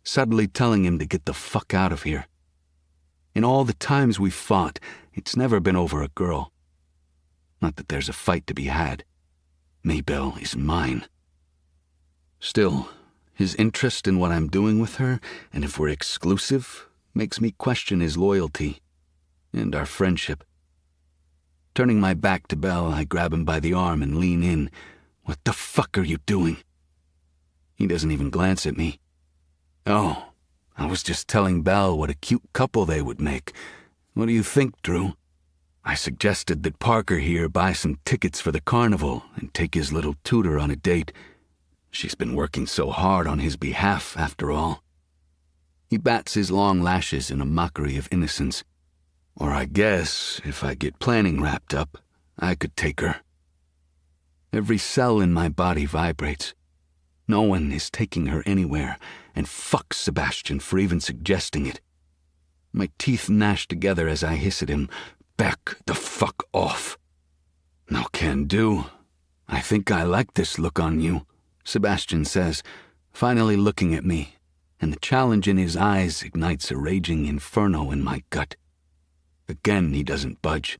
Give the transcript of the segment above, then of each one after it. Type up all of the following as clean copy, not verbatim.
subtly telling him to get the fuck out of here. In all the times we've fought, it's never been over a girl. Not that there's a fight to be had. Maybelle is mine. Still, his interest in what I'm doing with her, and if we're exclusive, makes me question his loyalty and our friendship. Turning my back to Belle, I grab him by the arm and lean in. What the fuck are you doing? He doesn't even glance at me. Oh, I was just telling Belle what a cute couple they would make. What do you think, Drew? I suggested that Parker here buy some tickets for the carnival and take his little tutor on a date. She's been working so hard on his behalf, after all. He bats his long lashes in a mockery of innocence. Or I guess, if I get planning wrapped up, I could take her. Every cell in my body vibrates. No one is taking her anywhere, and fuck Sebastian for even suggesting it. My teeth gnash together as I hiss at him, "Back the fuck off." "No can do. I think I like this look on you," Sebastian says, finally looking at me, and the challenge in his eyes ignites a raging inferno in my gut. Again, he doesn't budge.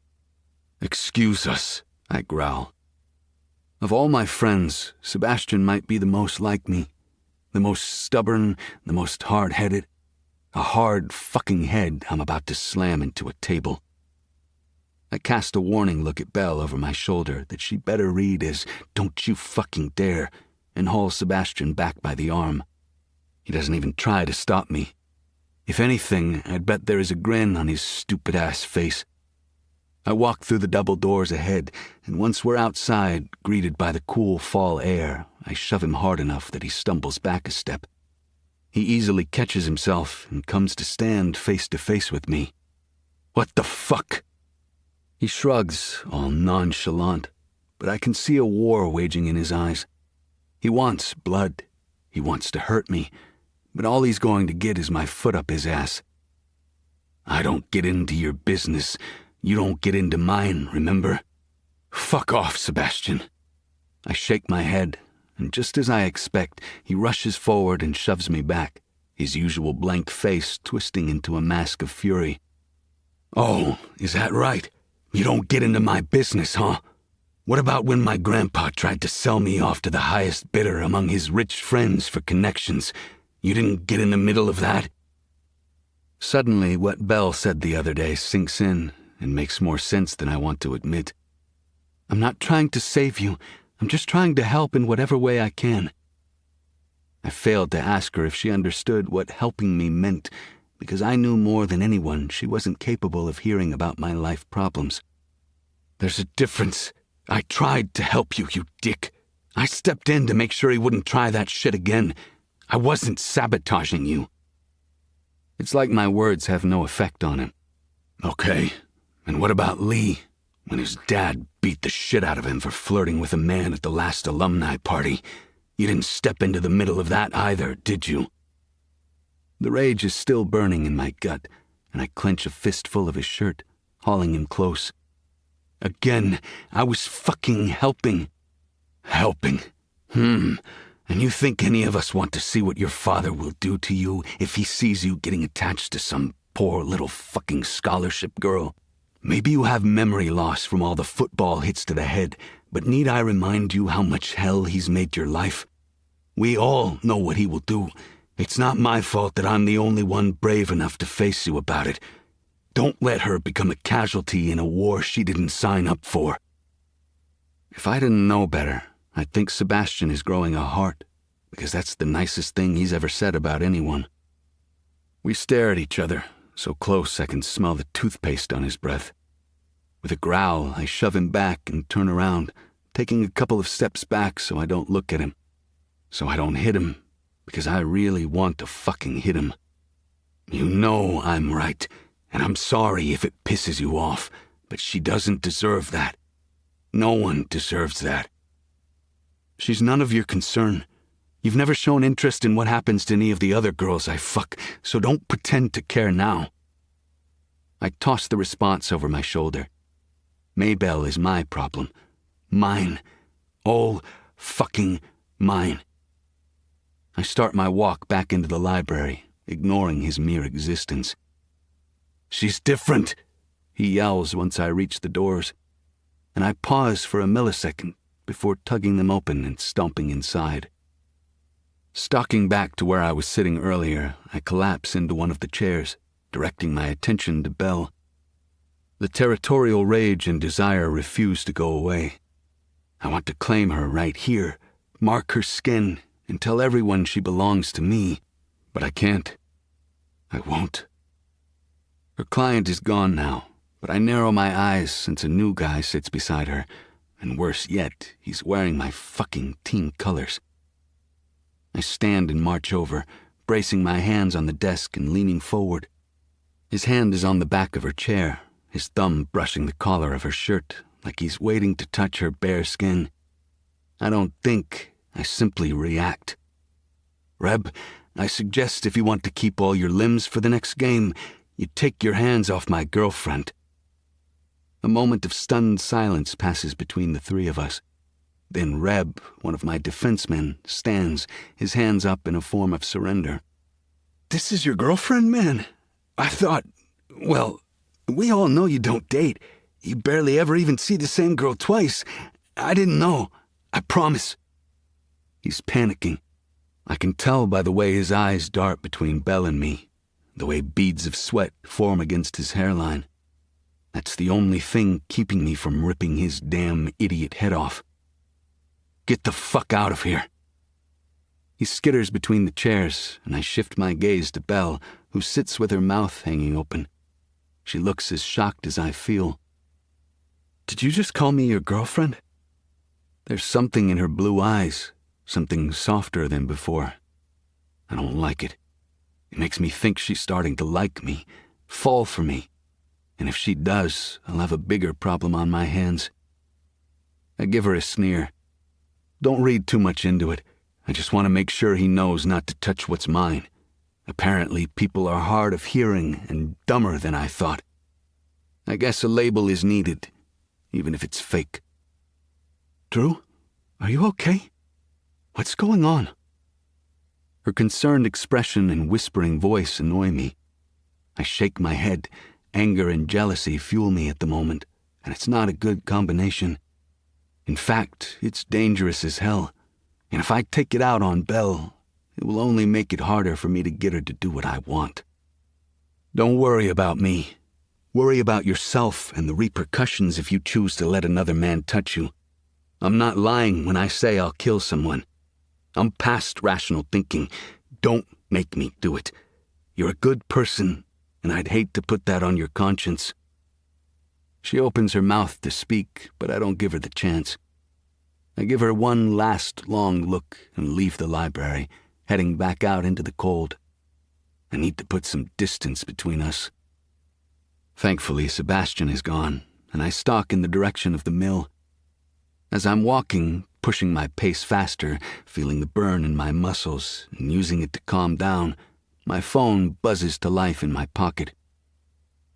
"Excuse us," I growl. Of all my friends, Sebastian might be the most like me, the most stubborn, the most hard-headed. A hard fucking head I'm about to slam into a table. I cast a warning look at Belle over my shoulder that she better read as "Don't you fucking dare," and haul Sebastian back by the arm. He doesn't even try to stop me. If anything, I'd bet there is a grin on his stupid-ass face. I walk through the double doors ahead, and once we're outside, greeted by the cool fall air, I shove him hard enough that he stumbles back a step. He easily catches himself and comes to stand face to face with me. "What the fuck?" He shrugs, all nonchalant, but I can see a war waging in his eyes. He wants blood. He wants to hurt me, but all he's going to get is my foot up his ass. "I don't get into your business. You don't get into mine, remember? Fuck off, Sebastian." I shake my head, and just as I expect, he rushes forward and shoves me back, his usual blank face twisting into a mask of fury. "Oh, is that right? You don't get into my business, huh? What about when my grandpa tried to sell me off to the highest bidder among his rich friends for connections? You didn't get in the middle of that?" Suddenly, what Belle said the other day sinks in and makes more sense than I want to admit. "I'm not trying to save you. I'm just trying to help in whatever way I can." I failed to ask her if she understood what helping me meant, because I knew more than anyone she wasn't capable of hearing about my life problems. "There's a difference. I tried to help you, you dick. I stepped in to make sure he wouldn't try that shit again. I wasn't sabotaging you." It's like my words have no effect on him. "Okay, and what about Lee, when his dad beat the shit out of him for flirting with a man at the last alumni party? You didn't step into the middle of that either, did you?" The rage is still burning in my gut, and I clench a fistful of his shirt, hauling him close. "Again, I was fucking helping." "Helping? And you think any of us want to see what your father will do to you if he sees you getting attached to some poor little fucking scholarship girl? Maybe you have memory loss from all the football hits to the head, but need I remind you how much hell he's made your life? We all know what he will do. It's not my fault that I'm the only one brave enough to face you about it. Don't let her become a casualty in a war she didn't sign up for." If I didn't know better, I'd think Sebastian is growing a heart, because that's the nicest thing he's ever said about anyone. We stare at each other, so close I can smell the toothpaste on his breath. With a growl, I shove him back and turn around, taking a couple of steps back so I don't look at him. So I don't hit him, because I really want to fucking hit him. "You know I'm right, and I'm sorry if it pisses you off, but she doesn't deserve that. No one deserves that." "She's none of your concern. You've never shown interest in what happens to any of the other girls I fuck, so don't pretend to care now." I toss the response over my shoulder. Maybelle is my problem. Mine. All fucking mine. I start my walk back into the library, ignoring his mere existence. "She's different," he yells once I reach the doors, and I pause for a millisecond before tugging them open and stomping inside. Stalking back to where I was sitting earlier, I collapse into one of the chairs, directing my attention to Belle. The territorial rage and desire refuse to go away. I want to claim her right here, mark her skin, and tell everyone she belongs to me, but I can't. I won't. Her client is gone now, but I narrow my eyes since a new guy sits beside her, and worse yet, he's wearing my fucking team colors. I stand and march over, bracing my hands on the desk and leaning forward. His hand is on the back of her chair, his thumb brushing the collar of her shirt, like he's waiting to touch her bare skin. I don't think, I simply react. "Reb, I suggest if you want to keep all your limbs for the next game, you take your hands off my girlfriend." A moment of stunned silence passes between the three of us. Then Reb, one of my defensemen, stands, his hands up in a form of surrender. "This is your girlfriend, man? I thought, well, we all know you don't date. You barely ever even see the same girl twice. I didn't know. I promise." He's panicking. I can tell by the way his eyes dart between Belle and me, the way beads of sweat form against his hairline. That's the only thing keeping me from ripping his damn idiot head off. "Get the fuck out of here." He skitters between the chairs, and I shift my gaze to Belle, who sits with her mouth hanging open. She looks as shocked as I feel. "Did you just call me your girlfriend?" There's something in her blue eyes, something softer than before. I don't like it. It makes me think she's starting to like me, fall for me. And if she does, I'll have a bigger problem on my hands. I give her a sneer. "Don't read too much into it. I just want to make sure he knows not to touch what's mine. Apparently, people are hard of hearing and dumber than I thought. I guess a label is needed, even if it's fake." "Drew, are you okay? What's going on?" Her concerned expression and whispering voice annoy me. I shake my head. Anger and jealousy fuel me at the moment, and it's not a good combination. In fact, it's dangerous as hell, and if I take it out on Belle, it will only make it harder for me to get her to do what I want. "Don't worry about me. Worry about yourself and the repercussions if you choose to let another man touch you. I'm not lying when I say I'll kill someone. I'm past rational thinking. Don't make me do it. You're a good person, and I'd hate to put that on your conscience." She opens her mouth to speak, but I don't give her the chance. I give her one last long look and leave the library, heading back out into the cold. I need to put some distance between us. Thankfully, Sebastian is gone, and I stalk in the direction of the mill. As I'm walking, pushing my pace faster, feeling the burn in my muscles, and using it to calm down, my phone buzzes to life in my pocket.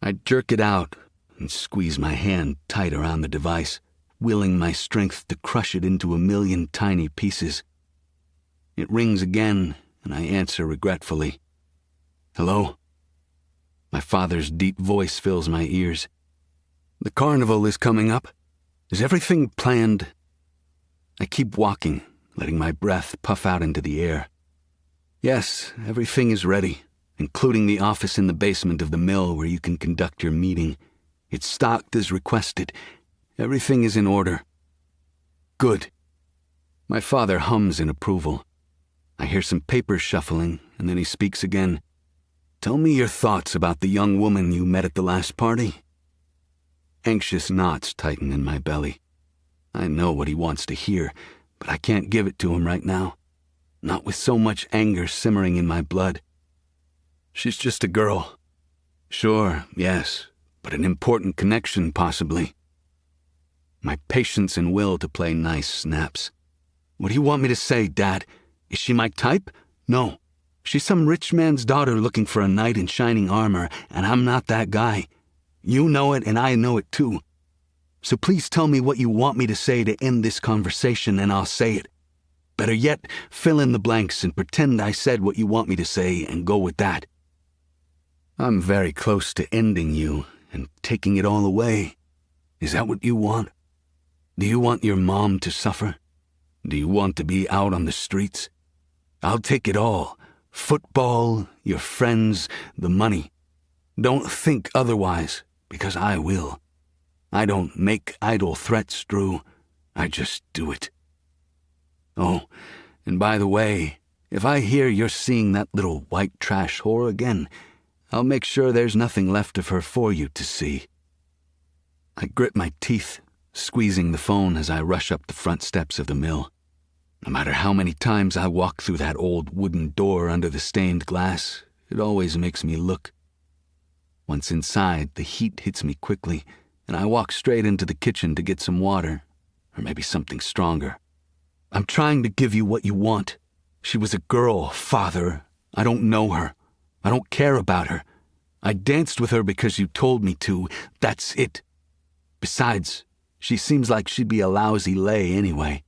I jerk it out and squeeze my hand tight around the device, willing my strength to crush it into a million tiny pieces. It rings again, and I answer regretfully. "Hello?" My father's deep voice fills my ears. "The carnival is coming up. Is everything planned?" I keep walking, letting my breath puff out into the air. "Yes, everything is ready, including the office in the basement of the mill where you can conduct your meeting. It's stocked as requested. Everything is in order." "Good." My father hums in approval. I hear some papers shuffling, and then he speaks again. "Tell me your thoughts about the young woman you met at the last party." Anxious knots tighten in my belly. I know what he wants to hear, but I can't give it to him right now. Not with so much anger simmering in my blood. "She's just a girl." "Sure, yes, but an important connection, possibly." My patience and will to play nice snaps. "What do you want me to say, Dad? Is she my type? No. She's some rich man's daughter looking for a knight in shining armor, and I'm not that guy. You know it, and I know it too. So please tell me what you want me to say to end this conversation, and I'll say it. Better yet, fill in the blanks and pretend I said what you want me to say and go with that. I'm very close to ending you and taking it all away. Is that what you want? Do you want your mom to suffer? Do you want to be out on the streets? I'll take it all. Football, your friends, the money. Don't think otherwise, because I will. I don't make idle threats, Drew. I just do it. Oh, and by the way, if I hear you're seeing that little white trash whore again, I'll make sure there's nothing left of her for you to see. I grit my teeth, squeezing the phone as I rush up the front steps of the mill. No matter how many times I walk through that old wooden door under the stained glass, it always makes me look. Once inside, the heat hits me quickly, and I walk straight into the kitchen to get some water, or maybe something stronger. I'm trying to give you what you want. She was a girl, Father. I don't know her. I don't care about her. I danced with her because you told me to. That's it. Besides, she seems like she'd be a lousy lay anyway.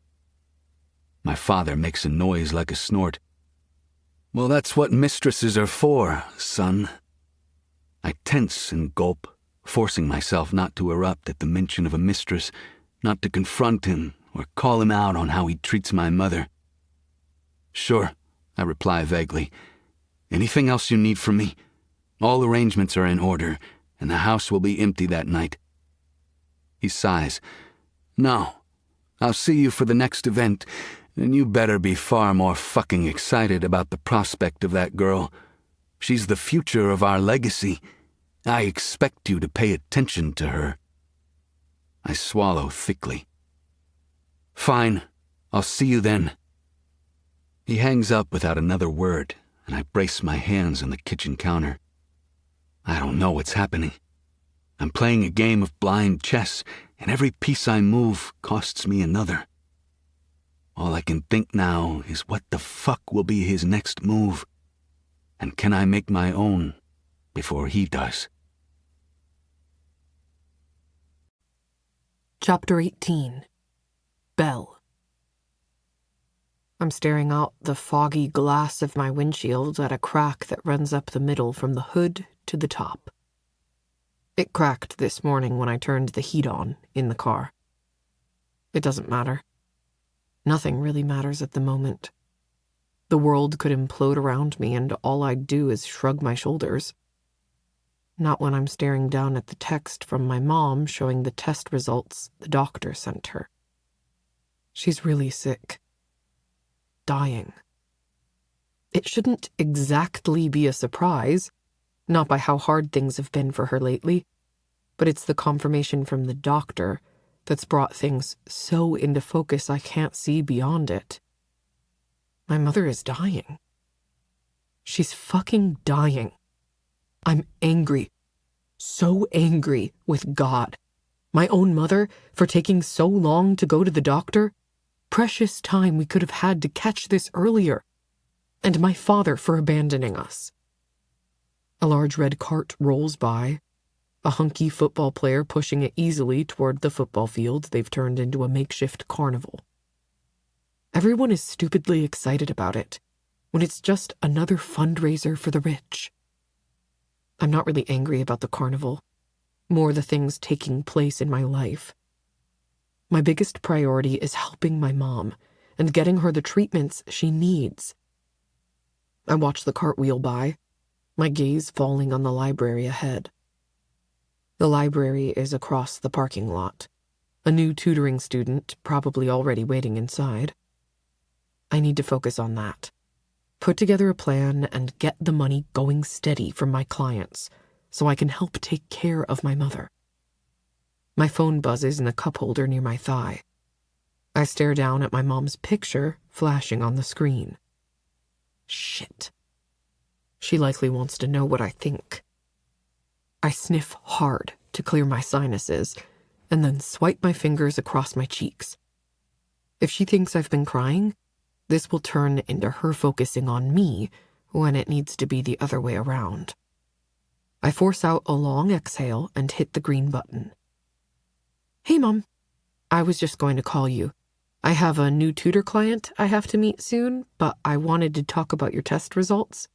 My father makes a noise like a snort. Well, that's what mistresses are for, son. I tense and gulp, forcing myself not to erupt at the mention of a mistress, not to confront him or call him out on how he treats my mother. Sure, I reply vaguely. Anything else you need from me? All arrangements are in order, and the house will be empty that night. He sighs. No, I'll see you for the next event, and you better be far more fucking excited about the prospect of that girl. She's the future of our legacy. I expect you to pay attention to her. I swallow thickly. Fine, I'll see you then. He hangs up without another word, and I brace my hands on the kitchen counter. I don't know what's happening. I'm playing a game of blind chess, and every piece I move costs me another. All I can think now is what the fuck will be his next move, and can I make my own before he does? Chapter 18. Belle. I'm staring out the foggy glass of my windshield at a crack that runs up the middle from the hood to the top. It cracked this morning when I turned the heat on in the car. It doesn't matter. Nothing really matters at the moment. The world could implode around me and all I'd do is shrug my shoulders. Not when I'm staring down at the text from my mom showing the test results the doctor sent her. She's really sick. Dying. It shouldn't exactly be a surprise, not by how hard things have been for her lately, but it's the confirmation from the doctor that's brought things so into focus I can't see beyond it. My mother is dying. She's fucking dying. I'm angry. So angry with God. My own mother for taking so long to go to the doctor. Precious time we could have had to catch this earlier. And my father for abandoning us. A large red cart rolls by. A hunky football player pushing it easily toward the football field they've turned into a makeshift carnival. Everyone is stupidly excited about it, when it's just another fundraiser for the rich. I'm not really angry about the carnival, more the things taking place in my life. My biggest priority is helping my mom and getting her the treatments she needs. I watch the cart wheel by, my gaze falling on the library ahead. The library is across the parking lot, a new tutoring student probably already waiting inside. I need to focus on that. Put together a plan and get the money going steady from my clients so I can help take care of my mother. My phone buzzes in the cup holder near my thigh. I stare down at my mom's picture flashing on the screen. Shit. She likely wants to know what I think. I sniff hard to clear my sinuses and then swipe my fingers across my cheeks. If she thinks I've been crying, this will turn into her focusing on me when it needs to be the other way around. I force out a long exhale and hit the green button. Hey, Mom. I was just going to call you. I have a new tutor client I have to meet soon, but I wanted to talk about your test results.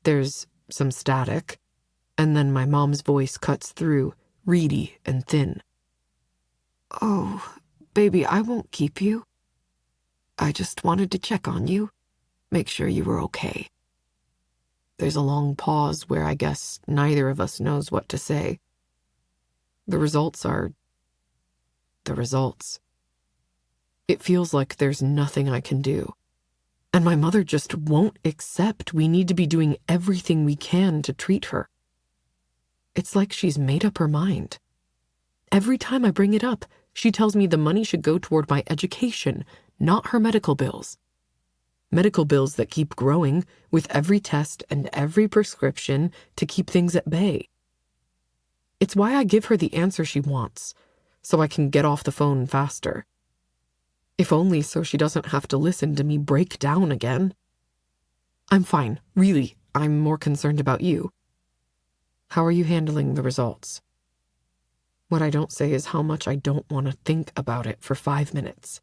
There's some static, and then my mom's voice cuts through, reedy and thin. Oh, baby, I won't keep you. I just wanted to check on you, make sure you were okay. There's a long pause where I guess neither of us knows what to say. The results are the results. It feels like there's nothing I can do. And my mother just won't accept we need to be doing everything we can to treat her. It's like she's made up her mind. Every time I bring it up, she tells me the money should go toward my education, not her medical bills. Medical bills that keep growing with every test and every prescription to keep things at bay. It's why I give her the answer she wants, so I can get off the phone faster. If only so she doesn't have to listen to me break down again. I'm fine, really. I'm more concerned about you. How are you handling the results? What I don't say is how much I don't want to think about it for 5 minutes.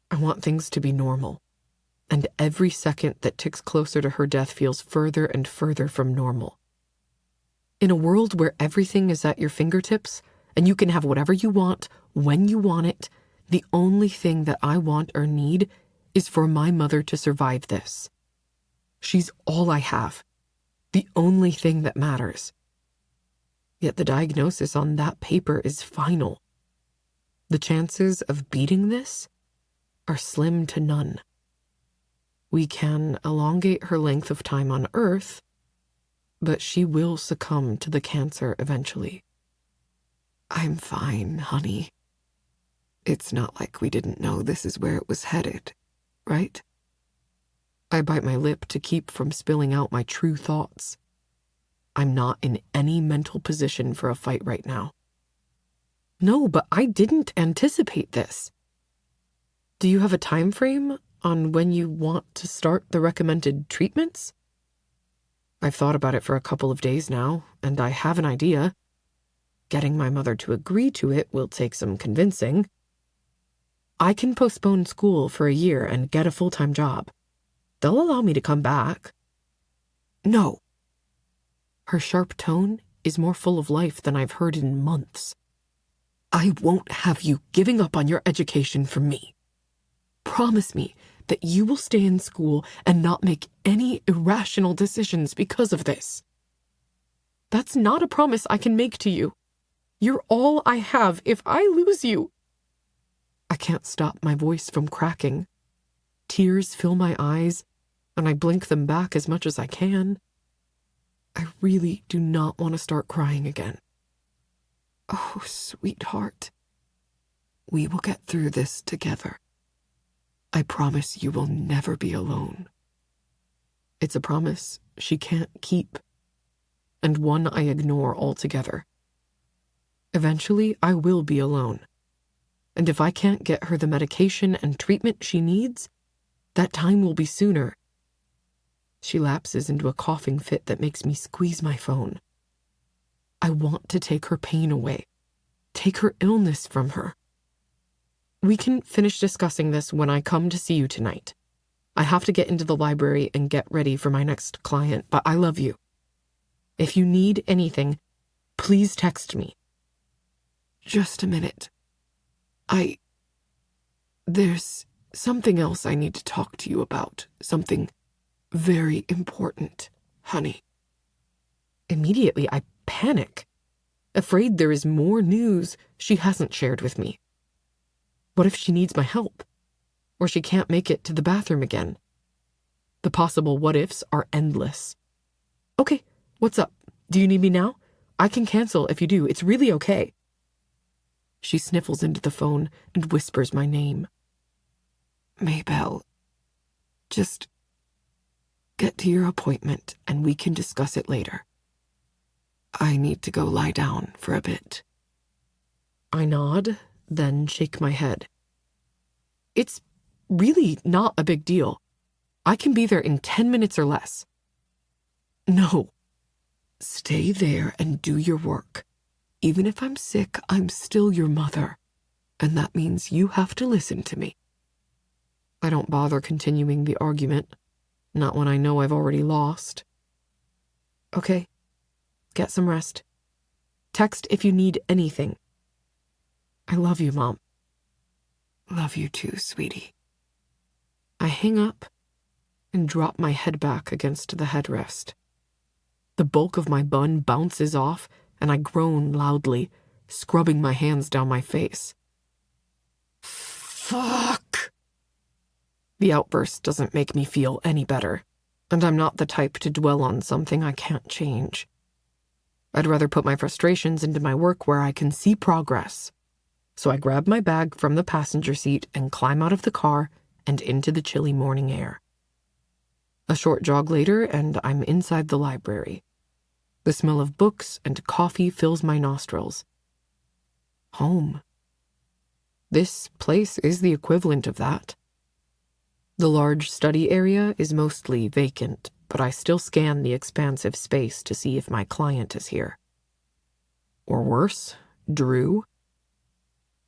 I want things to be normal, and every second that ticks closer to her death feels further and further from normal. In a world where everything is at your fingertips, and you can have whatever you want, when you want it, the only thing that I want or need is for my mother to survive this. She's all I have, the only thing that matters. Yet the diagnosis on that paper is final. The chances of beating this are slim to none. We can elongate her length of time on Earth, but she will succumb to the cancer eventually. I'm fine, honey. It's not like we didn't know this is where it was headed, right? I bite my lip to keep from spilling out my true thoughts. I'm not in any mental position for a fight right now. No, but I didn't anticipate this. Do you have a time frame on when you want to start the recommended treatments? I've thought about it for a couple of days now, and I have an idea. Getting my mother to agree to it will take some convincing. I can postpone school for a year and get a full-time job. They'll allow me to come back. No. Her sharp tone is more full of life than I've heard in months. I won't have you giving up on your education for me. Promise me that you will stay in school and not make any irrational decisions because of this. That's not a promise I can make to you. You're all I have if I lose you. I can't stop my voice from cracking. Tears fill my eyes, and I blink them back as much as I can. I really do not want to start crying again. Oh, sweetheart. We will get through this together. I promise you will never be alone. It's a promise she can't keep, and one I ignore altogether. Eventually, I will be alone. And if I can't get her the medication and treatment she needs, that time will be sooner. She lapses into a coughing fit that makes me squeeze my phone. I want to take her pain away, take her illness from her. We can finish discussing this when I come to see you tonight. I have to get into the library and get ready for my next client, but I love you. If you need anything, please text me. Just a minute. There's something else I need to talk to you about. Something very important, honey. Immediately, I panic, afraid there is more news she hasn't shared with me. What if she needs my help? Or she can't make it to the bathroom again? The possible what-ifs are endless. Okay, what's up? Do you need me now? I can cancel if you do. It's really okay. She sniffles into the phone and whispers my name. Maybelle, just get to your appointment and we can discuss it later. I need to go lie down for a bit. I nod, then shake my head. It's really not a big deal. I can be there in 10 minutes or less. No. Stay there and do your work. Even if I'm sick, I'm still your mother. and that means you have to listen to me. I don't bother continuing the argument, not when I know I've already lost. Okay, get some rest. Text if you need anything. I love you, Mom. Love you too, sweetie. I hang up and drop my head back against the headrest. The bulk of my bun bounces off, and I groan loudly, scrubbing my hands down my face. Fuck! The outburst doesn't make me feel any better, and I'm not the type to dwell on something I can't change. I'd rather put my frustrations into my work where I can see progress. So I grab my bag from the passenger seat and climb out of the car and into the chilly morning air. A short jog later, and I'm inside the library. The smell of books and coffee fills my nostrils. Home. This place is the equivalent of that. The large study area is mostly vacant, but I still scan the expansive space to see if my client is here. Or worse, Drew.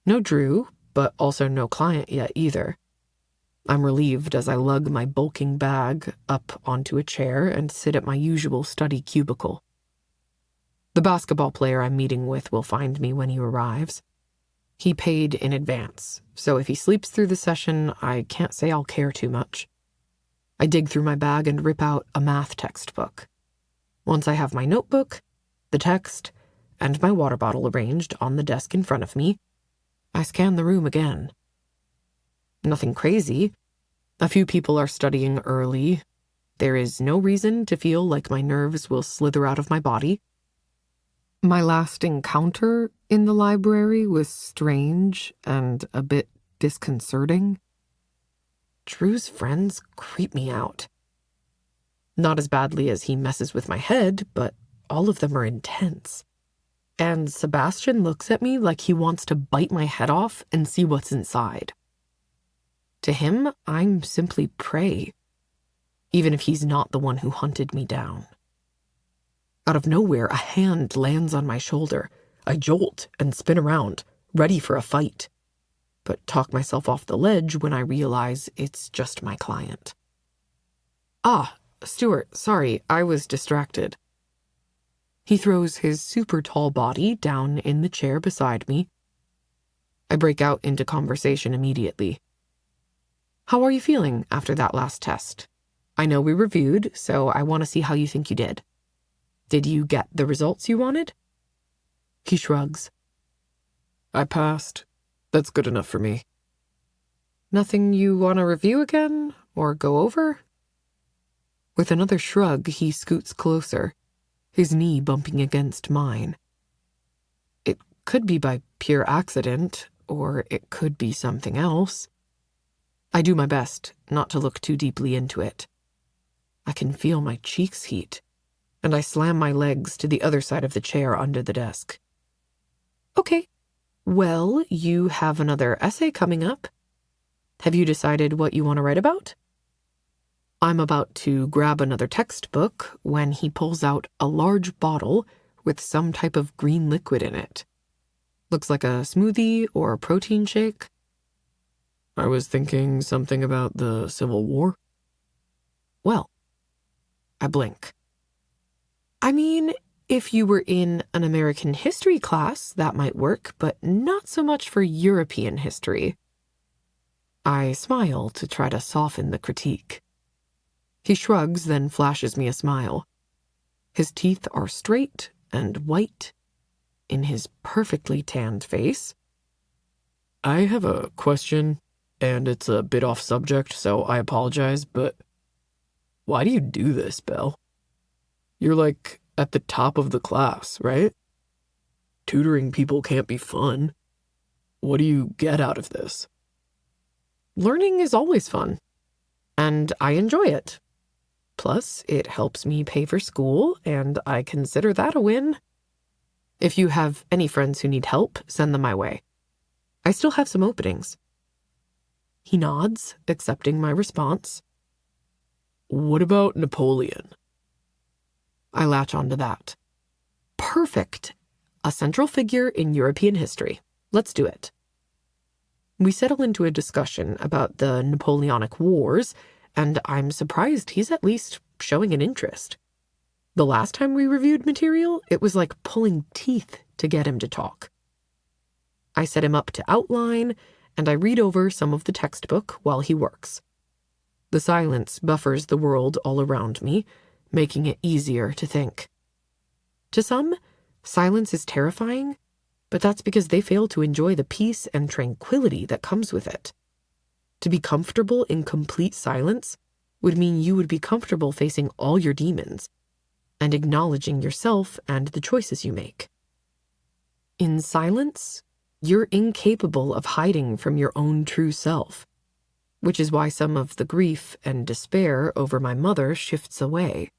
No Drew, but also no client yet either. I'm relieved as I lug my bulking bag up onto a chair and sit at my usual study cubicle. The basketball player I'm meeting with will find me when he arrives. He paid in advance, so if he sleeps through the session, I can't say I'll care too much. I dig through my bag and rip out a math textbook. Once I have my notebook, the text, and my water bottle arranged on the desk in front of me, I scan the room again. Nothing crazy. A few people are studying early. There is no reason to feel like my nerves will slither out of my body. My last encounter in the library was strange and a bit disconcerting. Drew's friends creep me out. Not as badly as he messes with my head, but all of them are intense. And Sebastian looks at me like he wants to bite my head off and see what's inside. To him, I'm simply prey, even if he's not the one who hunted me down. Out of nowhere, a hand lands on my shoulder. I jolt and spin around, ready for a fight, but talk myself off the ledge when I realize it's just my client. Ah, Stuart, sorry, I was distracted. He throws his super tall body down in the chair beside me. I break out into conversation immediately. How are you feeling after that last test? I know we reviewed, so I want to see how you think you did. Did you get the results you wanted? He shrugs. I passed. That's good enough for me. Nothing you want to review again or go over? With another shrug, he scoots closer, his knee bumping against mine. It could be by pure accident, or it could be something else. I do my best not to look too deeply into it. I can feel my cheeks heat, and I slam my legs to the other side of the chair under the desk. Okay, well, you have another essay coming up. Have you decided what you want to write about? I'm about to grab another textbook when he pulls out a large bottle with some type of green liquid in it. Looks like a smoothie or a protein shake. I was thinking something about the Civil War. Well, I blink. I mean, if you were in an American history class, that might work, but not so much for European history. I smile to try to soften the critique. He shrugs, then flashes me a smile. His teeth are straight and white in his perfectly tanned face. I have a question, and it's a bit off subject, so I apologize, but why do you do this, Belle? You're like at the top of the class, right? Tutoring people can't be fun. What do you get out of this? Learning is always fun, and I enjoy it. Plus, it helps me pay for school, and I consider that a win. If you have any friends who need help, send them my way. I still have some openings. He nods, accepting my response. What about Napoleon? I latch onto that. Perfect. A central figure in European history. Let's do it. We settle into a discussion about the Napoleonic Wars, and I'm surprised he's at least showing an interest. The last time we reviewed material, it was like pulling teeth to get him to talk. I set him up to outline, and I read over some of the textbook while he works. The silence buffers the world all around me, making it easier to think. To some, silence is terrifying, but that's because they fail to enjoy the peace and tranquility that comes with it. To be comfortable in complete silence would mean you would be comfortable facing all your demons and acknowledging yourself and the choices you make. In silence, you're incapable of hiding from your own true self, which is why some of the grief and despair over my mother shifts away.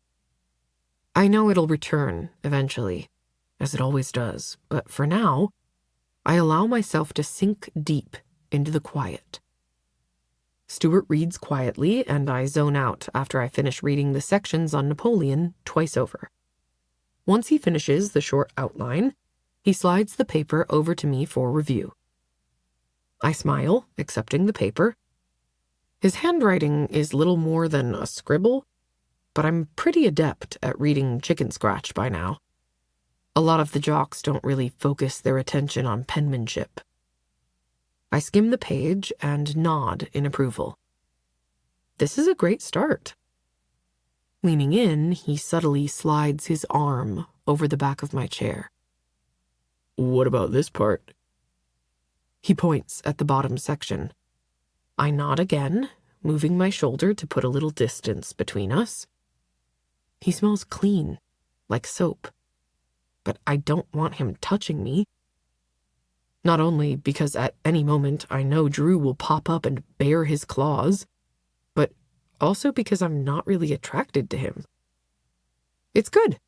I know it'll return eventually, as it always does, but for now, I allow myself to sink deep into the quiet. Stuart reads quietly, and I zone out after I finish reading the sections on Napoleon twice over. Once he finishes the short outline, he slides the paper over to me for review. I smile, accepting the paper. His handwriting is little more than a scribble, but I'm pretty adept at reading chicken scratch by now. A lot of the jocks don't really focus their attention on penmanship. I skim the page and nod in approval. This is a great start. Leaning in, he subtly slides his arm over the back of my chair. What about this part? He points at the bottom section. I nod again, moving my shoulder to put a little distance between us. He smells clean, like soap, but I don't want him touching me. Not only because at any moment I know Drew will pop up and bare his claws, but also because I'm not really attracted to him. It's good.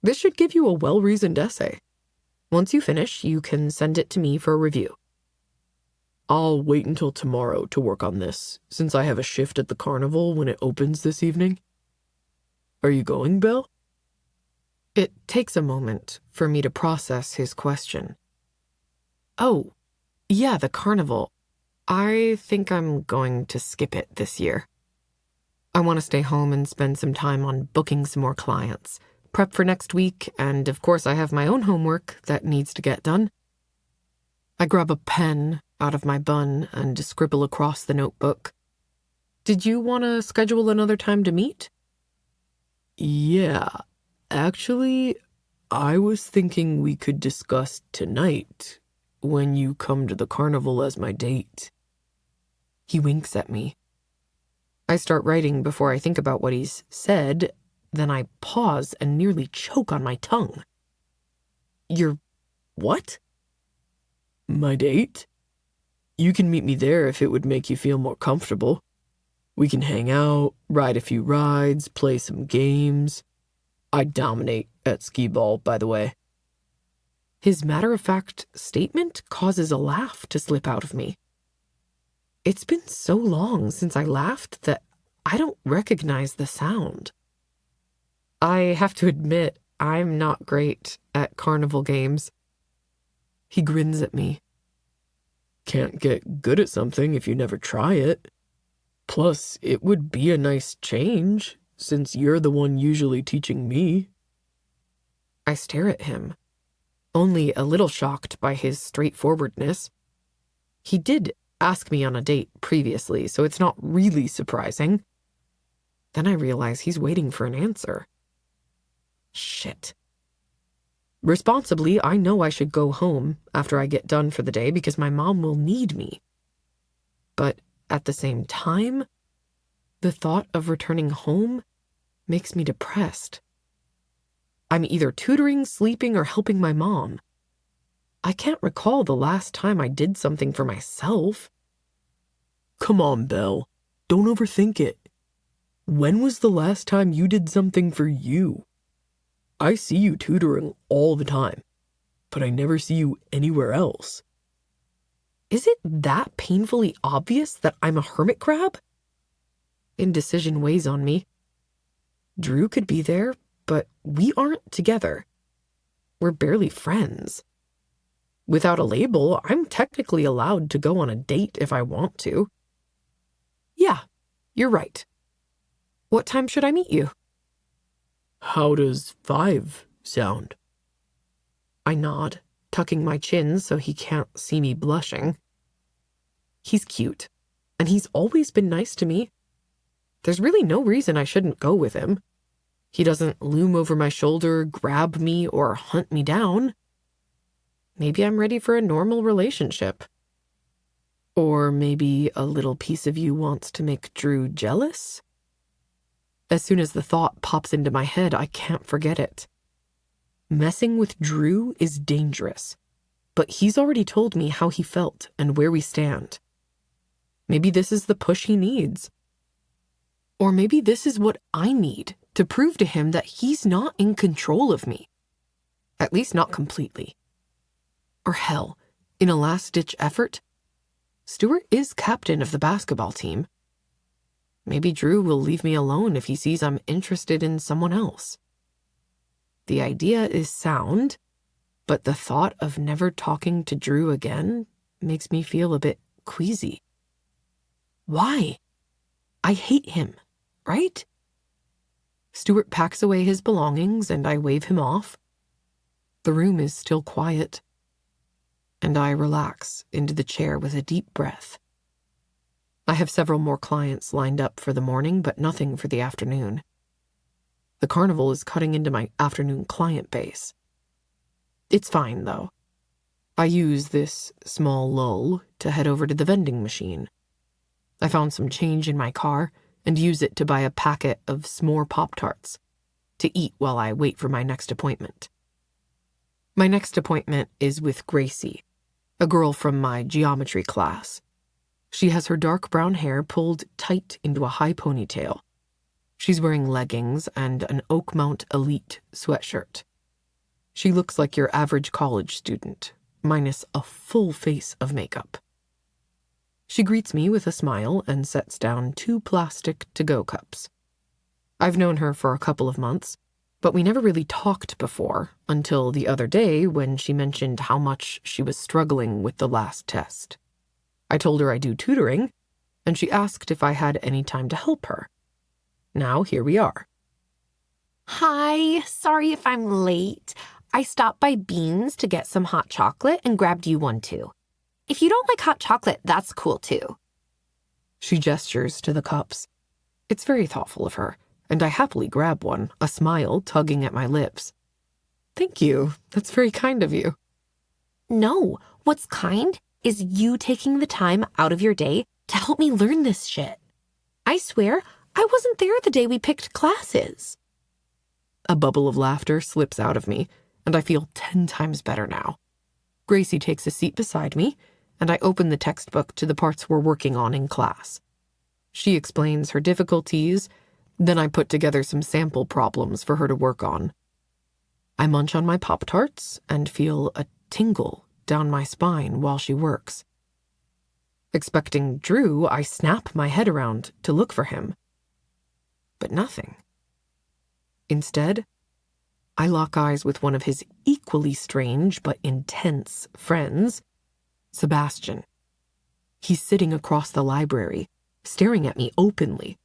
This should give you a well-reasoned essay. Once you finish, you can send it to me for review. I'll wait until tomorrow to work on this, since I have a shift at the carnival when it opens this evening. Are you going, Belle? It takes a moment for me to process his question. Oh, yeah, the carnival. I think I'm going to skip it this year. I want to stay home and spend some time on booking some more clients, prep for next week, and of course I have my own homework that needs to get done. I grab a pen out of my bun and scribble across the notebook. Did you want to schedule another time to meet? Yeah, actually, I was thinking we could discuss tonight when you come to the carnival as my date. He winks at me. I start writing before I think about what he's said, then I pause and nearly choke on my tongue. Your what? My date? You can meet me there if it would make you feel more comfortable. We can hang out, ride a few rides, play some games. I dominate at skee ball, by the way. His matter-of-fact statement causes a laugh to slip out of me. It's been so long since I laughed that I don't recognize the sound. I have to admit, I'm not great at carnival games. He grins at me. Can't get good at something if you never try it. Plus, it would be a nice change, since you're the one usually teaching me. I stare at him, only a little shocked by his straightforwardness. He did ask me on a date previously, so it's not really surprising. Then I realize he's waiting for an answer. Shit. Responsibly, I know I should go home after I get done for the day because my mom will need me. But at the same time, the thought of returning home makes me depressed. I'm either tutoring, sleeping, or helping my mom. I can't recall the last time I did something for myself. Come on, Belle. Don't overthink it. When was the last time you did something for you? I see you tutoring all the time, but I never see you anywhere else. Is it that painfully obvious that I'm a hermit crab? Indecision weighs on me. Drew could be there, but we aren't together. We're barely friends. Without a label, I'm technically allowed to go on a date if I want to. Yeah, you're right. What time should I meet you? How does 5 sound? I nod, tucking my chin so he can't see me blushing. He's cute, and he's always been nice to me. There's really no reason I shouldn't go with him. He doesn't loom over my shoulder, grab me, or hunt me down. Maybe I'm ready for a normal relationship. Or maybe a little piece of you wants to make Drew jealous? As soon as the thought pops into my head, I can't forget it. Messing with Drew is dangerous, but he's already told me how he felt and where we stand. Maybe this is the push he needs. Or maybe this is what I need to prove to him that he's not in control of me. At least not completely. Or hell, in a last-ditch effort, Stuart is captain of the basketball team. Maybe Drew will leave me alone if he sees I'm interested in someone else. The idea is sound, but the thought of never talking to Drew again makes me feel a bit queasy. Why? I hate him, right? Stuart packs away his belongings and I wave him off. The room is still quiet, and I relax into the chair with a deep breath. I have several more clients lined up for the morning, but nothing for the afternoon. The carnival is cutting into my afternoon client base. It's fine, though. I use this small lull to head over to the vending machine. I found some change in my car and use it to buy a packet of s'more Pop-Tarts to eat while I wait for my next appointment. My next appointment is with Gracie, a girl from my geometry class. She has her dark brown hair pulled tight into a high ponytail. She's wearing leggings and an Oakmont Elite sweatshirt. She looks like your average college student, minus a full face of makeup. She greets me with a smile and sets down 2 plastic to-go cups. I've known her for a couple of months, but we never really talked before until the other day when she mentioned how much she was struggling with the last test. I told her I do tutoring, and she asked if I had any time to help her. Now here we are. Hi, sorry if I'm late. I stopped by Beans to get some hot chocolate and grabbed you one too. If you don't like hot chocolate, that's cool too. She gestures to the cups. It's very thoughtful of her, and I happily grab one, a smile tugging at my lips. Thank you. That's very kind of you. No, what's kind is you taking the time out of your day to help me learn this shit. I swear, I wasn't there the day we picked classes. A bubble of laughter slips out of me, and I feel 10 times better now. Gracie takes a seat beside me, and I open the textbook to the parts we're working on in class. She explains her difficulties, then I put together some sample problems for her to work on. I munch on my Pop-Tarts and feel a tingle down my spine while she works. Expecting Drew, I snap my head around to look for him. But nothing. Instead, I lock eyes with one of his equally strange but intense friends, Sebastian. He's sitting across the library, staring at me openly.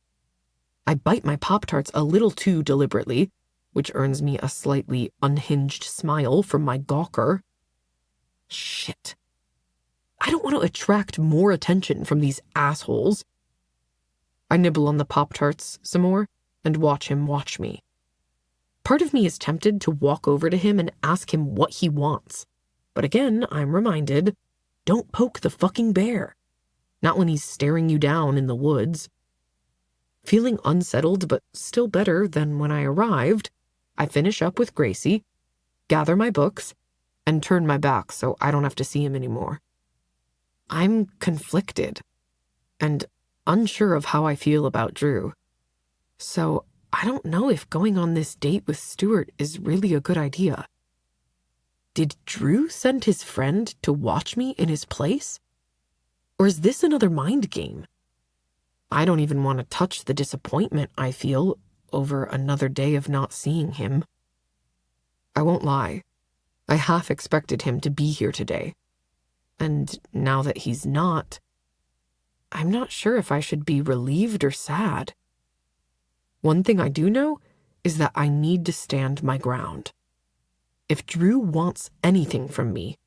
I bite my Pop-Tarts a little too deliberately, which earns me a slightly unhinged smile from my gawker. Shit. I don't want to attract more attention from these assholes. I nibble on the Pop-Tarts some more and watch him watch me. Part of me is tempted to walk over to him and ask him what he wants. But again, I'm reminded, don't poke the fucking bear. Not when he's staring you down in the woods. Feeling unsettled, but still better than when I arrived, I finish up with Gracie, gather my books, and turn my back so I don't have to see him anymore. I'm conflicted and unsure of how I feel about Drew. So I don't know if going on this date with Stuart is really a good idea. Did Drew send his friend to watch me in his place? Or is this another mind game? I don't even want to touch the disappointment I feel over another day of not seeing him. I won't lie. I half expected him to be here today. And now that he's not, I'm not sure if I should be relieved or sad. One thing I do know is that I need to stand my ground. If Drew wants anything from me,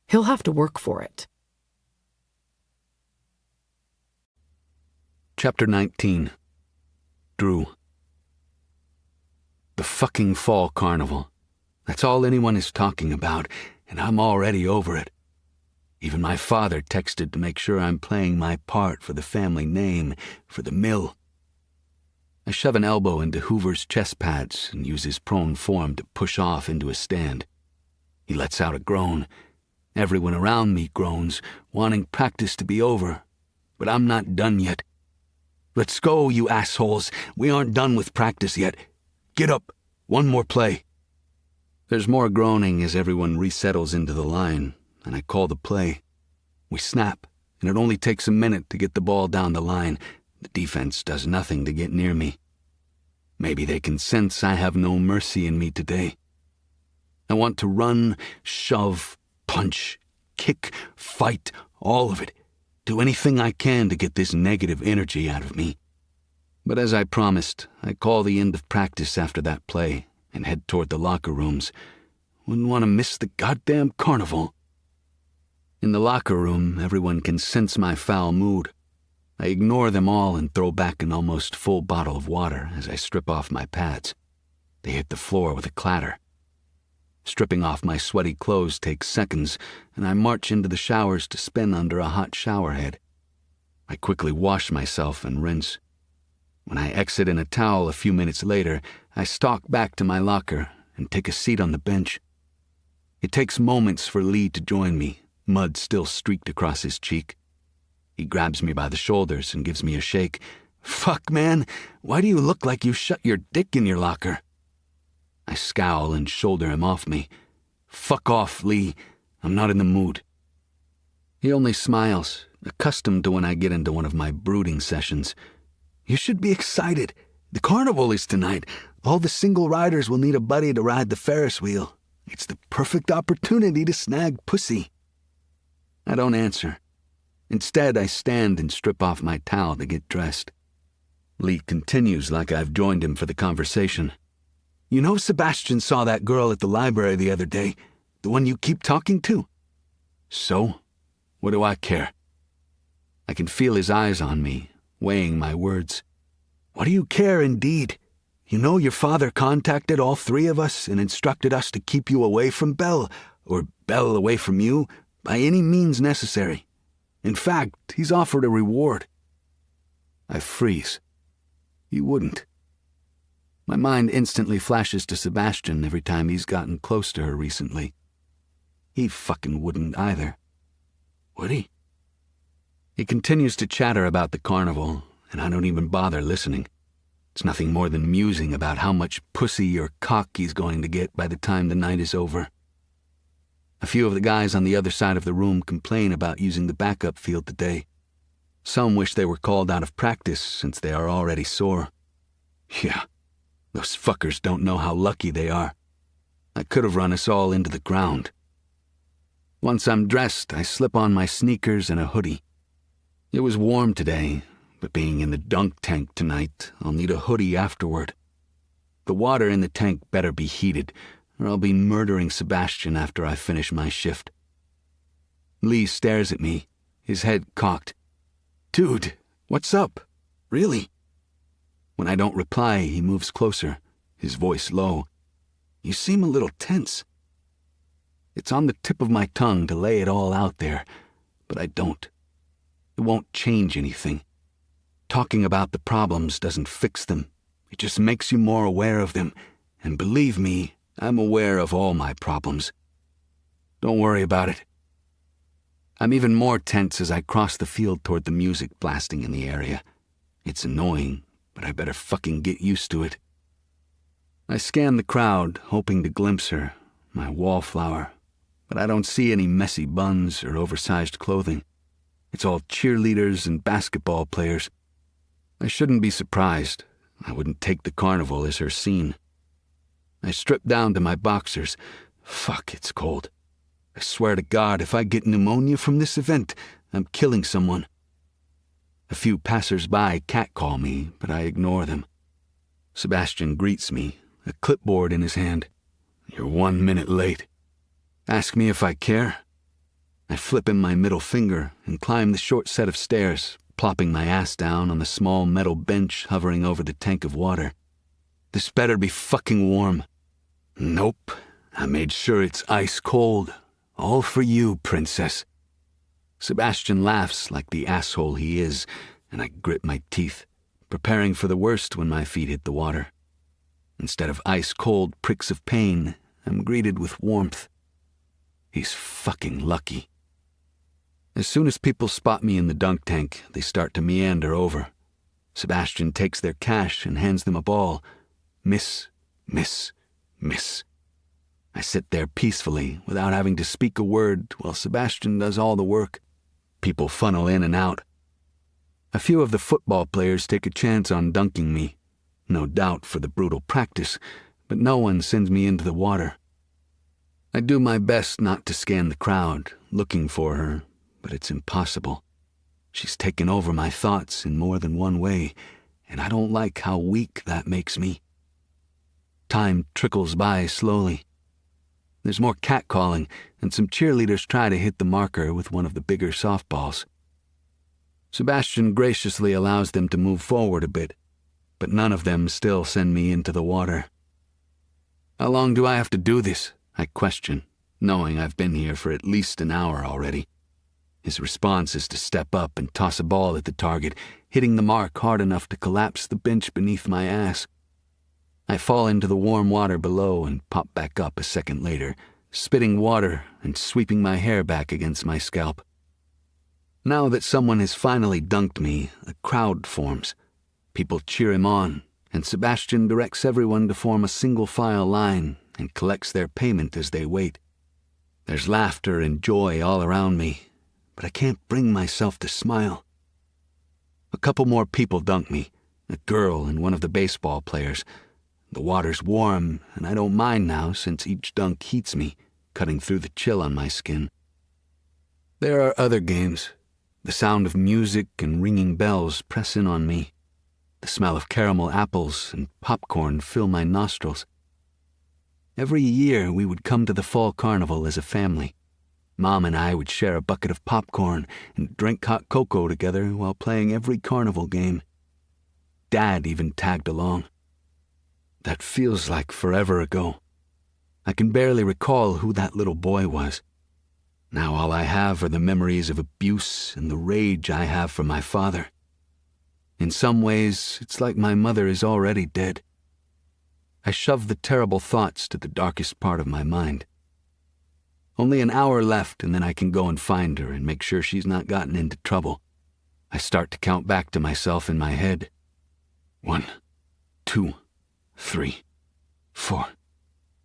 he'll have to work for it. Chapter 19. Drew. The fucking fall carnival. That's all anyone is talking about, and I'm already over it. Even my father texted to make sure I'm playing my part for the family name, for the mill. I shove an elbow into Hoover's chest pads and use his prone form to push off into a stand. He lets out a groan. Everyone around me groans, wanting practice to be over. But I'm not done yet. Let's go, you assholes. We aren't done with practice yet. Get up. One more play. There's more groaning as everyone resettles into the line, and I call the play. We snap, and it only takes a minute to get the ball down the line. The defense does nothing to get near me. Maybe they can sense I have no mercy in me today. I want to run, shove, punch, kick, fight, all of it. Do anything I can to get this negative energy out of me. But as I promised, I call the end of practice after that play and head toward the locker rooms. Wouldn't want to miss the goddamn carnival. In the locker room, everyone can sense my foul mood. I ignore them all and throw back an almost full bottle of water as I strip off my pads. They hit the floor with a clatter. Stripping off my sweaty clothes takes seconds, and I march into the showers to spin under a hot shower head. I quickly wash myself and rinse. When I exit in a towel a few minutes later, I stalk back to my locker and take a seat on the bench. It takes moments for Lee to join me, mud still streaked across his cheek. He grabs me by the shoulders and gives me a shake. "Fuck, man, why do you look like you shut your dick in your locker?" I scowl and shoulder him off me. "Fuck off, Lee. I'm not in the mood." He only smiles, accustomed to when I get into one of my brooding sessions. "You should be excited. The carnival is tonight. All the single riders will need a buddy to ride the Ferris wheel. It's the perfect opportunity to snag pussy." I don't answer. Instead, I stand and strip off my towel to get dressed. Lee continues like I've joined him for the conversation. "You know Sebastian saw that girl at the library the other day, the one you keep talking to?" "So? What do I care?" I can feel his eyes on me, weighing my words. "What do you care, indeed? You know your father contacted all three of us and instructed us to keep you away from Belle, or Belle away from you, by any means necessary. In fact, he's offered a reward." I freeze. He wouldn't. My mind instantly flashes to Sebastian every time he's gotten close to her recently. He fucking wouldn't either. Would he? He continues to chatter about the carnival, and I don't even bother listening. It's nothing more than musing about how much pussy or cock he's going to get by the time the night is over. A few of the guys on the other side of the room complain about using the backup field today. Some wish they were called out of practice since they are already sore. Yeah, those fuckers don't know how lucky they are. I could have run us all into the ground. Once I'm dressed, I slip on my sneakers and a hoodie. It was warm today, but being in the dunk tank tonight, I'll need a hoodie afterward. The water in the tank better be heated, or I'll be murdering Sebastian after I finish my shift. Lee stares at me, his head cocked. "Dude, what's up? Really?" When I don't reply, he moves closer, his voice low. "You seem a little tense." It's on the tip of my tongue to lay it all out there, but I don't. It won't change anything. Talking about the problems doesn't fix them. It just makes you more aware of them, and believe me, I'm aware of all my problems. Don't worry about it. I'm even more tense as I cross the field toward the music blasting in the area. It's annoying, but I better fucking get used to it. I scan the crowd, hoping to glimpse her, my Wallflower, but I don't see any messy buns or oversized clothing. It's all cheerleaders and basketball players. I shouldn't be surprised. I wouldn't take the carnival as her scene. I strip down to my boxers, Fuck, it's cold. I swear to God, if I get pneumonia from this event, I'm killing someone. A few passers-by catcall me, but I ignore them. Sebastian greets me, a clipboard in his hand. You're 1 minute late. Ask me if I care. I flip him my middle finger and climb the short set of stairs, plopping my ass down on the small metal bench hovering over the tank of water. This better be fucking warm. Nope, I made sure it's ice cold. All for you, princess. Sebastian laughs like the asshole he is, and I grit my teeth, preparing for the worst when my feet hit the water. Instead of ice-cold pricks of pain, I'm greeted with warmth. He's fucking lucky. As soon as people spot me in the dunk tank, they start to meander over. Sebastian takes their cash and hands them a ball. Miss, miss, miss. I sit there peacefully, without having to speak a word, while Sebastian does all the work. People funnel in and out. A few of the football players take a chance on dunking me, no doubt for the brutal practice, but no one sends me into the water. I do my best not to scan the crowd, looking for her, but it's impossible. She's taken over my thoughts in more than one way, and I don't like how weak that makes me. Time trickles by slowly. There's more catcalling, and some cheerleaders try to hit the marker with one of the bigger softballs. Sebastian graciously allows them to move forward a bit, but none of them still send me into the water. How long do I have to do this? I question, knowing I've been here for at least an hour already. His response is to step up and toss a ball at the target, hitting the mark hard enough to collapse the bench beneath my ass. I fall into the warm water below and pop back up a second later, spitting water and sweeping my hair back against my scalp. Now that someone has finally dunked me, a crowd forms. People cheer him on, and Sebastian directs everyone to form a single-file line and collects their payment as they wait. There's laughter and joy all around me, but I can't bring myself to smile. A couple more people dunk me, a girl and one of the baseball players. The water's warm, and I don't mind now since each dunk heats me, cutting through the chill on my skin. There are other games. The sound of music and ringing bells press in on me. The smell of caramel apples and popcorn fill my nostrils. Every year we would come to the fall carnival as a family. Mom and I would share a bucket of popcorn and drink hot cocoa together while playing every carnival game. Dad even tagged along. That feels like forever ago. I can barely recall who that little boy was. Now all I have are the memories of abuse and the rage I have for my father. In some ways, it's like my mother is already dead. I shove the terrible thoughts to the darkest part of my mind. Only an hour left, and then I can go and find her and make sure she's not gotten into trouble. I start to count back to myself in my head. 1, 2, 3, 4,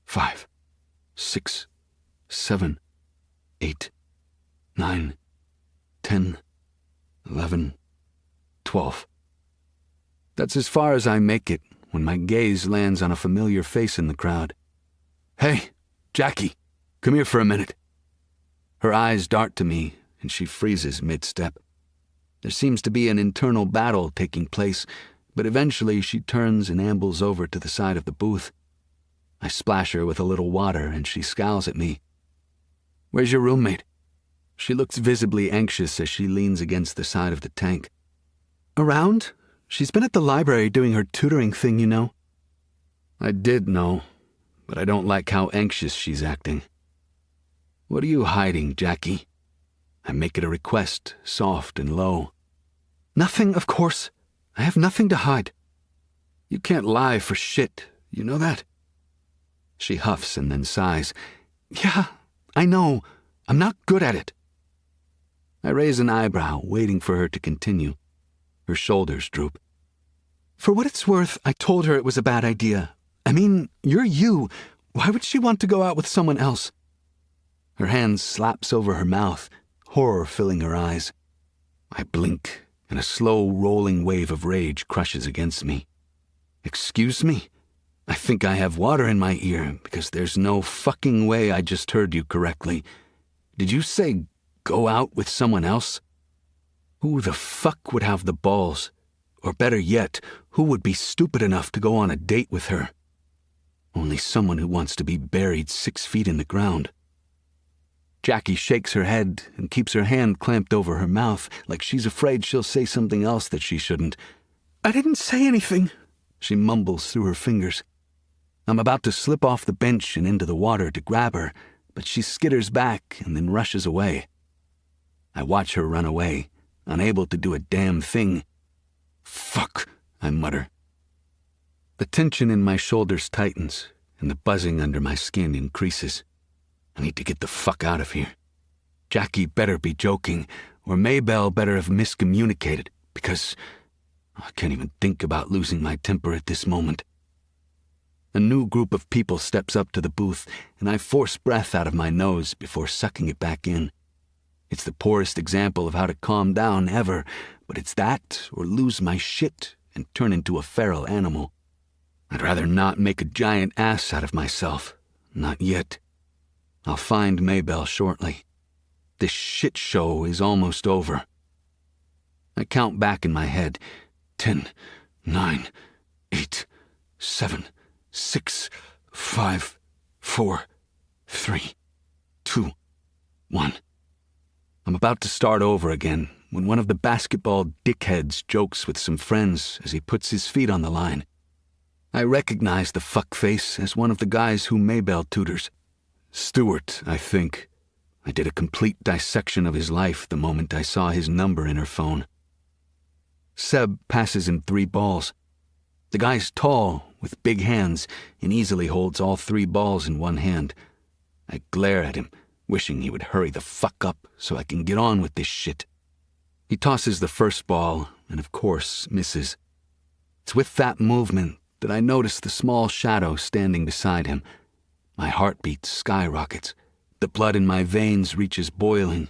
5, 6, 7, 8, 9, 10, 11, 12. That's as far as I make it when my gaze lands on a familiar face in the crowd. Hey, Jackie, come here for a minute. Her eyes dart to me, and she freezes mid-step. There seems to be an internal battle taking place, but eventually she turns and ambles over to the side of the booth. I splash her with a little water, and she scowls at me. Where's your roommate? She looks visibly anxious as she leans against the side of the tank. Around? She's been at the library doing her tutoring thing, you know. I did know, but I don't like how anxious she's acting. What are you hiding, Jackie? I make it a request, soft and low. Nothing, of course. I have nothing to hide. You can't lie for shit, you know that? She huffs and then sighs. Yeah, I know. I'm not good at it. I raise an eyebrow, waiting for her to continue. Her shoulders droop. For what it's worth, I told her it was a bad idea. I mean, you're you. Why would she want to go out with someone else? Her hand slaps over her mouth, horror filling her eyes. I blink, and a slow rolling wave of rage crushes against me. Excuse me? I think I have water in my ear because there's no fucking way I just heard you correctly. Did you say go out with someone else? Who the fuck would have the balls? Or better yet, who would be stupid enough to go on a date with her? Only someone who wants to be buried 6 feet in the ground. Jackie shakes her head and keeps her hand clamped over her mouth like she's afraid she'll say something else that she shouldn't. I didn't say anything, she mumbles through her fingers. I'm about to slip off the bench and into the water to grab her, but she skitters back and then rushes away. I watch her run away, unable to do a damn thing. Fuck, I mutter. The tension in my shoulders tightens, and the buzzing under my skin increases. I need to get the fuck out of here. Jackie better be joking, or Maybelle better have miscommunicated, because I can't even think about losing my temper at this moment. A new group of people steps up to the booth, and I force breath out of my nose before sucking it back in. It's the poorest example of how to calm down ever, but it's that or lose my shit and turn into a feral animal. I'd rather not make a giant ass out of myself. Not yet. I'll find Maybelle shortly. This shit show is almost over. I count back in my head. 10, 9, 8, 7, 6, 5, 4, 3, 2, 1. I'm about to start over again when one of the basketball dickheads jokes with some friends as he puts his feet on the line. I recognize the fuckface as one of the guys who Maybelle tutors. Stuart, I think. I did a complete dissection of his life the moment I saw his number in her phone. Seb passes him 3 balls. The guy's tall, with big hands, and easily holds all 3 balls in one hand. I glare at him, wishing he would hurry the fuck up so I can get on with this shit. He tosses the first ball, and of course misses. It's with that movement that I notice the small shadow standing beside him. My heartbeat skyrockets. The blood in my veins reaches boiling.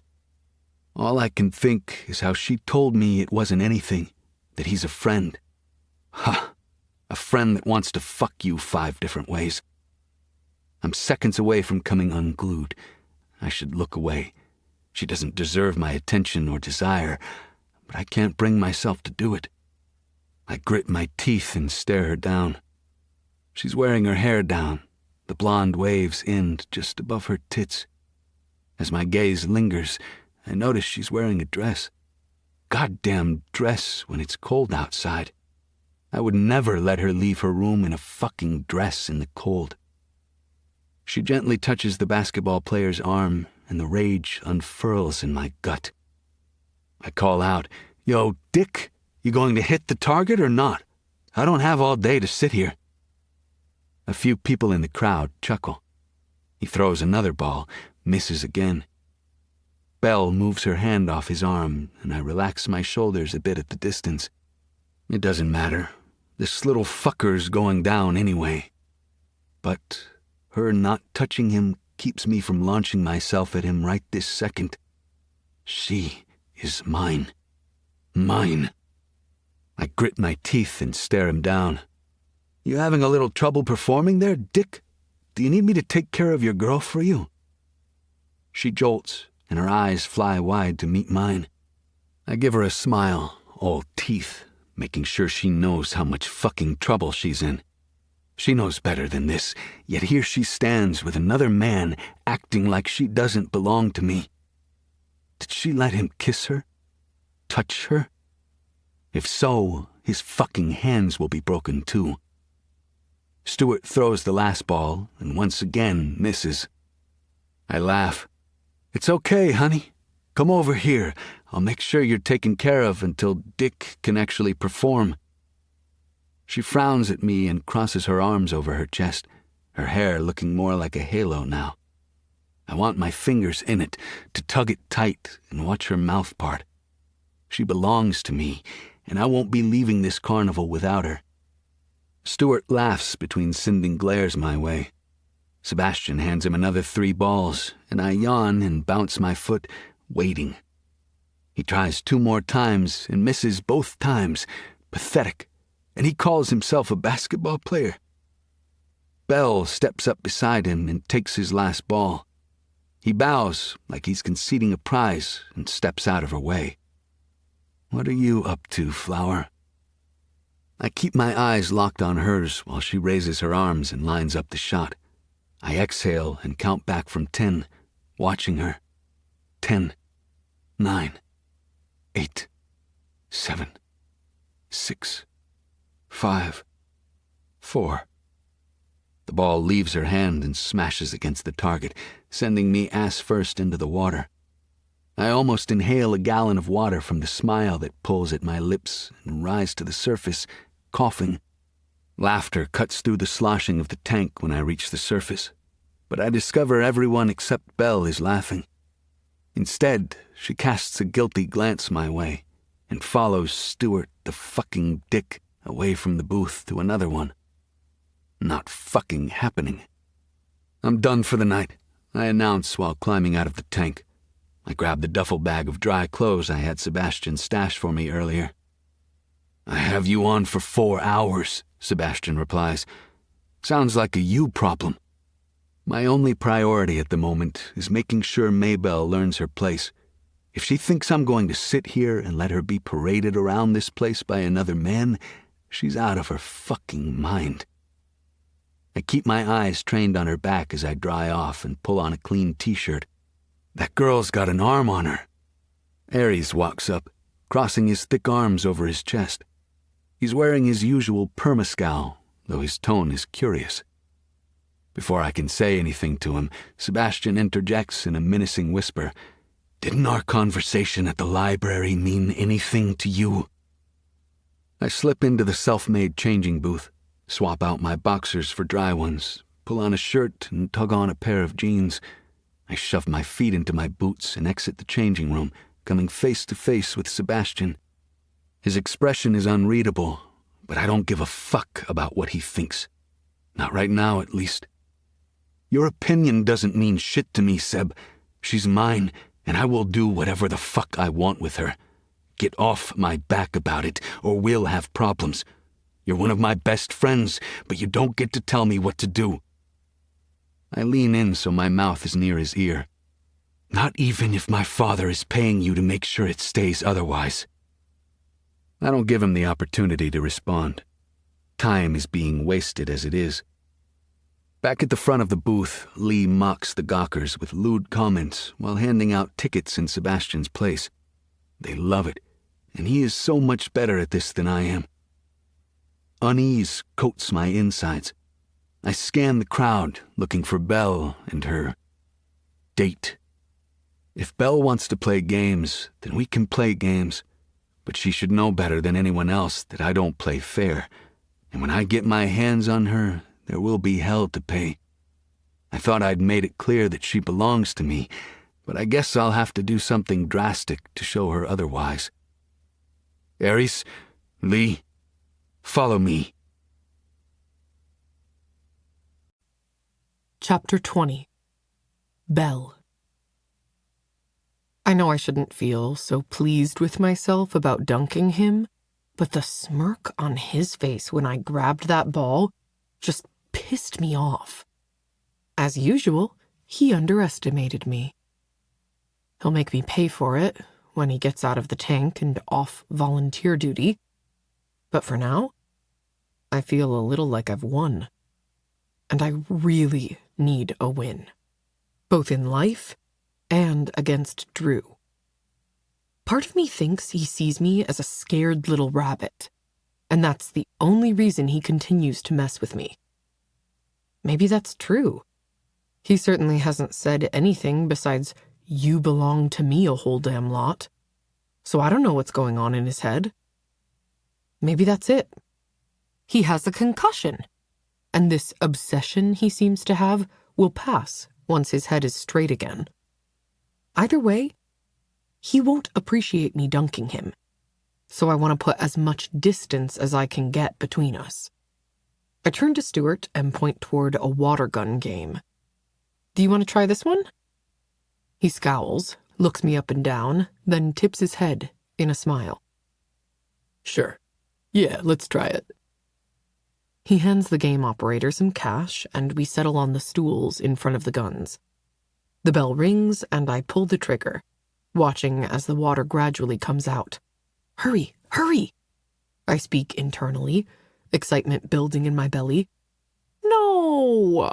All I can think is how she told me it wasn't anything, that he's a friend. Ha! A friend that wants to fuck you 5 different ways. I'm seconds away from coming unglued. I should look away. She doesn't deserve my attention or desire, but I can't bring myself to do it. I grit my teeth and stare her down. She's wearing her hair down. The blonde waves end just above her tits. As my gaze lingers, I notice she's wearing a dress. Goddamn dress when it's cold outside. I would never let her leave her room in a fucking dress in the cold. She gently touches the basketball player's arm, and the rage unfurls in my gut. I call out, "Yo, Dick, you going to hit the target or not? I don't have all day to sit here." A few people in the crowd chuckle. He throws another ball, misses again. Belle moves her hand off his arm, and I relax my shoulders a bit at the distance. It doesn't matter. This little fucker's going down anyway. But her not touching him keeps me from launching myself at him right this second. She is mine. Mine. I grit my teeth and stare him down. "You having a little trouble performing there, Dick? Do you need me to take care of your girl for you?" She jolts, and her eyes fly wide to meet mine. I give her a smile, all teeth, making sure she knows how much fucking trouble she's in. She knows better than this, yet here she stands with another man acting like she doesn't belong to me. Did she let him kiss her? Touch her? If so, his fucking hands will be broken too. Stuart throws the last ball and once again misses. I laugh. "It's okay, honey. Come over here. I'll make sure you're taken care of until Dick can actually perform." She frowns at me and crosses her arms over her chest, her hair looking more like a halo now. I want my fingers in it, to tug it tight and watch her mouth part. She belongs to me, and I won't be leaving this carnival without her. Stuart laughs between sending glares my way. Sebastian hands him another 3 balls, and I yawn and bounce my foot, waiting. He tries 2 more times and misses both times. Pathetic. And he calls himself a basketball player. Bell steps up beside him and takes his last ball. He bows like he's conceding a prize and steps out of her way. What are you up to, Flower? I keep my eyes locked on hers while she raises her arms and lines up the shot. I exhale and count back from 10, watching her. 10, 9, 8, 7, 6, 5, 4. The ball leaves her hand and smashes against the target, sending me ass first into the water. I almost inhale a gallon of water from the smile that pulls at my lips and rise to the surface, coughing. Laughter cuts through the sloshing of the tank when I reach the surface, but I discover everyone except Belle is laughing. Instead, she casts a guilty glance my way and follows Stuart the fucking dick away from the booth to another one. Not fucking happening. I'm done for the night, I announce while climbing out of the tank. I grab the duffel bag of dry clothes I had Sebastian stash for me earlier. I have you on for 4 hours, Sebastian replies. Sounds like a you problem. My only priority at the moment is making sure Maybelle learns her place. If she thinks I'm going to sit here and let her be paraded around this place by another man, she's out of her fucking mind. I keep my eyes trained on her back as I dry off and pull on a clean t-shirt. That girl's got an arm on her. Aries walks up, crossing his thick arms over his chest. He's wearing his usual perma-scowl, though his tone is curious. Before I can say anything to him, Sebastian interjects in a menacing whisper. Didn't our conversation at the library mean anything to you? I slip into the self-made changing booth, swap out my boxers for dry ones, pull on a shirt and tug on a pair of jeans. I shove my feet into my boots and exit the changing room, coming face to face with Sebastian. His expression is unreadable, but I don't give a fuck about what he thinks. Not right now, at least. Your opinion doesn't mean shit to me, Seb. She's mine, and I will do whatever the fuck I want with her. Get off my back about it, or we'll have problems. You're one of my best friends, but you don't get to tell me what to do. I lean in so my mouth is near his ear. Not even if my father is paying you to make sure it stays otherwise. I don't give him the opportunity to respond. Time is being wasted as it is. Back at the front of the booth, Lee mocks the gawkers with lewd comments while handing out tickets in Sebastian's place. They love it, and he is so much better at this than I am. Unease coats my insides. I scan the crowd, looking for Belle and her date. If Belle wants to play games, then we can play games, but she should know better than anyone else that I don't play fair, and when I get my hands on her, there will be hell to pay. I thought I'd made it clear that she belongs to me, but I guess I'll have to do something drastic to show her otherwise. Aries, Lee, follow me. Chapter 20. Belle. I know I shouldn't feel so pleased with myself about dunking him, but the smirk on his face when I grabbed that ball just pissed me off. As usual, he underestimated me. He'll make me pay for it when he gets out of the tank and off volunteer duty, but for now, I feel a little like I've won. And I really need a win, both in life and against Drew. Part of me thinks he sees me as a scared little rabbit, and that's the only reason he continues to mess with me. Maybe that's true. He certainly hasn't said anything besides, "You belong to me" a whole damn lot, so I don't know what's going on in his head. Maybe that's it. He has a concussion, and this obsession he seems to have will pass once his head is straight again. Either way, he won't appreciate me dunking him, so I want to put as much distance as I can get between us. I turn to Stuart and point toward a water gun game. Do you want to try this one? He scowls, looks me up and down, then tips his head in a smile. Sure. Yeah, let's try it. He hands the game operator some cash, and we settle on the stools in front of the guns. The bell rings, and I pull the trigger, watching as the water gradually comes out. Hurry, hurry! I speak internally, excitement building in my belly. No!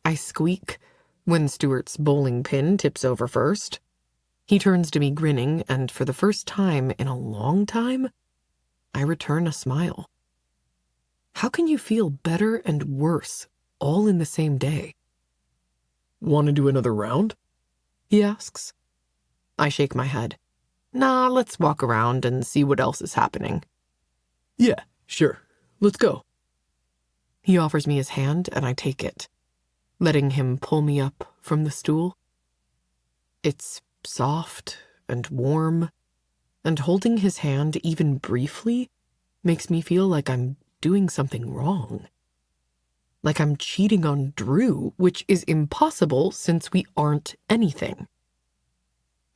I squeak when Stuart's bowling pin tips over first. He turns to me grinning, and for the first time in a long time, I return a smile. How can you feel better and worse all in the same day? Want to do another round? He asks. I shake my head. Nah, let's walk around and see what else is happening. Yeah, sure. Let's go. He offers me his hand, and I take it, letting him pull me up from the stool. It's soft and warm, and holding his hand even briefly makes me feel like I'm doing something wrong. Like I'm cheating on Drew, which is impossible since we aren't anything.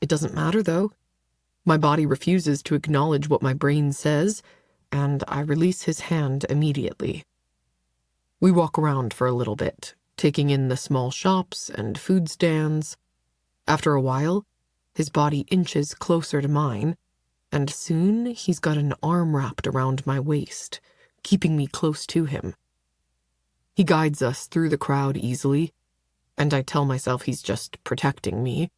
It doesn't matter, though. My body refuses to acknowledge what my brain says, and I release his hand immediately. We walk around for a little bit, taking in the small shops and food stands. After a while, his body inches closer to mine, and soon he's got an arm wrapped around my waist, keeping me close to him. He guides us through the crowd easily, and I tell myself he's just protecting me,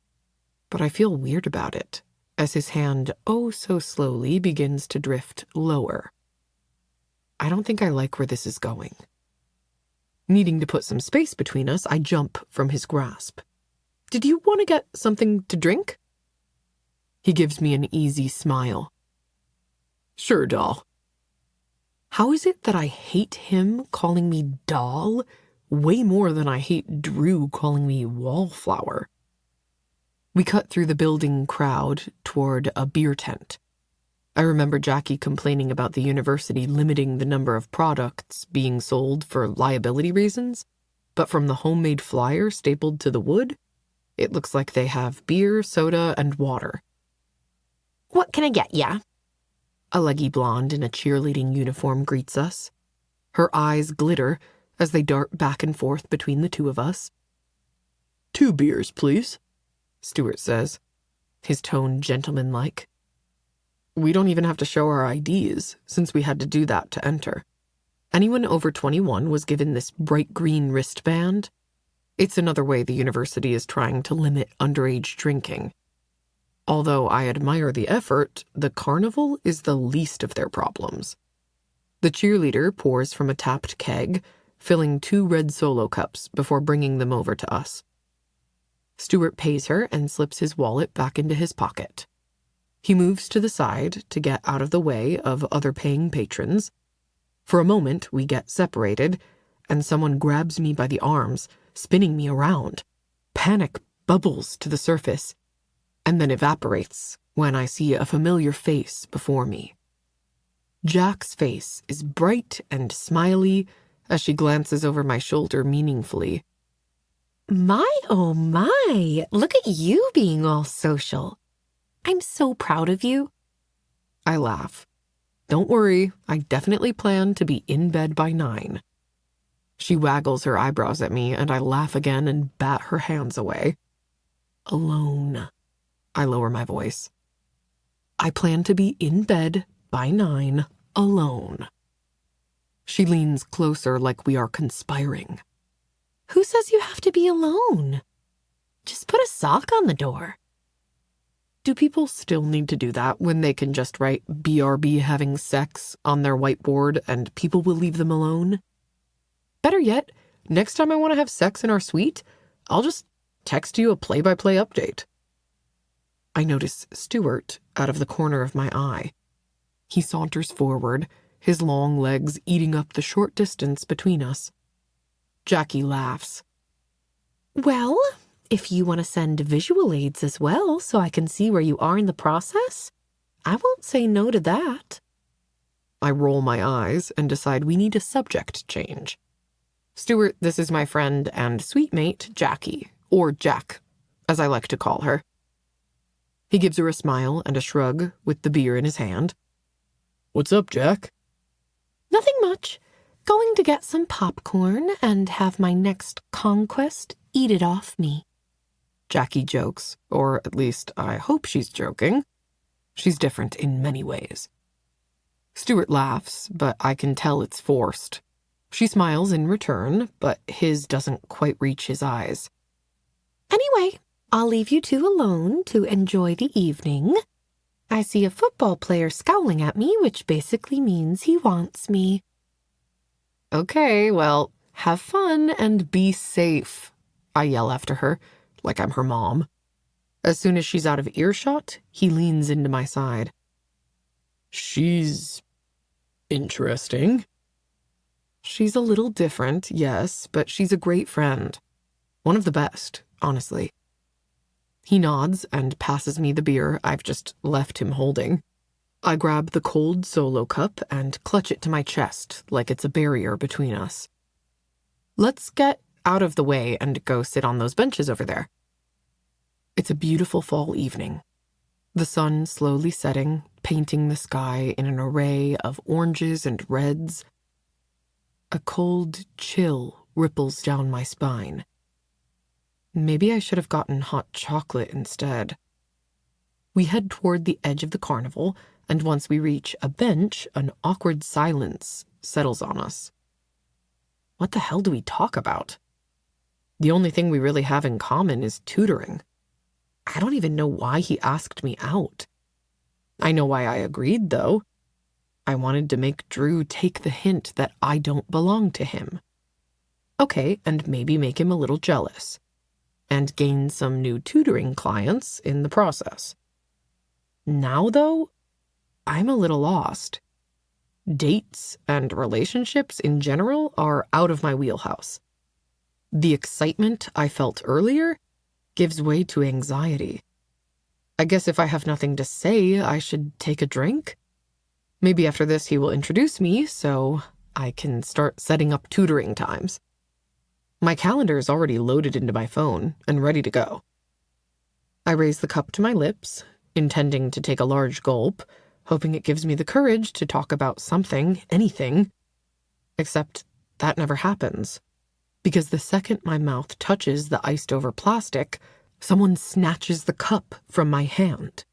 but I feel weird about it, as his hand oh so slowly begins to drift lower. I don't think I like where this is going. Needing to put some space between us, I jump from his grasp. Did you want to get something to drink? He gives me an easy smile. Sure, doll. How is it that I hate him calling me doll way more than I hate Drew calling me Wallflower? We cut through the building crowd toward a beer tent. I remember Jackie complaining about the university limiting the number of products being sold for liability reasons, but from the homemade flyer stapled to the wood, it looks like they have beer, soda, and water. What can I get ya? A leggy blonde in a cheerleading uniform greets us. Her eyes glitter as they dart back and forth between the two of us. 2 beers, please, Stuart says, his tone gentlemanlike. We don't even have to show our IDs, since we had to do that to enter. Anyone over 21 was given this bright green wristband. It's another way the university is trying to limit underage drinking. Although I admire the effort, the carnival is the least of their problems. The cheerleader pours from a tapped keg, filling 2 red Solo cups before bringing them over to us. Stuart pays her and slips his wallet back into his pocket. He moves to the side to get out of the way of other paying patrons. For a moment, we get separated, and someone grabs me by the arms, spinning me around. Panic bubbles to the surface, and then evaporates when I see a familiar face before me. Jack's face is bright and smiley as she glances over my shoulder meaningfully. My, oh my, look at you being all social. I'm so proud of you. I laugh. Don't worry, I definitely plan to be in bed by 9. She waggles her eyebrows at me, and I laugh again and bat her hands away. Alone. I lower my voice. I plan to be in bed by 9, alone. She leans closer like we are conspiring. Who says you have to be alone? Just put a sock on the door. Do people still need to do that when they can just write BRB having sex on their whiteboard and people will leave them alone? Better yet, next time I want to have sex in our suite, I'll just text you a play-by-play update. I notice Stuart out of the corner of my eye. He saunters forward, his long legs eating up the short distance between us. Jackie laughs. Well, if you want to send visual aids as well so I can see where you are in the process, I won't say no to that. I roll my eyes and decide we need a subject change. Stuart, this is my friend and sweet mate, Jackie, or Jack, as I like to call her. He gives her a smile and a shrug with the beer in his hand. What's up, Jack? Nothing much. Going to get some popcorn and have my next conquest eat it off me. Jackie jokes, or at least I hope she's joking. She's different in many ways. Stuart laughs, but I can tell it's forced. She smiles in return, but his doesn't quite reach his eyes. Anyway, I'll leave you two alone to enjoy the evening. I see a football player scowling at me, which basically means he wants me. Okay, well, have fun and be safe, I yell after her, like I'm her mom. As soon as she's out of earshot, he leans into my side. She's interesting. She's a little different, yes, but she's a great friend. One of the best, honestly. He nods and passes me the beer I've just left him holding. I grab the cold Solo cup and clutch it to my chest like it's a barrier between us. Let's get out of the way and go sit on those benches over there. It's a beautiful fall evening. The sun slowly setting, painting the sky in an array of oranges and reds. A cold chill ripples down my spine. Maybe I should have gotten hot chocolate instead. We head toward the edge of the carnival, and once we reach a bench, an awkward silence settles on us. What the hell do we talk about? The only thing we really have in common is tutoring. I don't even know why he asked me out. I know why I agreed, though. I wanted to make Drew take the hint that I don't belong to him. Okay, and maybe make him a little jealous. And gain some new tutoring clients in the process. Now, though, I'm a little lost. Dates and relationships in general are out of my wheelhouse. The excitement I felt earlier gives way to anxiety. I guess if I have nothing to say, I should take a drink. Maybe after this he will introduce me so I can start setting up tutoring times. My calendar is already loaded into my phone and ready to go. I raise the cup to my lips, intending to take a large gulp, hoping it gives me the courage to talk about something, anything. Except that never happens. Because the second my mouth touches the iced-over plastic, someone snatches the cup from my hand.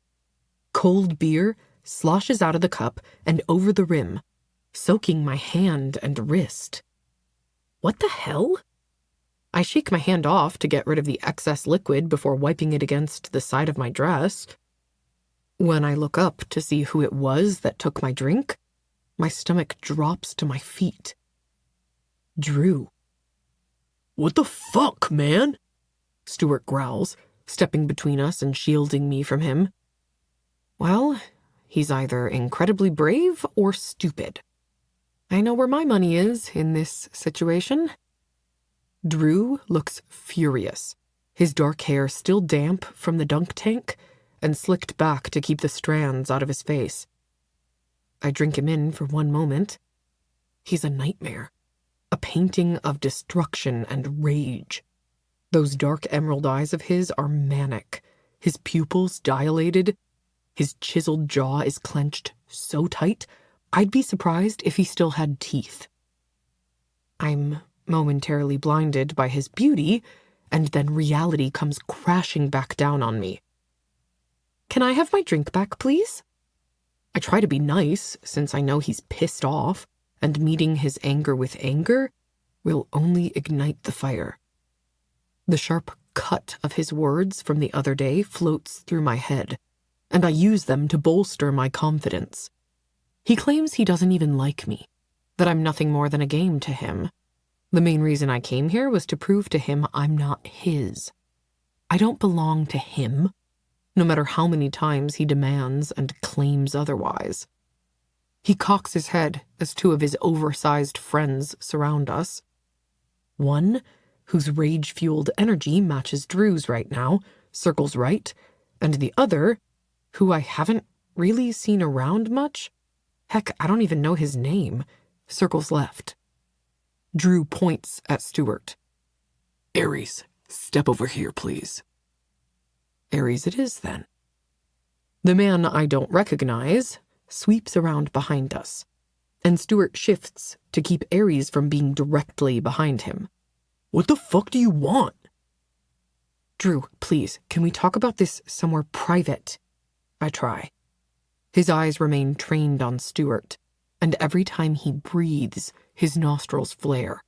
Cold beer sloshes out of the cup and over the rim, soaking my hand and wrist. What the hell? I shake my hand off to get rid of the excess liquid before wiping it against the side of my dress. When I look up to see who it was that took my drink, my stomach drops to my feet. Drew. "What the fuck, man?" Stuart growls, stepping between us and shielding me from him. Well, he's either incredibly brave or stupid. I know where my money is in this situation. Drew looks furious, his dark hair still damp from the dunk tank and slicked back to keep the strands out of his face. I drink him in for one moment. He's a nightmare, a painting of destruction and rage. Those dark emerald eyes of his are manic, his pupils dilated, his chiseled jaw is clenched so tight, I'd be surprised if he still had teeth. I'm momentarily blinded by his beauty, and then reality comes crashing back down on me. Can I have my drink back, please? I try to be nice, since I know he's pissed off, and meeting his anger with anger will only ignite the fire. The sharp cut of his words from the other day floats through my head, and I use them to bolster my confidence. He claims he doesn't even like me, that I'm nothing more than a game to him. The main reason I came here was to prove to him I'm not his. I don't belong to him, no matter how many times he demands and claims otherwise. He cocks his head as two of his oversized friends surround us. One, whose rage-fueled energy matches Drew's right now, circles right, and the other, who I haven't really seen around much, heck, I don't even know his name, circles left. Drew points at Stuart. "Aries, step over here, please." Aries it is, then. The man I don't recognize sweeps around behind us. and Stuart shifts to keep Aries from being directly behind him. What the fuck do you want? Drew, please, can we talk about this somewhere private? I try. His eyes remain trained on Stuart, and every time he breathes, his nostrils flare.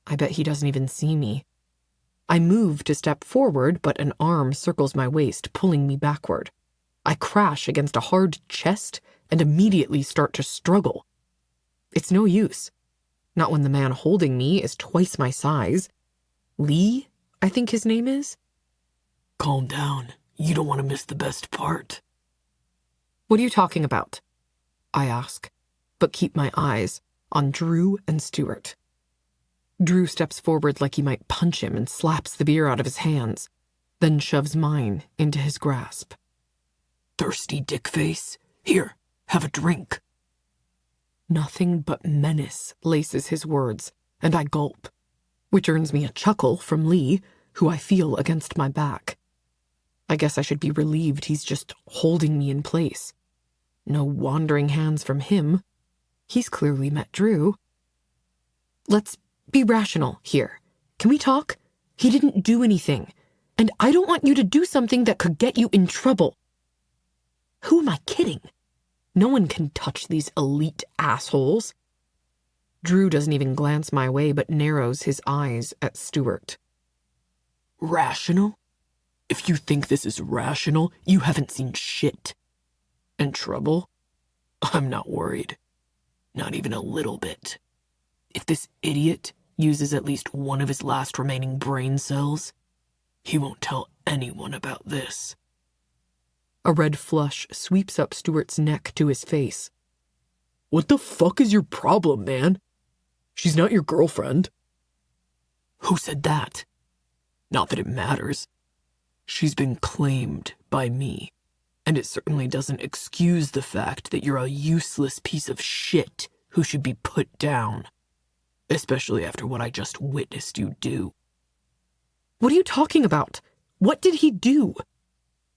I bet he doesn't even see me. I move to step forward, but an arm circles my waist, pulling me backward. I crash against a hard chest and immediately start to struggle. It's no use. Not when the man holding me is twice my size. Lee, I think his name is. Calm down. You don't want to miss the best part. What are you talking about? I ask, but keep my eyes on Drew and Stuart. Drew steps forward like he might punch him and slaps the beer out of his hands, then shoves mine into his grasp. Thirsty dickface. Here, have a drink. Nothing but menace laces his words, and I gulp, which earns me a chuckle from Lee, who I feel against my back. I guess I should be relieved he's just holding me in place. No wandering hands from him. He's clearly met Drew. Let's be rational here. Can we talk? He didn't do anything, and I don't want you to do something that could get you in trouble. Who am I kidding? No one can touch these elite assholes. Drew doesn't even glance my way but narrows his eyes at Stuart. Rational? If you think this is rational, you haven't seen shit. In trouble? I'm not worried. Not even a little bit. If this idiot uses at least one of his last remaining brain cells, he won't tell anyone about this. A red flush sweeps up Stuart's neck to his face. What the fuck is your problem, man? She's not your girlfriend. Who said that? Not that it matters. She's been claimed by me, and it certainly doesn't excuse the fact that you're a useless piece of shit who should be put down, especially after what I just witnessed you do. What are you talking about? What did he do?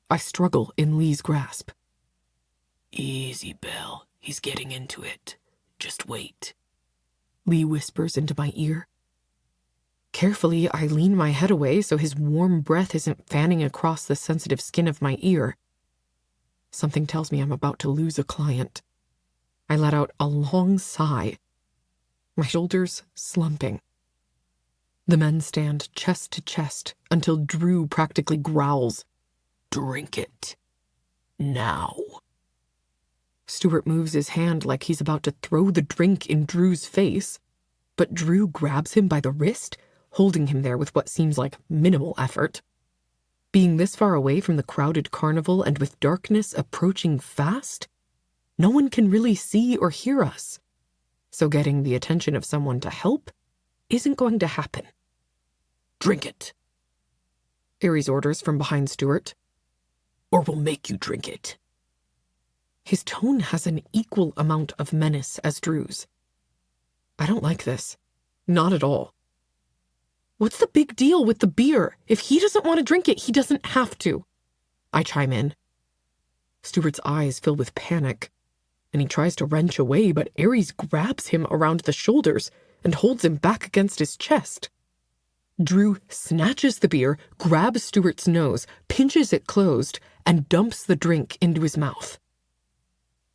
I struggle in Lee's grasp. Easy, Belle. He's getting into it. Just wait. Lee whispers into my ear. Carefully, I lean my head away so his warm breath isn't fanning across the sensitive skin of my ear. Something tells me I'm about to lose a client. I let out a long sigh, my shoulders slumping. The men stand chest to chest until Drew practically growls, "Drink it. Now." Stuart moves his hand like he's about to throw the drink in Drew's face, but Drew grabs him by the wrist, holding him there with what seems like minimal effort. Being this far away from the crowded carnival and with darkness approaching fast, no one can really see or hear us, so getting the attention of someone to help isn't going to happen. Drink it. Aries orders from behind Stuart. Or we'll make you drink it. His tone has an equal amount of menace as Drew's. I don't like this. Not at all. What's the big deal with the beer? If he doesn't want to drink it, he doesn't have to. I chime in. Stuart's eyes fill with panic, and he tries to wrench away, but Aries grabs him around the shoulders and holds him back against his chest. Drew snatches the beer, grabs Stuart's nose, pinches it closed, and dumps the drink into his mouth.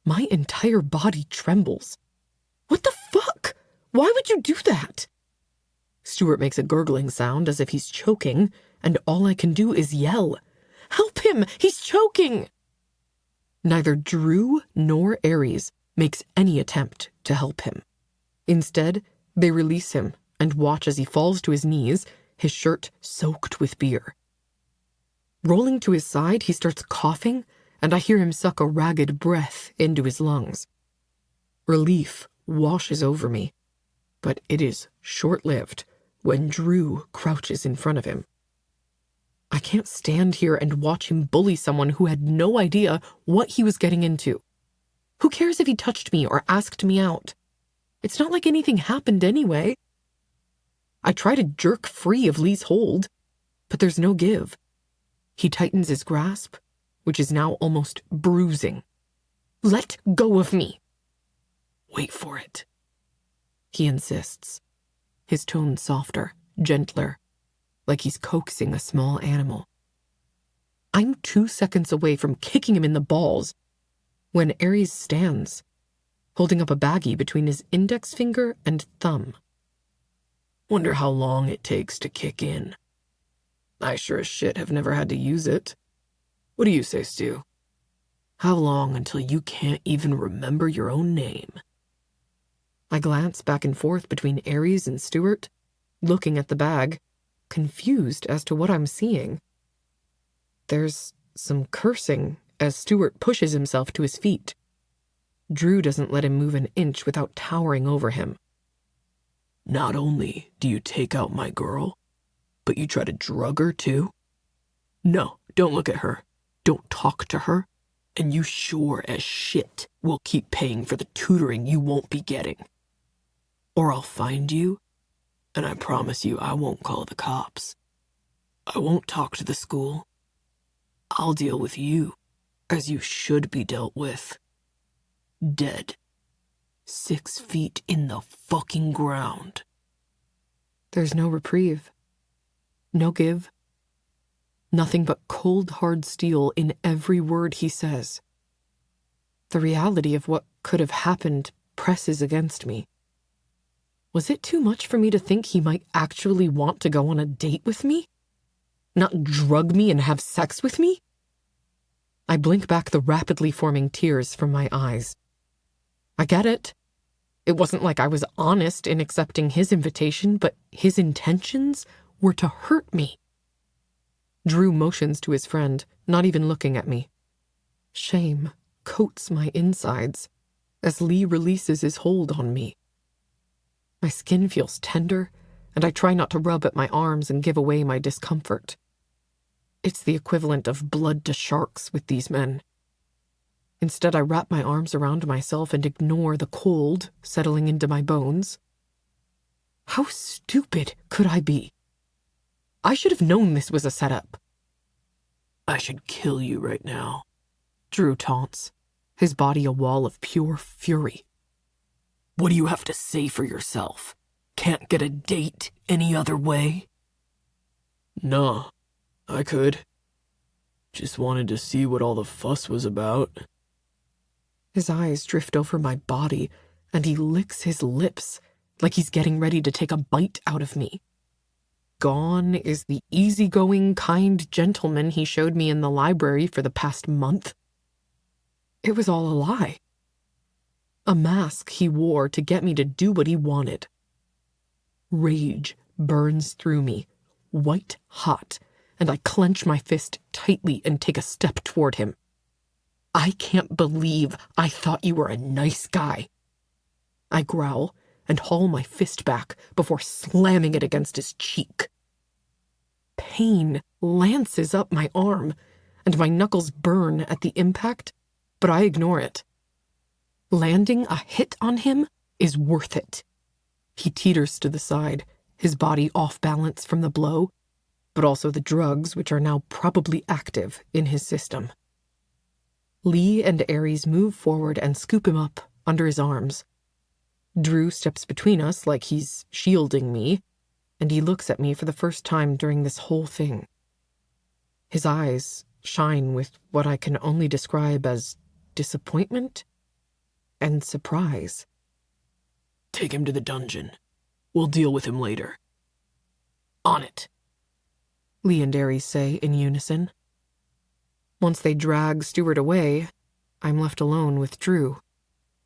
My entire body trembles. What the fuck? Why would you do that? Stuart makes a gurgling sound as if he's choking, and all I can do is yell, "Help him! He's choking!" Neither Drew nor Aries makes any attempt to help him. Instead, they release him and watch as he falls to his knees, his shirt soaked with beer. Rolling to his side, he starts coughing, and I hear him suck a ragged breath into his lungs. Relief washes over me, but it is short-lived when Drew crouches in front of him. I can't stand here and watch him bully someone who had no idea what he was getting into. Who cares if he touched me or asked me out? It's not like anything happened anyway. I try to jerk free of Lee's hold, but there's no give. He tightens his grasp, which is now almost bruising. Let go of me. Wait for it. He insists, his tone softer, gentler, like he's coaxing a small animal. I'm 2 seconds away from kicking him in the balls when Aries stands, holding up a baggie between his index finger and thumb. Wonder how long it takes to kick in. I sure as shit have never had to use it. What do you say, Stu? How long until you can't even remember your own name? I glance back and forth between Aries and Stuart, looking at the bag, confused as to what I'm seeing. There's some cursing as Stuart pushes himself to his feet. Drew doesn't let him move an inch without towering over him. Not only do you take out my girl, but you try to drug her too? No, don't look at her. Don't talk to her. And you sure as shit will keep paying for the tutoring you won't be getting. Or I'll find you, and I promise you I won't call the cops. I won't talk to the school. I'll deal with you as you should be dealt with. Dead. 6 feet in the fucking ground. There's no reprieve. No give. Nothing but cold, hard steel in every word he says. The reality of what could have happened presses against me. Was it too much for me to think he might actually want to go on a date with me? Not drug me and have sex with me? I blink back the rapidly forming tears from my eyes. I get it. It wasn't like I was honest in accepting his invitation, but his intentions were to hurt me. Drew motions to his friend, not even looking at me. Shame coats my insides as Lee releases his hold on me. My skin feels tender, and I try not to rub at my arms and give away my discomfort. It's the equivalent of blood to sharks with these men. Instead, I wrap my arms around myself and ignore the cold settling into my bones. How stupid could I be? I should have known this was a setup. I should kill you right now, Drew taunts, his body a wall of pure fury. What do you have to say for yourself? Can't get a date any other way? No, I could. Just wanted to see what all the fuss was about. His eyes drift over my body, and he licks his lips like he's getting ready to take a bite out of me. Gone is the easygoing, kind gentleman he showed me in the library for the past month. It was all a lie. A mask he wore to get me to do what he wanted. Rage burns through me, white hot, and I clench my fist tightly and take a step toward him. I can't believe I thought you were a nice guy. I growl and haul my fist back before slamming it against his cheek. Pain lances up my arm, and my knuckles burn at the impact, but I ignore it. Landing a hit on him is worth it. He teeters to the side, his body off balance from the blow, but also the drugs which are now probably active in his system. Lee and Aries move forward and scoop him up under his arms. Drew steps between us like he's shielding me, and he looks at me for the first time during this whole thing. His eyes shine with what I can only describe as disappointment and surprise. Take him to the dungeon. We'll deal with him later. On it, Lee and Aries say in unison. Once they drag Stuart away, I'm left alone with Drew,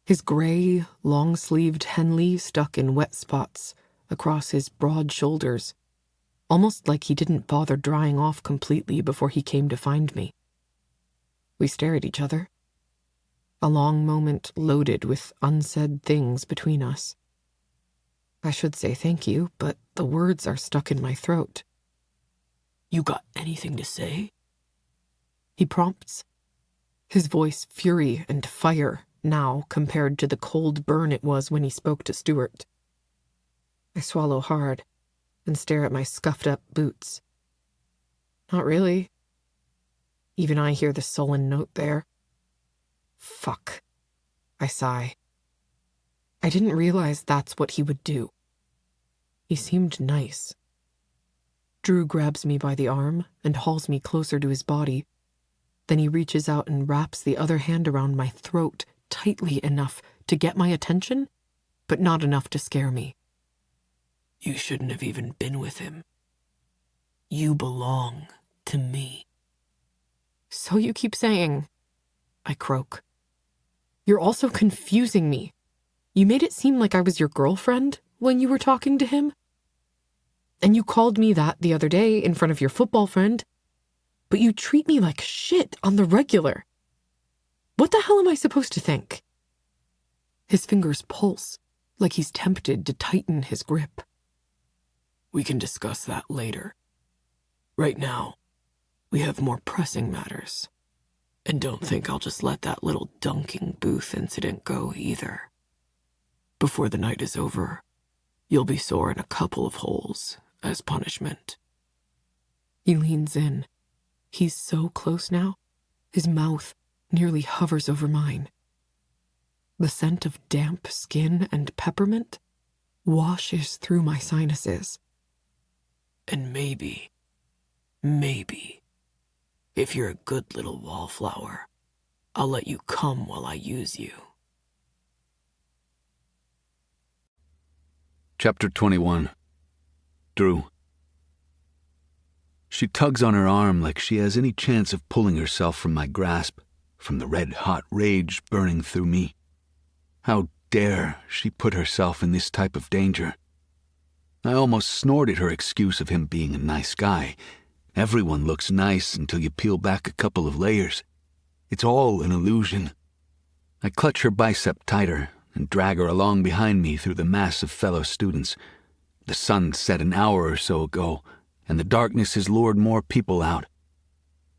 his gray, long-sleeved Henley stuck in wet spots across his broad shoulders, almost like he didn't bother drying off completely before he came to find me. We stare at each other, a long moment loaded with unsaid things between us. I should say thank you, but the words are stuck in my throat. You got anything to say? He prompts, his voice fury and fire now compared to the cold burn it was when he spoke to Stuart. I swallow hard and stare at my scuffed-up boots. Not really. Even I hear the sullen note there. Fuck, I sigh. I didn't realize that's what he would do. He seemed nice. Drew grabs me by the arm and hauls me closer to his body. Then he reaches out and wraps the other hand around my throat tightly enough to get my attention, but not enough to scare me. You shouldn't have even been with him. You belong to me. So you keep saying, I croak. You're also confusing me. You made it seem like I was your girlfriend when you were talking to him. And you called me that the other day in front of your football friend. But you treat me like shit on the regular. What the hell am I supposed to think? His fingers pulse, like he's tempted to tighten his grip. We can discuss that later. Right now, we have more pressing matters. And don't think I'll just let that little dunking booth incident go either. Before the night is over, you'll be sore in a couple of holes as punishment. He leans in. He's so close now, his mouth nearly hovers over mine. The scent of damp skin and peppermint washes through my sinuses. And maybe, if you're a good little wallflower, I'll let you come while I use you. Chapter 21. Drew. She tugs on her arm like she has any chance of pulling herself from my grasp, from the red-hot rage burning through me. How dare she put herself in this type of danger? I almost snorted her excuse of him being a nice guy. Everyone looks nice until you peel back a couple of layers. It's all an illusion. I clutch her bicep tighter and drag her along behind me through the mass of fellow students. The sun set an hour or so ago, and the darkness has lured more people out.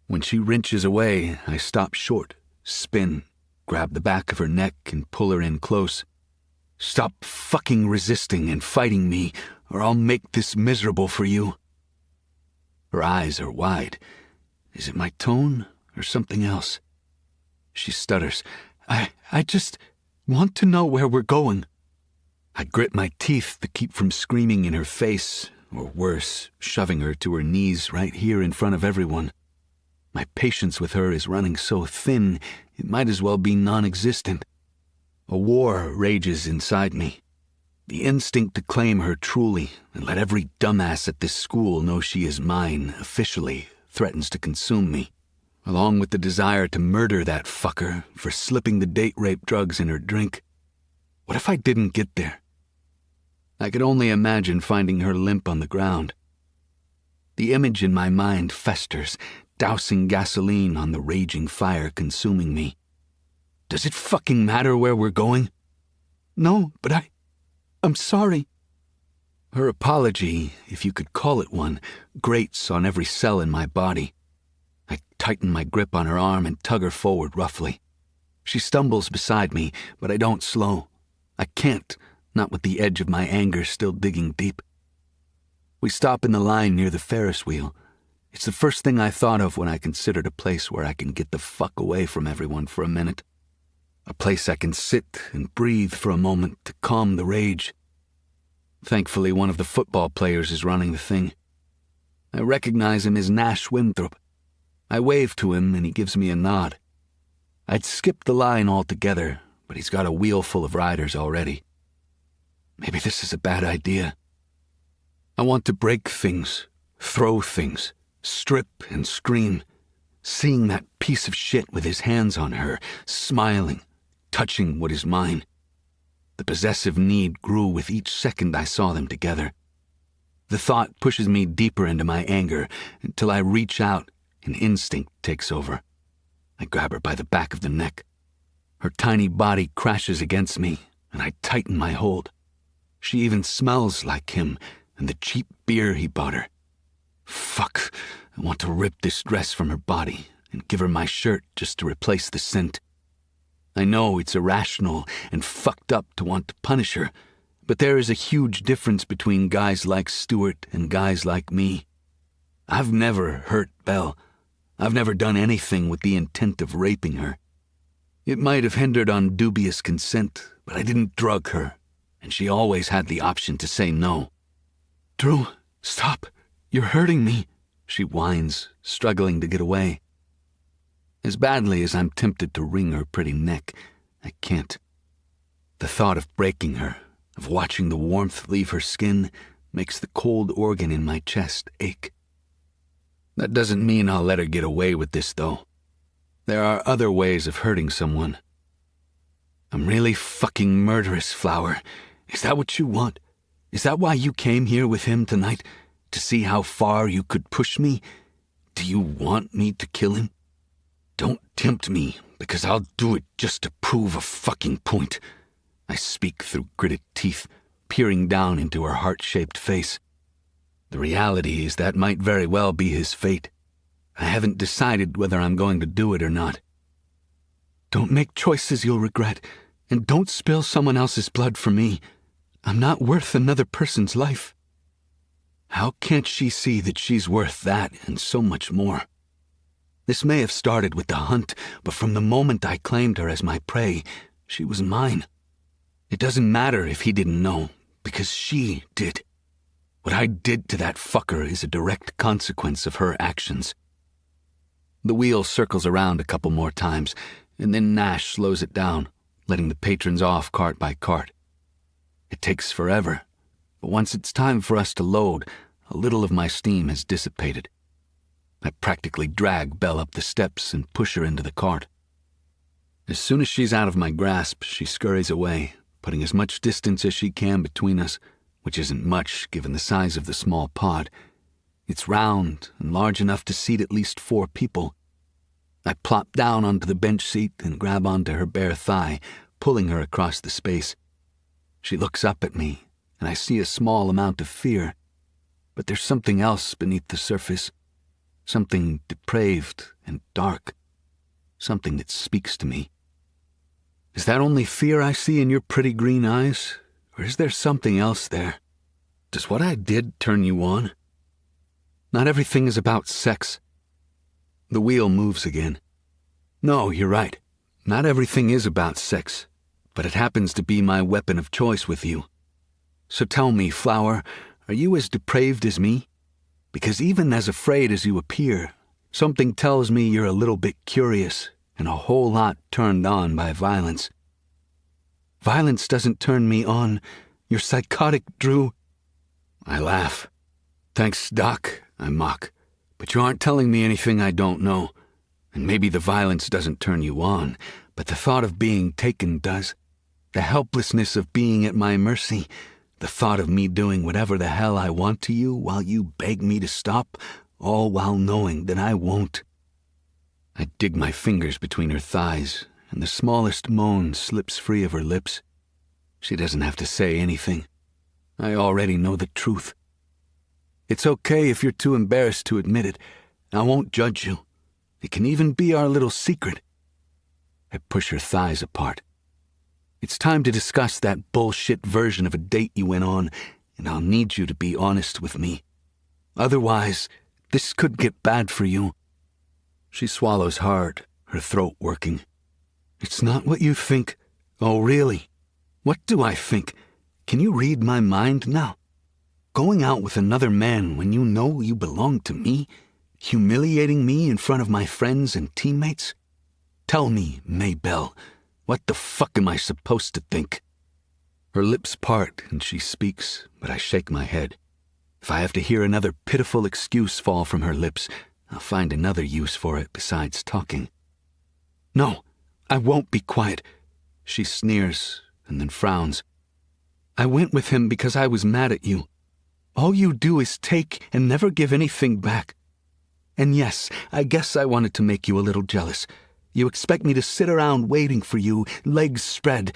When she wrenches away, I stop short, spin, grab the back of her neck and pull her in close. Stop fucking resisting and fighting me, or I'll make this miserable for you. Her eyes are wide. Is it my tone or something else? She stutters. I just want to know where we're going. I grit my teeth to keep from screaming in her face, or worse, shoving her to her knees right here in front of everyone. My patience with her is running so thin, it might as well be non-existent. A war rages inside me. The instinct to claim her truly and let every dumbass at this school know she is mine officially threatens to consume me, along with the desire to murder that fucker for slipping the date rape drugs in her drink. What if I didn't get there? I could only imagine finding her limp on the ground. The image in my mind festers, dousing gasoline on the raging fire consuming me. Does it fucking matter where we're going? No, but I'm sorry. Her apology, if you could call it one, grates on every cell in my body. I tighten my grip on her arm and tug her forward roughly. She stumbles beside me, but I don't slow. I can't, not with the edge of my anger still digging deep. We stop in the line near the Ferris wheel. It's the first thing I thought of when I considered a place where I can get the fuck away from everyone for a minute. A place I can sit and breathe for a moment to calm the rage. Thankfully, one of the football players is running the thing. I recognize him as Nash Winthrop. I wave to him and he gives me a nod. I'd skipped the line altogether, but he's got a wheel full of riders already. Maybe this is a bad idea. I want to break things, throw things, strip and scream. Seeing that piece of shit with his hands on her, smiling, touching what is mine. The possessive need grew with each second I saw them together. The thought pushes me deeper into my anger until I reach out and instinct takes over. I grab her by the back of the neck. Her tiny body crashes against me and I tighten my hold. She even smells like him and the cheap beer he bought her. Fuck, I want to rip this dress from her body and give her my shirt just to replace the scent. I know it's irrational and fucked up to want to punish her, but there is a huge difference between guys like Stuart and guys like me. I've never hurt Belle. I've never done anything with the intent of raping her. It might have hindered on dubious consent, but I didn't drug her, and she always had the option to say no. Drew, stop. You're hurting me, she whines, struggling to get away. As badly as I'm tempted to wring her pretty neck, I can't. The thought of breaking her, of watching the warmth leave her skin, makes the cold organ in my chest ache. That doesn't mean I'll let her get away with this, though. There are other ways of hurting someone. I'm really fucking murderous, Flower. Is that what you want? Is that why you came here with him tonight? To see how far you could push me? Do you want me to kill him? Don't tempt me, because I'll do it just to prove a fucking point. I speak through gritted teeth, peering down into her heart-shaped face. The reality is that might very well be his fate. I haven't decided whether I'm going to do it or not. Don't make choices you'll regret, and don't spill someone else's blood for me. I'm not worth another person's life. How can't she see that she's worth that and so much more? This may have started with the hunt, but from the moment I claimed her as my prey, she was mine. It doesn't matter if he didn't know, because she did. What I did to that fucker is a direct consequence of her actions. The wheel circles around a couple more times, and then Nash slows it down, letting the patrons off cart by cart. It takes forever, but once it's time for us to load, a little of my steam has dissipated. I practically drag Belle up the steps and push her into the cart. As soon as she's out of my grasp, she scurries away, putting as much distance as she can between us, which isn't much given the size of the small pod. It's round and large enough to seat at least 4 people. I plop down onto the bench seat and grab onto her bare thigh, pulling her across the space. She looks up at me, and I see a small amount of fear. But there's something else beneath the surface. Something depraved and dark. Something that speaks to me. Is that only fear I see in your pretty green eyes? Or is there something else there? Does what I did turn you on? Not everything is about sex. The wheel moves again. No, you're right. Not everything is about sex, but it happens to be my weapon of choice with you. So tell me, Flower, are you as depraved as me? Because even as afraid as you appear, something tells me you're a little bit curious and a whole lot turned on by violence. Violence doesn't turn me on. You're psychotic, Drew. I laugh. Thanks, Doc, I mock. But you aren't telling me anything I don't know. And maybe the violence doesn't turn you on, but the thought of being taken does. The helplessness of being at my mercy. The thought of me doing whatever the hell I want to you while you beg me to stop, all while knowing that I won't. I dig my fingers between her thighs, and the smallest moan slips free of her lips. She doesn't have to say anything. I already know the truth. It's okay if you're too embarrassed to admit it. I won't judge you. It can even be our little secret. I push her thighs apart. It's time to discuss that bullshit version of a date you went on, and I'll need you to be honest with me. Otherwise, this could get bad for you. She swallows hard, her throat working. It's not what you think. Oh, really? What do I think? Can you read my mind now? Going out with another man when you know you belong to me? Humiliating me in front of my friends and teammates? Tell me, Maybelle, what the fuck am I supposed to think? Her lips part and she speaks, but I shake my head. If I have to hear another pitiful excuse fall from her lips, I'll find another use for it besides talking. No, I won't be quiet. She sneers and then frowns. I went with him because I was mad at you. All you do is take and never give anything back. And yes, I guess I wanted to make you a little jealous. You expect me to sit around waiting for you, legs spread.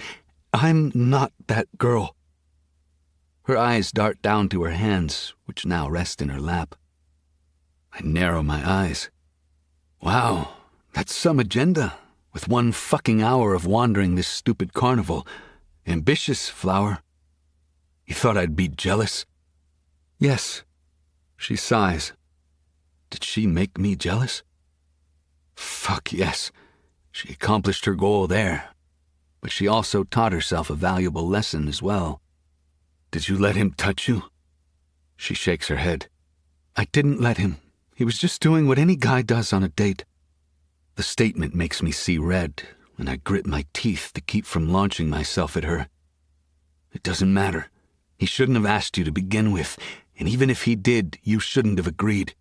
I'm not that girl. Her eyes dart down to her hands, which now rest in her lap. I narrow my eyes. Wow, that's some agenda, with 1 fucking hour of wandering this stupid carnival. Ambitious, Flower. You thought I'd be jealous? Yes. She sighs. Did she make me jealous? Fuck yes. She accomplished her goal there, but she also taught herself a valuable lesson as well. Did you let him touch you? She shakes her head. I didn't let him. He was just doing what any guy does on a date. The statement makes me see red, and I grit my teeth to keep from launching myself at her. It doesn't matter. He shouldn't have asked you to begin with, and even if he did, you shouldn't have agreed.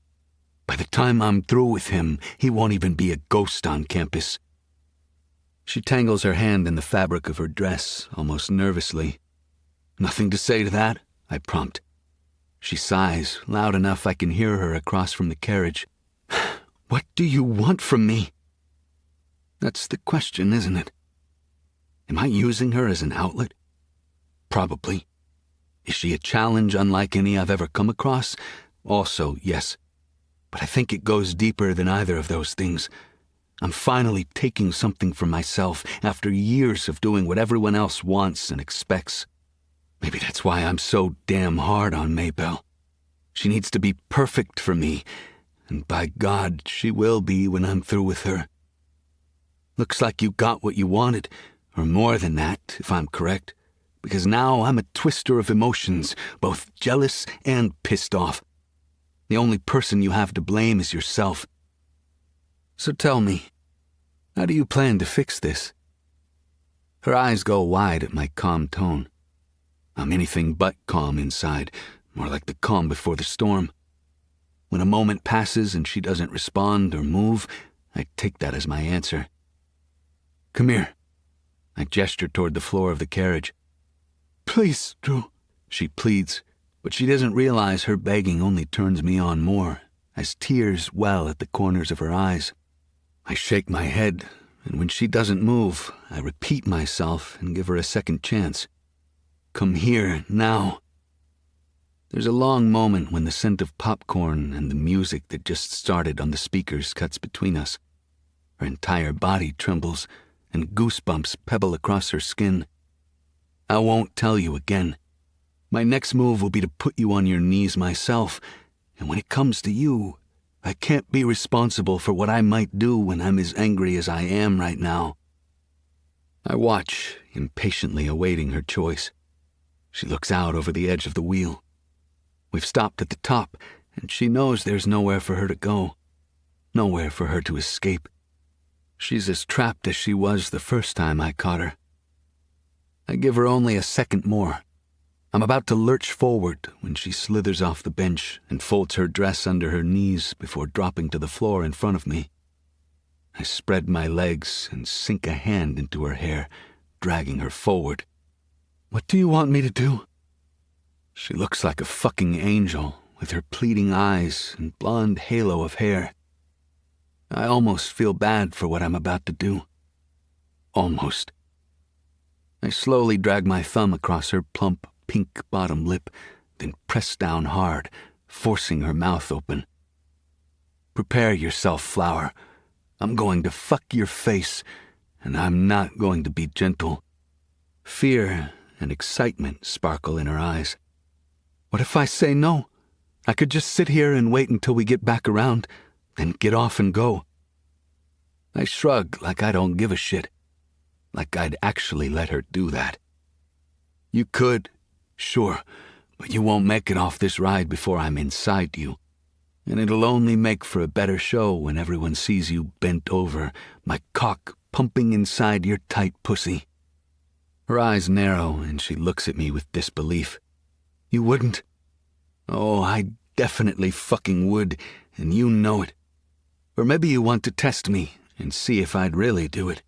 By the time I'm through with him, he won't even be a ghost on campus. She tangles her hand in the fabric of her dress, almost nervously. Nothing to say to that, I prompt. She sighs, loud enough I can hear her across from the carriage. What do you want from me? That's the question, isn't it? Am I using her as an outlet? Probably. Is she a challenge unlike any I've ever come across? Also, yes. But I think it goes deeper than either of those things. I'm finally taking something for myself after years of doing what everyone else wants and expects. Maybe that's why I'm so damn hard on Maybelle. She needs to be perfect for me, and by God, she will be when I'm through with her. Looks like you got what you wanted, or more than that, if I'm correct, because now I'm a twister of emotions, both jealous and pissed off. The only person you have to blame is yourself. So tell me, how do you plan to fix this? Her eyes go wide at my calm tone. I'm anything but calm inside, more like the calm before the storm. When a moment passes and she doesn't respond or move, I take that as my answer. Come here. I gesture toward the floor of the carriage. Please, Drew, she pleads, but she doesn't realize her begging only turns me on more, as tears well at the corners of her eyes. I shake my head, and when she doesn't move, I repeat myself and give her a second chance. Come here, now. There's a long moment when the scent of popcorn and the music that just started on the speakers cuts between us. Her entire body trembles, and goosebumps pebble across her skin. I won't tell you again. My next move will be to put you on your knees myself, and when it comes to you, I can't be responsible for what I might do when I'm as angry as I am right now. I watch, impatiently awaiting her choice. She looks out over the edge of the wheel. We've stopped at the top, and she knows there's nowhere for her to go. Nowhere for her to escape. She's as trapped as she was the first time I caught her. I give her only a second more. I'm about to lurch forward when she slithers off the bench and folds her dress under her knees before dropping to the floor in front of me. I spread my legs and sink a hand into her hair, dragging her forward. What do you want me to do? She looks like a fucking angel, with her pleading eyes and blonde halo of hair. I almost feel bad for what I'm about to do. Almost. I slowly drag my thumb across her plump, pink bottom lip, then press down hard, forcing her mouth open. Prepare yourself, Flower. I'm going to fuck your face, and I'm not going to be gentle. Fear and excitement sparkle in her eyes. What if I say no? I could just sit here and wait until we get back around, then get off and go. I shrug like I don't give a shit, like I'd actually let her do that. You could, sure, but you won't make it off this ride before I'm inside you. And it'll only make for a better show when everyone sees you bent over, my cock pumping inside your tight pussy. Her eyes narrow and she looks at me with disbelief. You wouldn't? Oh, I definitely fucking would, and you know it. Or maybe you want to test me and see if I'd really do it.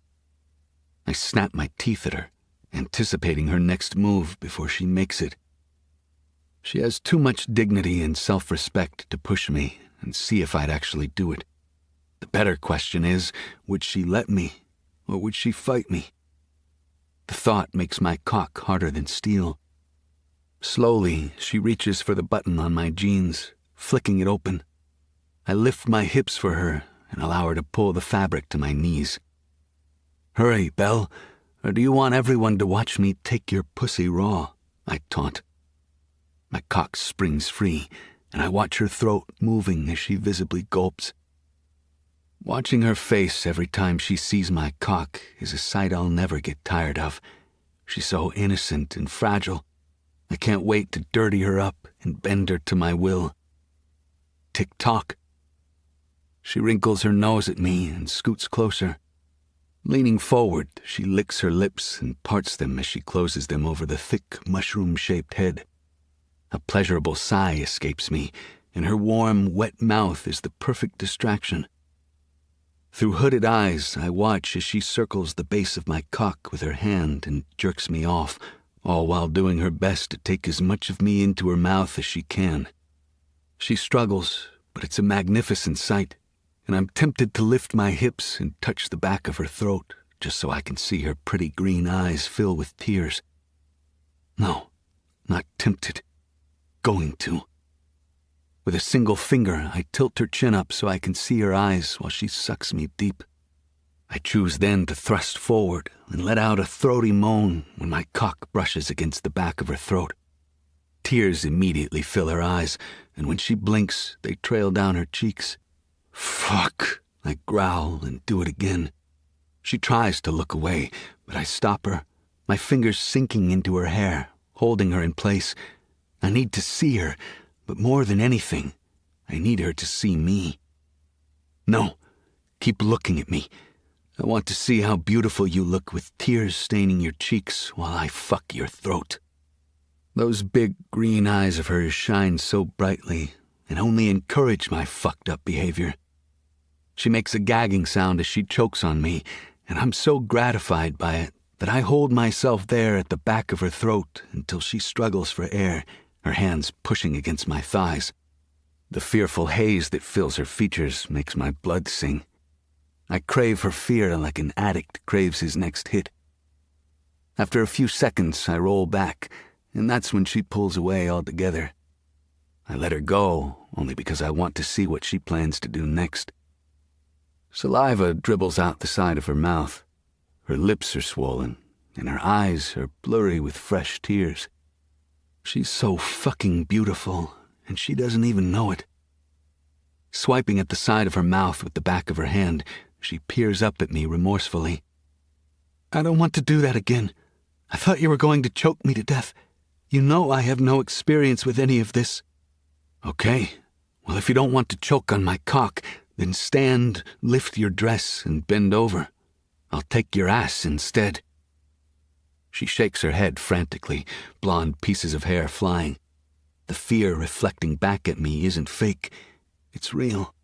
I snap my teeth at her, anticipating her next move before she makes it. She has too much dignity and self-respect to push me and see if I'd actually do it. The better question is, would she let me, or would she fight me? The thought makes my cock harder than steel. Slowly, she reaches for the button on my jeans, flicking it open. I lift my hips for her and allow her to pull the fabric to my knees. Hurry, Belle, or do you want everyone to watch me take your pussy raw? I taunt. My cock springs free, and I watch her throat moving as she visibly gulps. Watching her face every time she sees my cock is a sight I'll never get tired of. She's so innocent and fragile. I can't wait to dirty her up and bend her to my will. Tick-tock. She wrinkles her nose at me and scoots closer. Leaning forward, she licks her lips and parts them as she closes them over the thick, mushroom-shaped head. A pleasurable sigh escapes me, and her warm, wet mouth is the perfect distraction. Through hooded eyes, I watch as she circles the base of my cock with her hand and jerks me off, all while doing her best to take as much of me into her mouth as she can. She struggles, but it's a magnificent sight, and I'm tempted to lift my hips and touch the back of her throat, just so I can see her pretty green eyes fill with tears. No, not tempted. Going to. With a single finger, I tilt her chin up so I can see her eyes while she sucks me deep. I choose then to thrust forward and let out a throaty moan when my cock brushes against the back of her throat. Tears immediately fill her eyes, and when she blinks, they trail down her cheeks. Fuck, I growl and do it again. She tries to look away, but I stop her, my fingers sinking into her hair, holding her in place. I need to see her, but more than anything, I need her to see me. No, keep looking at me. I want to see how beautiful you look with tears staining your cheeks while I fuck your throat. Those big green eyes of hers shine so brightly and only encourage my fucked up behavior. She makes a gagging sound as she chokes on me, and I'm so gratified by it that I hold myself there at the back of her throat until she struggles for air, her hands pushing against my thighs. The fearful haze that fills her features makes my blood sing. I crave her fear like an addict craves his next hit. After a few seconds, I roll back, and that's when she pulls away altogether. I let her go, only because I want to see what she plans to do next. Saliva dribbles out the side of her mouth. Her lips are swollen, and her eyes are blurry with fresh tears. She's so fucking beautiful, and she doesn't even know it. Swiping at the side of her mouth with the back of her hand, she peers up at me remorsefully. I don't want to do that again. I thought you were going to choke me to death. You know I have no experience with any of this. Okay, well, if you don't want to choke on my cock, then stand, lift your dress, and bend over. I'll take your ass instead. She shakes her head frantically, blonde pieces of hair flying. The fear reflecting back at me isn't fake. It's real.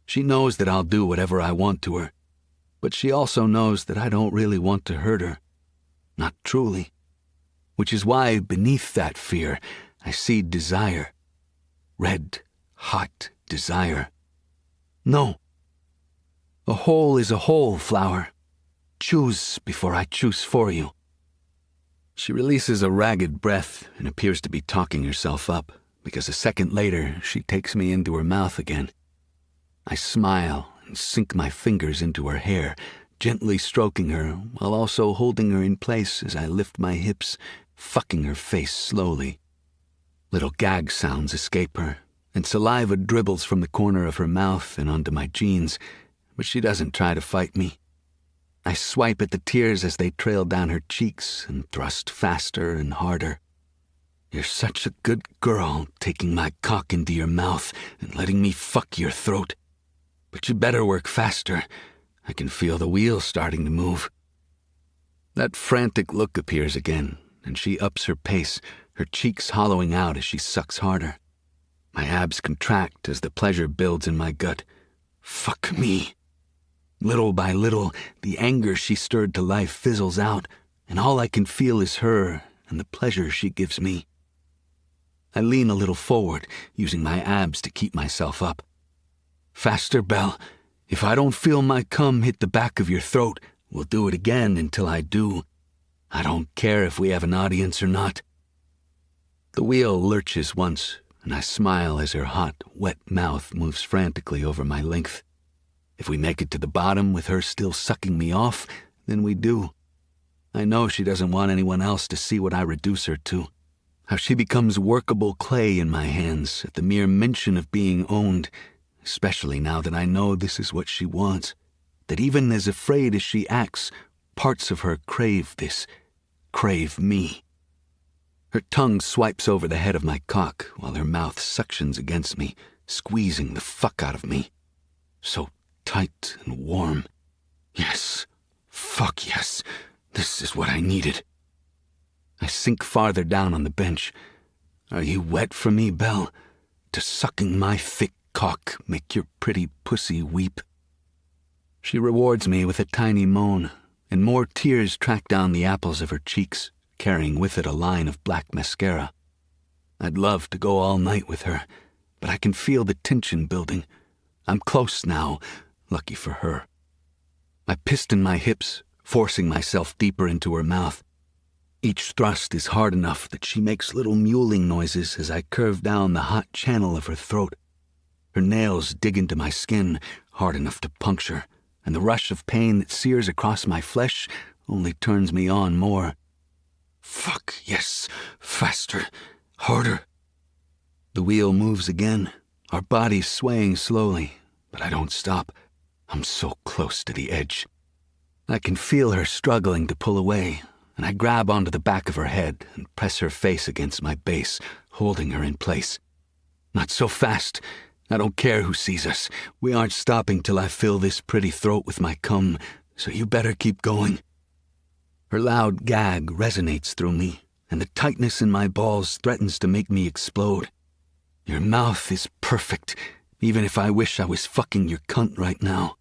She knows that I'll do whatever I want to her, but she also knows that I don't really want to hurt her. Not truly. Which is why beneath that fear, I see desire. Red, hot desire. No. A hole is a hole, Flower. Choose before I choose for you. She releases a ragged breath and appears to be talking herself up, because a second later she takes me into her mouth again. I smile and sink my fingers into her hair, gently stroking her while also holding her in place as I lift my hips, fucking her face slowly. Little gag sounds escape her, and saliva dribbles from the corner of her mouth and onto my jeans, but she doesn't try to fight me. I swipe at the tears as they trail down her cheeks and thrust faster and harder. You're such a good girl, taking my cock into your mouth and letting me fuck your throat. But you better work faster. I can feel the wheels starting to move. That frantic look appears again, and she ups her pace, her cheeks hollowing out as she sucks harder. My abs contract as the pleasure builds in my gut. Fuck me. Little by little, the anger she stirred to life fizzles out, and all I can feel is her and the pleasure she gives me. I lean a little forward, using my abs to keep myself up. Faster, Belle. If I don't feel my cum hit the back of your throat, we'll do it again until I do. I don't care if we have an audience or not. The wheel lurches once, and I smile as her hot, wet mouth moves frantically over my length. If we make it to the bottom with her still sucking me off, then we do. I know she doesn't want anyone else to see what I reduce her to. How she becomes workable clay in my hands at the mere mention of being owned, especially now that I know this is what she wants, that even as afraid as she acts, parts of her crave this, crave me. Her tongue swipes over the head of my cock while her mouth suctions against me, squeezing the fuck out of me. So tight and warm. Yes, fuck yes, this is what I needed. I sink farther down on the bench. Are you wet for me, Belle? Does sucking my thick cock make your pretty pussy weep? She rewards me with a tiny moan, and more tears track down the apples of her cheeks, carrying with it a line of black mascara. I'd love to go all night with her, but I can feel the tension building. I'm close now, lucky for her. I piston my hips, forcing myself deeper into her mouth. Each thrust is hard enough that she makes little mewling noises as I curve down the hot channel of her throat. Her nails dig into my skin, hard enough to puncture, and the rush of pain that sears across my flesh only turns me on more. Fuck, yes, faster, harder. The wheel moves again, our bodies swaying slowly, but I don't stop. I'm so close to the edge. I can feel her struggling to pull away, and I grab onto the back of her head and press her face against my base, holding her in place. Not so fast. I don't care who sees us. We aren't stopping till I fill this pretty throat with my cum, so you better keep going. Her loud gag resonates through me, and the tightness in my balls threatens to make me explode. Your mouth is perfect, even if I wish I was fucking your cunt right now.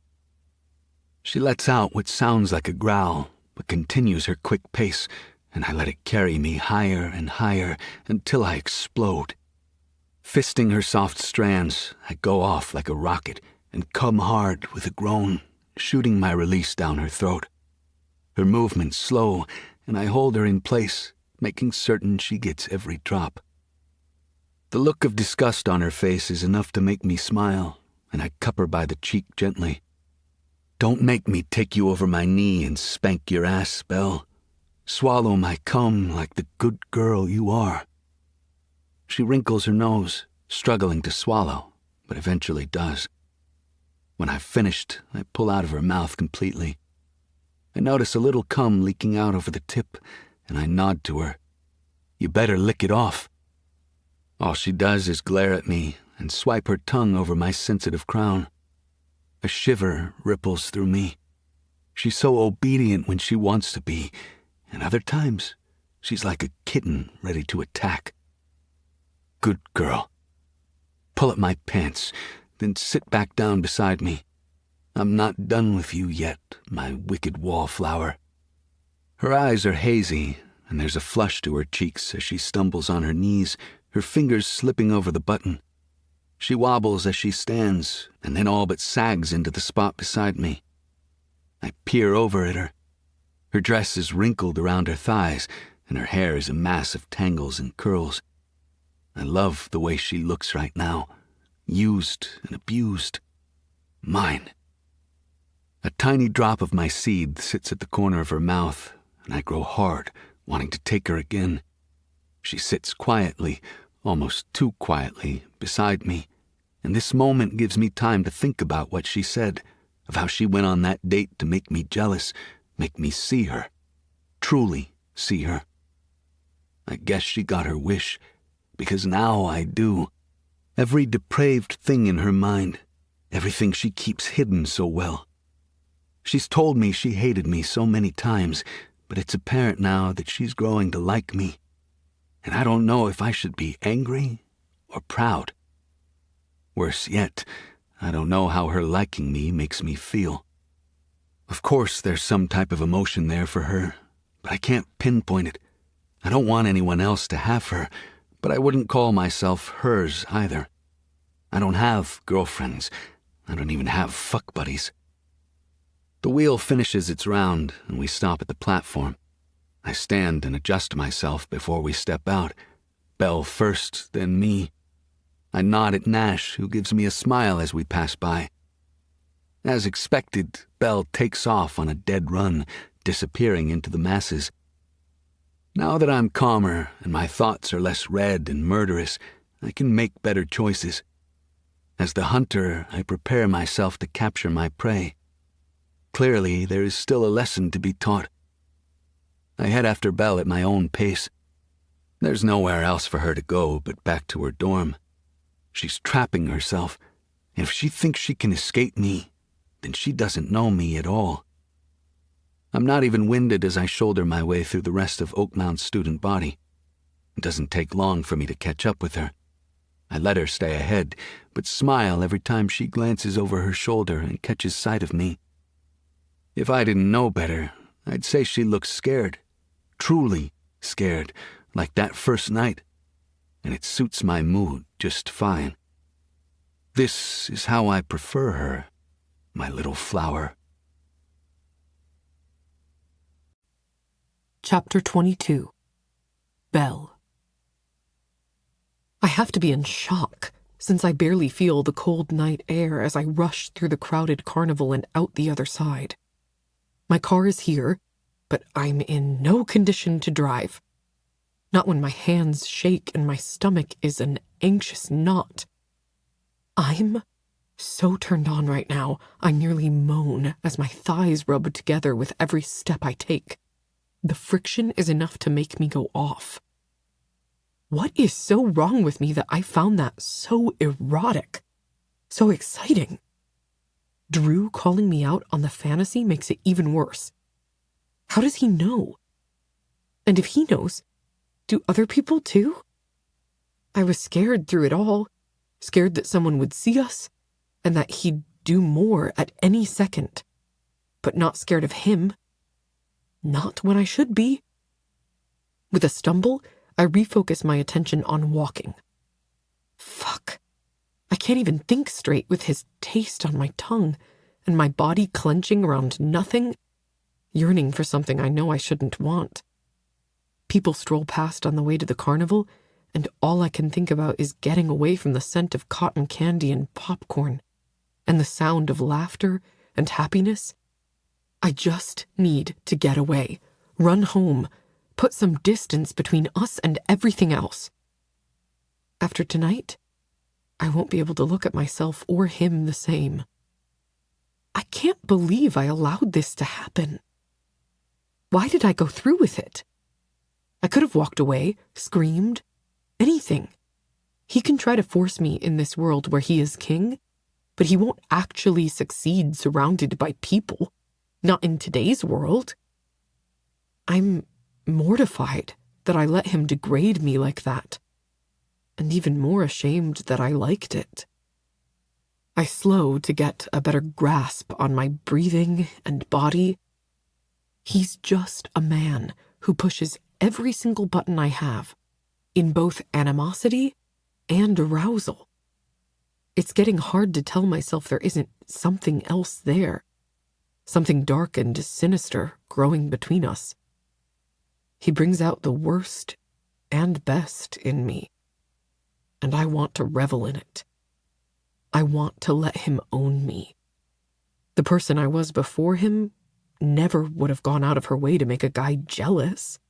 She lets out what sounds like a growl, but continues her quick pace, and I let it carry me higher and higher until I explode. Fisting her soft strands, I go off like a rocket and come hard with a groan, shooting my release down her throat. Her movement's slow, and I hold her in place, making certain she gets every drop. The look of disgust on her face is enough to make me smile, and I cup her by the cheek gently. Don't make me take you over my knee and spank your ass, Belle. Swallow my cum like the good girl you are. She wrinkles her nose, struggling to swallow, but eventually does. When I've finished, I pull out of her mouth completely. I notice a little cum leaking out over the tip, and I nod to her. You better lick it off. All she does is glare at me and swipe her tongue over my sensitive crown. A shiver ripples through me. She's so obedient when she wants to be, and other times she's like a kitten ready to attack. Good girl. Pull up my pants, then sit back down beside me. I'm not done with you yet, my wicked wallflower. Her eyes are hazy, and there's a flush to her cheeks as she stumbles on her knees, her fingers slipping over the button. She wobbles as she stands, and then all but sags into the spot beside me. I peer over at her. Her dress is wrinkled around her thighs, and her hair is a mass of tangles and curls. I love the way she looks right now, used and abused. Mine. A tiny drop of my seed sits at the corner of her mouth, and I grow hard, wanting to take her again. She sits quietly, almost too quietly, beside me, and this moment gives me time to think about what she said, of how she went on that date to make me jealous, make me see her, truly see her. I guess she got her wish, because now I do. Every depraved thing in her mind, everything she keeps hidden so well. She's told me she hated me so many times, but it's apparent now that she's growing to like me. And I don't know if I should be angry or proud. Worse yet, I don't know how her liking me makes me feel. Of course there's some type of emotion there for her, but I can't pinpoint it. I don't want anyone else to have her, but I wouldn't call myself hers either. I don't have girlfriends. I don't even have fuck buddies. The wheel finishes its round, and we stop at the platform. I stand and adjust myself before we step out. Belle first, then me. I nod at Nash, who gives me a smile as we pass by. As expected, Belle takes off on a dead run, disappearing into the masses. Now that I'm calmer and my thoughts are less red and murderous, I can make better choices. As the hunter, I prepare myself to capture my prey. Clearly, there is still a lesson to be taught. I head after Belle at my own pace. There's nowhere else for her to go but back to her dorm. She's trapping herself, and if she thinks she can escape me, then she doesn't know me at all. I'm not even winded as I shoulder my way through the rest of Oakmount's student body. It doesn't take long for me to catch up with her. I let her stay ahead, but smile every time she glances over her shoulder and catches sight of me. If I didn't know better, I'd say she looks scared, truly scared, like that first night, and it suits my mood just fine. This is how I prefer her, my little flower. Chapter 22. Belle. I have to be in shock, since I barely feel the cold night air as I rush through the crowded carnival and out the other side. My car is here, but I'm in no condition to drive. Not when my hands shake and my stomach is an anxious knot. I'm so turned on right now, I nearly moan as my thighs rub together with every step I take. The friction is enough to make me go off. What is so wrong with me that I found that so erotic, so exciting? Drew calling me out on the fantasy makes it even worse. How does he know? And if he knows, do other people too? I was scared through it all, scared that someone would see us, and that he'd do more at any second, but not scared of him. Not when I should be. With a stumble, I refocus my attention on walking. Fuck. I can't even think straight with his taste on my tongue and my body clenching around nothing, yearning for something I know I shouldn't want. People stroll past on the way to the carnival, and all I can think about is getting away from the scent of cotton candy and popcorn, and the sound of laughter and happiness. I just need to get away, run home, put some distance between us and everything else. After tonight, I won't be able to look at myself or him the same. I can't believe I allowed this to happen. Why did I go through with it? I could have walked away, screamed, anything. He can try to force me in this world where he is king, but he won't actually succeed surrounded by people. Not in today's world. I'm mortified that I let him degrade me like that, and even more ashamed that I liked it. I slow to get a better grasp on my breathing and body. He's just a man who pushes every single button I have, in both animosity and arousal. It's getting hard to tell myself there isn't something else there, something dark and sinister growing between us. He brings out the worst and best in me, and I want to revel in it. I want to let him own me. The person I was before him never would have gone out of her way to make a guy jealous.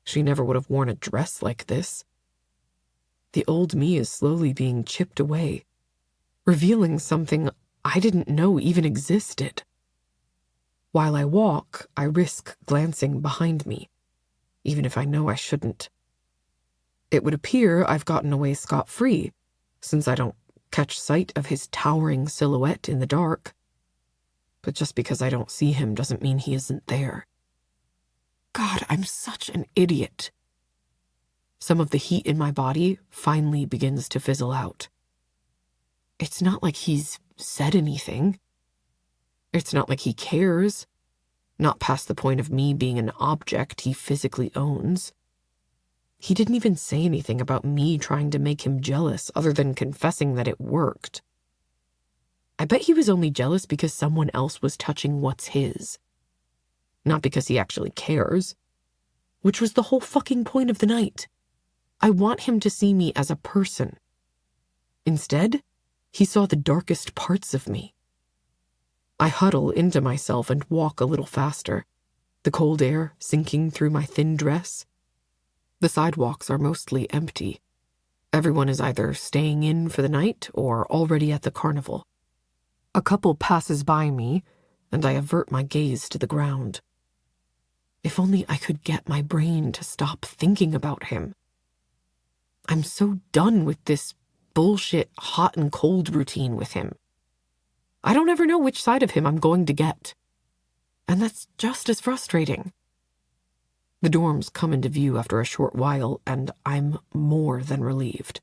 She never would have worn a dress like this. The old me is slowly being chipped away, revealing something I didn't know even existed. While I walk, I risk glancing behind me, even if I know I shouldn't. It would appear I've gotten away scot-free, since I don't catch sight of his towering silhouette in the dark. But just because I don't see him doesn't mean he isn't there. God, I'm such an idiot. Some of the heat in my body finally begins to fizzle out. It's not like he's said anything. It's not like he cares. Not past the point of me being an object he physically owns. He didn't even say anything about me trying to make him jealous other than confessing that it worked. I bet he was only jealous because someone else was touching what's his. Not because he actually cares. Which was the whole fucking point of the night. I want him to see me as a person. Instead, he saw the darkest parts of me. I huddle into myself and walk a little faster, the cold air sinking through my thin dress. The sidewalks are mostly empty. Everyone is either staying in for the night or already at the carnival. A couple passes by me, and I avert my gaze to the ground. If only I could get my brain to stop thinking about him. I'm so done with this bullshit hot and cold routine with him. I don't ever know which side of him I'm going to get. And that's just as frustrating. The dorms come into view after a short while, and I'm more than relieved.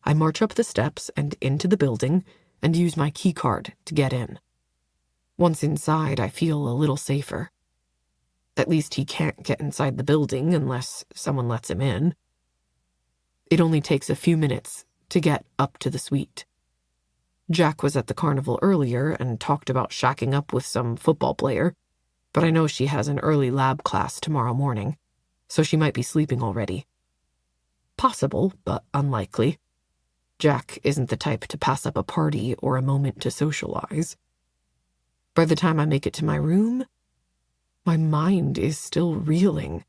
I march up the steps and into the building and use my key card to get in. Once inside, I feel a little safer. At least he can't get inside the building unless someone lets him in. It only takes a few minutes to get up to the suite. Jack was at the carnival earlier and talked about shacking up with some football player, but I know she has an early lab class tomorrow morning, so she might be sleeping already. Possible, but unlikely. Jack isn't the type to pass up a party or a moment to socialize. By the time I make it to my room, my mind is still reeling.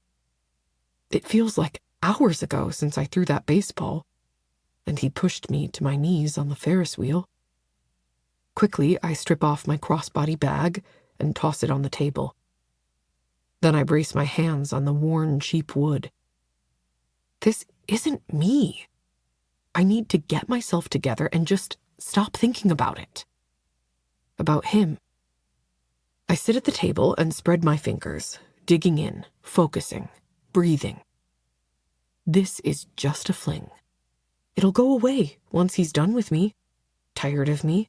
It feels like hours ago since I threw that baseball, and he pushed me to my knees on the Ferris wheel. Quickly, I strip off my crossbody bag and toss it on the table. Then I brace my hands on the worn, cheap wood. This isn't me. I need to get myself together and just stop thinking about it. About him. I sit at the table and spread my fingers, digging in, focusing, breathing. This is just a fling. It'll go away once he's done with me, tired of me.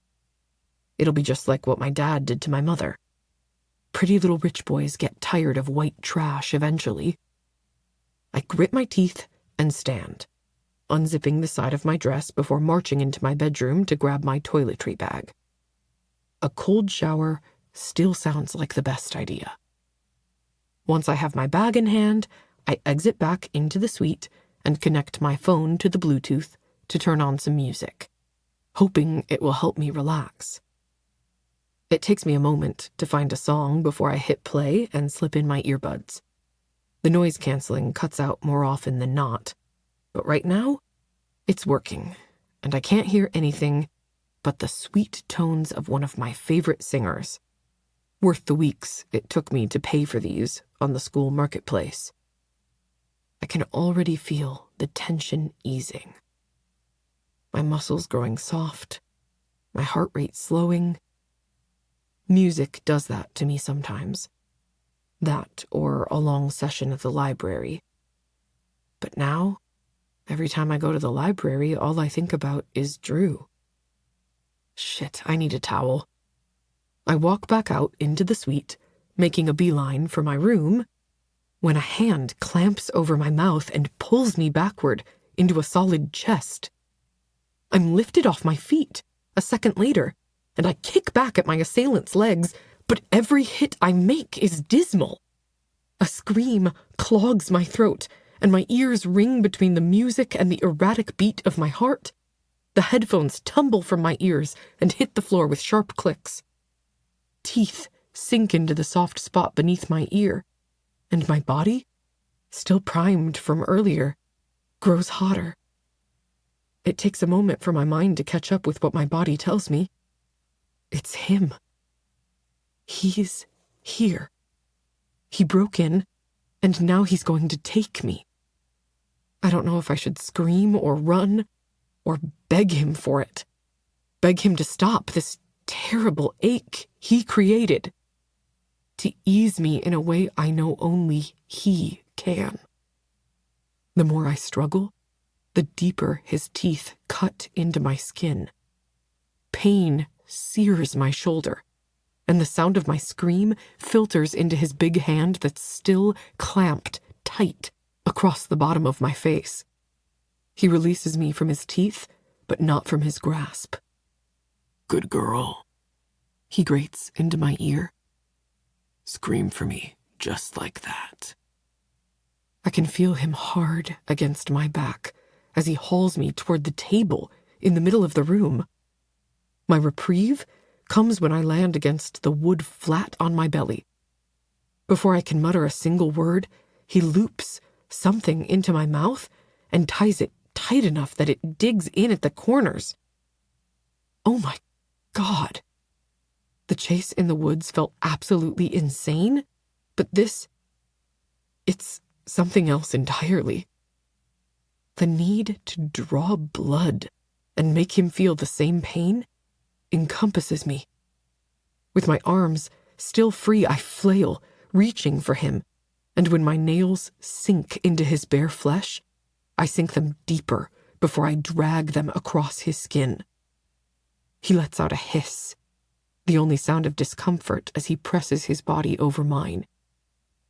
It'll be just like what my dad did to my mother. Pretty little rich boys get tired of white trash eventually. I grit my teeth and stand, unzipping the side of my dress before marching into my bedroom to grab my toiletry bag. A cold shower still sounds like the best idea. Once I have my bag in hand, I exit back into the suite and connect my phone to the Bluetooth to turn on some music, hoping it will help me relax. It takes me a moment to find a song before I hit play and slip in my earbuds. The noise canceling cuts out more often than not, but right now, it's working, and I can't hear anything but the sweet tones of one of my favorite singers, worth the weeks it took me to pay for these on the school marketplace. I can already feel the tension easing. My muscles growing soft, my heart rate slowing. Music does that to me sometimes. That or a long session at the library. But now, every time I go to the library, all I think about is Drew. Shit, I need a towel. I walk back out into the suite, making a beeline for my room, when a hand clamps over my mouth and pulls me backward into a solid chest. I'm lifted off my feet a second later, and I kick back at my assailant's legs, but every hit I make is dismal. A scream clogs my throat, and my ears ring between the music and the erratic beat of my heart. The headphones tumble from my ears and hit the floor with sharp clicks. Teeth sink into the soft spot beneath my ear, and my body, still primed from earlier, grows hotter. It takes a moment for my mind to catch up with what my body tells me. It's him. He's here. He broke in, and now he's going to take me. I don't know if I should scream or run or beg him for it. Beg him to stop this terrible ache he created, to ease me in a way I know only he can. The more I struggle, the deeper his teeth cut into my skin. Pain sears my shoulder, and the sound of my scream filters into his big hand that's still clamped tight across the bottom of my face. He releases me from his teeth, but not from his grasp. "Good girl," he grates into my ear. "Scream for me, just like that." I can feel him hard against my back as he hauls me toward the table in the middle of the room. My reprieve comes when I land against the wood flat on my belly. Before I can mutter a single word, he loops something into my mouth and ties it tight enough that it digs in at the corners. Oh my God. The chase in the woods felt absolutely insane, but it's something else entirely. The need to draw blood and make him feel the same pain encompasses me. With my arms still free, I flail, reaching for him, and when my nails sink into his bare flesh, I sink them deeper before I drag them across his skin. He lets out a hiss, the only sound of discomfort as he presses his body over mine,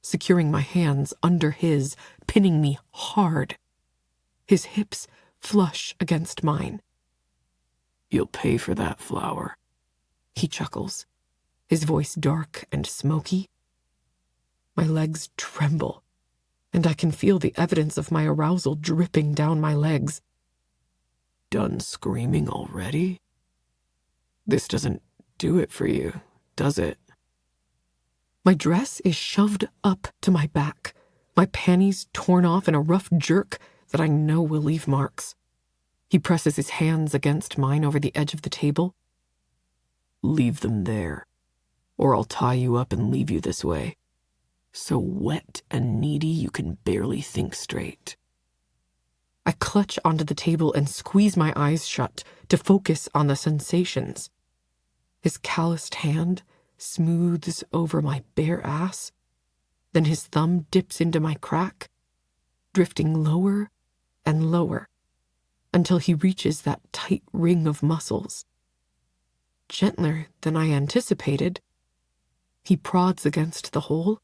securing my hands under his, pinning me hard. His hips flush against mine. "You'll pay for that, Flower," he chuckles, his voice dark and smoky. My legs tremble, and I can feel the evidence of my arousal dripping down my legs. "Done screaming already? This doesn't do it for you, does it?" My dress is shoved up to my back, my panties torn off in a rough jerk that I know will leave marks. He presses his hands against mine over the edge of the table. "Leave them there, or I'll tie you up and leave you this way. So wet and needy you can barely think straight." I clutch onto the table and squeeze my eyes shut to focus on the sensations. His calloused hand smooths over my bare ass, then his thumb dips into my crack, drifting lower and lower until he reaches that tight ring of muscles. Gentler than I anticipated, he prods against the hole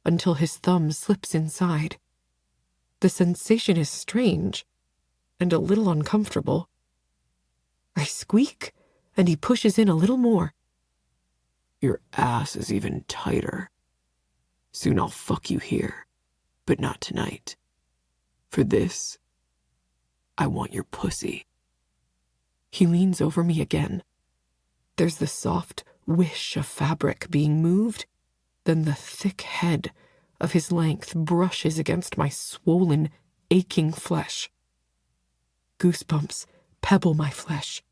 until his thumb slips inside. The sensation is strange and a little uncomfortable. I squeak, and he pushes in a little more. "Your ass is even tighter. Soon I'll fuck you here, but not tonight. For this, I want your pussy." He leans over me again. There's the soft whish of fabric being moved, then the thick head of his length brushes against my swollen, aching flesh. Goosebumps pebble my flesh,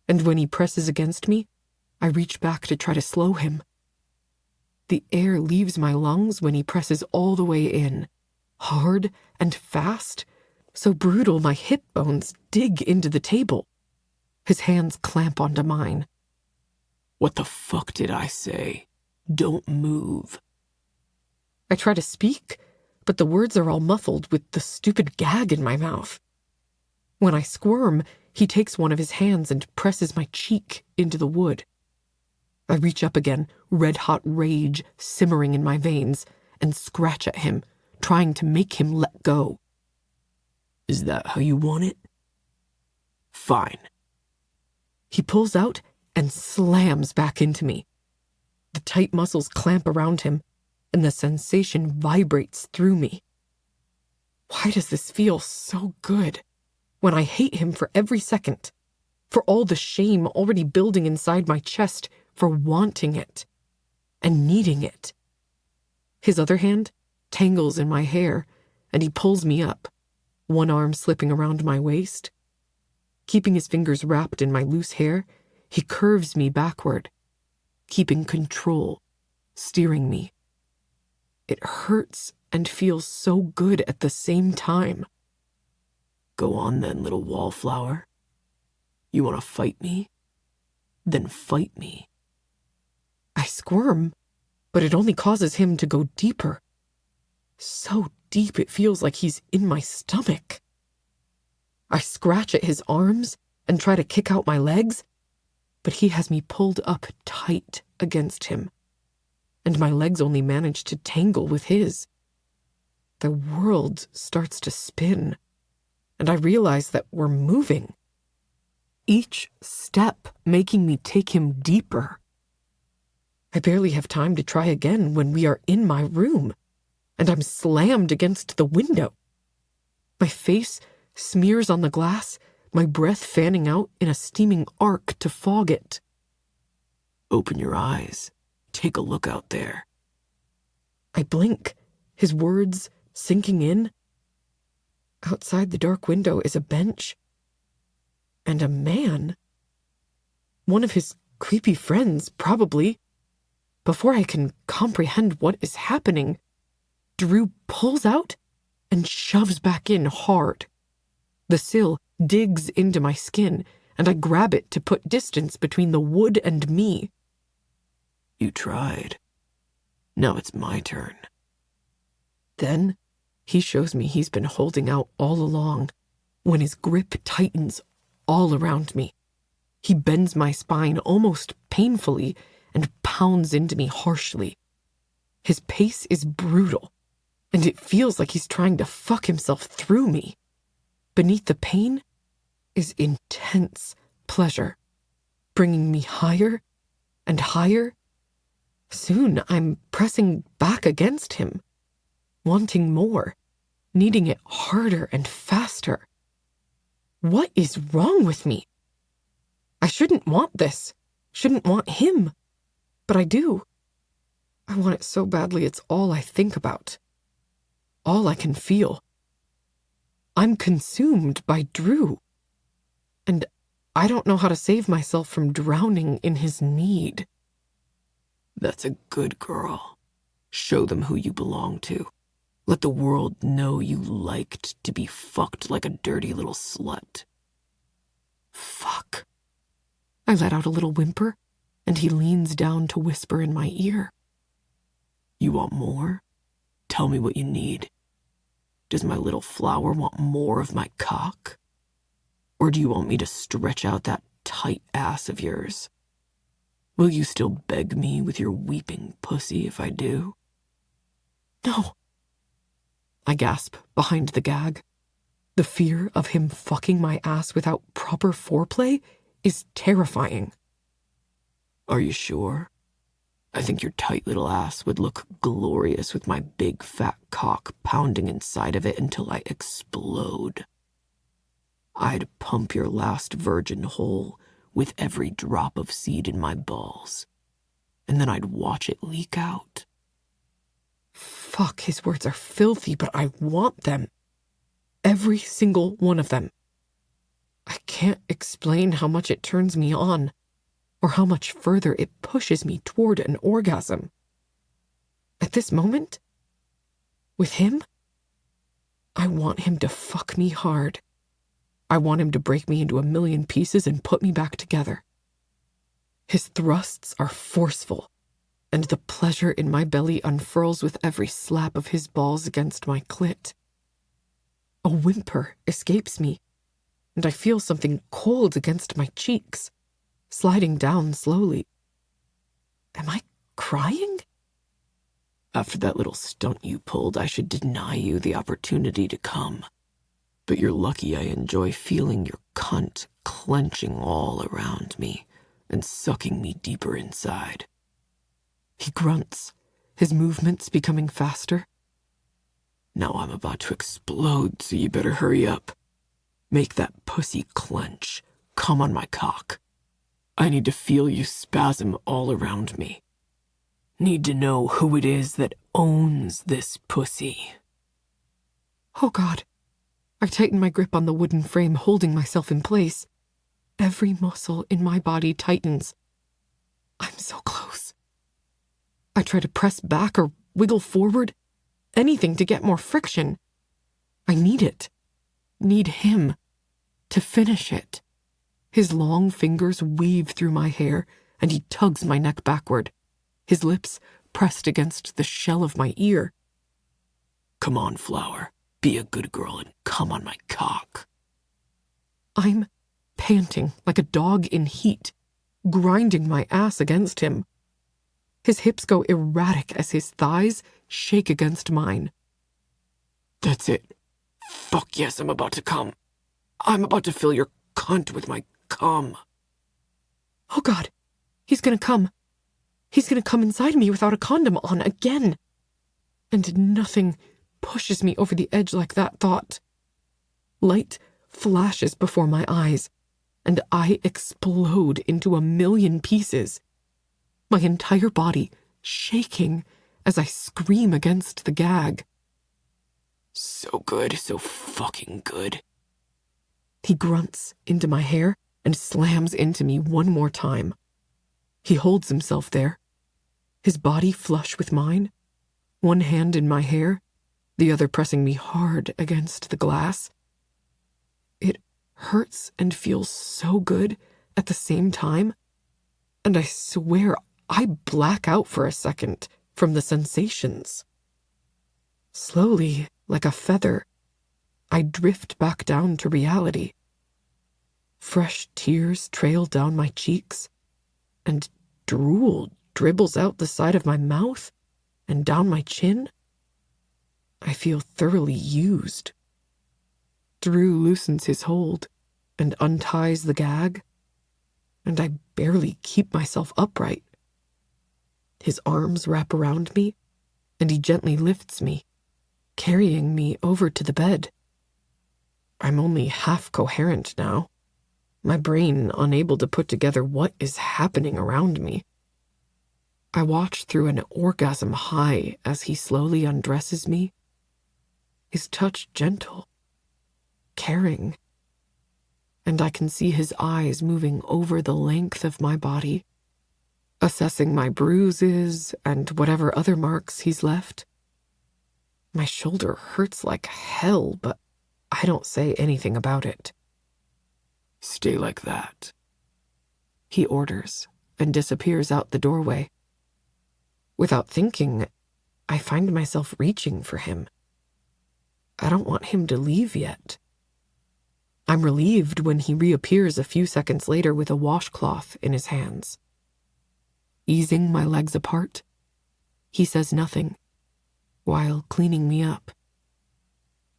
and when he presses against me, I reach back to try to slow him. The air leaves my lungs when he presses all the way in, hard and fast, so brutal my hip bones dig into the table. His hands clamp onto mine. "What the fuck did I say? Don't move." I try to speak, but the words are all muffled with the stupid gag in my mouth. When I squirm, he takes one of his hands and presses my cheek into the wood. I reach up again, red-hot rage simmering in my veins, and scratch at him, trying to make him let go. "Is that how you want it? Fine." He pulls out and slams back into me. The tight muscles clamp around him, and the sensation vibrates through me. Why does this feel so good when I hate him for every second, for all the shame already building inside my chest for wanting it and needing it? His other hand tangles in my hair, and he pulls me up, one arm slipping around my waist. Keeping his fingers wrapped in my loose hair, he curves me backward, keeping control, steering me. It hurts and feels so good at the same time. "Go on then, little wallflower. You want to fight me? Then fight me." I squirm, but it only causes him to go deeper. So deep it feels like he's in my stomach. I scratch at his arms and try to kick out my legs, but he has me pulled up tight against him, and my legs only manage to tangle with his. The world starts to spin, and I realize that we're moving, each step making me take him deeper. I barely have time to try again when we are in my room, and I'm slammed against the window. My face smears on the glass, my breath fanning out in a steaming arc to fog it. "Open your eyes. Take a look out there." I blink, his words sinking in. Outside the dark window is a bench. And a man. One of his creepy friends, probably. Before I can comprehend what is happening, Drew pulls out and shoves back in hard. The sill digs into my skin, and I grab it to put distance between the wood and me. You tried. Now it's my turn. Then he shows me he's been holding out all along, when his grip tightens all around me. He bends my spine almost painfully and pounds into me harshly. His pace is brutal, and it feels like he's trying to fuck himself through me. Beneath the pain is intense pleasure, bringing me higher and higher. Soon I'm pressing back against him, wanting more, needing it harder and faster. What is wrong with me? I shouldn't want this, shouldn't want him, but I do. I want it so badly it's all I think about, all I can feel. I'm consumed by Drew, and I don't know how to save myself from drowning in his need. That's a good girl. Show them who you belong to. Let the world know you liked to be fucked like a dirty little slut. Fuck. I let out a little whimper, and he leans down to whisper in my ear. You want more? Tell me what you need. Does my little flower want more of my cock? Or do you want me to stretch out that tight ass of yours? Will you still beg me with your weeping pussy if I do? No. I gasp behind the gag. The fear of him fucking my ass without proper foreplay is terrifying. Are you sure? I think your tight little ass would look glorious with my big fat cock pounding inside of it until I explode. I'd pump your last virgin whole with every drop of seed in my balls, and then I'd watch it leak out. Fuck, his words are filthy, but I want them. Every single one of them. I can't explain how much it turns me on, or how much further it pushes me toward an orgasm. At this moment, with him, I want him to fuck me hard. I want him to break me into a million pieces and put me back together. His thrusts are forceful, and the pleasure in my belly unfurls with every slap of his balls against my clit. A whimper escapes me, and I feel something cold against my cheeks, sliding down slowly. Am I crying? After that little stunt you pulled, I should deny you the opportunity to come. But you're lucky I enjoy feeling your cunt clenching all around me and sucking me deeper inside. He grunts, his movements becoming faster. Now I'm about to explode, so you better hurry up. Make that pussy clench. Come on my cock. I need to feel you spasm all around me. Need to know who it is that owns this pussy. Oh God. I tighten my grip on the wooden frame, holding myself in place. Every muscle in my body tightens. I'm so close. I try to press back or wiggle forward, anything to get more friction. I need it. Need him. To finish it. His long fingers weave through my hair, and he tugs my neck backward, his lips pressed against the shell of my ear. Come on, Flower. Be a good girl and come on my cock. I'm panting like a dog in heat, grinding my ass against him. His hips go erratic as his thighs shake against mine. That's it. Fuck yes, I'm about to come. I'm about to fill your cunt with my cum. Oh God, he's gonna come. He's gonna come inside me without a condom on again. And nothing pushes me over the edge like that thought. Light flashes before my eyes, and I explode into a million pieces, my entire body shaking as I scream against the gag. So good, so fucking good. He grunts into my hair and slams into me one more time. He holds himself there, his body flush with mine, one hand in my hair, the other pressing me hard against the glass. It hurts and feels so good at the same time, and I swear I black out for a second from the sensations. Slowly, like a feather, I drift back down to reality. Fresh tears trail down my cheeks, and drool dribbles out the side of my mouth and down my chin. I feel thoroughly used. Drew loosens his hold and unties the gag, and I barely keep myself upright. His arms wrap around me, and he gently lifts me, carrying me over to the bed. I'm only half coherent now, my brain unable to put together what is happening around me. I watch through an orgasm high as he slowly undresses me, his touch gentle, caring, and I can see his eyes moving over the length of my body, assessing my bruises and whatever other marks he's left. My shoulder hurts like hell, but I don't say anything about it. Stay like that, he orders and disappears out the doorway. Without thinking, I find myself reaching for him. I don't want him to leave yet. I'm relieved when he reappears a few seconds later with a washcloth in his hands. Easing my legs apart, he says nothing while cleaning me up.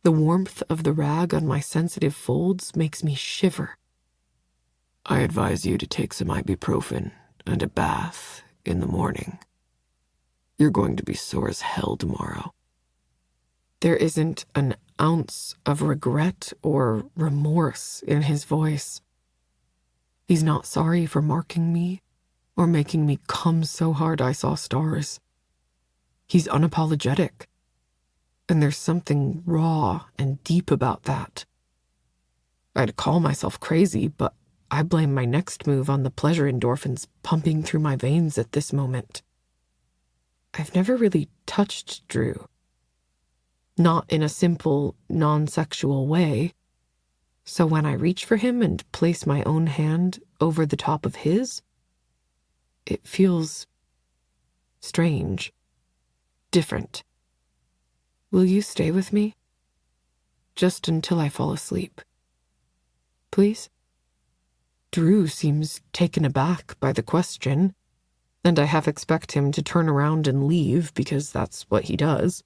The warmth of the rag on my sensitive folds makes me shiver. I advise you to take some ibuprofen and a bath in the morning. You're going to be sore as hell tomorrow. There isn't an ounce of regret or remorse in his voice. He's not sorry for marking me or making me come so hard I saw stars. He's unapologetic, and there's something raw and deep about that. I'd call myself crazy, but I blame my next move on the pleasure endorphins pumping through my veins at this moment. I've never really touched Drew. Not in a simple, non-sexual way. So when I reach for him and place my own hand over the top of his, it feels strange, different. Will you stay with me? Just until I fall asleep. Please? Drew seems taken aback by the question, and I half expect him to turn around and leave because that's what he does.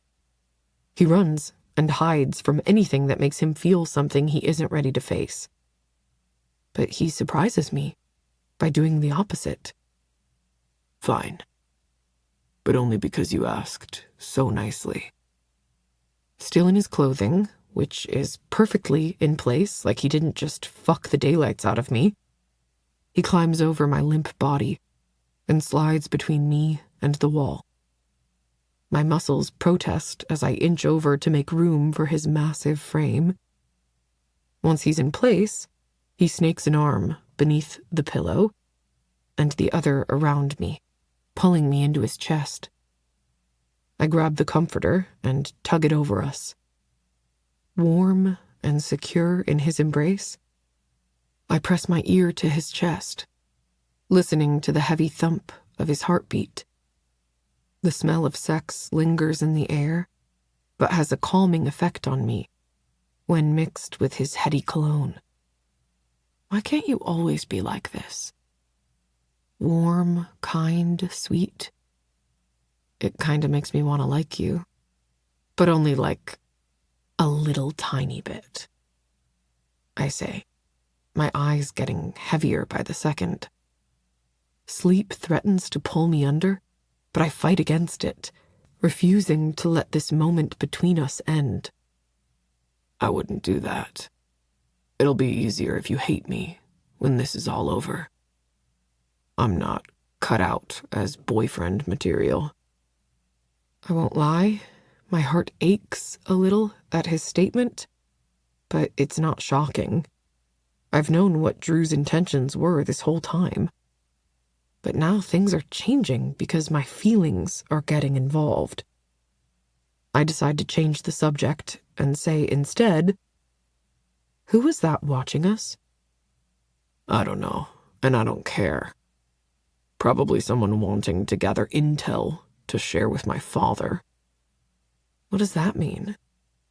He runs and hides from anything that makes him feel something he isn't ready to face. But he surprises me by doing the opposite. Fine. But only because you asked so nicely. Still in his clothing, which is perfectly in place, like he didn't just fuck the daylights out of me, he climbs over my limp body and slides between me and the wall. My muscles protest as I inch over to make room for his massive frame. Once he's in place, he snakes an arm beneath the pillow and the other around me, pulling me into his chest. I grab the comforter and tug it over us. Warm and secure in his embrace, I press my ear to his chest, listening to the heavy thump of his heartbeat. The smell of sex lingers in the air, but has a calming effect on me when mixed with his heady cologne. Why can't you always be like this? Warm, kind, sweet. It kinda makes me want to like you, but only like a little tiny bit. I say, my eyes getting heavier by the second. Sleep threatens to pull me under, but I fight against it, refusing to let this moment between us end. I wouldn't do that. It'll be easier if you hate me when this is all over. I'm not cut out as boyfriend material. I won't lie, My heart aches a little at his statement, but it's not shocking. I've known what Drew's intentions were this whole time. But now things are changing because my feelings are getting involved. I decide to change the subject and say instead, "Who was that watching us?" I don't know, and I don't care. Probably someone wanting to gather intel to share with my father. What does that mean?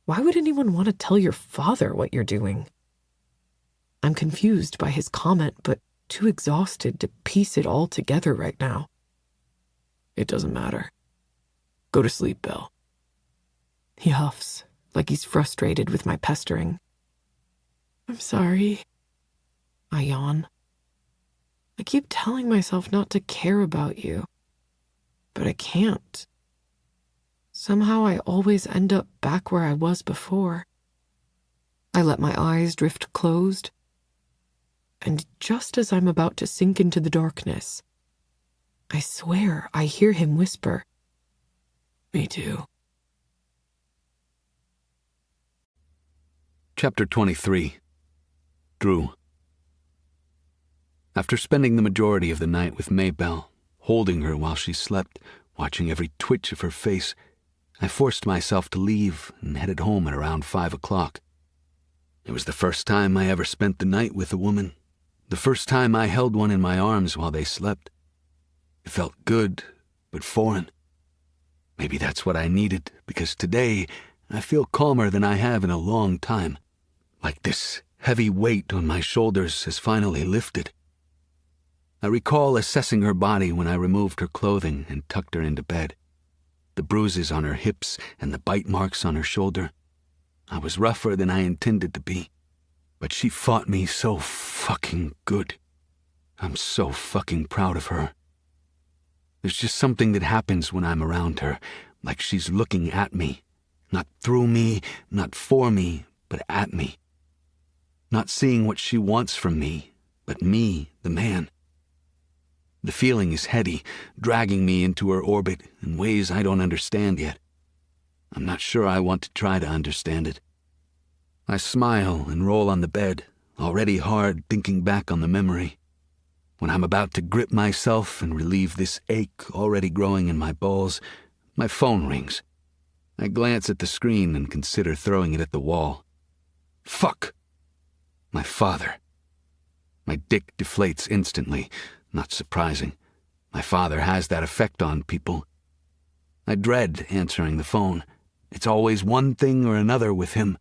Why would anyone want to tell your father what you're doing? I'm confused by his comment, but too exhausted to piece it all together right now. It doesn't matter. Go to sleep, Belle. He huffs, like he's frustrated with my pestering. I'm sorry. I yawn. I keep telling myself not to care about you, but I can't. Somehow I always end up back where I was before. I let my eyes drift closed, and just as I'm about to sink into the darkness, I swear I hear him whisper, Me too. Chapter 23. Drew. After spending the majority of the night with Maybelle, holding her while she slept, watching every twitch of her face, I forced myself to leave and headed home at around 5 o'clock. It was the first time I ever spent the night with a woman, the first time I held one in my arms while they slept. It felt good, but foreign. Maybe that's what I needed, because today I feel calmer than I have in a long time. Like this heavy weight on my shoulders has finally lifted. I recall assessing her body when I removed her clothing and tucked her into bed. The bruises on her hips and the bite marks on her shoulder. I was rougher than I intended to be, but she fought me so fucking good. I'm so fucking proud of her. There's just something that happens when I'm around her, like she's looking at me. Not through me, not for me, but at me. Not seeing what she wants from me, but me, the man. The feeling is heady, dragging me into her orbit in ways I don't understand yet. I'm not sure I want to try to understand it. I smile and roll on the bed, already hard thinking back on the memory. When I'm about to grip myself and relieve this ache already growing in my balls, my phone rings. I glance at the screen and consider throwing it at the wall. Fuck! My father. My dick deflates instantly. Not surprising. My father has that effect on people. I dread answering the phone. It's always one thing or another with him.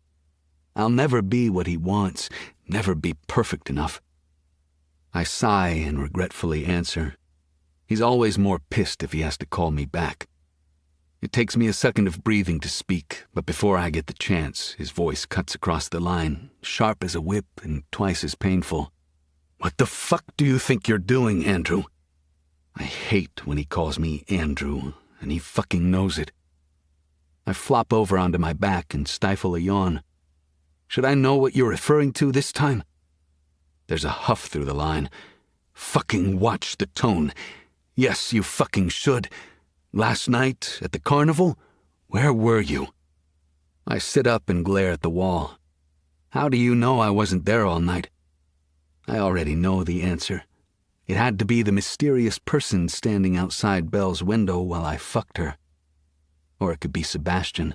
I'll never be what he wants, never be perfect enough. I sigh and regretfully answer. He's always more pissed if he has to call me back. It takes me a second of breathing to speak, but before I get the chance, his voice cuts across the line, sharp as a whip and twice as painful. What the fuck do you think you're doing, Andrew? I hate when he calls me Andrew, and he fucking knows it. I flop over onto my back and stifle a yawn. Should I know what you're referring to this time? There's a huff through the line. Fucking watch the tone. Yes, you fucking should. Last night, at the carnival, where were you? I sit up and glare at the wall. How do you know I wasn't there all night? I already know the answer. It had to be the mysterious person standing outside Belle's window while I fucked her. Or it could be Sebastian.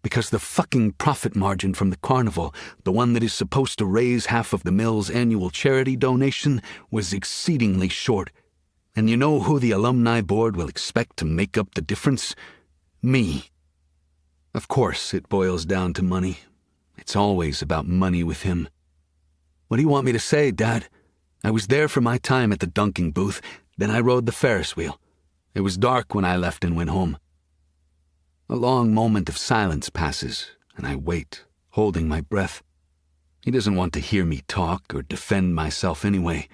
Because the fucking profit margin from the carnival, the one that is supposed to raise half of the mill's annual charity donation, was exceedingly short. And you know who the alumni board will expect to make up the difference? Me. Of course, it boils down to money. It's always about money with him. What do you want me to say, Dad? I was there for my time at the dunking booth, then I rode the Ferris wheel. It was dark when I left and went home. A long moment of silence passes, and I wait, holding my breath. He doesn't want to hear me talk or defend myself anyway.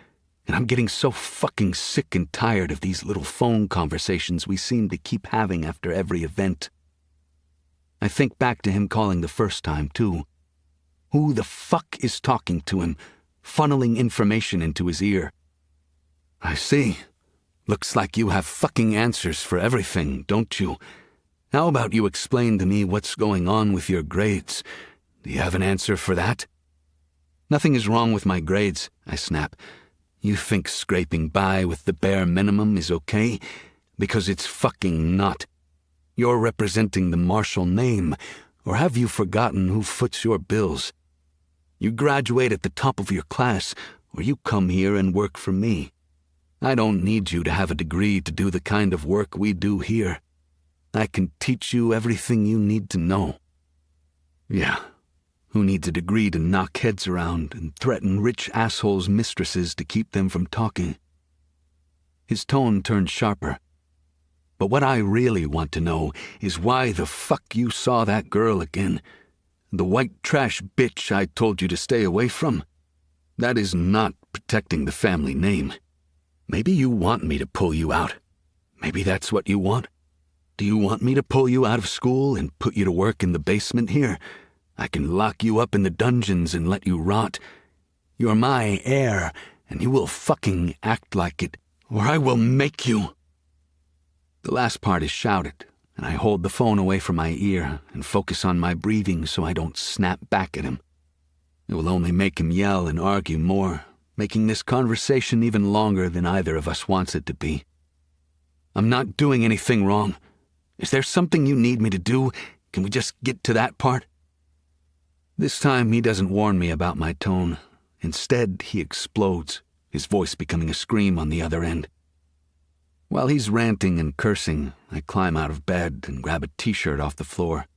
And I'm getting so fucking sick and tired of these little phone conversations we seem to keep having after every event. I think back to him calling the first time, too. Who the fuck is talking to him, funneling information into his ear? I see. Looks like you have fucking answers for everything, don't you? How about you explain to me what's going on with your grades? Do you have an answer for that? Nothing is wrong with my grades, I snap. You think scraping by with the bare minimum is okay? Because it's fucking not. You're representing the Marshall name, or have you forgotten who foots your bills? You graduate at the top of your class, or you come here and work for me. I don't need you to have a degree to do the kind of work we do here. I can teach you everything you need to know. Yeah, who needs a degree to knock heads around and threaten rich assholes' mistresses to keep them from talking? His tone turned sharper. But what I really want to know is why the fuck you saw that girl again. The white trash bitch I told you to stay away from. That is not protecting the family name. Maybe you want me to pull you out. Maybe that's what you want. Do you want me to pull you out of school and put you to work in the basement here? I can lock you up in the dungeons and let you rot. You're my heir, and you will fucking act like it, or I will make you. The last part is shouted, and I hold the phone away from my ear and focus on my breathing so I don't snap back at him. It will only make him yell and argue more, making this conversation even longer than either of us wants it to be. I'm not doing anything wrong. Is there something you need me to do? Can we just get to that part? This time he doesn't warn me about my tone. Instead, he explodes, his voice becoming a scream on the other end. While he's ranting and cursing, I climb out of bed and grab a t-shirt off the floor.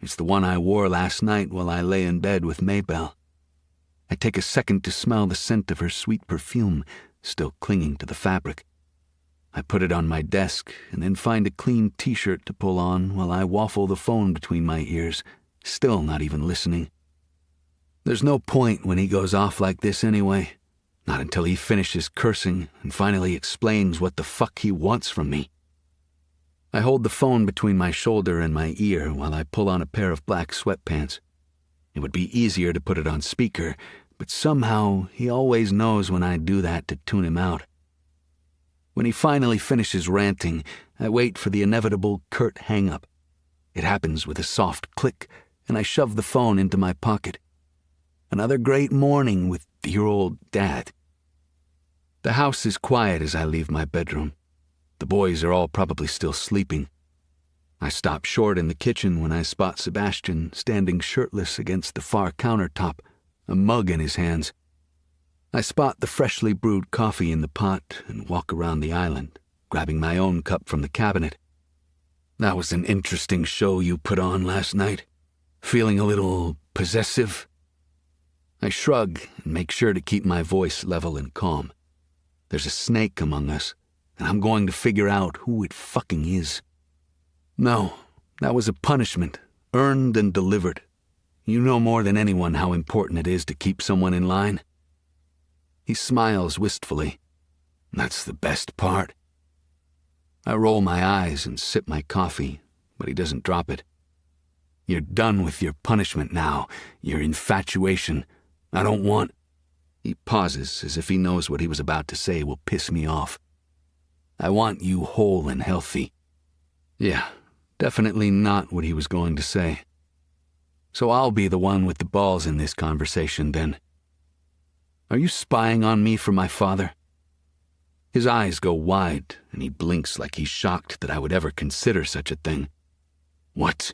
It's the one I wore last night while I lay in bed with Maybelle. I take a second to smell the scent of her sweet perfume, still clinging to the fabric. I put it on my desk and then find a clean t-shirt to pull on while I waffle the phone between my ears, still not even listening. There's no point when he goes off like this anyway. Not until he finishes cursing and finally explains what the fuck he wants from me. I hold the phone between my shoulder and my ear while I pull on a pair of black sweatpants. It would be easier to put it on speaker, but somehow he always knows when I do that to tune him out. When he finally finishes ranting, I wait for the inevitable curt hang-up. It happens with a soft click, and I shove the phone into my pocket. Another great morning with your old dad. The house is quiet as I leave my bedroom. The boys are all probably still sleeping. I stop short in the kitchen when I spot Sebastian standing shirtless against the far countertop, a mug in his hands. I spot the freshly brewed coffee in the pot and walk around the island, grabbing my own cup from the cabinet. That was an interesting show you put on last night. Feeling a little possessive? I shrug and make sure to keep my voice level and calm. There's a snake among us, and I'm going to figure out who it fucking is. No, that was a punishment, earned and delivered. You know more than anyone how important it is to keep someone in line. He smiles wistfully. That's the best part. I roll my eyes and sip my coffee, but he doesn't drop it. You're done with your punishment now, your infatuation. I don't want... He pauses as if he knows what he was about to say will piss me off. I want you whole and healthy. Yeah, definitely not what he was going to say. So I'll be the one with the balls in this conversation then. Are you spying on me from my father? His eyes go wide, and he blinks like he's shocked that I would ever consider such a thing. What?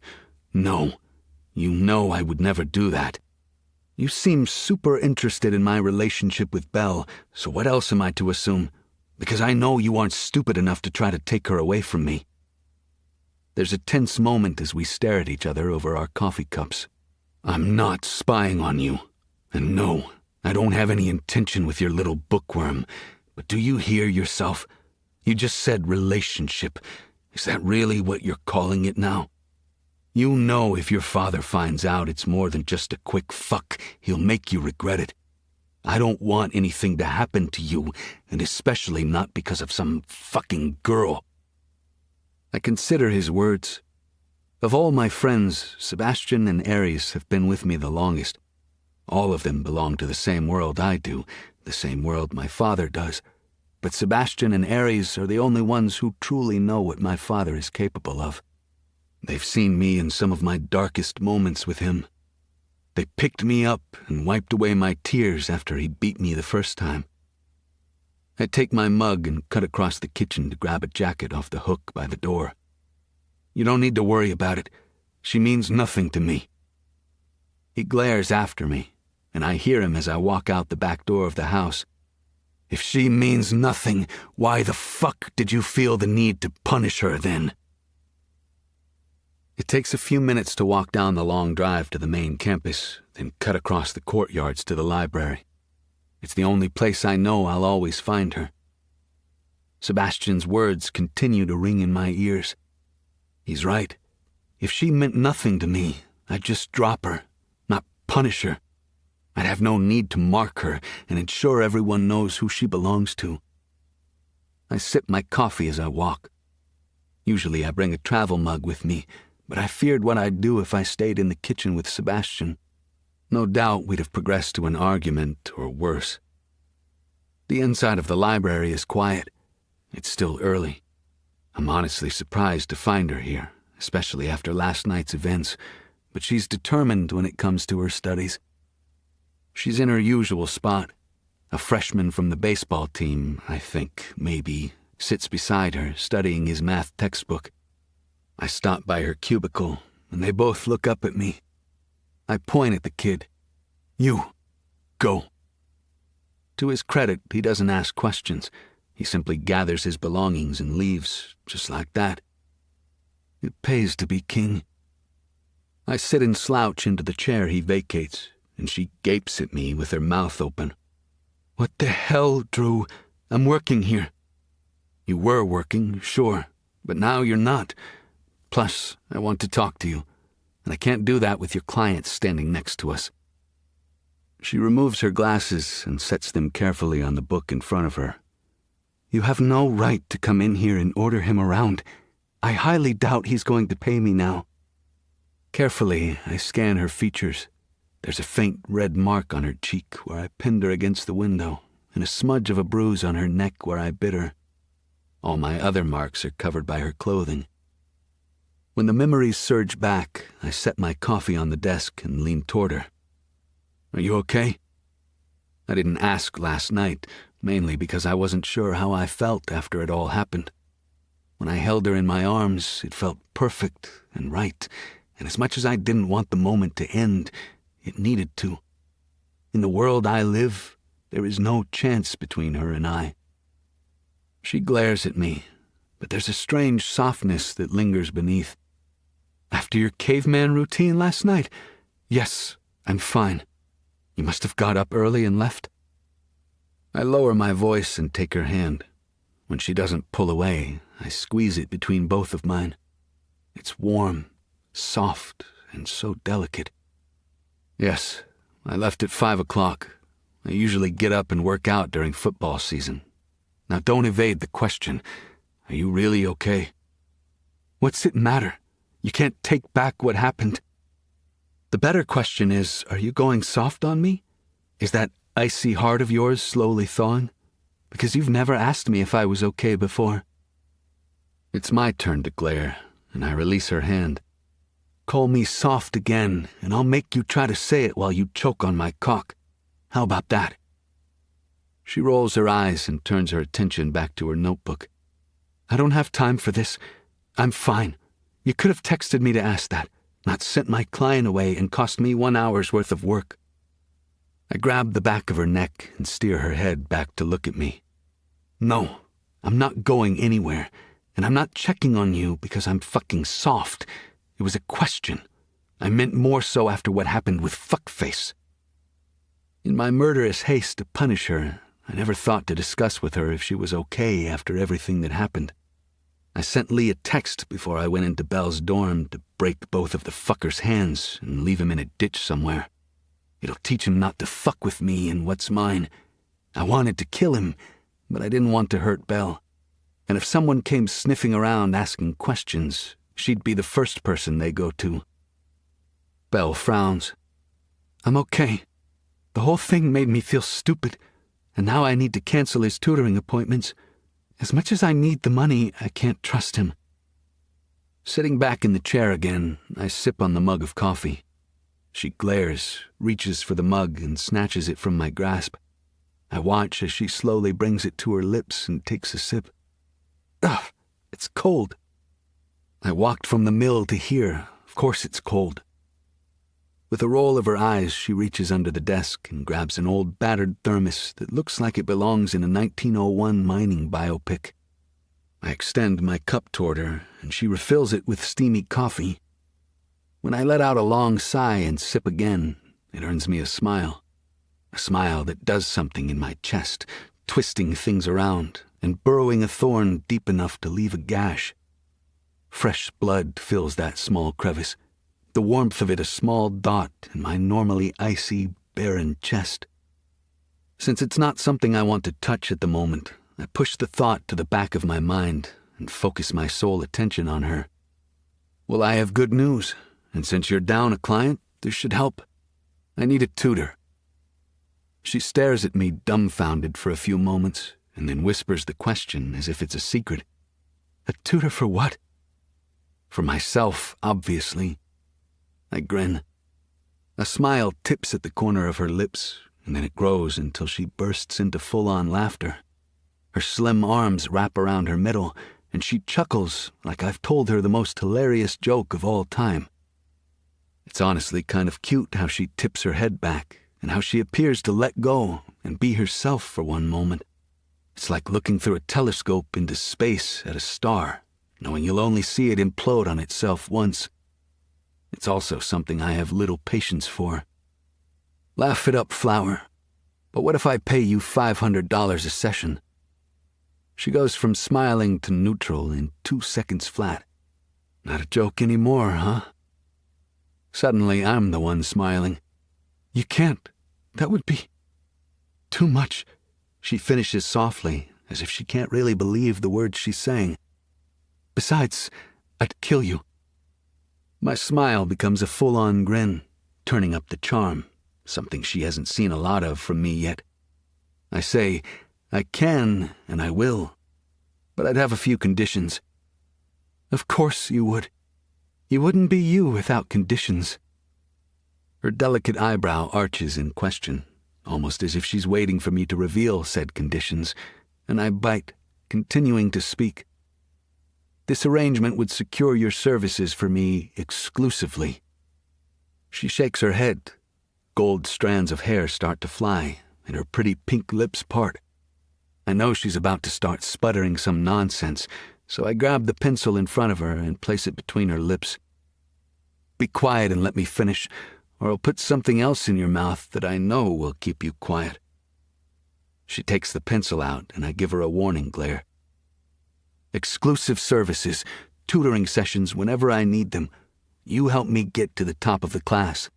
No. You know I would never do that. You seem super interested in my relationship with Belle, so what else am I to assume? Because I know you aren't stupid enough to try to take her away from me. There's a tense moment as we stare at each other over our coffee cups. I'm not spying on you. And no, I don't have any intention with your little bookworm. But do you hear yourself? You just said relationship. Is that really what you're calling it now? You know if your father finds out it's more than just a quick fuck, he'll make you regret it. I don't want anything to happen to you, and especially not because of some fucking girl. I consider his words. Of all my friends, Sebastian and Aries have been with me the longest. All of them belong to the same world I do, the same world my father does. But Sebastian and Aries are the only ones who truly know what my father is capable of. They've seen me in some of my darkest moments with him. They picked me up and wiped away my tears after he beat me the first time. I take my mug and cut across the kitchen to grab a jacket off the hook by the door. You don't need to worry about it. She means nothing to me. He glares after me, and I hear him as I walk out the back door of the house. If she means nothing, why the fuck did you feel the need to punish her then? It takes a few minutes to walk down the long drive to the main campus, then cut across the courtyards to the library. It's the only place I know I'll always find her. Sebastian's words continue to ring in my ears. He's right. If she meant nothing to me, I'd just drop her, not punish her. I'd have no need to mark her and ensure everyone knows who she belongs to. I sip my coffee as I walk. Usually I bring a travel mug with me, but I feared what I'd do if I stayed in the kitchen with Sebastian. No doubt we'd have progressed to an argument or worse. The inside of the library is quiet. It's still early. I'm honestly surprised to find her here, especially after last night's events, but she's determined when it comes to her studies. She's in her usual spot. A freshman from the baseball team, I think, maybe, sits beside her, studying his math textbook. I stop by her cubicle, and they both look up at me. I point at the kid. You, go. To his credit, he doesn't ask questions. He simply gathers his belongings and leaves, just like that. It pays to be king. I sit and slouch into the chair he vacates, and she gapes at me with her mouth open. What the hell, Drew? I'm working here. You were working, sure, but now you're not. Plus, I want to talk to you, and I can't do that with your clients standing next to us. She removes her glasses and sets them carefully on the book in front of her. You have no right to come in here and order him around. I highly doubt he's going to pay me now. Carefully, I scan her features. There's a faint red mark on her cheek where I pinned her against the window, and a smudge of a bruise on her neck where I bit her. All my other marks are covered by her clothing. When the memories surge back, I set my coffee on the desk and lean toward her. Are you okay? I didn't ask last night, mainly because I wasn't sure how I felt after it all happened. When I held her in my arms, it felt perfect and right, and as much as I didn't want the moment to end, it needed to. In the world I live, there is no chance between her and I. She glares at me, but there's a strange softness that lingers beneath. After your caveman routine last night? Yes, I'm fine. You must have got up early and left. I lower my voice and take her hand. When she doesn't pull away, I squeeze it between both of mine. It's warm, soft, and so delicate. Yes, I left at 5 o'clock. I usually get up and work out during football season. Now don't evade the question. Are you really okay? What's it matter? You can't take back what happened. The better question is, are you going soft on me? Is that icy heart of yours slowly thawing? Because you've never asked me if I was okay before. It's my turn to glare, and I release her hand. Call me soft again, and I'll make you try to say it while you choke on my cock. How about that? She rolls her eyes and turns her attention back to her notebook. I don't have time for this. I'm fine. You could have texted me to ask that, not sent my client away and cost me 1 hour's worth of work. I grab the back of her neck and steer her head back to look at me. No, I'm not going anywhere, and I'm not checking on you because I'm fucking soft. It was a question. I meant more so after what happened with Fuckface. In my murderous haste to punish her, I never thought to discuss with her if she was okay after everything that happened. I sent Lee a text before I went into Belle's dorm to break both of the fucker's hands and leave him in a ditch somewhere. It'll teach him not to fuck with me and what's mine. I wanted to kill him, but I didn't want to hurt Belle. And if someone came sniffing around asking questions, she'd be the first person they go to. Belle frowns. I'm okay. The whole thing made me feel stupid, and now I need to cancel his tutoring appointments. As much as I need the money, I can't trust him. Sitting back in the chair again, I sip on the mug of coffee. She glares, reaches for the mug, and snatches it from my grasp. I watch as she slowly brings it to her lips and takes a sip. Ugh, it's cold. I walked from the mill to here. Of course it's cold. With a roll of her eyes, she reaches under the desk and grabs an old battered thermos that looks like it belongs in a 1901 mining biopic. I extend my cup toward her, and she refills it with steamy coffee. When I let out a long sigh and sip again, it earns me a smile that does something in my chest, twisting things around and burrowing a thorn deep enough to leave a gash. Fresh blood fills that small crevice, the warmth of it a small dot in my normally icy, barren chest. Since it's not something I want to touch at the moment, I push the thought to the back of my mind and focus my sole attention on her. Well, I have good news, and since you're down a client, this should help. I need a tutor. She stares at me dumbfounded for a few moments, and then whispers the question as if it's a secret. A tutor for what? For myself, obviously. I grin. A smile tips at the corner of her lips, and then it grows until she bursts into full-on laughter. Her slim arms wrap around her middle, and she chuckles like I've told her the most hilarious joke of all time. It's honestly kind of cute how she tips her head back, and how she appears to let go and be herself for one moment. It's like looking through a telescope into space at a star, knowing you'll only see it implode on itself once. It's also something I have little patience for. Laugh it up, Flower. But what if I pay you $500 a session? She goes from smiling to neutral in 2 seconds flat. Not a joke anymore, huh? Suddenly, I'm the one smiling. You can't. That would be too much. She finishes softly, as if she can't really believe the words she's saying. Besides, I'd kill you. My smile becomes a full-on grin, turning up the charm, something she hasn't seen a lot of from me yet. I say, I can and I will, but I'd have a few conditions. Of course you would. You wouldn't be you without conditions. Her delicate eyebrow arches in question, almost as if she's waiting for me to reveal said conditions, and I bite, continuing to speak. This arrangement would secure your services for me exclusively. She shakes her head. Gold strands of hair start to fly, and her pretty pink lips part. I know she's about to start sputtering some nonsense, so I grab the pencil in front of her and place it between her lips. Be quiet and let me finish, or I'll put something else in your mouth that I know will keep you quiet. She takes the pencil out, and I give her a warning glare. Exclusive services, tutoring sessions whenever I need them. You help me get to the top of the class.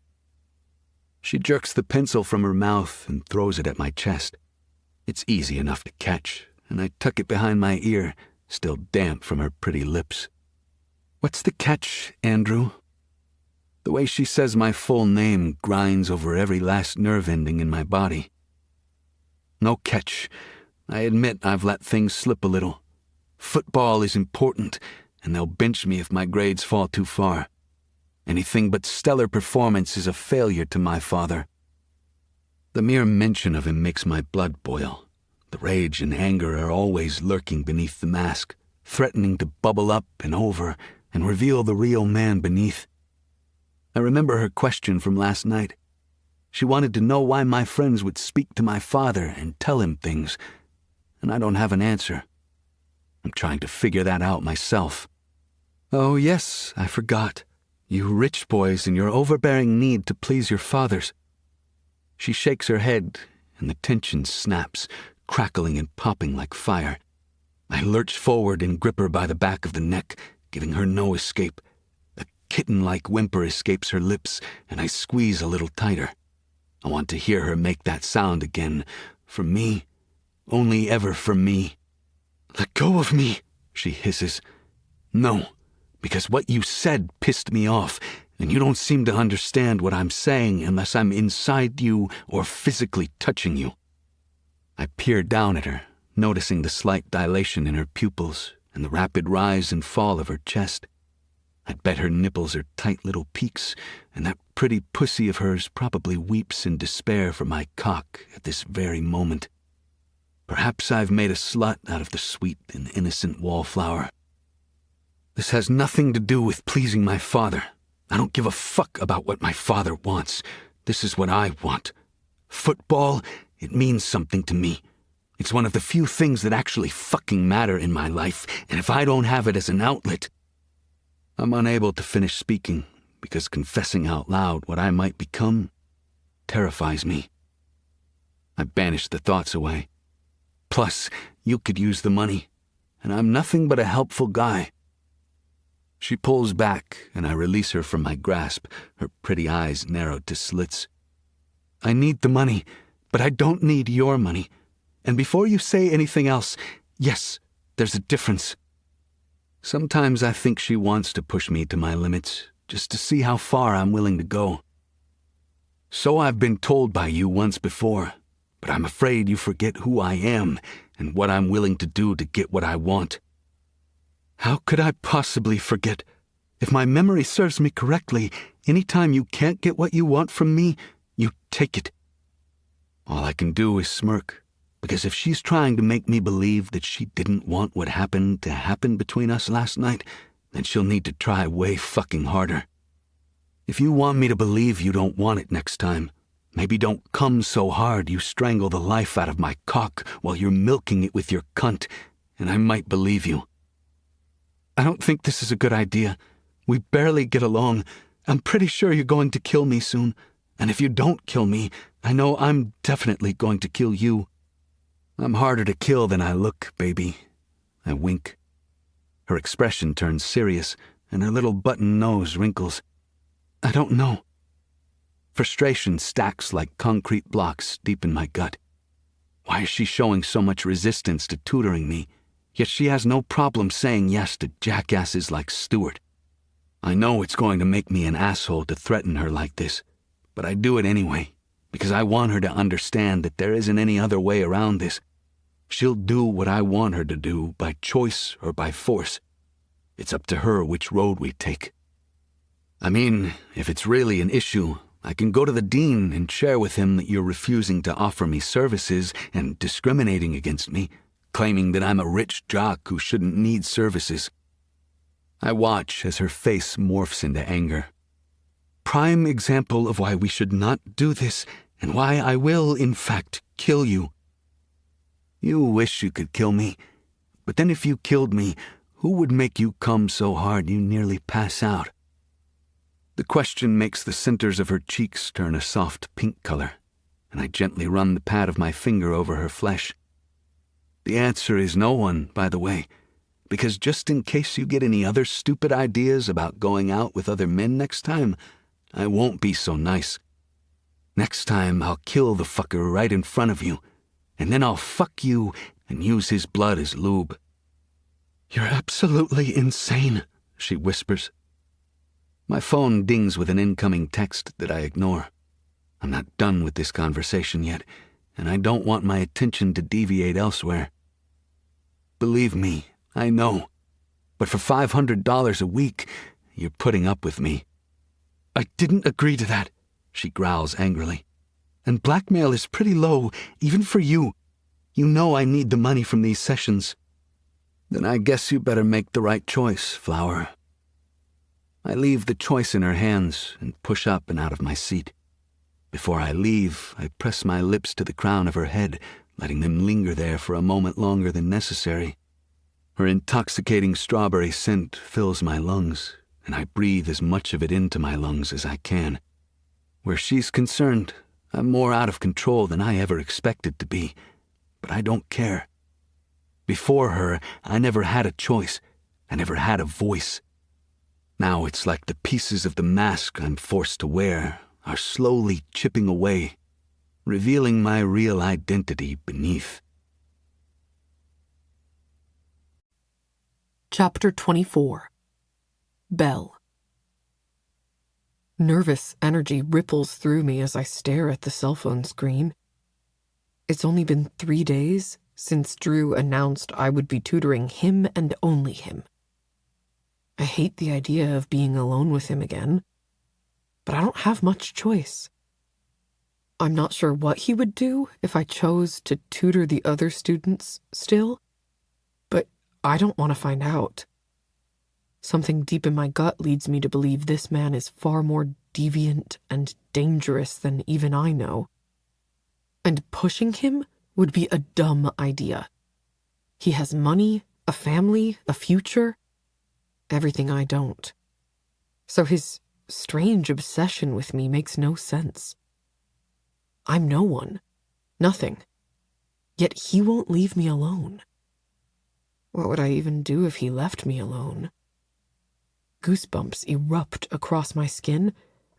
She jerks the pencil from her mouth and throws it at my chest. It's easy enough to catch, and I tuck it behind my ear, still damp from her pretty lips. What's the catch, Andrew? The way she says my full name grinds over every last nerve ending in my body. No catch. I admit I've let things slip a little. Football is important, and they'll bench me if my grades fall too far. Anything but stellar performance is a failure to my father. The mere mention of him makes my blood boil. The rage and anger are always lurking beneath the mask, threatening to bubble up and over and reveal the real man beneath. I remember her question from last night. She wanted to know why my friends would speak to my father and tell him things, and I don't have an answer. I'm trying to figure that out myself. Oh, yes, I forgot. You rich boys and your overbearing need to please your fathers. She shakes her head, and the tension snaps, crackling and popping like fire. I lurch forward and grip her by the back of the neck, giving her no escape. A kitten-like whimper escapes her lips, and I squeeze a little tighter. I want to hear her make that sound again. For me. Only ever for me. Let go of me, she hisses. No, because what you said pissed me off, and you don't seem to understand what I'm saying unless I'm inside you or physically touching you. I peer down at her, noticing the slight dilation in her pupils and the rapid rise and fall of her chest. I'd bet her nipples are tight little peaks, and that pretty pussy of hers probably weeps in despair for my cock at this very moment. Perhaps I've made a slut out of the sweet and innocent Wallflower. This has nothing to do with pleasing my father. I don't give a fuck about what my father wants. This is what I want. Football, it means something to me. It's one of the few things that actually fucking matter in my life, and if I don't have it as an outlet... I'm unable to finish speaking because confessing out loud what I might become terrifies me. I banish the thoughts away. Plus, you could use the money, and I'm nothing but a helpful guy. She pulls back, and I release her from my grasp, her pretty eyes narrowed to slits. I need the money, but I don't need your money. And before you say anything else, yes, there's a difference. Sometimes I think she wants to push me to my limits, just to see how far I'm willing to go. So I've been told by you once before, but I'm afraid you forget who I am and what I'm willing to do to get what I want. How could I possibly forget? If my memory serves me correctly, any time you can't get what you want from me, you take it. All I can do is smirk, because if she's trying to make me believe that she didn't want what happened to happen between us last night, then she'll need to try way fucking harder. If you want me to believe you don't want it next time, maybe don't come so hard you strangle the life out of my cock while you're milking it with your cunt, and I might believe you. I don't think this is a good idea. We barely get along. I'm pretty sure you're going to kill me soon, and if you don't kill me, I know I'm definitely going to kill you. I'm harder to kill than I look, baby. I wink. Her expression turns serious, and her little button nose wrinkles. I don't know. Frustration stacks like concrete blocks deep in my gut. Why is she showing so much resistance to tutoring me? Yet she has no problem saying yes to jackasses like Stuart. I know it's going to make me an asshole to threaten her like this, but I do it anyway, because I want her to understand that there isn't any other way around this. She'll do what I want her to do by choice or by force. It's up to her which road we take. I mean, if it's really an issue, I can go to the dean and share with him that you're refusing to offer me services and discriminating against me, claiming that I'm a rich jock who shouldn't need services. I watch as her face morphs into anger. Prime example of why we should not do this, and why I will, in fact, kill you. You wish you could kill me, but then if you killed me, who would make you come so hard you nearly pass out? The question makes the centers of her cheeks turn a soft pink color, and I gently run the pad of my finger over her flesh. The answer is no one, by the way, because just in case you get any other stupid ideas about going out with other men next time, I won't be so nice. Next time I'll kill the fucker right in front of you, and then I'll fuck you and use his blood as lube. You're absolutely insane, she whispers. My phone dings with an incoming text that I ignore. I'm not done with this conversation yet, and I don't want my attention to deviate elsewhere. Believe me, I know. But for $500 a week, you're putting up with me. I didn't agree to that, she growls angrily. And blackmail is pretty low, even for you. You know I need the money from these sessions. Then I guess you better make the right choice, Flower. I leave the choice in her hands and push up and out of my seat. Before I leave, I press my lips to the crown of her head, letting them linger there for a moment longer than necessary. Her intoxicating strawberry scent fills my lungs, and I breathe as much of it into my lungs as I can. Where she's concerned, I'm more out of control than I ever expected to be, but I don't care. Before her, I never had a choice. I never had a voice. Now it's like the pieces of the mask I'm forced to wear are slowly chipping away, revealing my real identity beneath. Chapter 24. Belle. Nervous energy ripples through me as I stare at the cell phone screen. It's only been 3 days since Drew announced I would be tutoring him and only him. I hate the idea of being alone with him again, but I don't have much choice. I'm not sure what he would do if I chose to tutor the other students still, but I don't want to find out. Something deep in my gut leads me to believe this man is far more deviant and dangerous than even I know. And pushing him would be a dumb idea. He has money, a family, a future, everything I don't. So his strange obsession with me makes no sense. I'm no one, nothing, yet he won't leave me alone. What would I even do if he left me alone? Goosebumps erupt across my skin,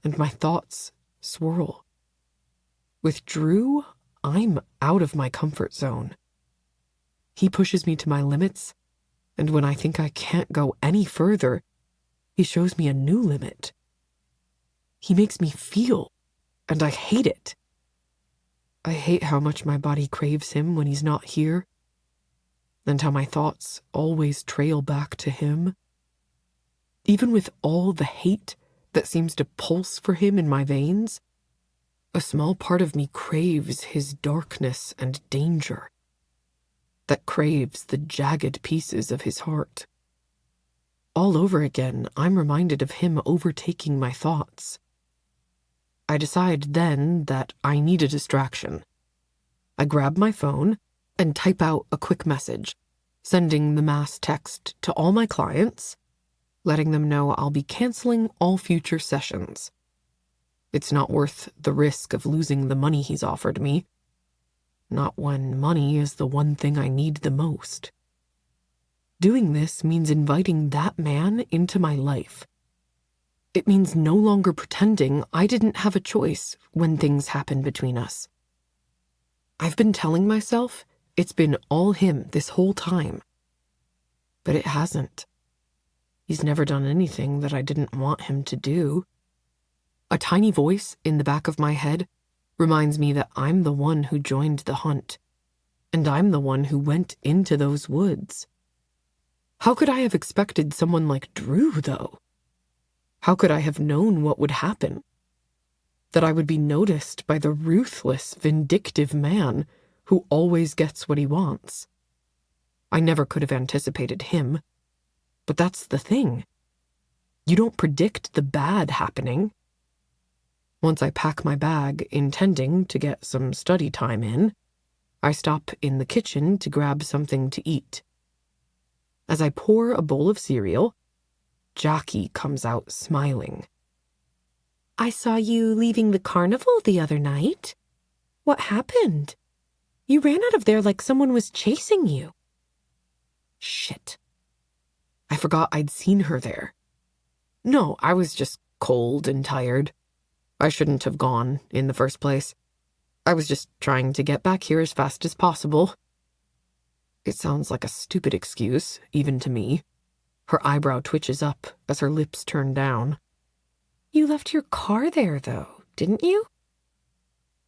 and my thoughts swirl. With Drew, I'm out of my comfort zone. He pushes me to my limits, and when I think I can't go any further, he shows me a new limit. He makes me feel, and I hate it. I hate how much my body craves him when he's not here, and how my thoughts always trail back to him. Even with all the hate that seems to pulse for him in my veins, a small part of me craves his darkness and danger, that craves the jagged pieces of his heart. All over again, I'm reminded of him overtaking my thoughts. I decide then that I need a distraction. I grab my phone and type out a quick message, sending the mass text to all my clients, letting them know I'll be canceling all future sessions. It's not worth the risk of losing the money he's offered me. Not when money is the one thing I need the most. Doing this means inviting that man into my life. It means no longer pretending I didn't have a choice when things happen between us. I've been telling myself it's been all him this whole time. But it hasn't. He's never done anything that I didn't want him to do. A tiny voice in the back of my head reminds me that I'm the one who joined the hunt, and I'm the one who went into those woods. How could I have expected someone like Drew, though? How could I have known what would happen? That I would be noticed by the ruthless, vindictive man who always gets what he wants. I never could have anticipated him. But that's the thing. You don't predict the bad happening. Once I pack my bag, intending to get some study time in, I stop in the kitchen to grab something to eat. As I pour a bowl of cereal, Jackie comes out smiling. I saw you leaving the carnival the other night. What happened? You ran out of there like someone was chasing you. Shit. I forgot I'd seen her there. No, I was just cold and tired. I shouldn't have gone in the first place. I was just trying to get back here as fast as possible. It sounds like a stupid excuse, even to me. Her eyebrow twitches up as her lips turn down. You left your car there, though, didn't you?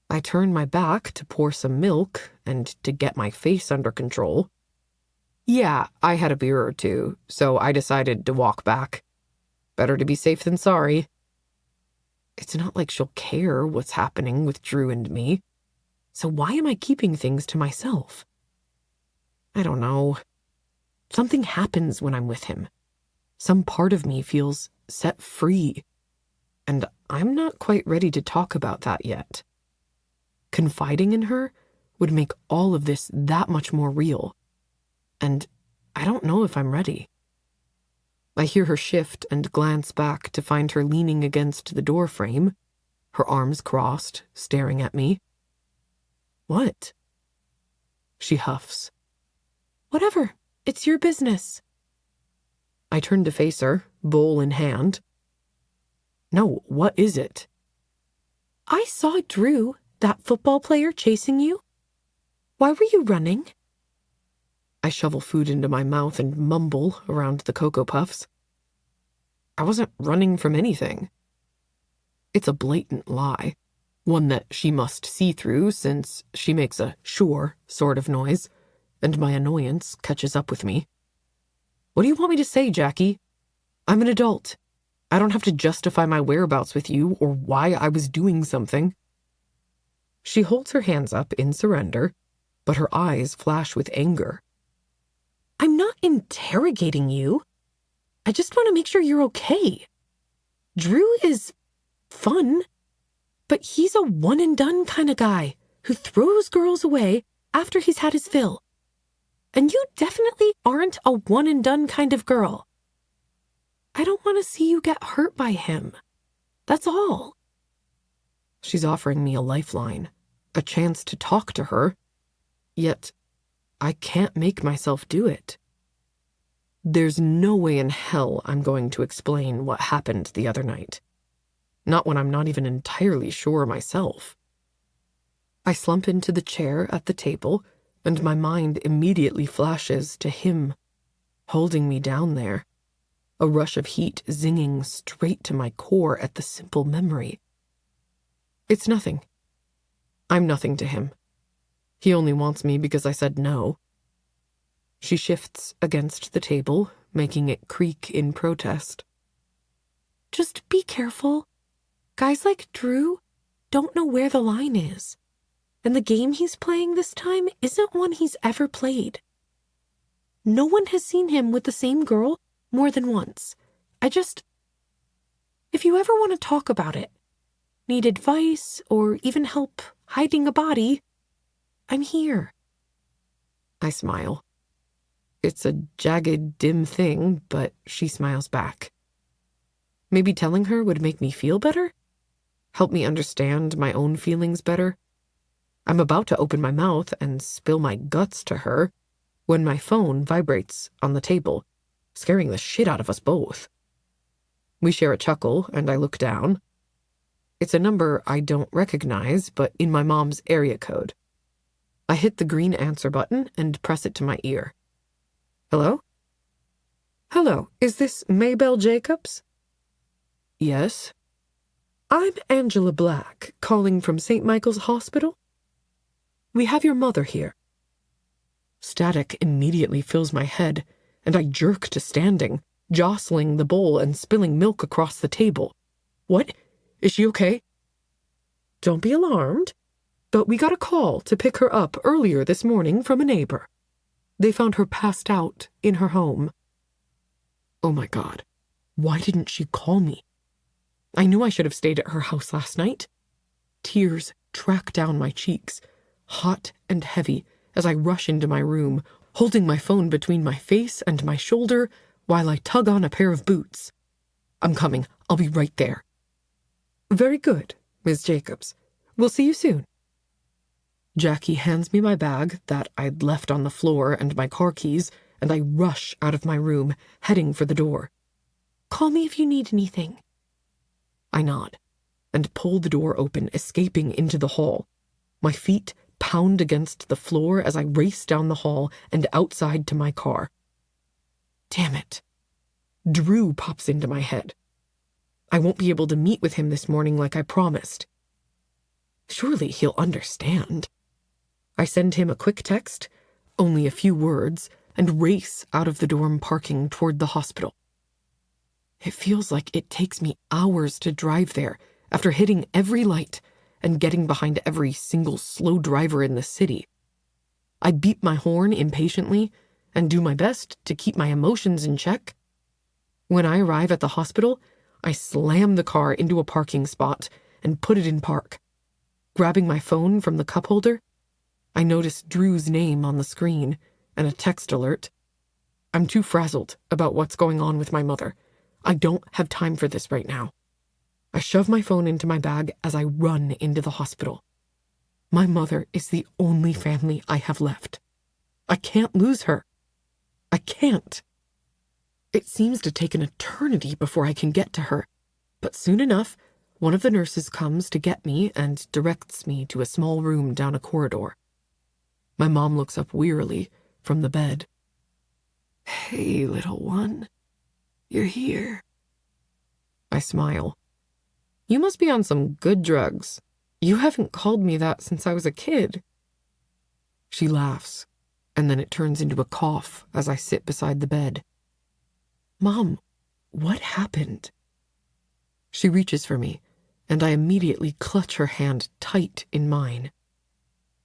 I turn my back to pour some milk and to get my face under control. Yeah, I had a beer or two, so I decided to walk back. Better to be safe than sorry. It's not like she'll care what's happening with Drew and me, so why am I keeping things to myself? I don't know. Something happens when I'm with him. Some part of me feels set free, and I'm not quite ready to talk about that yet. Confiding in her would make all of this that much more real. And I don't know if I'm ready. I hear her shift and glance back to find her leaning against the door frame, her arms crossed, staring at me. What? She huffs. Whatever. It's your business. I turn to face her, bowl in hand. No, what is it? I saw Drew, that football player, chasing you. Why were you running? I shovel food into my mouth and mumble around the Cocoa Puffs. I wasn't running from anything. It's a blatant lie, one that she must see through since she makes a sure sort of noise, and my annoyance catches up with me. What do you want me to say, Jackie? I'm an adult. I don't have to justify my whereabouts with you or why I was doing something. She holds her hands up in surrender, but her eyes flash with anger. I'm not interrogating you. I just want to make sure you're okay. Drew is fun, but he's a one-and-done kind of guy who throws girls away after he's had his fill. And you definitely aren't a one-and-done kind of girl. I don't want to see you get hurt by him. That's all. She's offering me a lifeline, a chance to talk to her, yet I can't make myself do it. There's no way in hell I'm going to explain what happened the other night. Not when I'm not even entirely sure myself. I slump into the chair at the table, and my mind immediately flashes to him, holding me down there. A rush of heat zinging straight to my core at the simple memory. It's nothing. I'm nothing to him. He only wants me because I said no. She shifts against the table, making it creak in protest. Just be careful. Guys like Drew don't know where the line is. And the game he's playing this time isn't one he's ever played. No one has seen him with the same girl more than once. If you ever want to talk about it, need advice, or even help hiding a body, I'm here. I smile. It's a jagged, dim thing, but she smiles back. Maybe telling her would make me feel better? Help me understand my own feelings better? I'm about to open my mouth and spill my guts to her when my phone vibrates on the table, scaring the shit out of us both. We share a chuckle, and I look down. It's a number I don't recognize, but in my mom's area code. I hit the green answer button and press it to my ear. Hello? Hello, is this Maybelle Jacobs? Yes. I'm Angela Black, calling from St. Michael's Hospital. We have your mother here. Static immediately fills my head, and I jerk to standing, jostling the bowl and spilling milk across the table. What? Is she okay? Don't be alarmed, but we got a call to pick her up earlier this morning from a neighbor. They found her passed out in her home. Oh my God, why didn't she call me? I knew I should have stayed at her house last night. Tears track down my cheeks, hot and heavy, as I rush into my room, holding my phone between my face and my shoulder while I tug on a pair of boots. I'm coming. I'll be right there. Very good, Ms. Jacobs. We'll see you soon. Jackie hands me my bag that I'd left on the floor and my car keys, and I rush out of my room, heading for the door. Call me if you need anything. I nod and pull the door open, escaping into the hall. My feet pound against the floor as I race down the hall and outside to my car. Damn it. Drew pops into my head. I won't be able to meet with him this morning like I promised. Surely he'll understand. I send him a quick text, only a few words, and race out of the dorm parking toward the hospital. It feels like it takes me hours to drive there after hitting every light and getting behind every single slow driver in the city. I beat my horn impatiently and do my best to keep my emotions in check. When I arrive at the hospital, I slam the car into a parking spot and put it in park. Grabbing my phone from the cup holder, I notice Drew's name on the screen and a text alert. I'm too frazzled about what's going on with my mother. I don't have time for this right now. I shove my phone into my bag as I run into the hospital. My mother is the only family I have left. I can't lose her. I can't. It seems to take an eternity before I can get to her, but soon enough, one of the nurses comes to get me and directs me to a small room down a corridor. My mom looks up wearily from the bed. Hey, little one. You're here. I smile. You must be on some good drugs. You haven't called me that since I was a kid. She laughs, and then it turns into a cough as I sit beside the bed. Mom, What happened? She reaches for me, and I immediately clutch her hand tight in mine.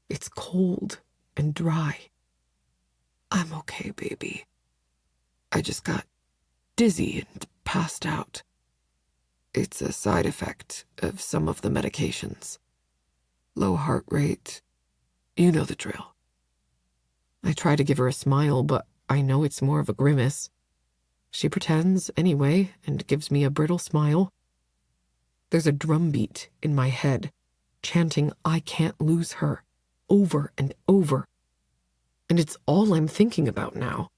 It's cold and dry. I'm okay, baby. I just got dizzy and passed out. It's a side effect of some of the medications. Low heart rate. You know the drill. I try to give her a smile, but I know it's more of a grimace. She pretends anyway and gives me a brittle smile. There's a drumbeat in my head, chanting I can't lose her, over and over. And it's all I'm thinking about now.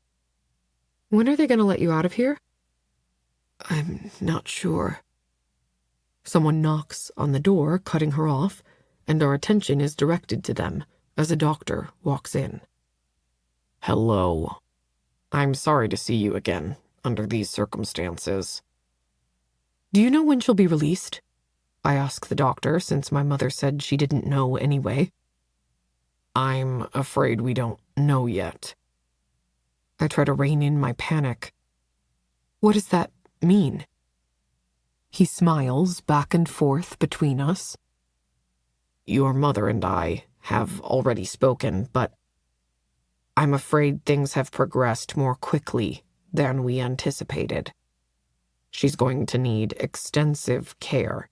When are they going to let you out of here? I'm not sure. Someone knocks on the door, cutting her off, and our attention is directed to them as a doctor walks in. Hello. I'm sorry to see you again under these circumstances. Do you know when she'll be released? I ask the doctor, since my mother said she didn't know anyway. I'm afraid we don't know yet. I try to rein in my panic. What does that mean? He smiles back and forth between us. Your mother and I have already spoken, but I'm afraid things have progressed more quickly than we anticipated. She's going to need extensive care.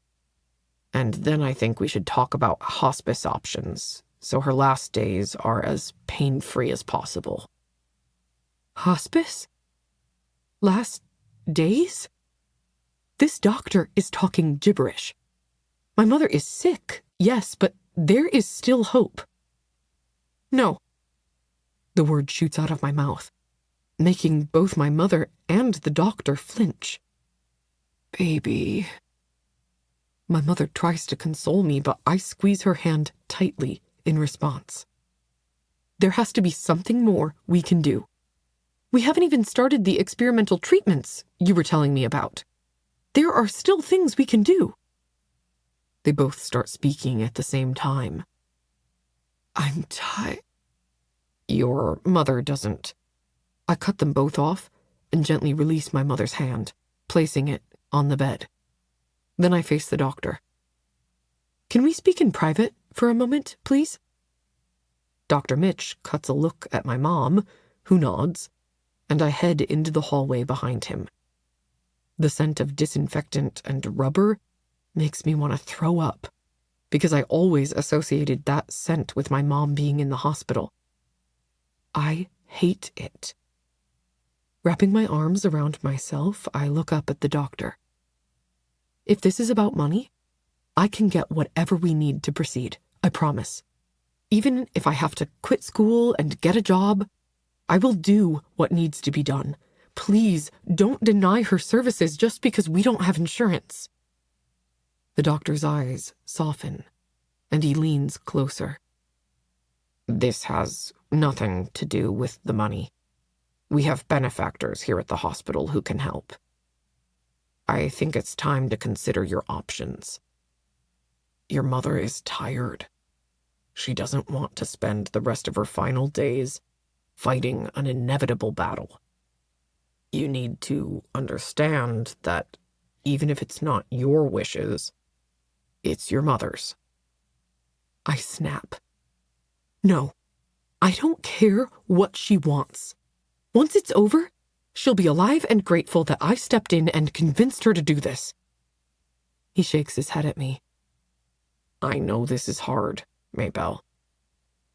And then I think we should talk about hospice options, so her last days are as pain-free as possible. Hospice? Last days? This doctor is talking gibberish. My mother is sick, yes, but there is still hope. No. The word shoots out of my mouth, making both my mother and the doctor flinch. Baby. My mother tries to console me, but I squeeze her hand tightly in response. There has to be something more we can do. We haven't even started the experimental treatments you were telling me about. There are still things we can do. They both start speaking at the same time. I'm tired. Your mother doesn't. I cut them both off and gently release my mother's hand, placing it on the bed. Then I face the doctor. Can we speak in private for a moment, please? Dr. Mitch cuts a look at my mom, who nods, and I head into the hallway behind him. The scent of disinfectant and rubber makes me want to throw up, because I always associated that scent with my mom being in the hospital. I hate it. Wrapping my arms around myself, I look up at the doctor. If this is about money, I can get whatever we need to proceed, I promise. Even if I have to quit school and get a job, I will do what needs to be done. Please don't deny her services just because we don't have insurance. The doctor's eyes soften, and he leans closer. This has nothing to do with the money. We have benefactors here at the hospital who can help. I think it's time to consider your options. Your mother is tired. She doesn't want to spend the rest of her final days fighting an inevitable battle. You need to understand that even if it's not your wishes, it's your mother's. I snap. No, I don't care what she wants. Once it's over, she'll be alive and grateful that I stepped in and convinced her to do this. He shakes his head at me. I know this is hard, Maybelle,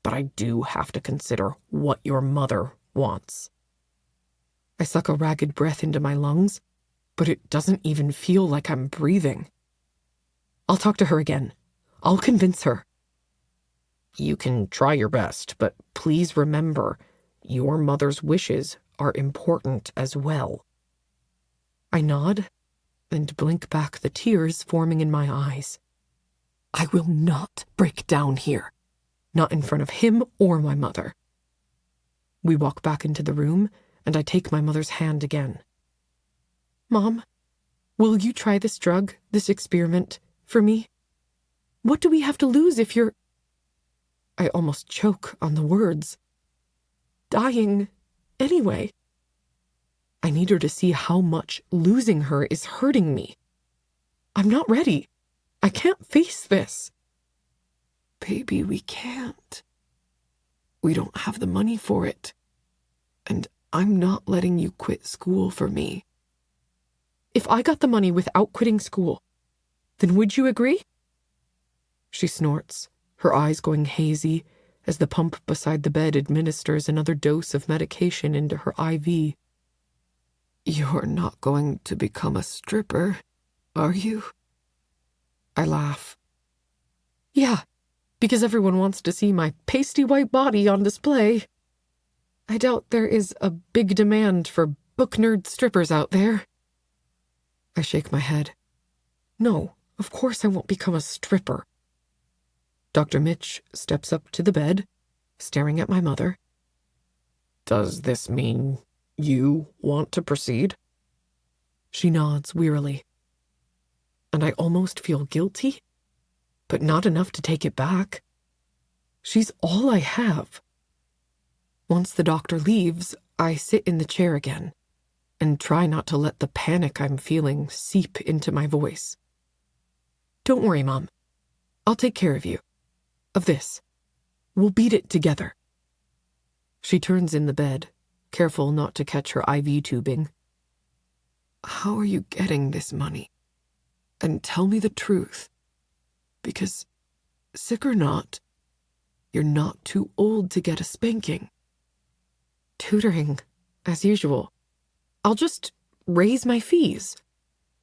but I do have to consider what your mother wants. I suck a ragged breath into my lungs, but it doesn't even feel like I'm breathing. I'll talk to her again. I'll convince her. You can try your best, but please remember, your mother's wishes are important as well. I nod and blink back the tears forming in my eyes. I will not break down here, not in front of him or my mother. We walk back into the room, and I take my mother's hand again. Mom, will you try this drug, this experiment, for me? What do we have to lose if you're... I almost choke on the words. Dying, anyway. I need her to see how much losing her is hurting me. I'm not ready. I can't face this. Baby, we can't. We don't have the money for it. And I'm not letting you quit school for me. If I got the money without quitting school, then would you agree? She snorts, her eyes going hazy as the pump beside the bed administers another dose of medication into her IV. You're not going to become a stripper, are you? I laugh. Yeah, because everyone wants to see my pasty white body on display. I doubt there is a big demand for book nerd strippers out there. I shake my head. No, of course I won't become a stripper. Dr. Mitch steps up to the bed, staring at my mother. Does this mean you want to proceed? She nods wearily. And I almost feel guilty, but not enough to take it back. She's all I have. Once the doctor leaves, I sit in the chair again and try not to let the panic I'm feeling seep into my voice. Don't worry, Mom. I'll take care of you. Of this. We'll beat it together. She turns in the bed, careful not to catch her IV tubing. How are you getting this money? And tell me the truth. Because, sick or not, you're not too old to get a spanking. Tutoring, as usual. I'll just raise my fees.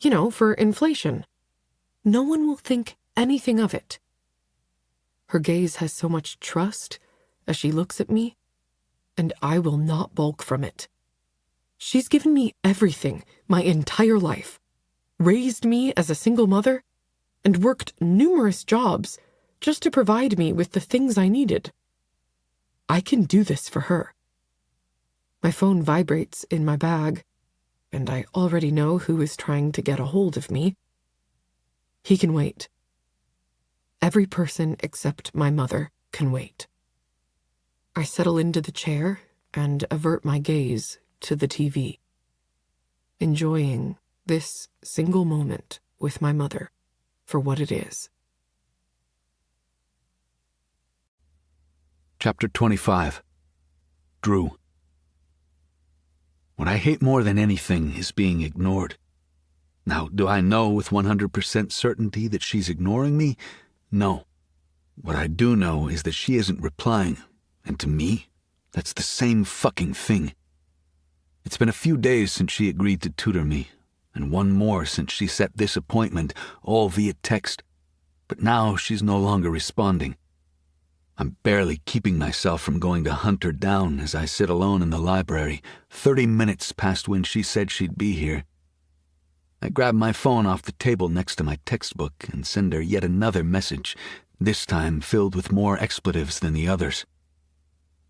You know, for inflation. No one will think anything of it. Her gaze has so much trust as she looks at me, and I will not balk from it. She's given me everything my entire life, raised me as a single mother, and worked numerous jobs just to provide me with the things I needed. I can do this for her. My phone vibrates in my bag, and I already know who is trying to get a hold of me. He can wait. Every person except my mother can wait. I settle into the chair and avert my gaze to the TV, enjoying this single moment with my mother for what it is. Chapter 25. Drew. What I hate more than anything is being ignored. Now, do I know with 100% certainty that she's ignoring me? No. What I do know is that she isn't replying, and to me, that's the same fucking thing. It's been a few days since she agreed to tutor me, and one more since she set this appointment, all via text, but now she's no longer responding. I'm barely keeping myself from going to hunt her down as I sit alone in the library, 30 minutes past when she said she'd be here. I grab my phone off the table next to my textbook and send her yet another message, this time filled with more expletives than the others.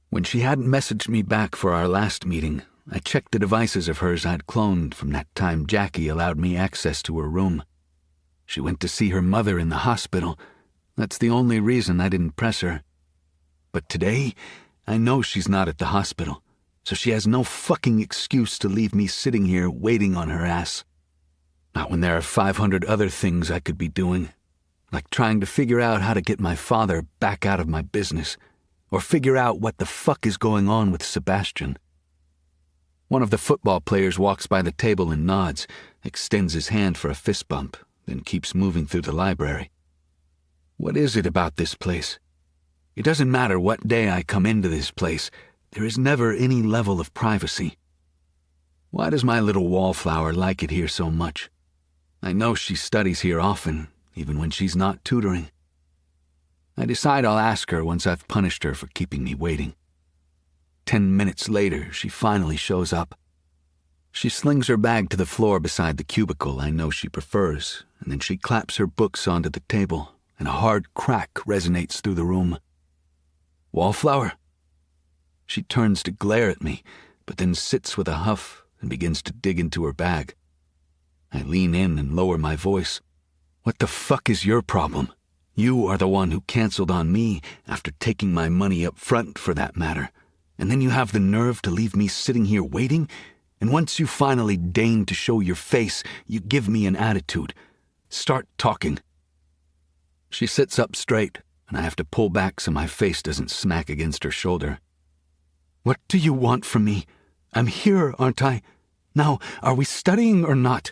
When she hadn't messaged me back for our last meeting, I checked the devices of hers I'd cloned from that time Jackie allowed me access to her room. She went to see her mother in the hospital. That's the only reason I didn't press her. But today, I know she's not at the hospital, so she has no fucking excuse to leave me sitting here waiting on her ass. Not when there are 500 other things I could be doing, like trying to figure out how to get my father back out of my business, or figure out what the fuck is going on with Sebastian. One of the football players walks by the table and nods, extends his hand for a fist bump, then keeps moving through the library. What is it about this place? It doesn't matter what day I come into this place, there is never any level of privacy. Why does my little Wallflower like it here so much? I know she studies here often, even when she's not tutoring. I decide I'll ask her once I've punished her for keeping me waiting. 10 minutes later, she finally shows up. She slings her bag to the floor beside the cubicle I know she prefers, and then she claps her books onto the table, and a hard crack resonates through the room. Wallflower? She turns to glare at me, but then sits with a huff and begins to dig into her bag. I lean in and lower my voice. What the fuck is your problem? You are the one who canceled on me after taking my money up front, for that matter. And then you have the nerve to leave me sitting here waiting? And once you finally deign to show your face, you give me an attitude. Start talking. She sits up straight, and I have to pull back so my face doesn't smack against her shoulder. What do you want from me? I'm here, aren't I? Now, are we studying or not?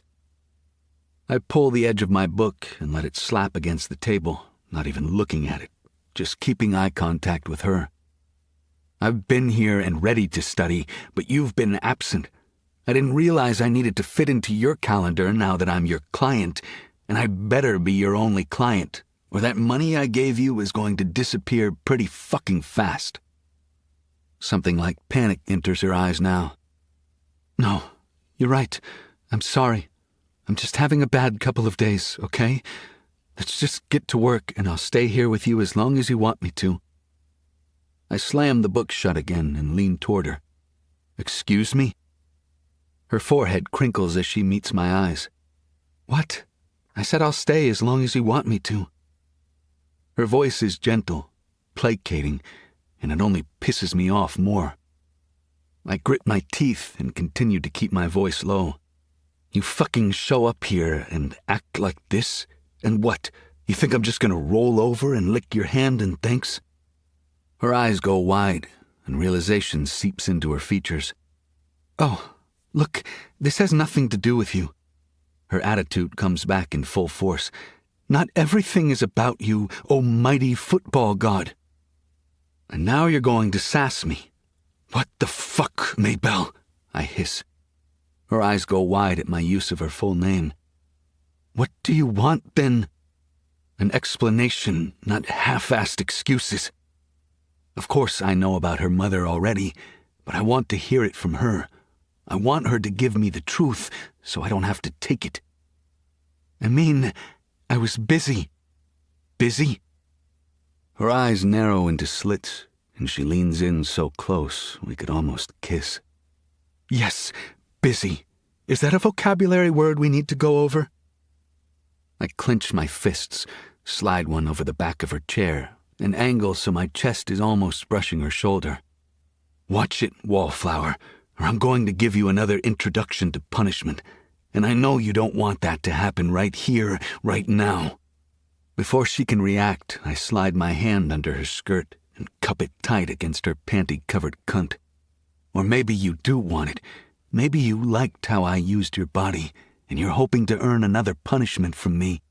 I pull the edge of my book and let it slap against the table, not even looking at it, just keeping eye contact with her. I've been here and ready to study, but you've been absent. I didn't realize I needed to fit into your calendar now that I'm your client, and I better be your only client, or that money I gave you is going to disappear pretty fucking fast. Something like panic enters her eyes now. No, you're right. I'm sorry. I'm just having a bad couple of days, okay? Let's just get to work, and I'll stay here with you as long as you want me to. I slam the book shut again and lean toward her. Excuse me? Her forehead crinkles as she meets my eyes. What? I said I'll stay as long as you want me to. Her voice is gentle, placating, and it only pisses me off more. I grit my teeth and continue to keep my voice low. You fucking show up here and act like this? And what? You think I'm just gonna roll over and lick your hand in thanks? Her eyes go wide, and realization seeps into her features. Oh, look, this has nothing to do with you. Her attitude comes back in full force. Not everything is about you, oh mighty football god. And now you're going to sass me. What the fuck, Maybelle? I hiss. Her eyes go wide at my use of her full name. What do you want, then? An explanation, not half-assed excuses. Of course I know about her mother already, but I want to hear it from her. I want her to give me the truth so I don't have to take it. I mean, I was busy. Busy? Her eyes narrow into slits, and she leans in so close we could almost kiss. Yes, busy. Is that a vocabulary word we need to go over? I clench my fists, slide one over the back of her chair, and angle so my chest is almost brushing her shoulder. Watch it, Wallflower, or I'm going to give you another introduction to punishment, and I know you don't want that to happen right here, right now. Before she can react, I slide my hand under her skirt and cup it tight against her panty-covered cunt. Or maybe you do want it. Maybe you liked how I used your body, and you're hoping to earn another punishment from me.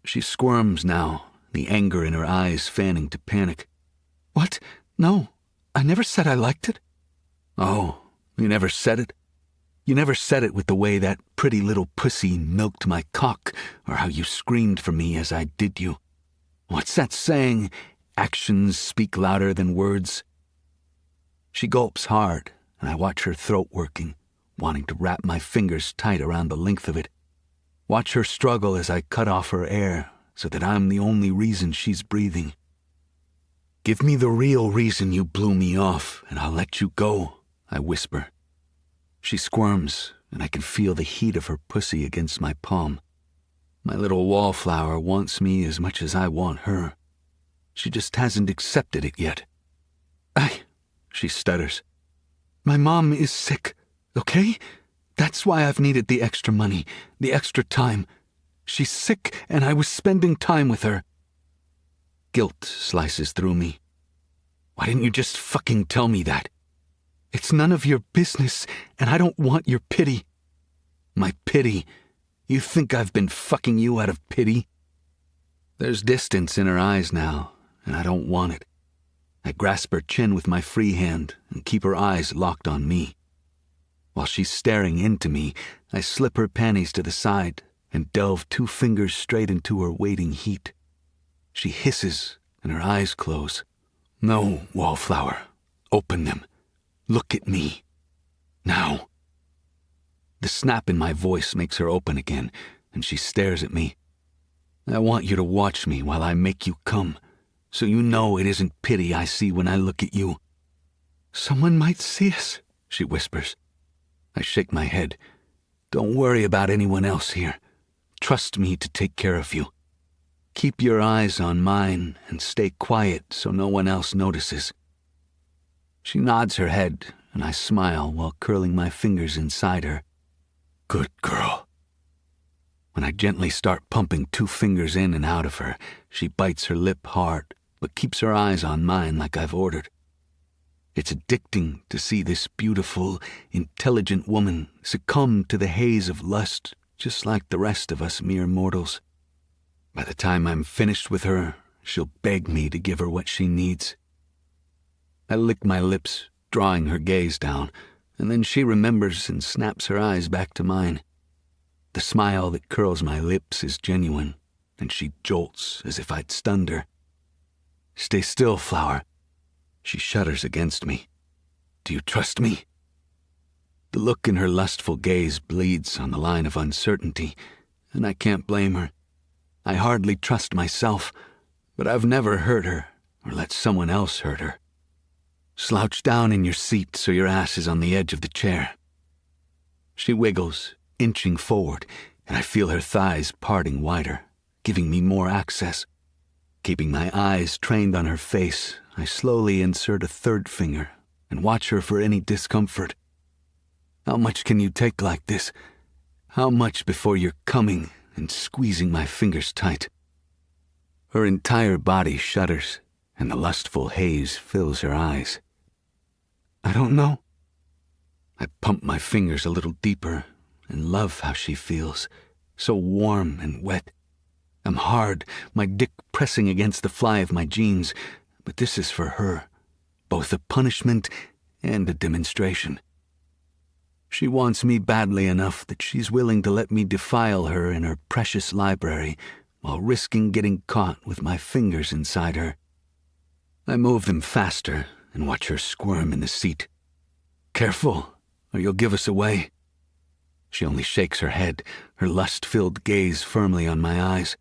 She squirms now, the anger in her eyes fanning to panic. What? No, I never said I liked it. Oh, you never said it? You never said it with the way that pretty little pussy milked my cock, or how you screamed for me as I did you. What's that saying? Actions speak louder than words. She gulps hard, and I watch her throat working, wanting to wrap my fingers tight around the length of it. Watch her struggle as I cut off her air, so that I'm the only reason she's breathing. Give me the real reason you blew me off, and I'll let you go, I whisper. She squirms, and I can feel the heat of her pussy against my palm. My little Wallflower wants me as much as I want her. She just hasn't accepted it yet. She stutters. My mom is sick, okay? That's why I've needed the extra money, the extra time. She's sick, and I was spending time with her. Guilt slices through me. Why didn't you just fucking tell me that? It's none of your business, and I don't want your pity. My pity? You think I've been fucking you out of pity? There's distance in her eyes now, and I don't want it. I grasp her chin with my free hand and keep her eyes locked on me. While she's staring into me, I slip her panties to the side and delve 2 fingers straight into her waiting heat. She hisses, and her eyes close. No, Wallflower. Open them. Look at me. Now. The snap in my voice makes her open again, and she stares at me. I want you to watch me while I make you come, so you know it isn't pity I see when I look at you. Someone might see us, she whispers. I shake my head. Don't worry about anyone else here. Trust me to take care of you. Keep your eyes on mine and stay quiet so no one else notices. She nods her head, and I smile while curling my fingers inside her. Good girl. When I gently start pumping 2 fingers in and out of her, she bites her lip hard, but keeps her eyes on mine like I've ordered. It's addicting to see this beautiful, intelligent woman succumb to the haze of lust just like the rest of us mere mortals. By the time I'm finished with her, she'll beg me to give her what she needs. I lick my lips, drawing her gaze down, and then she remembers and snaps her eyes back to mine. The smile that curls my lips is genuine, and she jolts as if I'd stunned her. Stay still, Flower. She shudders against me. Do you trust me? The look in her lustful gaze bleeds on the line of uncertainty, and I can't blame her. I hardly trust myself, but I've never hurt her or let someone else hurt her. Slouch down in your seat so your ass is on the edge of the chair. She wiggles, inching forward, and I feel her thighs parting wider, giving me more access. Keeping my eyes trained on her face, I slowly insert a 3rd finger and watch her for any discomfort. How much can you take like this? How much before you're coming and squeezing my fingers tight? Her entire body shudders, and the lustful haze fills her eyes. I don't know. I pump my fingers a little deeper and love how she feels, so warm and wet. I'm hard, my dick pressing against the fly of my jeans, but this is for her, both a punishment and a demonstration. She wants me badly enough that she's willing to let me defile her in her precious library while risking getting caught with my fingers inside her. I move them faster and watch her squirm in the seat. Careful, or you'll give us away. She only shakes her head, her lust-filled gaze firmly on my eyes.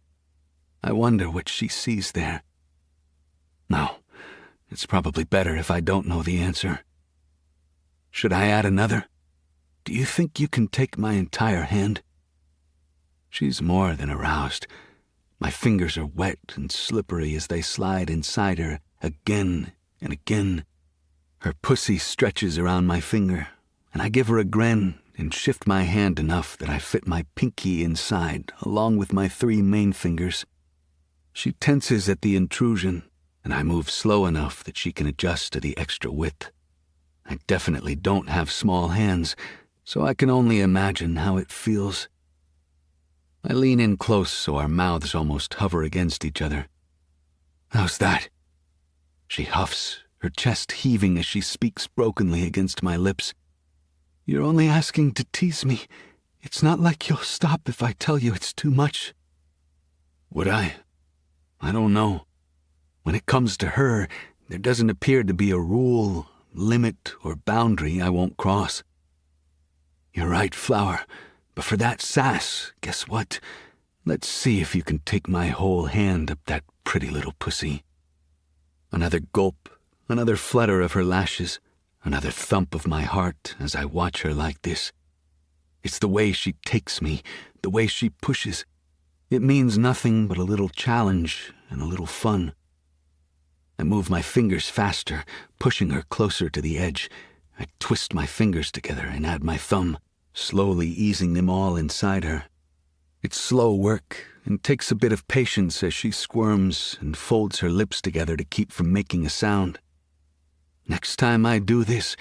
I wonder what she sees there. No, it's probably better if I don't know the answer. Should I add another? Do you think you can take my entire hand? She's more than aroused. My fingers are wet and slippery as they slide inside her again and again. Her pussy stretches around my finger, and I give her a grin and shift my hand enough that I fit my pinky inside along with my 3 main fingers. She tenses at the intrusion, and I move slow enough that she can adjust to the extra width. I definitely don't have small hands, so I can only imagine how it feels. I lean in close so our mouths almost hover against each other. How's that? She huffs, her chest heaving as she speaks brokenly against my lips. You're only asking to tease me. It's not like you'll stop if I tell you it's too much. Would I? I don't know. When it comes to her, there doesn't appear to be a rule, limit, or boundary I won't cross. You're right, Flower, but for that sass, guess what? Let's see if you can take my whole hand up that pretty little pussy. Another gulp, another flutter of her lashes, another thump of my heart as I watch her like this. It's the way she takes me, the way she pushes. It means nothing but a little challenge and a little fun. I move my fingers faster, pushing her closer to the edge. I twist my fingers together and add my thumb, slowly easing them all inside her. It's slow work and takes a bit of patience as she squirms and folds her lips together to keep from making a sound. Next time I do this,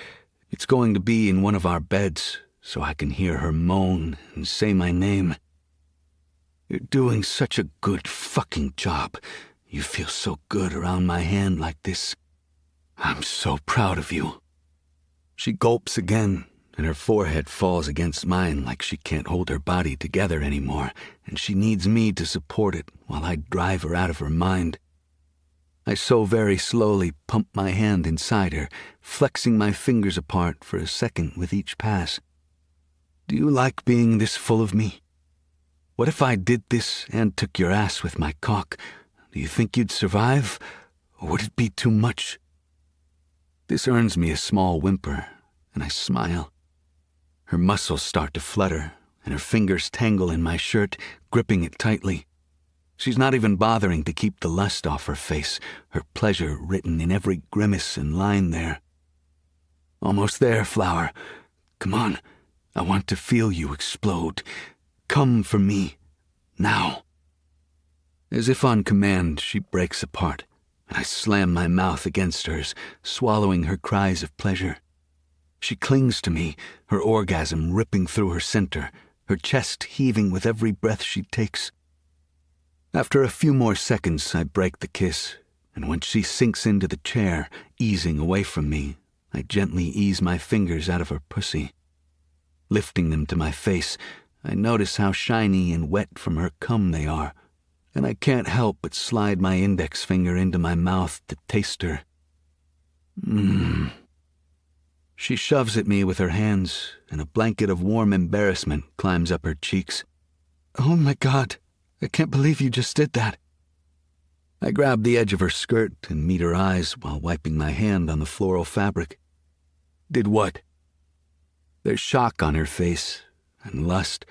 it's going to be in one of our beds so I can hear her moan and say my name. You're doing such a good fucking job. You feel so good around my hand like this. I'm so proud of you. She gulps again, and her forehead falls against mine like she can't hold her body together anymore, and she needs me to support it while I drive her out of her mind. I so very slowly pump my hand inside her, flexing my fingers apart for a second with each pass. Do you like being this full of me? What if I did this and took your ass with my cock? Do you think you'd survive, or would it be too much? This earns me a small whimper, and I smile. Her muscles start to flutter, and her fingers tangle in my shirt, gripping it tightly. She's not even bothering to keep the lust off her face, her pleasure written in every grimace and line there. Almost there, Flower. Come on. I want to feel you explode. Come for me. Now." As if on command, she breaks apart, and I slam my mouth against hers, swallowing her cries of pleasure. She clings to me, her orgasm ripping through her center, her chest heaving with every breath she takes. After a few more seconds, I break the kiss, and when she sinks into the chair, easing away from me, I gently ease my fingers out of her pussy. Lifting them to my face, I notice how shiny and wet from her cum they are, and I can't help but slide my index finger into my mouth to taste her. She shoves at me with her hands, and a blanket of warm embarrassment climbs up her cheeks. "Oh my God, I can't believe you just did that." I grab the edge of her skirt and meet her eyes while wiping my hand on the floral fabric. "Did what?" There's shock on her face, and lust,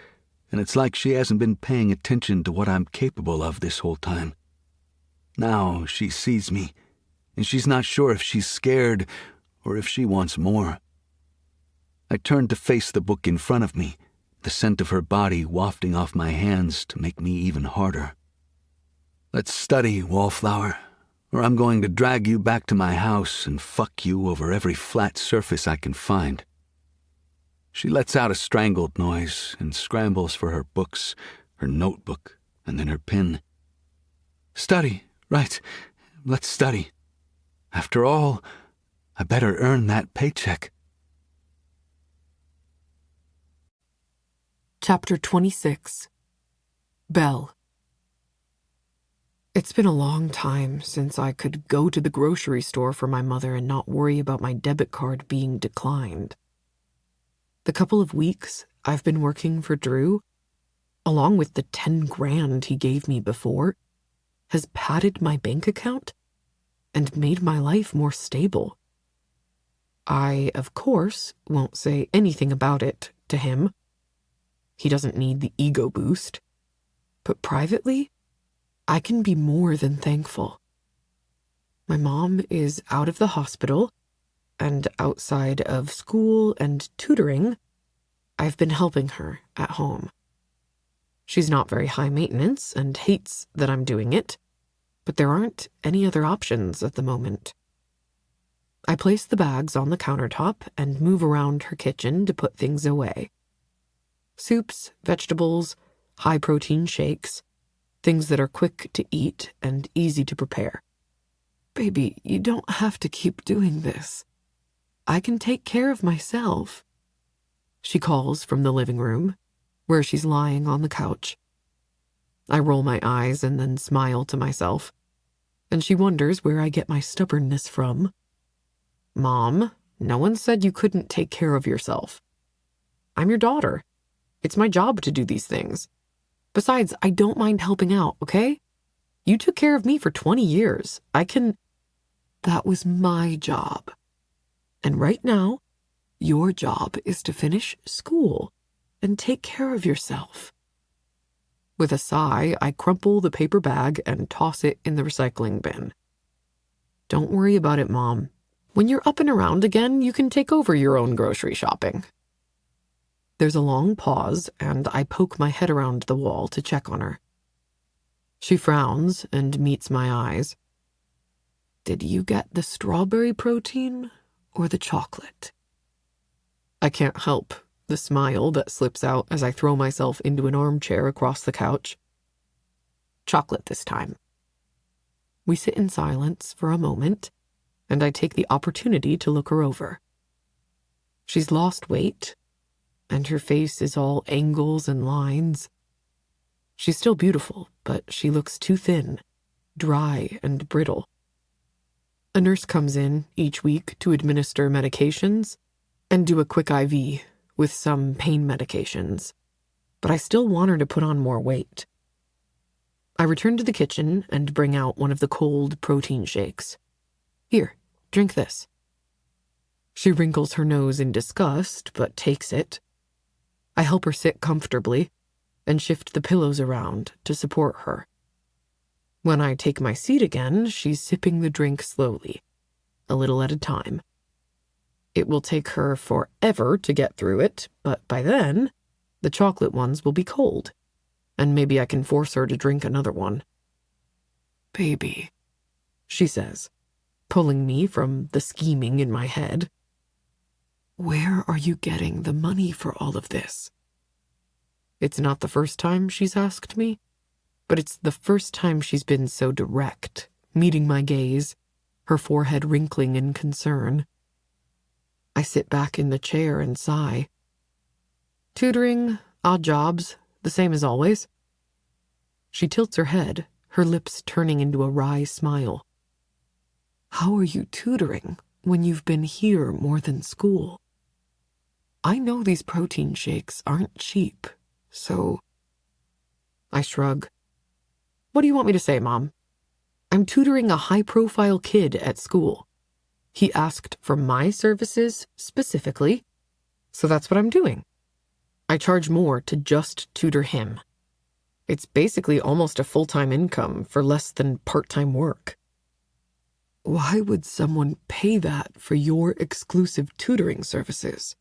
and it's like she hasn't been paying attention to what I'm capable of this whole time. Now she sees me, and she's not sure if she's scared or if she wants more. I turn to face the book in front of me, the scent of her body wafting off my hands to make me even harder. "Let's study, Wallflower, or I'm going to drag you back to my house and fuck you over every flat surface I can find." She lets out a strangled noise and scrambles for her books, her notebook, and then her pen. "Study, right, let's study. After all, I better earn that paycheck." Chapter 26. Belle. It's been a long time since I could go to the grocery store for my mother and not worry about my debit card being declined. The couple of weeks I've been working for Drew, along with the 10 grand he gave me before, has padded my bank account and made my life more stable. I, of course, won't say anything about it to him. He doesn't need the ego boost. But privately, I can be more than thankful. My mom is out of the hospital, and outside of school and tutoring, I've been helping her at home. She's not very high maintenance and hates that I'm doing it, but there aren't any other options at the moment. I place the bags on the countertop and move around her kitchen to put things away. Soups, vegetables, high-protein shakes, things that are quick to eat and easy to prepare. "Baby, you don't have to keep doing this. I can take care of myself," she calls from the living room, where she's lying on the couch. I roll my eyes and then smile to myself, and she wonders where I get my stubbornness from. "Mom, no one said you couldn't take care of yourself. I'm your daughter. It's my job to do these things. Besides, I don't mind helping out, okay? You took care of me for 20 years. That was my job. And right now, your job is to finish school and take care of yourself." With a sigh, I crumple the paper bag and toss it in the recycling bin. "Don't worry about it, Mom. When you're up and around again, you can take over your own grocery shopping." There's a long pause, and I poke my head around the wall to check on her. She frowns and meets my eyes. "Did you get the strawberry protein or the chocolate?" I can't help the smile that slips out as I throw myself into an armchair across the couch. "Chocolate this time." We sit in silence for a moment, and I take the opportunity to look her over. She's lost weight, and her face is all angles and lines. She's still beautiful, but she looks too thin, dry and brittle. A nurse comes in each week to administer medications and do a quick IV with some pain medications, but I still want her to put on more weight. I return to the kitchen and bring out one of the cold protein shakes. "Here, drink this." She wrinkles her nose in disgust, but takes it. I help her sit comfortably and shift the pillows around to support her. When I take my seat again, she's sipping the drink slowly, a little at a time. It will take her forever to get through it, but by then, the chocolate ones will be cold, and maybe I can force her to drink another one. Baby, she says, pulling me from the scheming in my head. Where are you getting the money for all of this? It's not the first time she's asked me, but it's the first time she's been so direct, meeting my gaze, her forehead wrinkling in concern. I sit back in the chair and sigh. Tutoring, odd jobs, the same as always. She tilts her head, her lips turning into a wry smile. How are you tutoring when you've been here more than school? I know these protein shakes aren't cheap, so... I shrug. What do you want me to say, Mom? I'm tutoring a high-profile kid at school. He asked for my services specifically, so that's what I'm doing. I charge more to just tutor him. It's basically almost a full-time income for less than part-time work. Why would someone pay that for your exclusive tutoring services?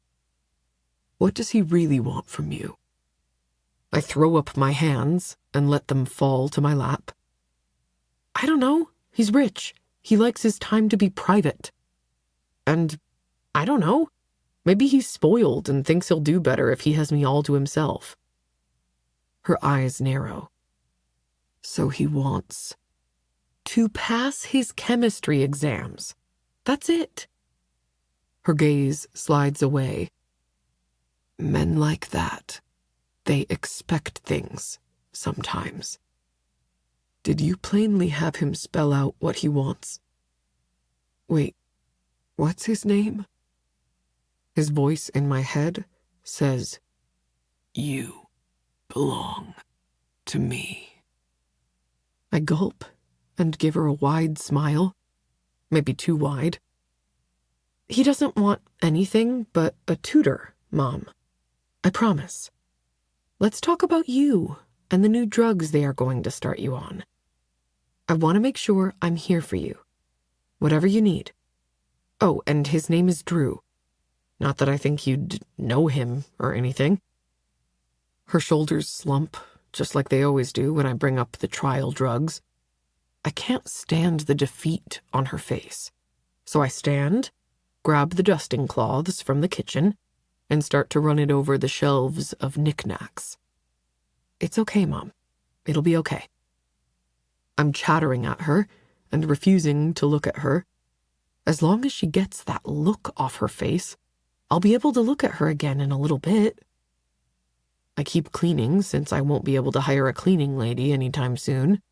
What does he really want from you? I throw up my hands and let them fall to my lap. I don't know. He's rich. He likes his time to be private. And I don't know. Maybe he's spoiled and thinks he'll do better if he has me all to himself. Her eyes narrow. So he wants to pass his chemistry exams. That's it. Her gaze slides away. Men like that, they expect things, sometimes. Did you plainly have him spell out what he wants? Wait, what's his name? His voice in my head says, You belong to me. I gulp and give her a wide smile, maybe too wide. He doesn't want anything but a tutor, Mom. I promise. Let's talk about you and the new drugs they are going to start you on. I want to make sure I'm here for you. Whatever you need. Oh, and his name is Drew. Not that I think you'd know him or anything. Her shoulders slump, just like they always do when I bring up the trial drugs. I can't stand the defeat on her face. So I stand, grab the dusting cloths from the kitchen, and start to run it over the shelves of knickknacks. It's okay, Mom. It'll be okay. I'm chattering at her and refusing to look at her. As long as she gets that look off her face, I'll be able to look at her again in a little bit. I keep cleaning since I won't be able to hire a cleaning lady anytime soon.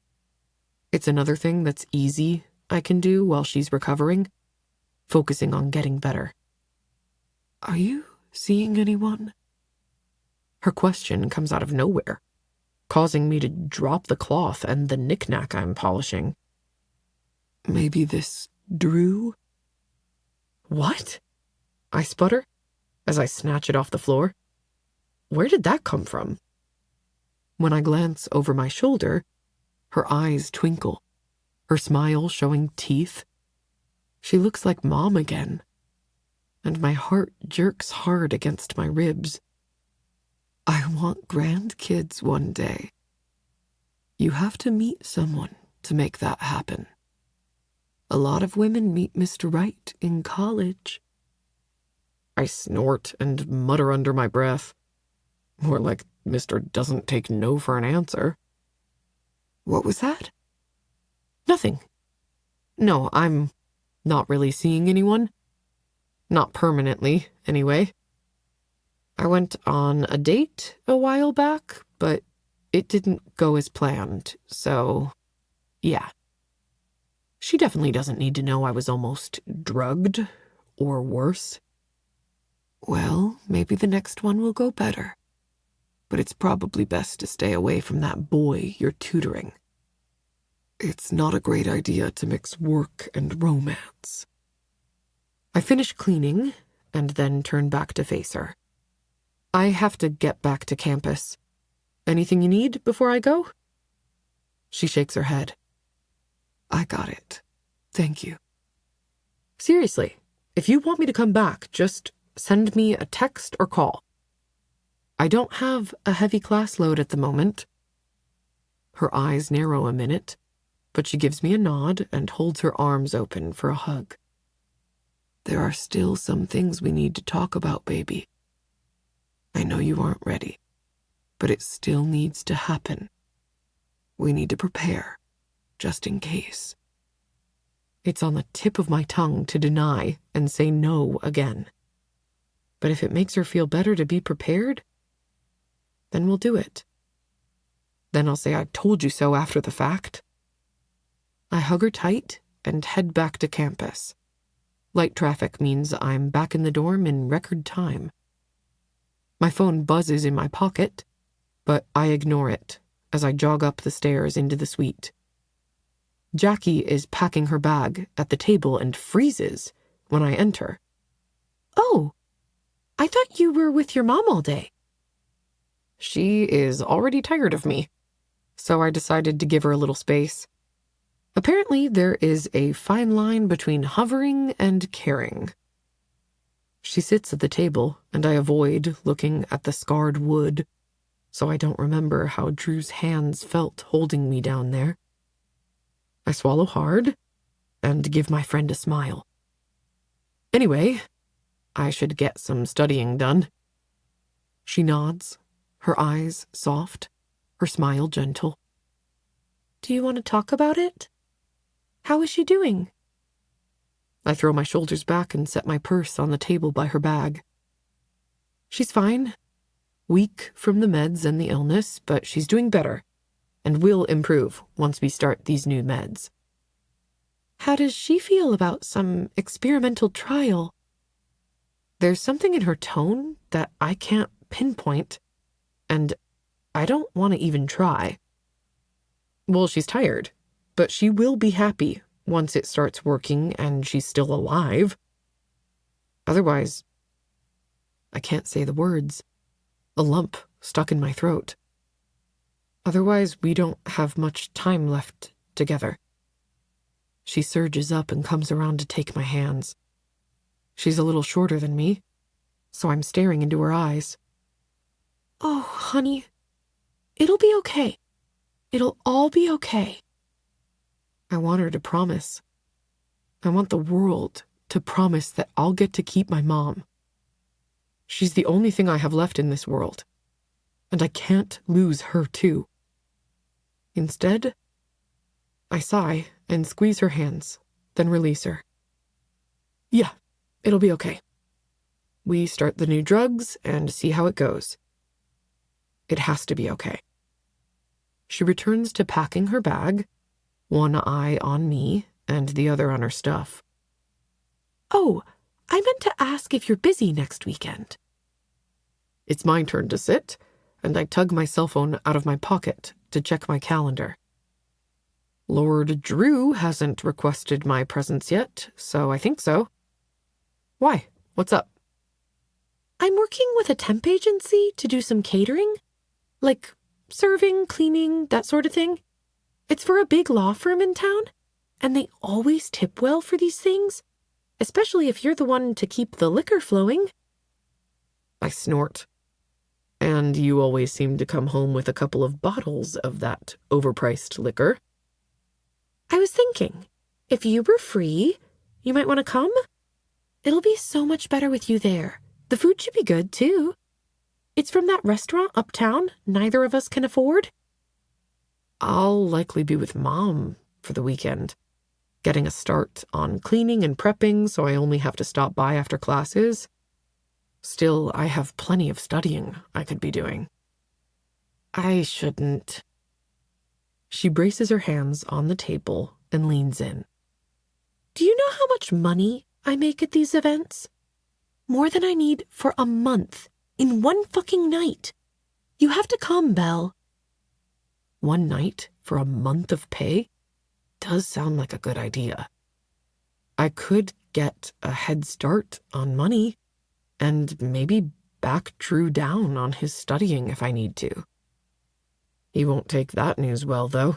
It's another thing that's easy I can do while she's recovering, focusing on getting better. Are you seeing anyone? Her question comes out of nowhere, causing me to drop the cloth and the knick-knack I'm polishing. Maybe this Drew? What? I sputter as I snatch it off the floor. Where did that come from? When I glance over my shoulder, her eyes twinkle, her smile showing teeth. She looks like Mom again, and my heart jerks hard against my ribs. I want grandkids one day. You have to meet someone to make that happen. A lot of women meet Mr. Right in college. I snort and mutter under my breath. More like Mr. Doesn't Take No for an answer. What was that? Nothing. No, I'm not really seeing anyone. Not permanently, anyway. I went on a date a while back, but it didn't go as planned, so yeah. She definitely doesn't need to know I was almost drugged, or worse. Well, maybe the next one will go better. But it's probably best to stay away from that boy you're tutoring. It's not a great idea to mix work and romance. I finish cleaning and then turn back to face her. I have to get back to campus. Anything you need before I go? She shakes her head. I got it. Thank you. Seriously, If you want me to come back, just send me a text or call. I don't have a heavy class load at the moment." Her eyes narrow a minute, but she gives me a nod and holds her arms open for a hug. "There are still some things we need to talk about, baby. I know you aren't ready, but it still needs to happen. We need to prepare, just in case." It's on the tip of my tongue to deny and say no again. But if it makes her feel better to be prepared, then we'll do it. Then I'll say I told you so after the fact. I hug her tight and head back to campus. Light traffic means I'm back in the dorm in record time. My phone buzzes in my pocket, but I ignore it as I jog up the stairs into the suite. Jackie is packing her bag at the table and freezes when I enter. "Oh, I thought you were with your mom all day." She is already tired of me, so I decided to give her a little space. Apparently, there is a fine line between hovering and caring. She sits at the table, and I avoid looking at the scarred wood, so I don't remember how Drew's hands felt holding me down there. I swallow hard and give my friend a smile. Anyway, I should get some studying done. She nods, her eyes soft, her smile gentle. "Do you want to talk about it? How is she doing?" I throw my shoulders back and set my purse on the table by her bag. She's fine, weak from the meds and the illness, but she's doing better and will improve once we start these new meds. "How does she feel about some experimental trial?" There's something in her tone that I can't pinpoint, and I don't want to even try. Well, she's tired, but she will be happy once it starts working and she's still alive. Otherwise, I can't say the words. A lump stuck in my throat. Otherwise, we don't have much time left together. She surges up and comes around to take my hands. She's a little shorter than me, so I'm staring into her eyes. "Oh, honey, it'll be okay. It'll all be okay." I want her to promise. I want the world to promise that I'll get to keep my mom. She's the only thing I have left in this world, and I can't lose her too. Instead, I sigh and squeeze her hands, then release her. Yeah, it'll be okay. We start the new drugs and see how it goes. It has to be okay. She returns to packing her bag, one eye on me and the other on her stuff. "Oh, I meant to ask if you're busy next weekend." It's my turn to sit, and I tug my cell phone out of my pocket to check my calendar. Lord Drew hasn't requested my presence yet, so I think so. Why? What's up? "I'm working with a temp agency to do some catering, like serving, cleaning, that sort of thing. It's for a big law firm in town, and they always tip well for these things, especially if you're the one to keep the liquor flowing." I snort. And you always seem to come home with a couple of bottles of that overpriced liquor. "I was thinking, if you were free, you might want to come. It'll be so much better with you there. The food should be good, too. It's from that restaurant uptown neither of us can afford." I'll likely be with Mom for the weekend, getting a start on cleaning and prepping so I only have to stop by after classes. Still, I have plenty of studying I could be doing. I shouldn't. She braces her hands on the table and leans in. "Do you know how much money I make at these events? More than I need for a month in one fucking night. You have to come, Belle." One night for a month of pay does sound like a good idea. I could get a head start on money and maybe back Drew down on his studying if I need to. He won't take that news well, though.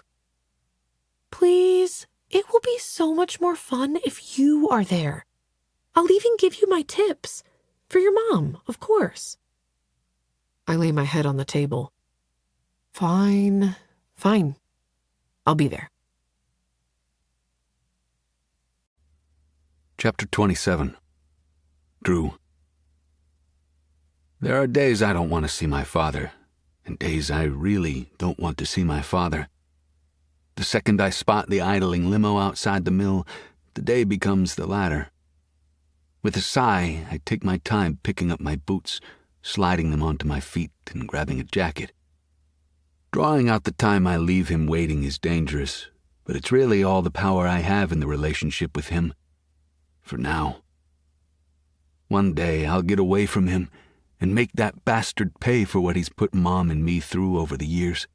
"Please, it will be so much more fun if you are there." I'll even give you my tips. For your mom, of course. I lay my head on the table. Fine. I'll be there. Chapter 27. Drew. There are days I don't want to see my father, and days I really don't want to see my father. The second I spot the idling limo outside the mill, the day becomes the latter. With a sigh, I take my time picking up my boots, sliding them onto my feet, and grabbing a jacket. Drawing out the time I leave him waiting is dangerous, but it's really all the power I have in the relationship with him. For now. One day I'll get away from him and make that bastard pay for what he's put Mom and me through over the years.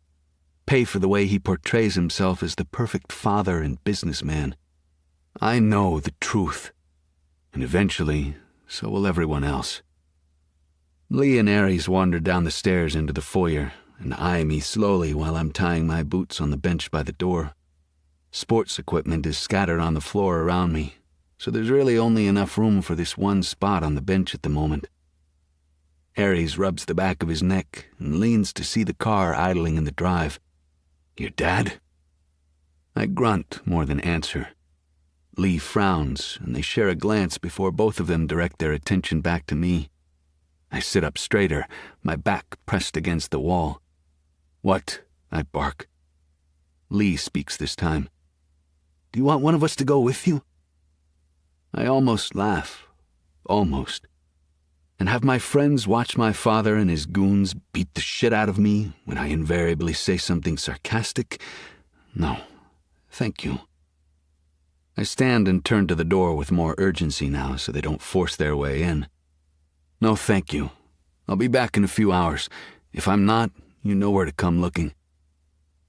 Pay for the way he portrays himself as the perfect father and businessman. I know the truth, and eventually, so will everyone else. Lee and Aries wander down the stairs into the foyer and eye me slowly while I'm tying my boots on the bench by the door. Sports equipment is scattered on the floor around me, so there's really only enough room for this one spot on the bench at the moment. Aries rubs the back of his neck and leans to see the car idling in the drive. "Your dad?" I grunt more than answer. Lee frowns, and they share a glance before both of them direct their attention back to me. I sit up straighter, my back pressed against the wall. "What?" I bark. Lee speaks this time. "Do you want one of us to go with you?" I almost laugh. Almost. And have my friends watch my father and his goons beat the shit out of me when I invariably say something sarcastic? No, thank you. I stand and turn to the door with more urgency now so they don't force their way in. No, thank you. I'll be back in a few hours. If I'm not, you know where to come looking.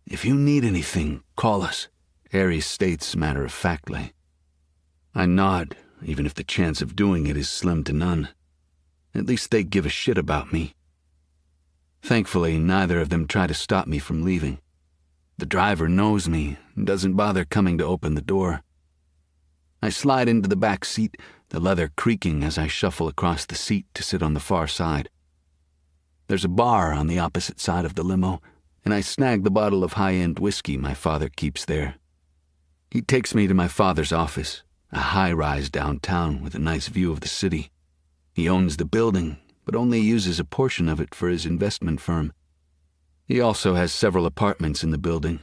If you need anything, call us, Aries states matter-of-factly. I nod, even if the chance of doing it is slim to none. At least they give a shit about me. Thankfully, neither of them try to stop me from leaving. The driver knows me and doesn't bother coming to open the door. I slide into the back seat, the leather creaking as I shuffle across the seat to sit on the far side. There's a bar on the opposite side of the limo, and I snag the bottle of high-end whiskey my father keeps there. He takes me to my father's office, a high-rise downtown with a nice view of the city. He owns the building, but only uses a portion of it for his investment firm. He also has several apartments in the building,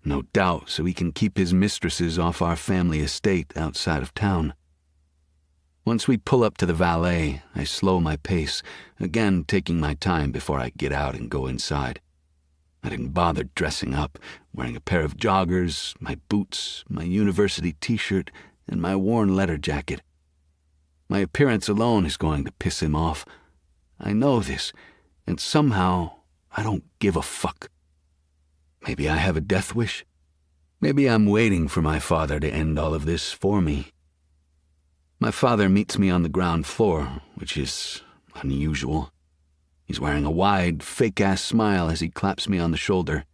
no doubt so he can keep his mistresses off our family estate outside of town. Once we pull up to the valet, I slow my pace, again taking my time before I get out and go inside. I didn't bother dressing up, wearing a pair of joggers, my boots, my university t-shirt, and my worn leather jacket. My appearance alone is going to piss him off. I know this, and somehow I don't give a fuck. Maybe I have a death wish. Maybe I'm waiting for my father to end all of this for me. My father meets me on the ground floor, which is unusual. He's wearing a wide, fake-ass smile as he claps me on the shoulder.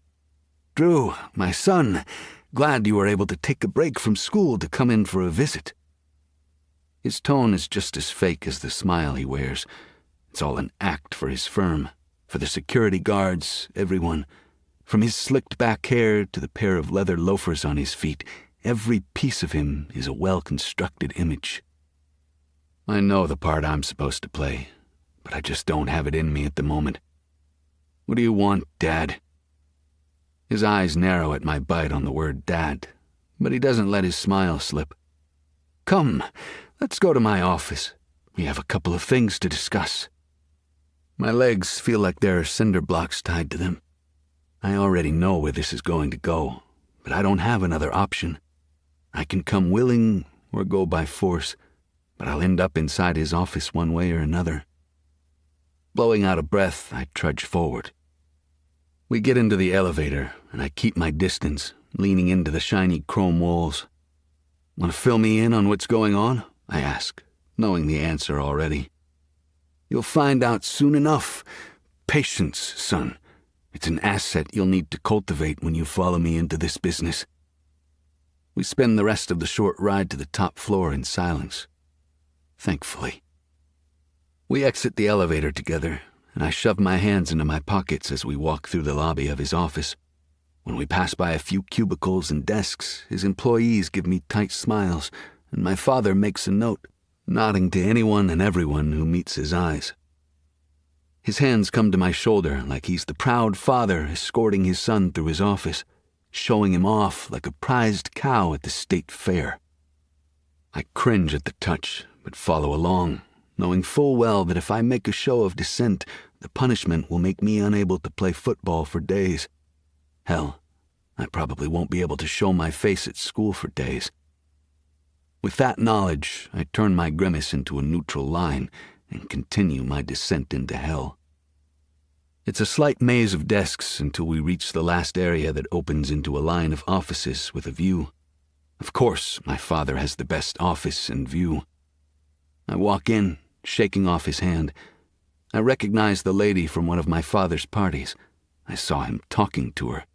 "Drew, my son, glad you were able to take a break from school to come in for a visit." His tone is just as fake as the smile he wears. It's all an act for his firm, for the security guards, everyone. From his slicked back hair to the pair of leather loafers on his feet, every piece of him is a well-constructed image. I know the part I'm supposed to play, but I just don't have it in me at the moment. "What do you want, Dad?" His eyes narrow at my bite on the word Dad, but he doesn't let his smile slip. "Come, let's go to my office. We have a couple of things to discuss." My legs feel like there are cinder blocks tied to them. I already know where this is going to go, but I don't have another option. I can come willing or go by force, but I'll end up inside his office one way or another. Blowing out a breath, I trudge forward. We get into the elevator, and I keep my distance, leaning into the shiny chrome walls. "Want to fill me in on what's going on?" I ask, knowing the answer already. "You'll find out soon enough. Patience, son. It's an asset you'll need to cultivate when you follow me into this business." We spend the rest of the short ride to the top floor in silence. thankfully. We exit the elevator together, and I shove my hands into my pockets as we walk through the lobby of his office. When we pass by a few cubicles and desks, his employees give me tight smiles, and my father makes a note, nodding to anyone and everyone who meets his eyes. His hands come to my shoulder like he's the proud father escorting his son through his office, showing him off like a prized cow at the state fair. I cringe at the touch, but follow along, knowing full well that if I make a show of dissent, the punishment will make me unable to play football for days. Hell, I probably won't be able to show my face at school for days. With that knowledge, I turn my grimace into a neutral line and continue my descent into hell. It's a slight maze of desks until we reach the last area that opens into a line of offices with a view. Of course, my father has the best office and view. I walk in, shaking off his hand. I recognize the lady from one of my father's parties. I saw him talking to her.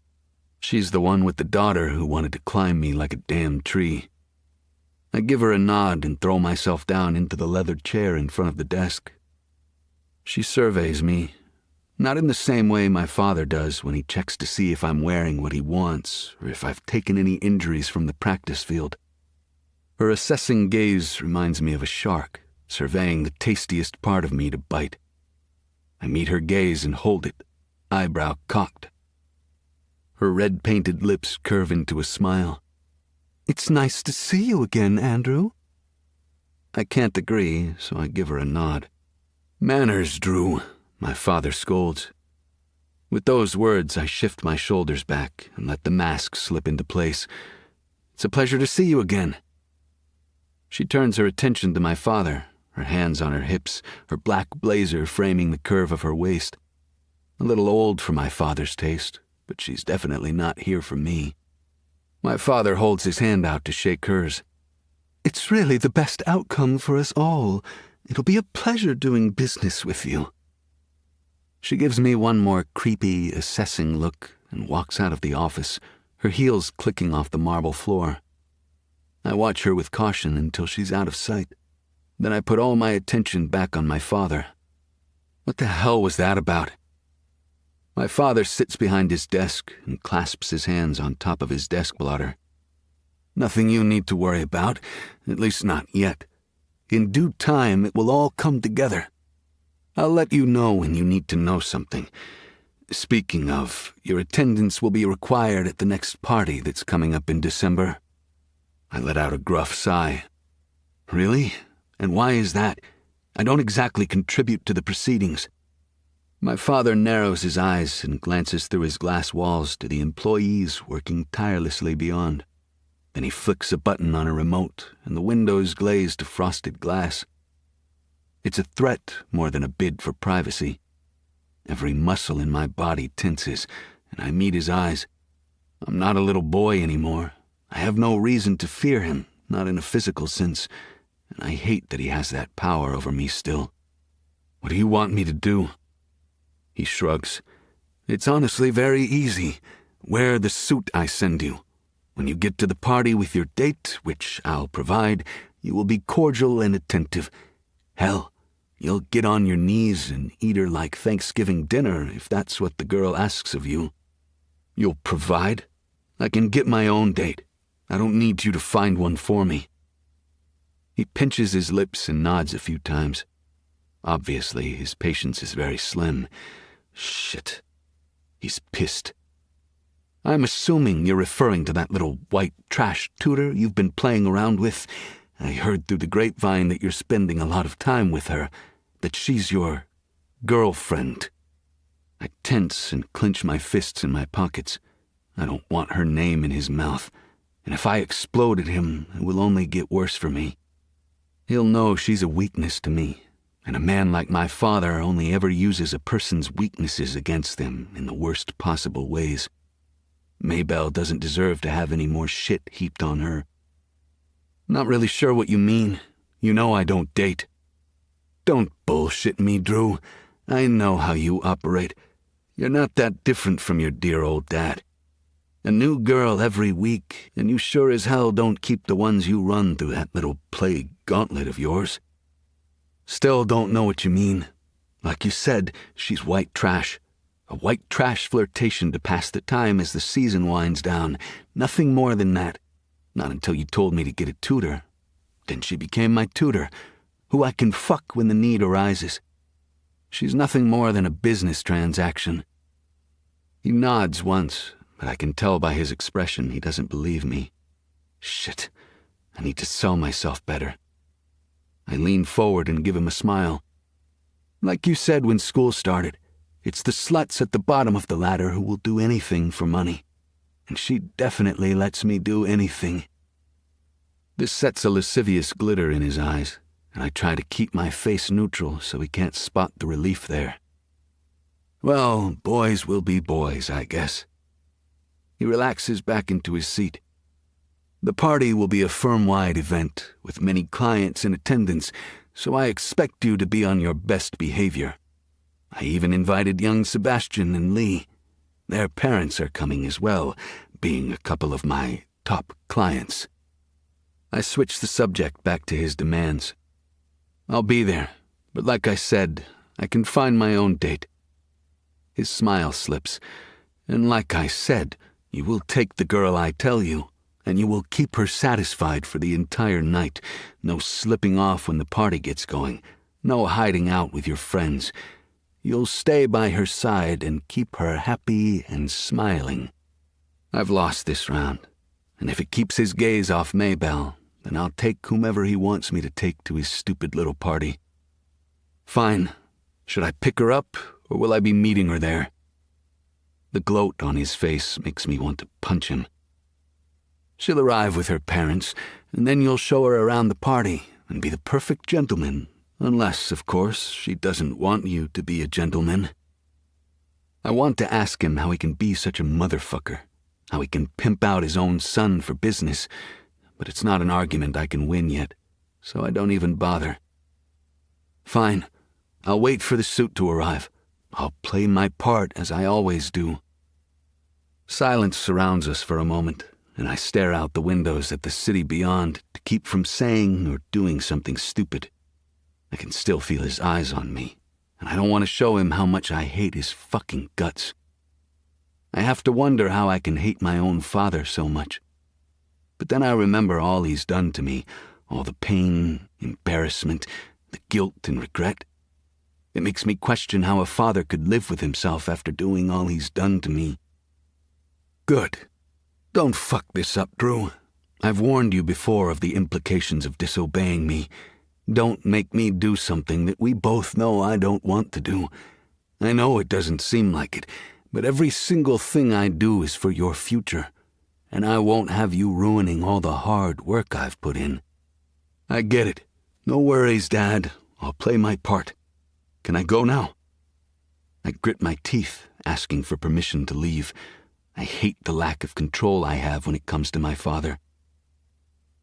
She's the one with the daughter who wanted to climb me like a damn tree. I give her a nod and throw myself down into the leather chair in front of the desk. She surveys me, not in the same way my father does when he checks to see if I'm wearing what he wants or if I've taken any injuries from the practice field. Her assessing gaze reminds me of a shark, surveying the tastiest part of me to bite. I meet her gaze and hold it, eyebrow cocked. Her red-painted lips curve into a smile. "It's nice to see you again, Andrew." I can't agree, so I give her a nod. "Manners, Drew," my father scolds. With those words, I shift my shoulders back and let the mask slip into place. "It's a pleasure to see you again." She turns her attention to my father, her hands on her hips, her black blazer framing the curve of her waist. A little old for my father's taste, but she's definitely not here for me. My father holds his hand out to shake hers. "It's really the best outcome for us all. It'll be a pleasure doing business with you." She gives me one more creepy, assessing look and walks out of the office, her heels clicking off the marble floor. I watch her with caution until she's out of sight. Then I put all my attention back on my father. What the hell was that about? My father sits behind his desk and clasps his hands on top of his desk blotter. "Nothing you need to worry about, at least not yet. In due time, it will all come together. I'll let you know when you need to know something. Speaking of, your attendance will be required at the next party that's coming up in December." I let out a gruff sigh. "Really? And why is that? I don't exactly contribute to the proceedings." My father narrows his eyes and glances through his glass walls to the employees working tirelessly beyond. Then he flicks a button on a remote, and the windows glaze to frosted glass. It's a threat more than a bid for privacy. Every muscle in my body tenses, and I meet his eyes. I'm not a little boy anymore. I have no reason to fear him, not in a physical sense, and I hate that he has that power over me still. "What do you want me to do?" He shrugs. "It's honestly very easy. Wear the suit I send you. When you get to the party with your date, which I'll provide, you will be cordial and attentive. Hell, you'll get on your knees and eat her like Thanksgiving dinner if that's what the girl asks of you. You'll provide? I can get my own date. I don't need you to find one for me." He pinches his lips and nods a few times. Obviously, his patience is very slim. Shit. He's pissed. "I'm assuming you're referring to that little white trash tutor you've been playing around with. I heard through the grapevine that you're spending a lot of time with her, that she's your girlfriend." I tense and clench my fists in my pockets. I don't want her name in his mouth, and if I explode at him, it will only get worse for me. He'll know she's a weakness to me, and a man like my father only ever uses a person's weaknesses against them in the worst possible ways. Maybelle doesn't deserve to have any more shit heaped on her. "Not really sure what you mean. You know I don't date." "Don't bullshit me, Drew. I know how you operate. You're not that different from your dear old dad. A new girl every week, and you sure as hell don't keep the ones you run through that little plague gauntlet of yours. Still don't know what you mean. Like you said, she's white trash. A white trash flirtation to pass the time as the season winds down. Nothing more than that. Not until you told me to get a tutor. Then she became my tutor, who I can fuck when the need arises. She's nothing more than a business transaction. He nods once, but I can tell by his expression he doesn't believe me. Shit, I need to sell myself better. I lean forward and give him a smile. Like you said when school started, it's the sluts at the bottom of the ladder who will do anything for money. And she definitely lets me do anything. This sets a lascivious glitter in his eyes, and I try to keep my face neutral so he can't spot the relief there. Well, boys will be boys, I guess. He relaxes back into his seat. The party will be a firm-wide event with many clients in attendance, so I expect you to be on your best behavior. I even invited young Sebastian and Lee. Their parents are coming as well, being a couple of my top clients. I switch the subject back to his demands. I'll be there, but like I said, I can find my own date. His smile slips, and like I said, you will take the girl I tell you, and you will keep her satisfied for the entire night. No slipping off when the party gets going, no hiding out with your friends. You'll stay by her side and keep her happy and smiling. I've lost this round, and if it keeps his gaze off Maybelle, then I'll take whomever he wants me to take to his stupid little party. Fine. Should I pick her up, or will I be meeting her there? The gloat on his face makes me want to punch him. She'll arrive with her parents, and then you'll show her around the party and be the perfect gentleman, unless, of course, she doesn't want you to be a gentleman. I want to ask him how he can be such a motherfucker, how he can pimp out his own son for business, but it's not an argument I can win yet, so I don't even bother. Fine, I'll wait for the suit to arrive. I'll play my part as I always do. Silence surrounds us for a moment, and I stare out the windows at the city beyond to keep from saying or doing something stupid. I can still feel his eyes on me, and I don't want to show him how much I hate his fucking guts. I have to wonder how I can hate my own father so much. But then I remember all he's done to me, all the pain, embarrassment, the guilt and regret. It makes me question how a father could live with himself after doing all he's done to me. Good. Don't fuck this up, Drew. I've warned you before of the implications of disobeying me. Don't make me do something that we both know I don't want to do. I know it doesn't seem like it, but every single thing I do is for your future, and I won't have you ruining all the hard work I've put in. I get it. No worries, Dad. I'll play my part. Can I go now? I grit my teeth, asking for permission to leave. I hate the lack of control I have when it comes to my father.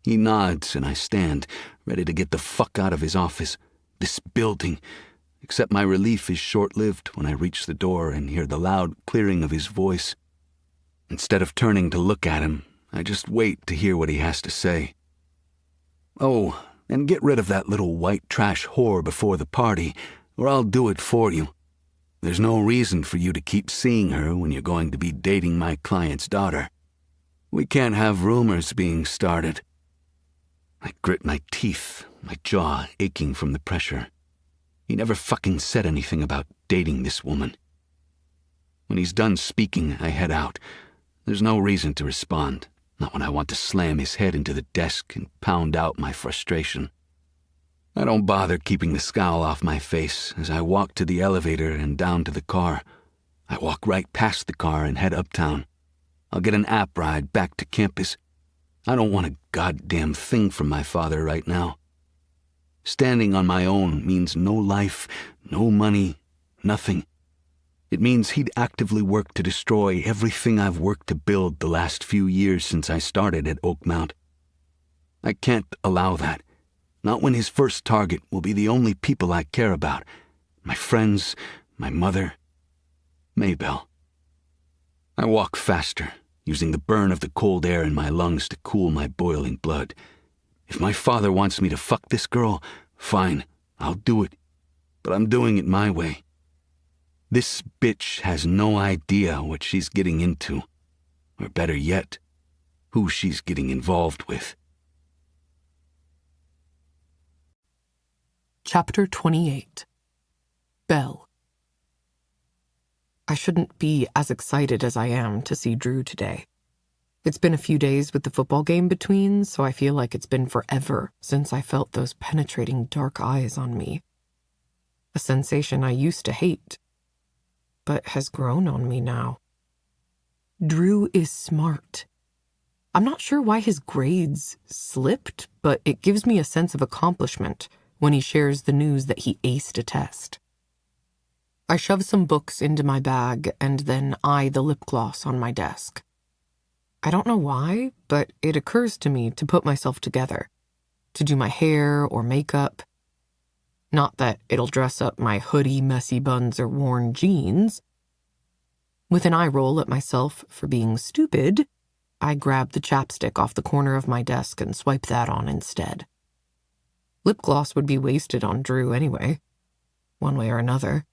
He nods and I stand, ready to get the fuck out of his office, this building, except my relief is short-lived when I reach the door and hear the loud clearing of his voice. Instead of turning to look at him, I just wait to hear what he has to say. Oh, and get rid of that little white trash whore before the party, or I'll do it for you. There's no reason for you to keep seeing her when you're going to be dating my client's daughter. We can't have rumors being started. I grit my teeth, my jaw aching from the pressure. He never fucking said anything about dating this woman. When he's done speaking, I head out. There's no reason to respond, not when I want to slam his head into the desk and pound out my frustration. I don't bother keeping the scowl off my face as I walk to the elevator and down to the car. I walk right past the car and head uptown. I'll get an app ride back to campus. I don't want a goddamn thing from my father right now. Standing on my own means no life, no money, nothing. It means he'd actively work to destroy everything I've worked to build the last few years since I started at Oakmount. I can't allow that. Not when his first target will be the only people I care about. My friends, my mother, Maybelle. I walk faster, using the burn of the cold air in my lungs to cool my boiling blood. If my father wants me to fuck this girl, fine, I'll do it, but I'm doing it my way. This bitch has no idea what she's getting into, or better yet, who she's getting involved with. Chapter 28. Belle. I shouldn't be as excited as I am to see Drew today. It's been a few days with the football game between, so I feel like it's been forever since I felt those penetrating dark eyes on me. A sensation I used to hate, but has grown on me now. Drew is smart. I'm not sure why his grades slipped, but it gives me a sense of accomplishment when he shares the news that he aced a test. I shove some books into my bag and then eye the lip gloss on my desk. I don't know why, but it occurs to me to put myself together, to do my hair or makeup. Not that it'll dress up my hoodie, messy buns, or worn jeans. With an eye roll at myself for being stupid, I grab the chapstick off the corner of my desk and swipe that on instead. Lip gloss would be wasted on Drew anyway, one way or another.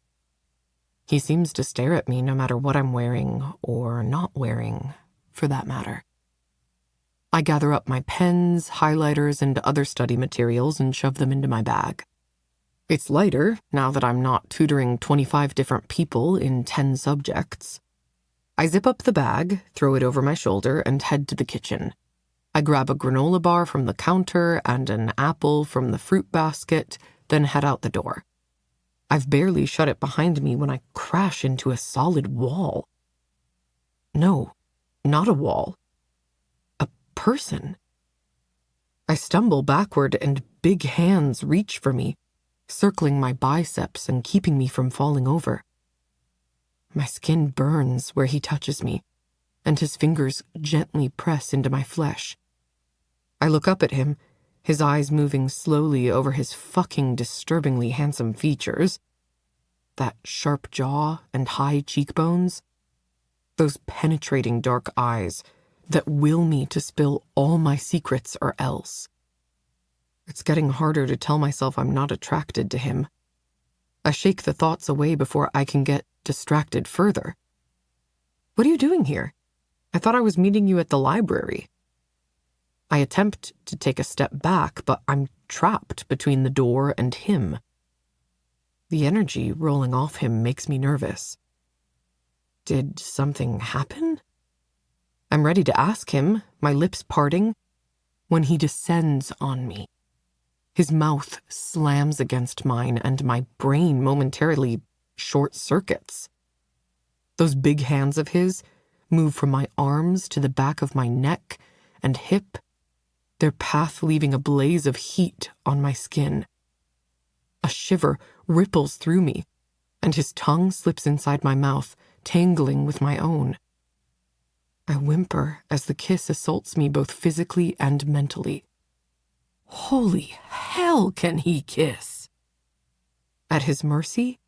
He seems to stare at me no matter what I'm wearing or not wearing, for that matter. I gather up my pens, highlighters, and other study materials and shove them into my bag. It's lighter now that I'm not tutoring 25 different people in 10 subjects. I zip up the bag, throw it over my shoulder, and head to the kitchen. I grab a granola bar from the counter and an apple from the fruit basket, then head out the door. I've barely shut it behind me when I crash into a solid wall. No, not a wall. A person. I stumble backward and big hands reach for me, circling my biceps and keeping me from falling over. My skin burns where he touches me, and his fingers gently press into my flesh. I look up at him, his eyes moving slowly over his fucking disturbingly handsome features. That sharp jaw and high cheekbones. Those penetrating dark eyes that will me to spill all my secrets or else. It's getting harder to tell myself I'm not attracted to him. I shake the thoughts away before I can get distracted further. What are you doing here? I thought I was meeting you at the library. I attempt to take a step back, but I'm trapped between the door and him. The energy rolling off him makes me nervous. Did something happen? I'm ready to ask him, my lips parting, when he descends on me. His mouth slams against mine and my brain momentarily short circuits. Those big hands of his move from my arms to the back of my neck and hip, their path leaving a blaze of heat on my skin. A shiver ripples through me, and his tongue slips inside my mouth, tangling with my own. I whimper as the kiss assaults me both physically and mentally. Holy hell, can he kiss? At his mercy,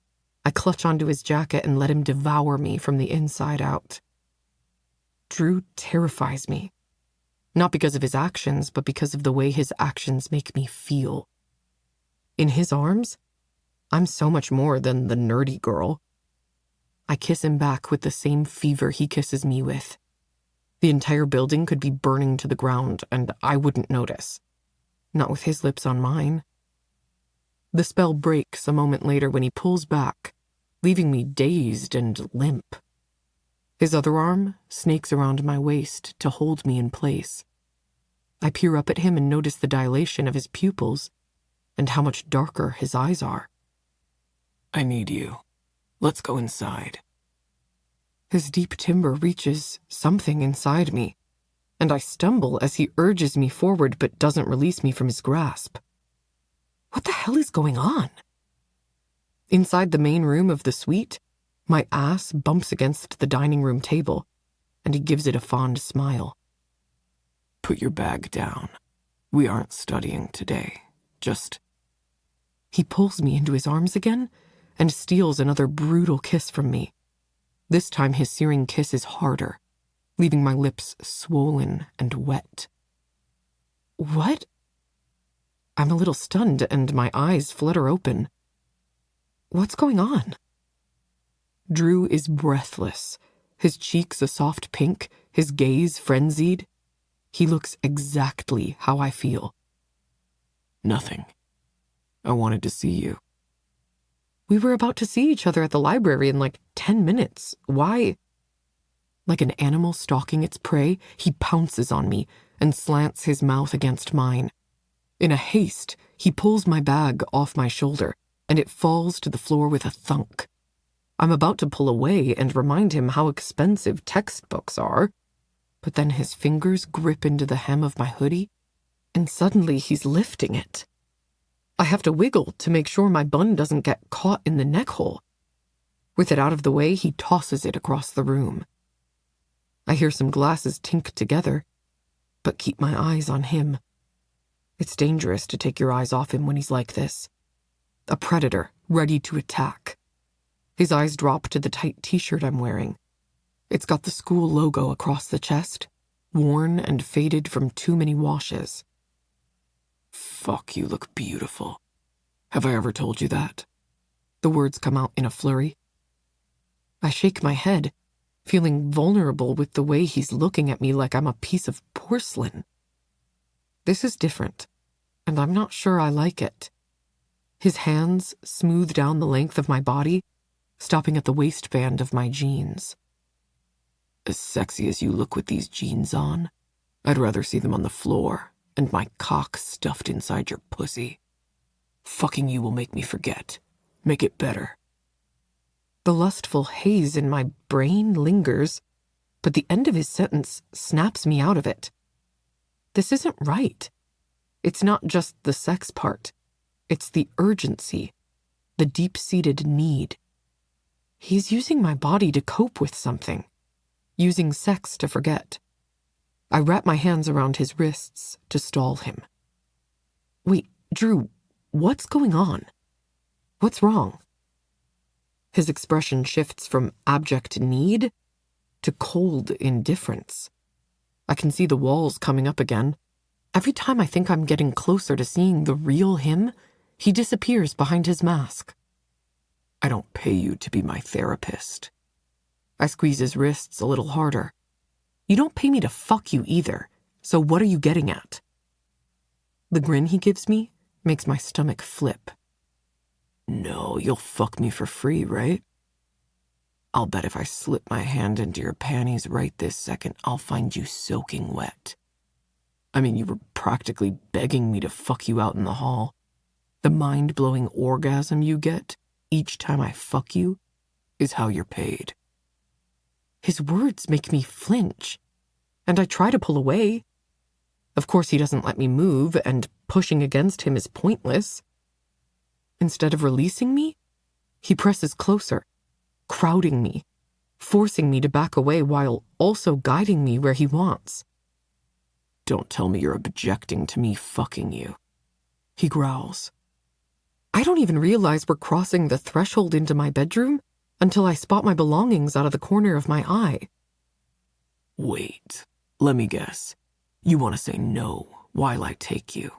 I clutch onto his jacket and let him devour me from the inside out. Drew terrifies me, not because of his actions, but because of the way his actions make me feel. In his arms, I'm so much more than the nerdy girl. I kiss him back with the same fever he kisses me with. The entire building could be burning to the ground, and I wouldn't notice. Not with his lips on mine. The spell breaks a moment later when he pulls back, leaving me dazed and limp. His other arm snakes around my waist to hold me in place. I peer up at him and notice the dilation of his pupils and how much darker his eyes are. I need you. Let's go inside. His deep timbre reaches something inside me, and I stumble as he urges me forward but doesn't release me from his grasp. What the hell is going on? Inside the main room of the suite, my ass bumps against the dining room table, and he gives it a fond smile. Put your bag down. We aren't studying today. Just... He pulls me into his arms again and steals another brutal kiss from me. This time his searing kiss is harder, leaving my lips swollen and wet. What? I'm a little stunned and my eyes flutter open. What's going on? Drew is breathless, his cheeks a soft pink, his gaze frenzied. He looks exactly how I feel. Nothing. I wanted to see you. We were about to see each other at the library in like 10 minutes. Why? Like an animal stalking its prey, he pounces on me and slants his mouth against mine. In a haste, he pulls my bag off my shoulder, and it falls to the floor with a thunk. I'm about to pull away and remind him how expensive textbooks are, but then his fingers grip into the hem of my hoodie, and suddenly he's lifting it. I have to wiggle to make sure my bun doesn't get caught in the neck hole. With it out of the way, he tosses it across the room. I hear some glasses tink together, but keep my eyes on him. It's dangerous to take your eyes off him when he's like this. A predator, ready to attack. His eyes drop to the tight t-shirt I'm wearing. It's got the school logo across the chest, worn and faded from too many washes. Fuck, you look beautiful. Have I ever told you that? The words come out in a flurry. I shake my head, feeling vulnerable with the way he's looking at me like I'm a piece of porcelain. This is different, and I'm not sure I like it. His hands smooth down the length of my body, stopping at the waistband of my jeans. As sexy as you look with these jeans on, I'd rather see them on the floor and my cock stuffed inside your pussy. Fucking you will make me forget. Make it better. The lustful haze in my brain lingers, but the end of his sentence snaps me out of it. This isn't right. It's not just the sex part. It's the urgency, the deep-seated need. He's using my body to cope with something, using sex to forget. I wrap my hands around his wrists to stall him. Wait, Drew, what's going on? What's wrong? His expression shifts from abject need to cold indifference. I can see the walls coming up again. Every time I think I'm getting closer to seeing the real him, he disappears behind his mask. I don't pay you to be my therapist. I squeeze his wrists a little harder. You don't pay me to fuck you either, so what are you getting at? The grin he gives me makes my stomach flip. No, you'll fuck me for free, right? I'll bet if I slip my hand into your panties right this second, I'll find you soaking wet. I mean, you were practically begging me to fuck you out in the hall. The mind-blowing orgasm you get each time I fuck you is how you're paid. His words make me flinch, and I try to pull away. Of course, he doesn't let me move, and pushing against him is pointless. Instead of releasing me, he presses closer, crowding me, forcing me to back away while also guiding me where he wants. Don't tell me you're objecting to me fucking you, he growls. I don't even realize we're crossing the threshold into my bedroom until I spot my belongings out of the corner of my eye. Wait, let me guess. You want to say no while I take you.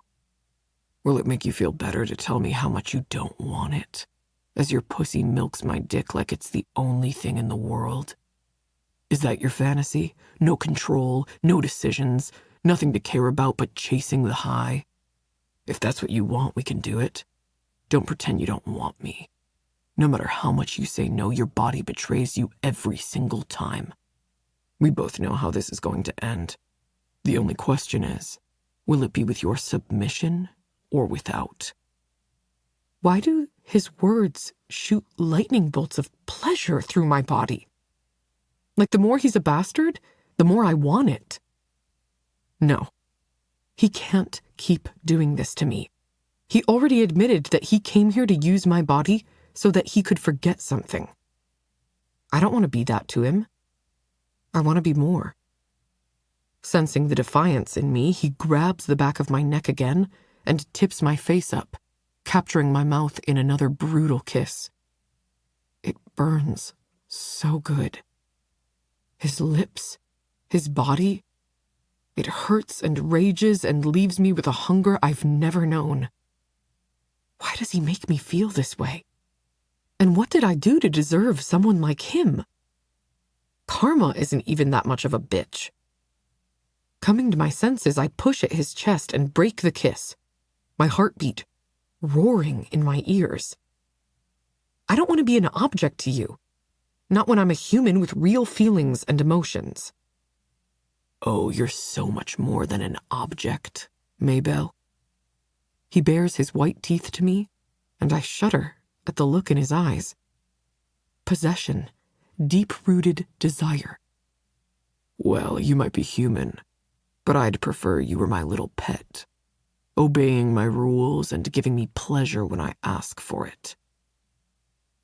Will it make you feel better to tell me how much you don't want it, as your pussy milks my dick like it's the only thing in the world? Is that your fantasy? No control, no decisions, nothing to care about but chasing the high? If that's what you want, we can do it. Don't pretend you don't want me. No matter how much you say no, your body betrays you every single time. We both know how this is going to end. The only question is, will it be with your submission or without? Why do his words shoot lightning bolts of pleasure through my body? Like the more he's a bastard, the more I want it. No, he can't keep doing this to me. He already admitted that he came here to use my body so that he could forget something. I don't want to be that to him. I want to be more. Sensing the defiance in me, he grabs the back of my neck again and tips my face up, capturing my mouth in another brutal kiss. It burns so good. His lips, his body, It hurts and rages and leaves me with a hunger I've never known. Why does he make me feel this way? And what did I do to deserve someone like him? Karma isn't even that much of a bitch. Coming to my senses, I push at his chest and break the kiss, my heartbeat roaring in my ears. I don't want to be an object to you, not when I'm a human with real feelings and emotions. Oh, you're so much more than an object, Maybelle. He bares his white teeth to me, and I shudder at the look in his eyes. Possession, deep-rooted desire. Well, you might be human, but I'd prefer you were my little pet, obeying my rules and giving me pleasure when I ask for it.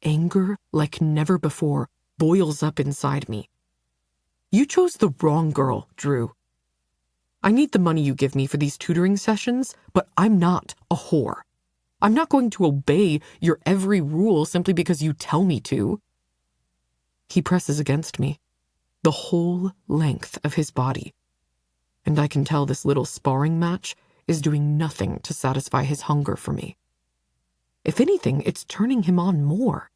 Anger, like never before, boils up inside me. You chose the wrong girl, Drew. I need the money you give me for these tutoring sessions, but I'm not a whore. I'm not going to obey your every rule simply because you tell me to. He presses against me, the whole length of his body, and I can tell this little sparring match is doing nothing to satisfy his hunger for me. If anything, it's turning him on more.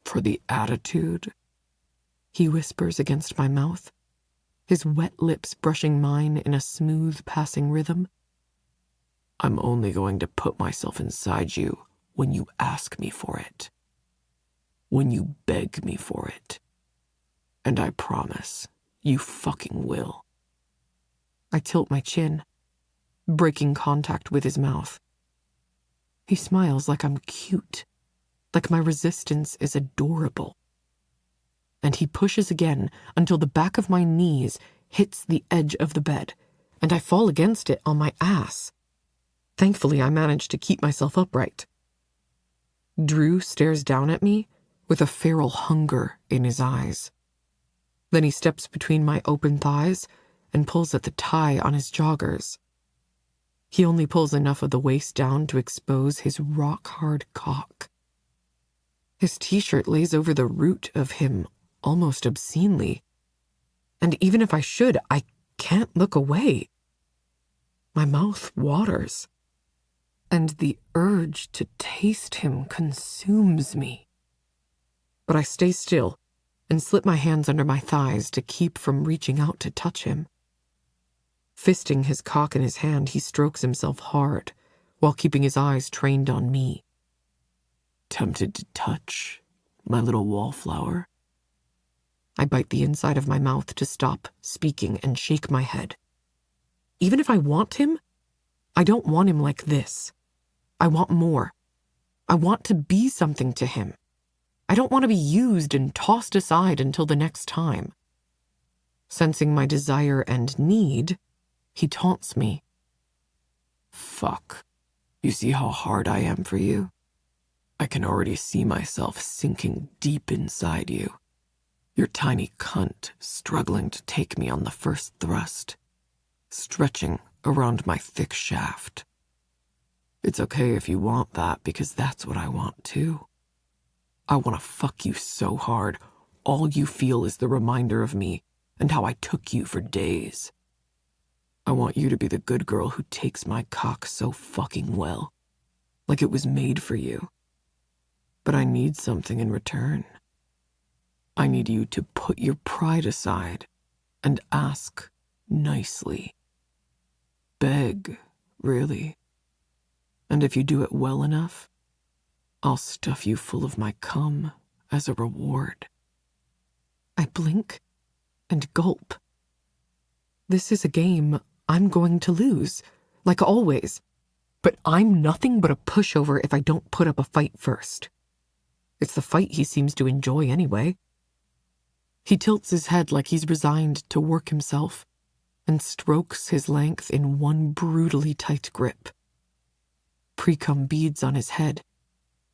For the attitude, he whispers against my mouth, his wet lips brushing mine in a smooth passing rhythm. I'm only going to put myself inside you when you ask me for it, when you beg me for it. And I promise, you fucking will. I tilt my chin, breaking contact with his mouth. He smiles like I'm cute, like my resistance is adorable. And he pushes again until the back of my knees hits the edge of the bed, and I fall against it on my ass. Thankfully, I manage to keep myself upright. Drew stares down at me with a feral hunger in his eyes. Then he steps between my open thighs and pulls at the tie on his joggers. He only pulls enough of the waist down to expose his rock-hard cock. His t-shirt lays over the root of him almost obscenely. And even if I should, I can't look away. My mouth waters, and the urge to taste him consumes me. But I stay still and slip my hands under my thighs to keep from reaching out to touch him. Fisting his cock in his hand, he strokes himself hard while keeping his eyes trained on me. Tempted to touch, my little wallflower? I bite the inside of my mouth to stop speaking and shake my head. Even if I want him, I don't want him like this. I want more. I want to be something to him. I don't want to be used and tossed aside until the next time. Sensing my desire and need, he taunts me. Fuck. You see how hard I am for you? I can already see myself sinking deep inside you. Your tiny cunt struggling to take me on the first thrust, stretching around my thick shaft. It's okay if you want that, because that's what I want too. I want to fuck you so hard, all you feel is the reminder of me and how I took you for days. I want you to be the good girl who takes my cock so fucking well, like it was made for you. But I need something in return. I need you to put your pride aside and ask nicely. Beg, really. And if you do it well enough, I'll stuff you full of my cum as a reward. I blink and gulp. This is a game I'm going to lose, like always. But I'm nothing but a pushover if I don't put up a fight first. It's the fight he seems to enjoy anyway. He tilts his head like he's resigned to work himself and strokes his length in one brutally tight grip. Pre-cum beads on his head,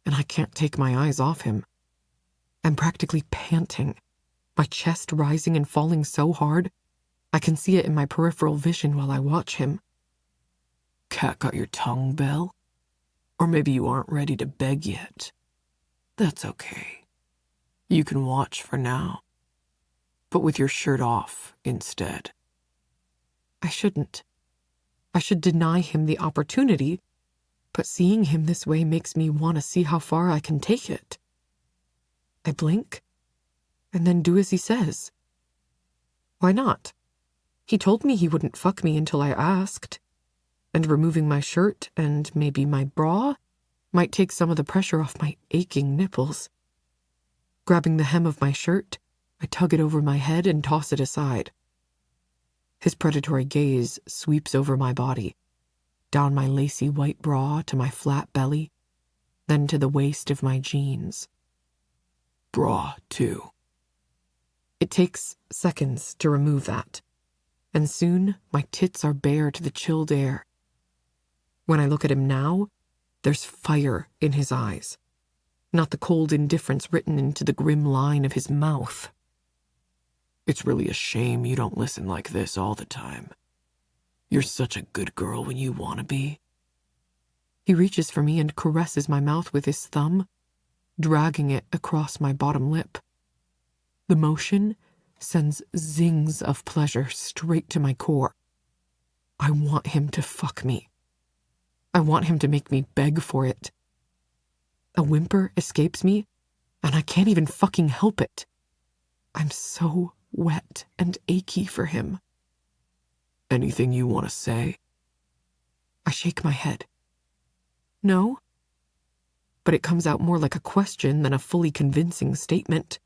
and I can't take my eyes off him. I'm practically panting, my chest rising and falling so hard, I can see it in my peripheral vision while I watch him. Cat got your tongue, Belle? Or maybe you aren't ready to beg yet. That's okay. You can watch for now, but with your shirt off instead. I shouldn't. I should deny him the opportunity, but seeing him this way makes me want to see how far I can take it. I blink, and then do as he says. Why not? He told me he wouldn't fuck me until I asked, and removing my shirt and maybe my bra might take some of the pressure off my aching nipples. Grabbing the hem of my shirt, I tug it over my head and toss it aside. His predatory gaze sweeps over my body, down my lacy white bra to my flat belly, then to the waist of my jeans. Bra, too. It takes seconds to remove that, and soon my tits are bare to the chilled air. When I look at him now, there's fire in his eyes, not the cold indifference written into the grim line of his mouth. It's really a shame you don't listen like this all the time. You're such a good girl when you want to be. He reaches for me and caresses my mouth with his thumb, dragging it across my bottom lip. The motion sends zings of pleasure straight to my core. I want him to fuck me. I want him to make me beg for it. A whimper escapes me, and I can't even fucking help it. I'm so wet and achy for him. Anything you want to say? I shake my head. No, but it comes out more like a question than a fully convincing statement.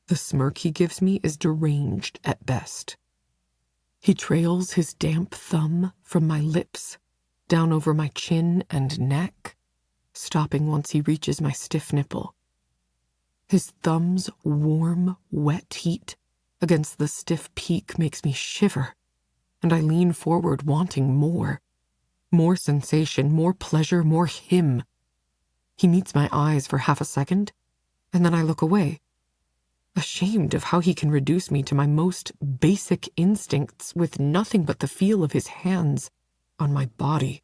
The smirk he gives me is deranged at best. He trails his damp thumb from my lips down over my chin and neck, stopping once he reaches my stiff nipple. His thumb's warm, wet heat against the stiff peak makes me shiver, and I lean forward wanting more. More sensation, more pleasure, more him. He meets my eyes for half a second, and then I look away, ashamed of how he can reduce me to my most basic instincts with nothing but the feel of his hands on my body.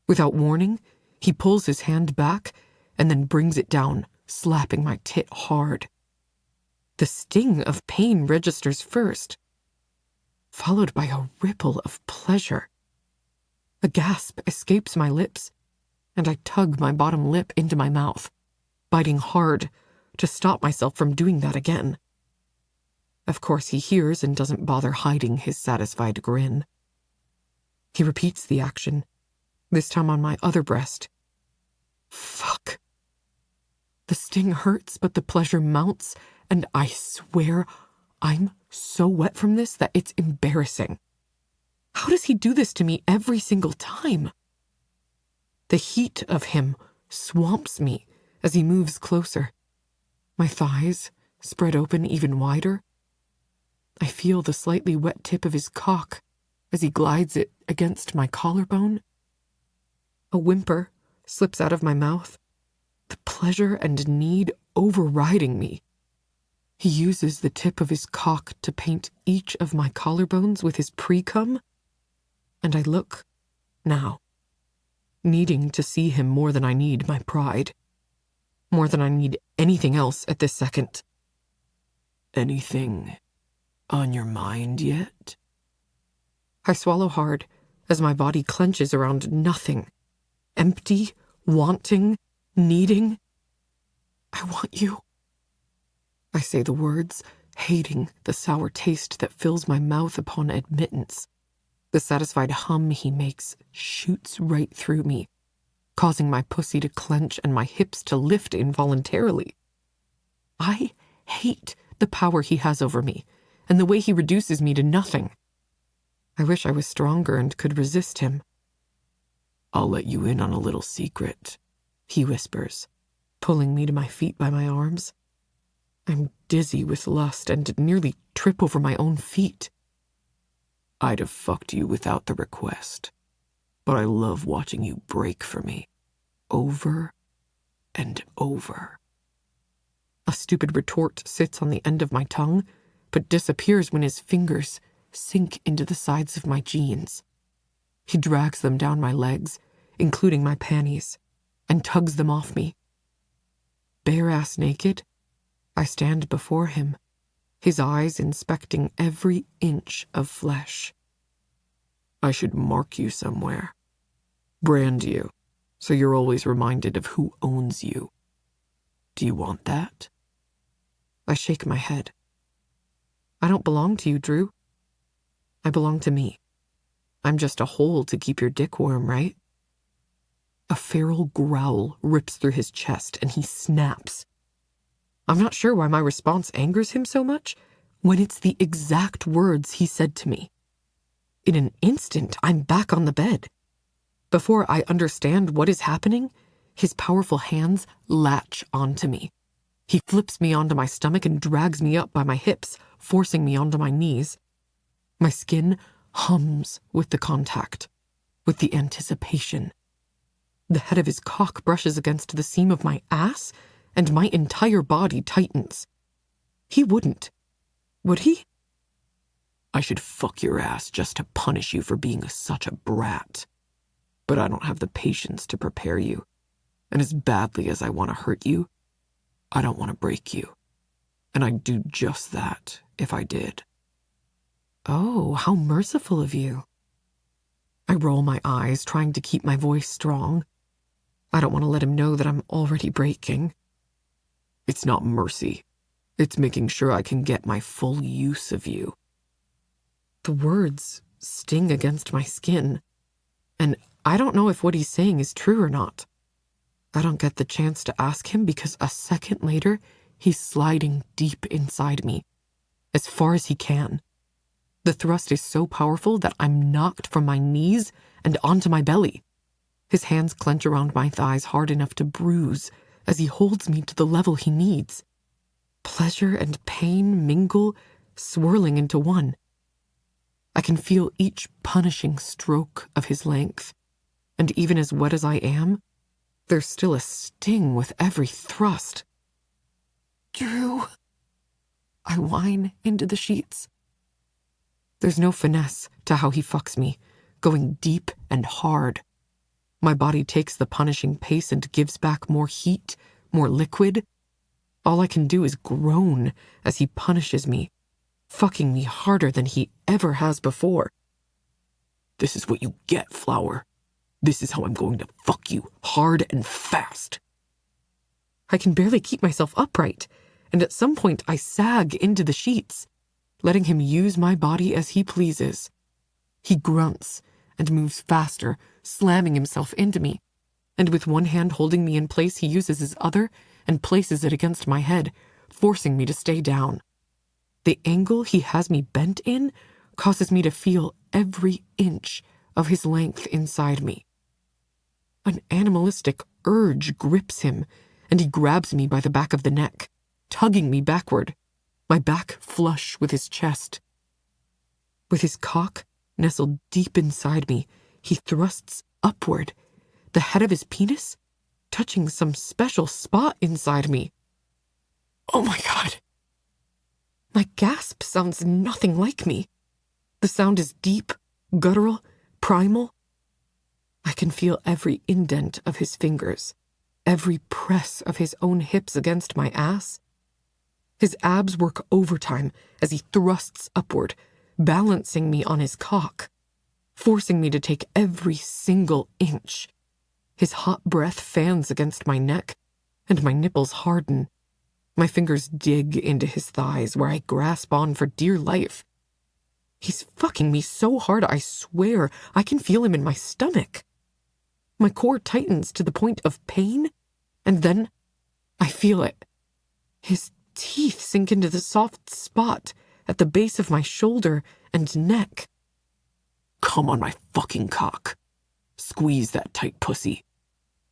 Without warning, he pulls his hand back and then brings it down, slapping my tit hard. The sting of pain registers first, followed by a ripple of pleasure. A gasp escapes my lips, and I tug my bottom lip into my mouth, biting hard to stop myself from doing that again. Of course, he hears and doesn't bother hiding his satisfied grin. He repeats the action, this time on my other breast. Fuck. The sting hurts, but the pleasure mounts, and I swear I'm so wet from this that it's embarrassing. How does he do this to me every single time? The heat of him swamps me as he moves closer. My thighs spread open even wider. I feel the slightly wet tip of his cock as he glides it against my collarbone. A whimper slips out of my mouth, the pleasure and need overriding me. He uses the tip of his cock to paint each of my collarbones with his pre-cum, and I look now, needing to see him more than I need my pride, more than I need anything else at this second. Anything on your mind yet? I swallow hard as my body clenches around nothing, empty, wanting, needing. I want you. I say the words, hating the sour taste that fills my mouth upon admittance. The satisfied hum he makes shoots right through me, causing my pussy to clench and my hips to lift involuntarily. I hate the power he has over me and the way he reduces me to nothing. I wish I was stronger and could resist him. I'll let you in on a little secret, he whispers, pulling me to my feet by my arms. I'm dizzy with lust and nearly trip over my own feet. I'd have fucked you without the request, but I love watching you break for me, over and over. A stupid retort sits on the end of my tongue, but disappears when his fingers sink into the sides of my jeans. He drags them down my legs, including my panties, and tugs them off me. Bare-ass naked, I stand before him, his eyes inspecting every inch of flesh. I should mark you somewhere. Brand you, so you're always reminded of who owns you. Do you want that? I shake my head. I don't belong to you, Drew. I belong to me. I'm just a hole to keep your dick warm, right? A feral growl rips through his chest and he snaps. I'm not sure why my response angers him so much when it's the exact words he said to me. In an instant, I'm back on the bed. Before I understand what is happening, his powerful hands latch onto me. He flips me onto my stomach and drags me up by my hips, forcing me onto my knees. My skin hums with the contact, with the anticipation. The head of his cock brushes against the seam of my ass, and my entire body tightens. He wouldn't, would he? I should fuck your ass just to punish you for being such a brat. But I don't have the patience to prepare you. And as badly as I want to hurt you, I don't want to break you. And I'd do just that if I did. Oh, how merciful of you. I roll my eyes, trying to keep my voice strong. I don't want to let him know that I'm already breaking. It's not mercy. It's making sure I can get my full use of you. The words sting against my skin, and I don't know if what he's saying is true or not. I don't get the chance to ask him because a second later, he's sliding deep inside me, as far as he can. The thrust is so powerful that I'm knocked from my knees and onto my belly. His hands clench around my thighs hard enough to bruise as he holds me to the level he needs. Pleasure and pain mingle, swirling into one. I can feel each punishing stroke of his length, and even as wet as I am, there's still a sting with every thrust. Drew, I whine into the sheets. There's no finesse to how he fucks me, going deep and hard. My body takes the punishing pace and gives back more heat, more liquid. All I can do is groan as he punishes me, fucking me harder than he ever has before. This is what you get, Flower. This is how I'm going to fuck you, hard and fast. I can barely keep myself upright, and at some point I sag into the sheets, letting him use my body as he pleases. He grunts and moves faster, slamming himself into me, and with one hand holding me in place, he uses his other and places it against my head, forcing me to stay down. The angle he has me bent in causes me to feel every inch of his length inside me. An animalistic urge grips him, and he grabs me by the back of the neck, tugging me backward, my back flush with his chest. With his cock nestled deep inside me, he thrusts upward, the head of his penis touching some special spot inside me. Oh my God. My gasp sounds nothing like me. The sound is deep, guttural, primal. I can feel every indent of his fingers, every press of his own hips against my ass. His abs work overtime as he thrusts upward, balancing me on his cock, forcing me to take every single inch. His hot breath fans against my neck, and my nipples harden. My fingers dig into his thighs where I grasp on for dear life. He's fucking me so hard I swear I can feel him in my stomach. My core tightens to the point of pain, and then I feel it. His teeth sink into the soft spot at the base of my shoulder and neck. Come on my fucking cock. Squeeze that tight pussy.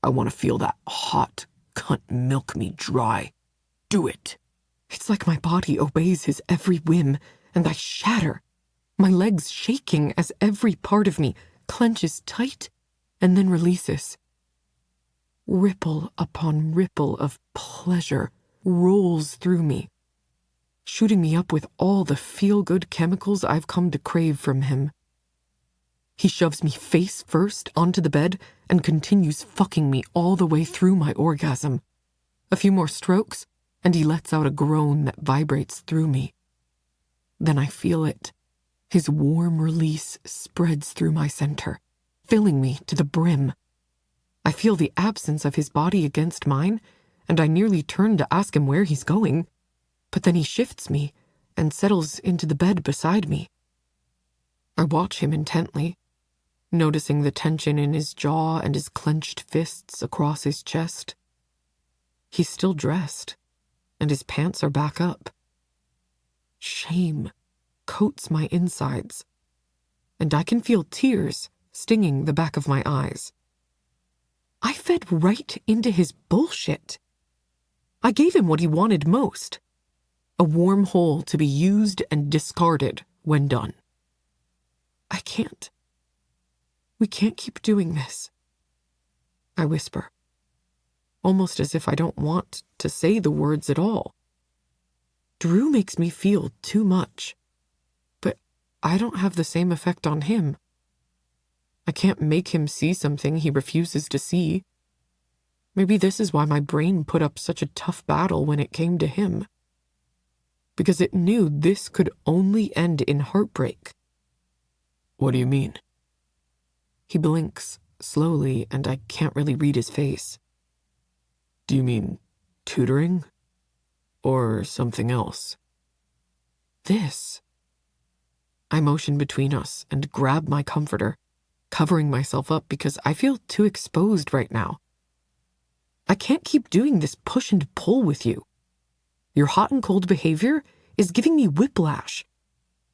I want to feel that hot cunt milk me dry. Do it. It's like my body obeys his every whim, and I shatter, my legs shaking as every part of me clenches tight and then releases. Ripple upon ripple of pleasure rolls through me, shooting me up with all the feel-good chemicals I've come to crave from him. He shoves me face first onto the bed and continues fucking me all the way through my orgasm. A few more strokes, and he lets out a groan that vibrates through me. Then I feel it. His warm release spreads through my center, filling me to the brim. I feel the absence of his body against mine, and I nearly turn to ask him where he's going, but then he shifts me and settles into the bed beside me. I watch him intently, noticing the tension in his jaw and his clenched fists across his chest. He's still dressed, and his pants are back up. Shame coats my insides, and I can feel tears stinging the back of my eyes. I fed right into his bullshit. I gave him what he wanted most, a warm hole to be used and discarded when done. I can't. We can't keep doing this. I whisper, almost as if I don't want to say the words at all. Drew makes me feel too much, but I don't have the same effect on him. I can't make him see something he refuses to see. Maybe this is why my brain put up such a tough battle when it came to him. Because it knew this could only end in heartbreak. What do you mean? He blinks slowly, and I can't really read his face. Do you mean tutoring? Or something else? This. I motion between us and grab my comforter, covering myself up because I feel too exposed right now. I can't keep doing this push and pull with you. Your hot and cold behavior is giving me whiplash,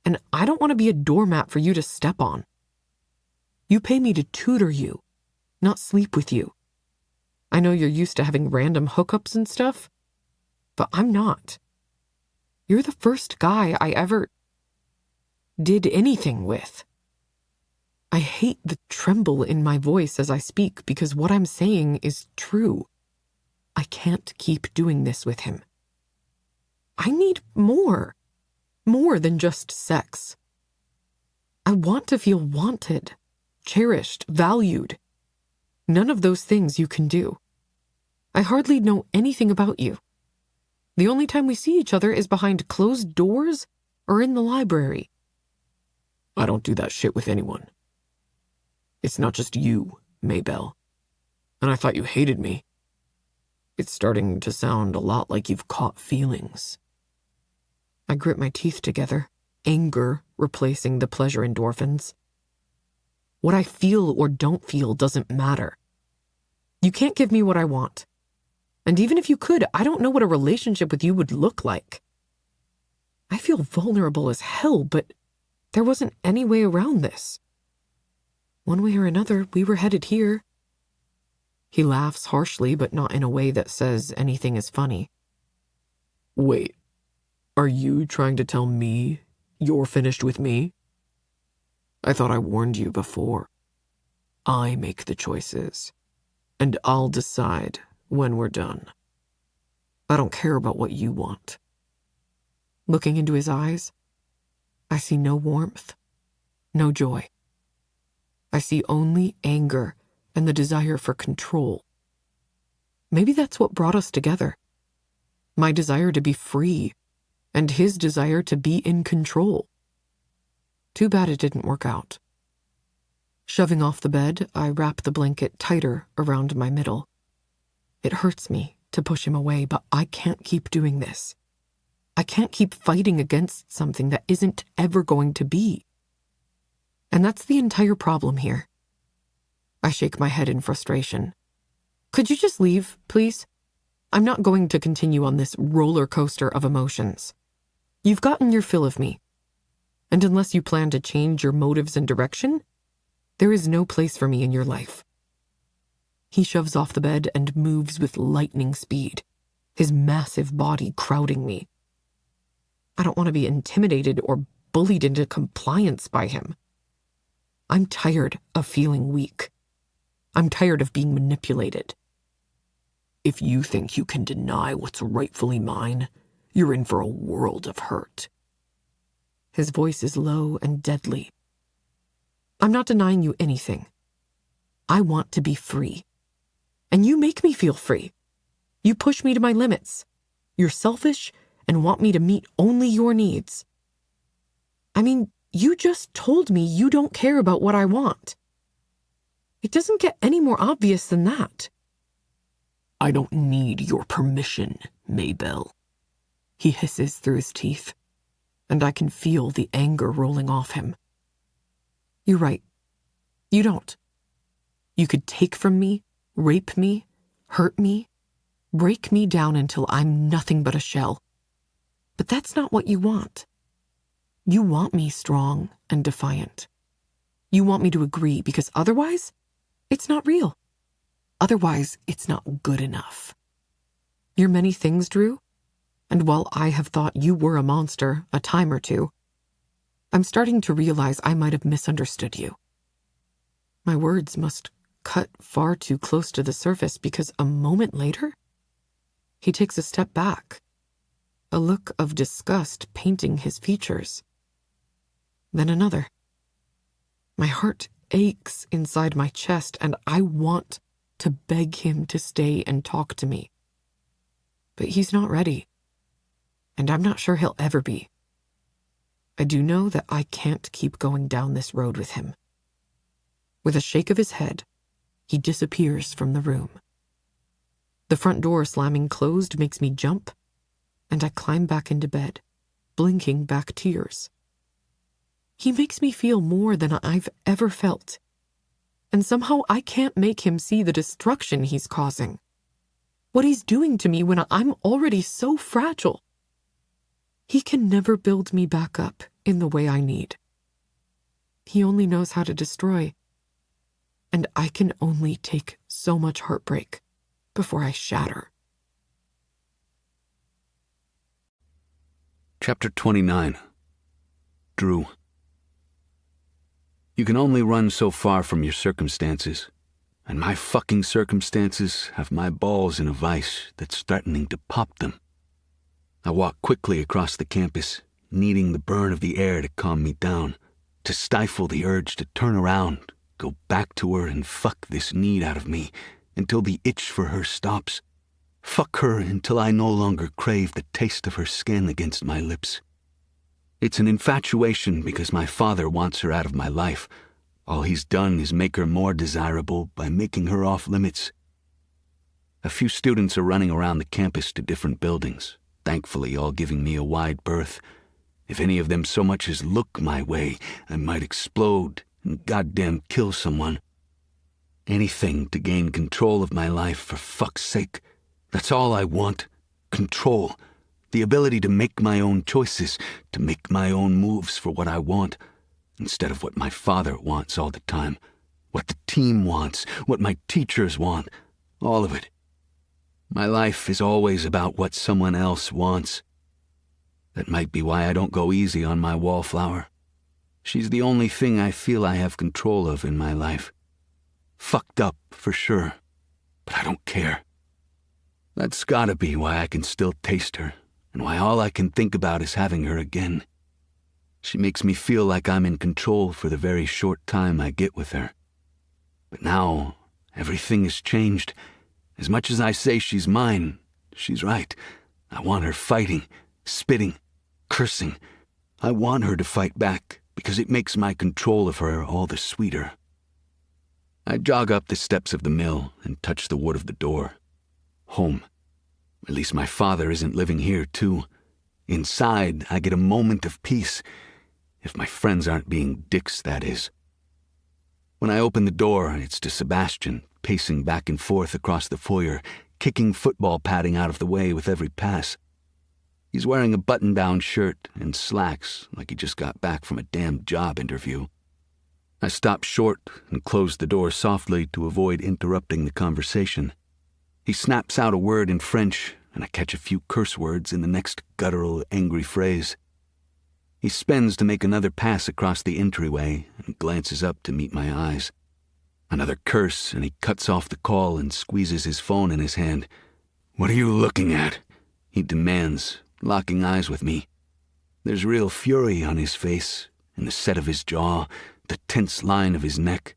and I don't want to be a doormat for you to step on. You pay me to tutor you, not sleep with you. I know you're used to having random hookups and stuff, but I'm not. You're the first guy I ever did anything with. I hate the tremble in my voice as I speak because what I'm saying is true. I can't keep doing this with him. I need more than just sex. I want to feel wanted, cherished, valued. None of those things you can do. I hardly know anything about you. The only time we see each other is behind closed doors or in the library. I don't do that shit with anyone. It's not just you, Maybelle. And I thought you hated me. It's starting to sound a lot like you've caught feelings. I grit my teeth together, anger replacing the pleasure endorphins. What I feel or don't feel doesn't matter. You can't give me what I want. And even if you could, I don't know what a relationship with you would look like. I feel vulnerable as hell, but there wasn't any way around this. One way or another, we were headed here. He laughs harshly, but not in a way that says anything is funny. Wait, are you trying to tell me you're finished with me? I thought I warned you before. I make the choices, and I'll decide when we're done. I don't care about what you want. Looking into his eyes, I see no warmth, no joy. I see only anger and the desire for control. Maybe that's what brought us together. My desire to be free, and his desire to be in control. Too bad it didn't work out. Shoving off the bed, I wrap the blanket tighter around my middle. It hurts me to push him away, but I can't keep doing this. I can't keep fighting against something that isn't ever going to be. And that's the entire problem here. I shake my head in frustration. Could you just leave, please? I'm not going to continue on this roller coaster of emotions. You've gotten your fill of me. And unless you plan to change your motives and direction, there is no place for me in your life. He shoves off the bed and moves with lightning speed, his massive body crowding me. I don't want to be intimidated or bullied into compliance by him. I'm tired of feeling weak. I'm tired of being manipulated. If you think you can deny what's rightfully mine, you're in for a world of hurt. His voice is low and deadly. I'm not denying you anything. I want to be free. And you make me feel free. You push me to my limits. You're selfish and want me to meet only your needs. I mean, You just told me you don't care about what I want. It doesn't get any more obvious than that. I don't need your permission, Maybelle, he hisses through his teeth, and I can feel the anger rolling off him. You're right. You don't. You could take from me, rape me, hurt me, break me down until I'm nothing but a shell. But that's not what you want. You want me strong and defiant. You want me to agree because otherwise, it's not real. Otherwise, it's not good enough. You're many things, Drew, and while I have thought you were a monster a time or two, I'm starting to realize I might have misunderstood you. My words must cut far too close to the surface because a moment later, he takes a step back, a look of disgust painting his features. Then another. My heart aches inside my chest, and I want to beg him to stay and talk to me. But he's not ready, and I'm not sure he'll ever be. I do know that I can't keep going down this road with him. With a shake of his head, he disappears from the room. The front door slamming closed makes me jump, and I climb back into bed, blinking back tears. He makes me feel more than I've ever felt, and somehow I can't make him see the destruction he's causing. What he's doing to me when I'm already so fragile. He can never build me back up in the way I need. He only knows how to destroy, and I can only take so much heartbreak before I shatter. Chapter 29. Drew. You can only run so far from your circumstances, and my fucking circumstances have my balls in a vice that's threatening to pop them. I walk quickly across the campus, needing the burn of the air to calm me down, to stifle the urge to turn around, go back to her and fuck this need out of me until the itch for her stops. Fuck her until I no longer crave the taste of her skin against my lips. It's an infatuation because my father wants her out of my life. All he's done is make her more desirable by making her off limits. A few students are running around the campus to different buildings, thankfully all giving me a wide berth. If any of them so much as look my way, I might explode and goddamn kill someone. Anything to gain control of my life, for fuck's sake. That's all I want. Control. The ability to make my own choices, to make my own moves for what I want, instead of what my father wants all the time, what the team wants, what my teachers want, all of it. My life is always about what someone else wants. That might be why I don't go easy on my Wallflower. She's the only thing I feel I have control of in my life. Fucked up, for sure, but I don't care. That's gotta be why I can still taste her, and why all I can think about is having her again. She makes me feel like I'm in control for the very short time I get with her. But now, everything has changed. As much as I say she's mine, she's right. I want her fighting, spitting, cursing. I want her to fight back, because it makes my control of her all the sweeter. I jog up the steps of the mill and touch the wood of the door. Home. At least my father isn't living here, too. Inside, I get a moment of peace. If my friends aren't being dicks, that is. When I open the door, it's to Sebastian, pacing back and forth across the foyer, kicking football padding out of the way with every pass. He's wearing a button-down shirt and slacks like he just got back from a damn job interview. I stop short and close the door softly to avoid interrupting the conversation. He snaps out a word in French, and I catch a few curse words in the next guttural, angry phrase. He spins to make another pass across the entryway and glances up to meet my eyes. Another curse, and he cuts off the call and squeezes his phone in his hand. "What are you looking at?" he demands, locking eyes with me. There's real fury on his face, in the set of his jaw, the tense line of his neck.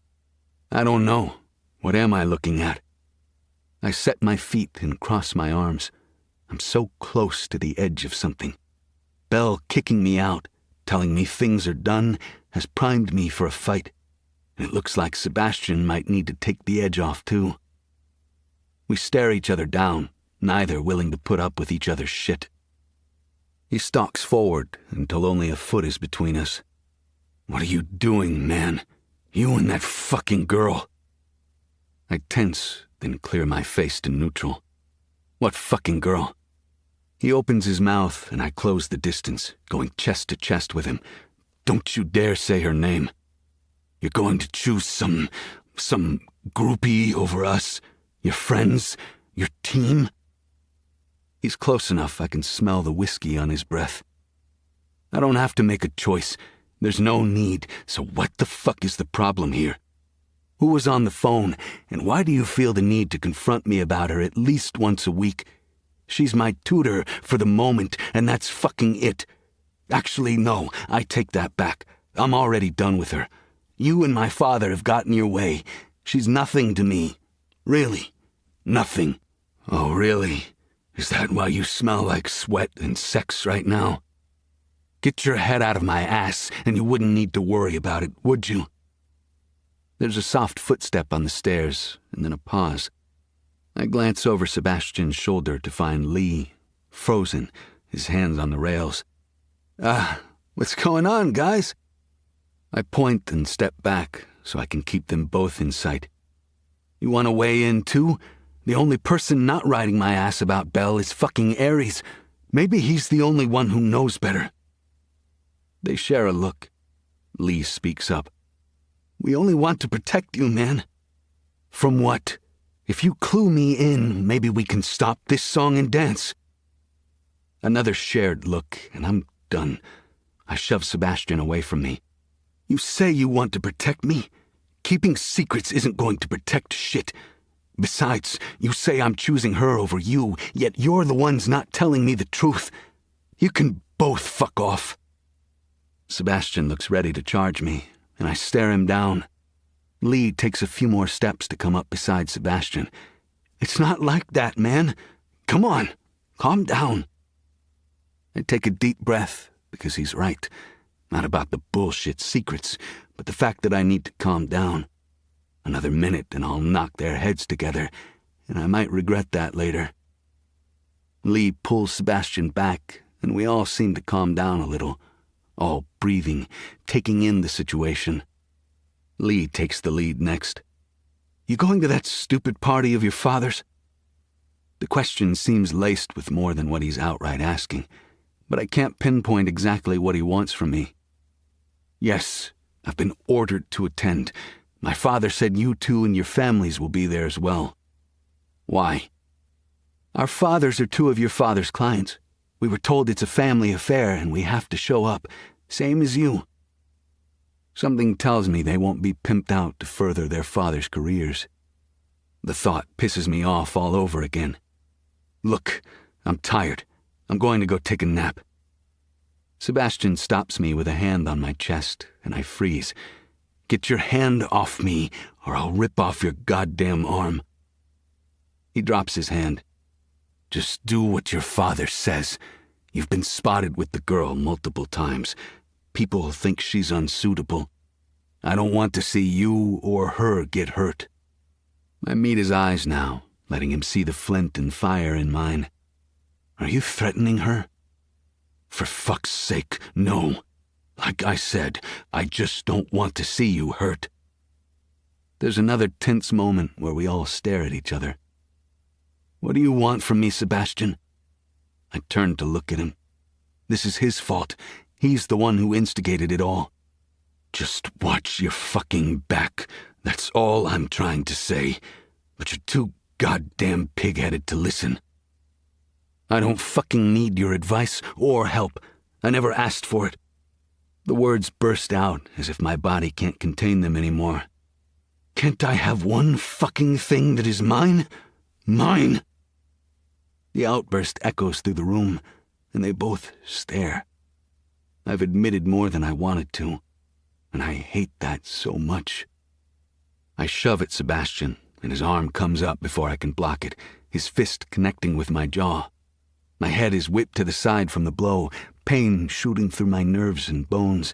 I don't know. What am I looking at? I set my feet and cross my arms. I'm so close to the edge of something. Belle kicking me out, telling me things are done, has primed me for a fight. And it looks like Sebastian might need to take the edge off, too. We stare each other down, neither willing to put up with each other's shit. He stalks forward until only a foot is between us. What are you doing, man? You and that fucking girl. I tense, then clear my face to neutral. What fucking girl? He opens his mouth and I close the distance, going chest to chest with him. Don't you dare say her name. You're going to choose some groupie over us, your friends, your team? He's close enough I can smell the whiskey on his breath. I don't have to make a choice. There's no need, so what the fuck is the problem here? Who was on the phone, and why do you feel the need to confront me about her at least once a week? She's my tutor for the moment, and that's fucking it. Actually, no, I take that back. I'm already done with her. You and my father have gotten your way. She's nothing to me. Really, nothing. Oh, really? Is that why you smell like sweat and sex right now? Get your head out of my ass, and you wouldn't need to worry about it, would you? There's a soft footstep on the stairs, and then a pause. I glance over Sebastian's shoulder to find Lee, frozen, his hands on the rails. What's going on, guys? I point and step back so I can keep them both in sight. You want to weigh in, too? The only person not riding my ass about Belle is fucking Ares. Maybe he's the only one who knows better. They share a look. Lee speaks up. We only want to protect you, man. From what? If you clue me in, maybe we can stop this song and dance. Another shared look, and I'm done. I shove Sebastian away from me. You say you want to protect me? Keeping secrets isn't going to protect shit. Besides, you say I'm choosing her over you, yet you're the ones not telling me the truth. You can both fuck off. Sebastian looks ready to charge me, and I stare him down. Lee takes a few more steps to come up beside Sebastian. It's not like that, man. Come on, calm down. I take a deep breath, because he's right. Not about the bullshit secrets, but the fact that I need to calm down. Another minute and I'll knock their heads together, and I might regret that later. Lee pulls Sebastian back, and we all seem to calm down a little, all breathing, taking in the situation. Lee takes the lead next. You going to that stupid party of your father's? The question seems laced with more than what he's outright asking, but I can't pinpoint exactly what he wants from me. Yes, I've been ordered to attend. My father said you two and your families will be there as well. Why? Our fathers are two of your father's clients. We were told it's a family affair and we have to show up, same as you. Something tells me they won't be pimped out to further their father's careers. The thought pisses me off all over again. Look, I'm tired. I'm going to go take a nap. Sebastian stops me with a hand on my chest, and I freeze. Get your hand off me, or I'll rip off your goddamn arm. He drops his hand. Just do what your father says. You've been spotted with the girl multiple times. People think she's unsuitable. I don't want to see you or her get hurt. I meet his eyes now, letting him see the flint and fire in mine. Are you threatening her? For fuck's sake, no. Like I said, I just don't want to see you hurt. There's another tense moment where we all stare at each other. What do you want from me, Sebastian? I turn to look at him. This is his fault. He's the one who instigated it all. Just watch your fucking back. That's all I'm trying to say. But you're too goddamn pig-headed to listen. I don't fucking need your advice or help. I never asked for it. The words burst out as if my body can't contain them anymore. Can't I have one fucking thing that is mine? Mine! The outburst echoes through the room, and they both stare. I've admitted more than I wanted to, and I hate that so much. I shove at Sebastian, and his arm comes up before I can block it, his fist connecting with my jaw. My head is whipped to the side from the blow, pain shooting through my nerves and bones.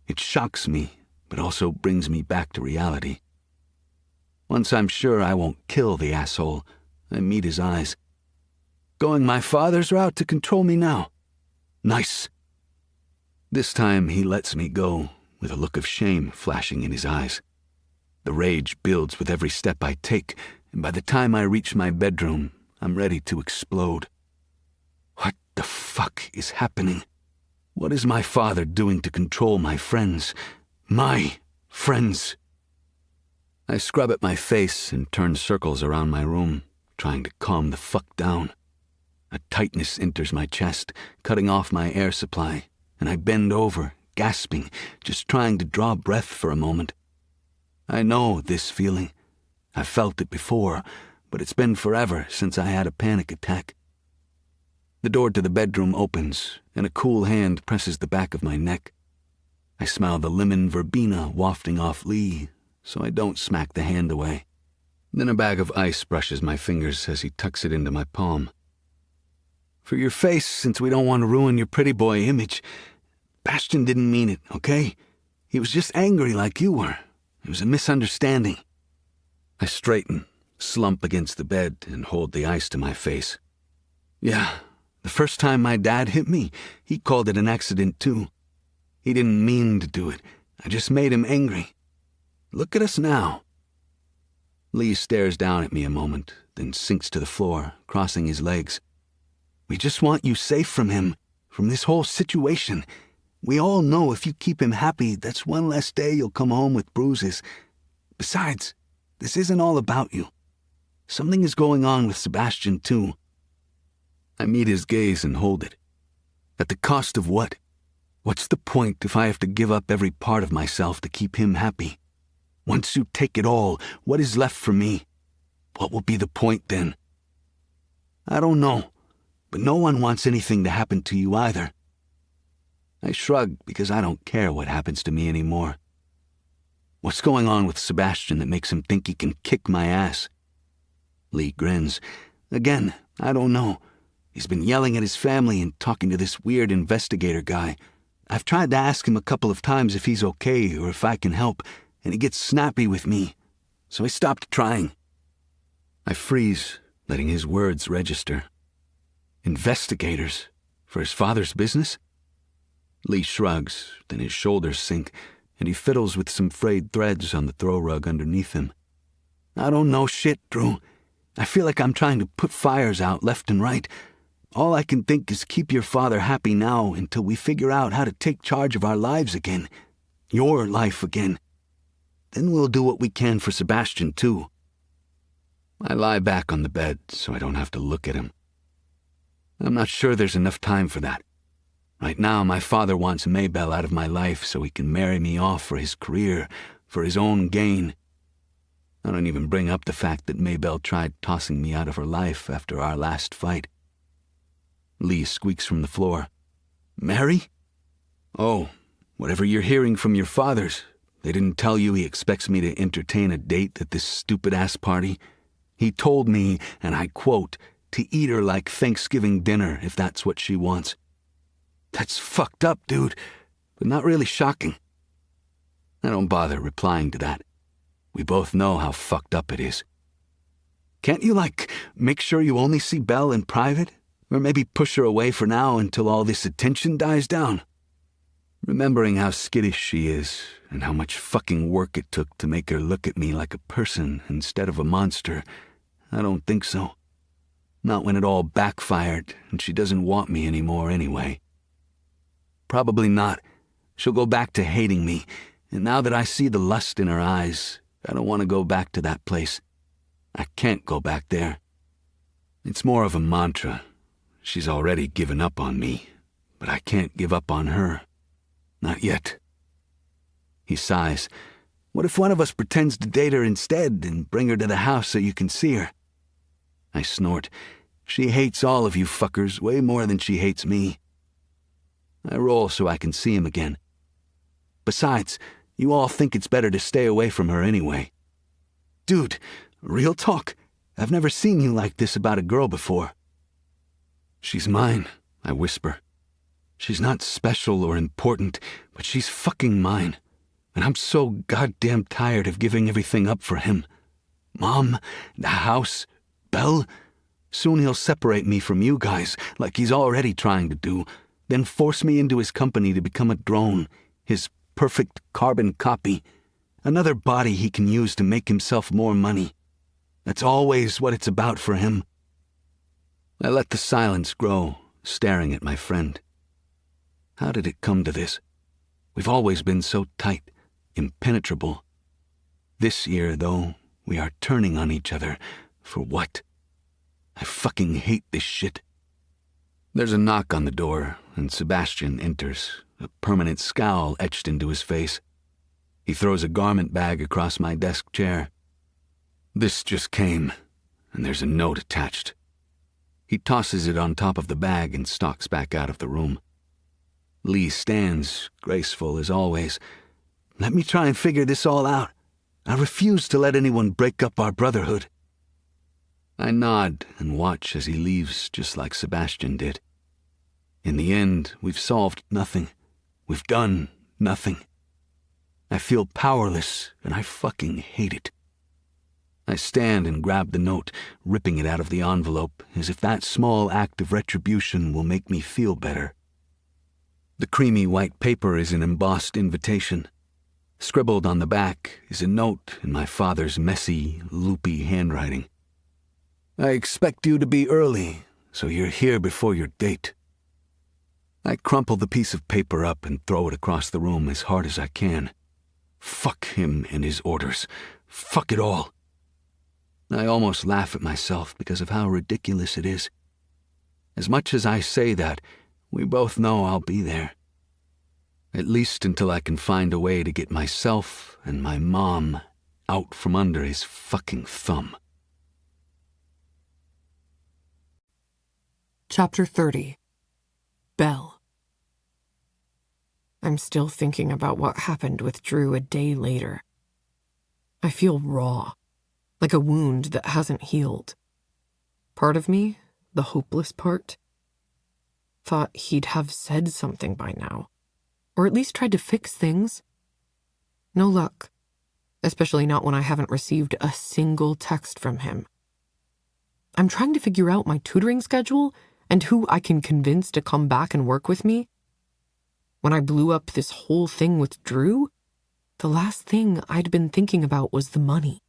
It shocks me, but also brings me back to reality. Once I'm sure I won't kill the asshole, I meet his eyes. Going my father's route to control me now. Nice. This time he lets me go, with a look of shame flashing in his eyes. The rage builds with every step I take, and by the time I reach my bedroom, I'm ready to explode. What the fuck is happening? What is my father doing to control my friends? My friends! I scrub at my face and turn circles around my room, trying to calm the fuck down. A tightness enters my chest, cutting off my air supply, and I bend over, gasping, just trying to draw breath for a moment. I know this feeling. I've felt it before, but it's been forever since I had a panic attack. The door to the bedroom opens, and a cool hand presses the back of my neck. I smell the lemon verbena wafting off Lee, so I don't smack the hand away. Then a bag of ice brushes my fingers as he tucks it into my palm. For your face, since we don't want to ruin your pretty boy image, Bastian didn't mean it, okay? He was just angry like you were. It was a misunderstanding. I straighten, slump against the bed, and hold the ice to my face. Yeah, the first time my dad hit me, he called it an accident too. He didn't mean to do it. I just made him angry. Look at us now. Lee stares down at me a moment, then sinks to the floor, crossing his legs. We just want you safe from him, from this whole situation. We all know if you keep him happy, that's one less day you'll come home with bruises. Besides, this isn't all about you. Something is going on with Sebastian, too. I meet his gaze and hold it. At the cost of what? What's the point if I have to give up every part of myself to keep him happy? Once you take it all, what is left for me? What will be the point then? I don't know. But no one wants anything to happen to you either. I shrug because I don't care what happens to me anymore. What's going on with Sebastian that makes him think he can kick my ass? Lee grins. Again, I don't know. He's been yelling at his family and talking to this weird investigator guy. I've tried to ask him a couple of times if he's okay or if I can help, and he gets snappy with me. So I stopped trying. I freeze, letting his words register. Investigators? For his father's business? Lee shrugs, then his shoulders sink, and he fiddles with some frayed threads on the throw rug underneath him. I don't know shit, Drew. I feel like I'm trying to put fires out left and right. All I can think is keep your father happy now until we figure out how to take charge of our lives again. Your life again. Then we'll do what we can for Sebastian, too. I lie back on the bed so I don't have to look at him. I'm not sure there's enough time for that. Right now, my father wants Maybelle out of my life so he can marry me off for his career, for his own gain. I don't even bring up the fact that Maybelle tried tossing me out of her life after our last fight. Lee squeaks from the floor. Mary? Oh, whatever you're hearing from your fathers. They didn't tell you he expects me to entertain a date at this stupid-ass party? He told me, and I quote, to eat her like Thanksgiving dinner if that's what she wants. That's fucked up, dude, but not really shocking. I don't bother replying to that. We both know how fucked up it is. Can't you, make sure you only see Belle in private? Or maybe push her away for now until all this attention dies down? Remembering how skittish she is, and how much fucking work it took to make her look at me like a person instead of a monster, I don't think so. Not when it all backfired, and she doesn't want me anymore anyway. Probably not. She'll go back to hating me, and now that I see the lust in her eyes, I don't want to go back to that place. I can't go back there. It's more of a mantra. She's already given up on me, but I can't give up on her. Not yet. He sighs. What if one of us pretends to date her instead and bring her to the house so you can see her? I snort. She hates all of you fuckers way more than she hates me. I roll so I can see him again. Besides, you all think it's better to stay away from her anyway. Dude, real talk. I've never seen you like this about a girl before. She's mine, I whisper. She's not special or important, but she's fucking mine. And I'm so goddamn tired of giving everything up for him. Mom, the house, Belle. Soon he'll separate me from you guys, like he's already trying to do, then force me into his company to become a drone, his perfect carbon copy. Another body he can use to make himself more money. That's always what it's about for him. I let the silence grow, staring at my friend. How did it come to this? We've always been so tight, impenetrable. This year, though, we are turning on each other. For what? I fucking hate this shit. There's a knock on the door, and Sebastian enters, a permanent scowl etched into his face. He throws a garment bag across my desk chair. This just came, and there's a note attached. He tosses it on top of the bag and stalks back out of the room. Lee stands, graceful as always. Let me try and figure this all out. I refuse to let anyone break up our brotherhood. I nod and watch as he leaves, just like Sebastian did. In the end, we've solved nothing. We've done nothing. I feel powerless, and I fucking hate it. I stand and grab the note, ripping it out of the envelope, as if that small act of retribution will make me feel better. The creamy white paper is an embossed invitation. Scribbled on the back is a note in my father's messy, loopy handwriting. I expect you to be early, so you're here before your date. I crumple the piece of paper up and throw it across the room as hard as I can. Fuck him and his orders. Fuck it all. I almost laugh at myself because of how ridiculous it is. As much as I say that, we both know I'll be there. At least until I can find a way to get myself and my mom out from under his fucking thumb. Chapter 30. Belle. I'm still thinking about what happened with Drew a day later. I feel raw, like a wound that hasn't healed. Part of me, the hopeless part, thought he'd have said something by now, or at least tried to fix things. No luck, especially not when I haven't received a single text from him. I'm trying to figure out my tutoring schedule and who I can convince to come back and work with me. When I blew up this whole thing with Drew, the last thing I'd been thinking about was the money.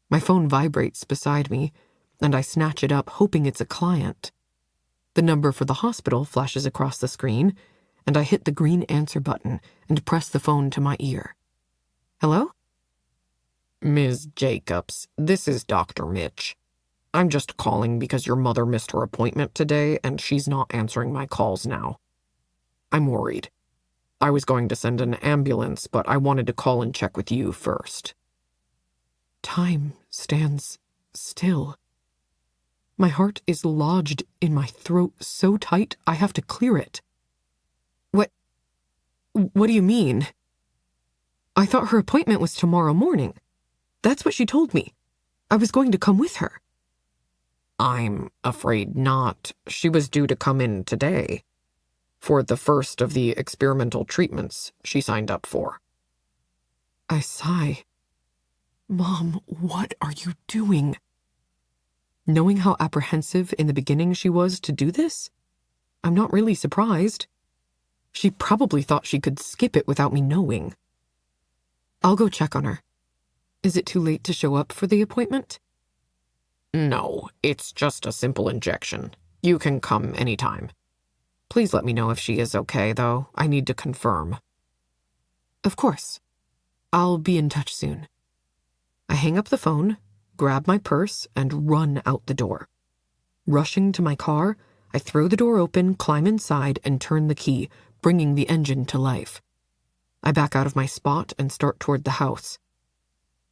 My phone vibrates beside me, and I snatch it up, hoping it's a client. The number for the hospital flashes across the screen, and I hit the green answer button and press the phone to my ear. Hello? Ms. Jacobs, this is Dr. Mitch. I'm just calling because your mother missed her appointment today and she's not answering my calls now. I'm worried. I was going to send an ambulance, but I wanted to call and check with you first. Time stands still. My heart is lodged in my throat so tight I have to clear it. What do you mean? I thought her appointment was tomorrow morning. That's what she told me. I was going to come with her. I'm afraid not. She was due to come in today for the first of the experimental treatments she signed up for. I sigh. Mom, what are you doing? Knowing how apprehensive in the beginning she was to do this, I'm not really surprised. She probably thought she could skip it without me knowing. I'll go check on her. Is it too late to show up for the appointment? No, it's just a simple injection. You can come anytime. Please let me know if she is okay, though. I need to confirm. Of course. I'll be in touch soon. I hang up the phone, grab my purse, and run out the door. Rushing to my car, I throw the door open, climb inside, and turn the key, bringing the engine to life. I back out of my spot and start toward the house.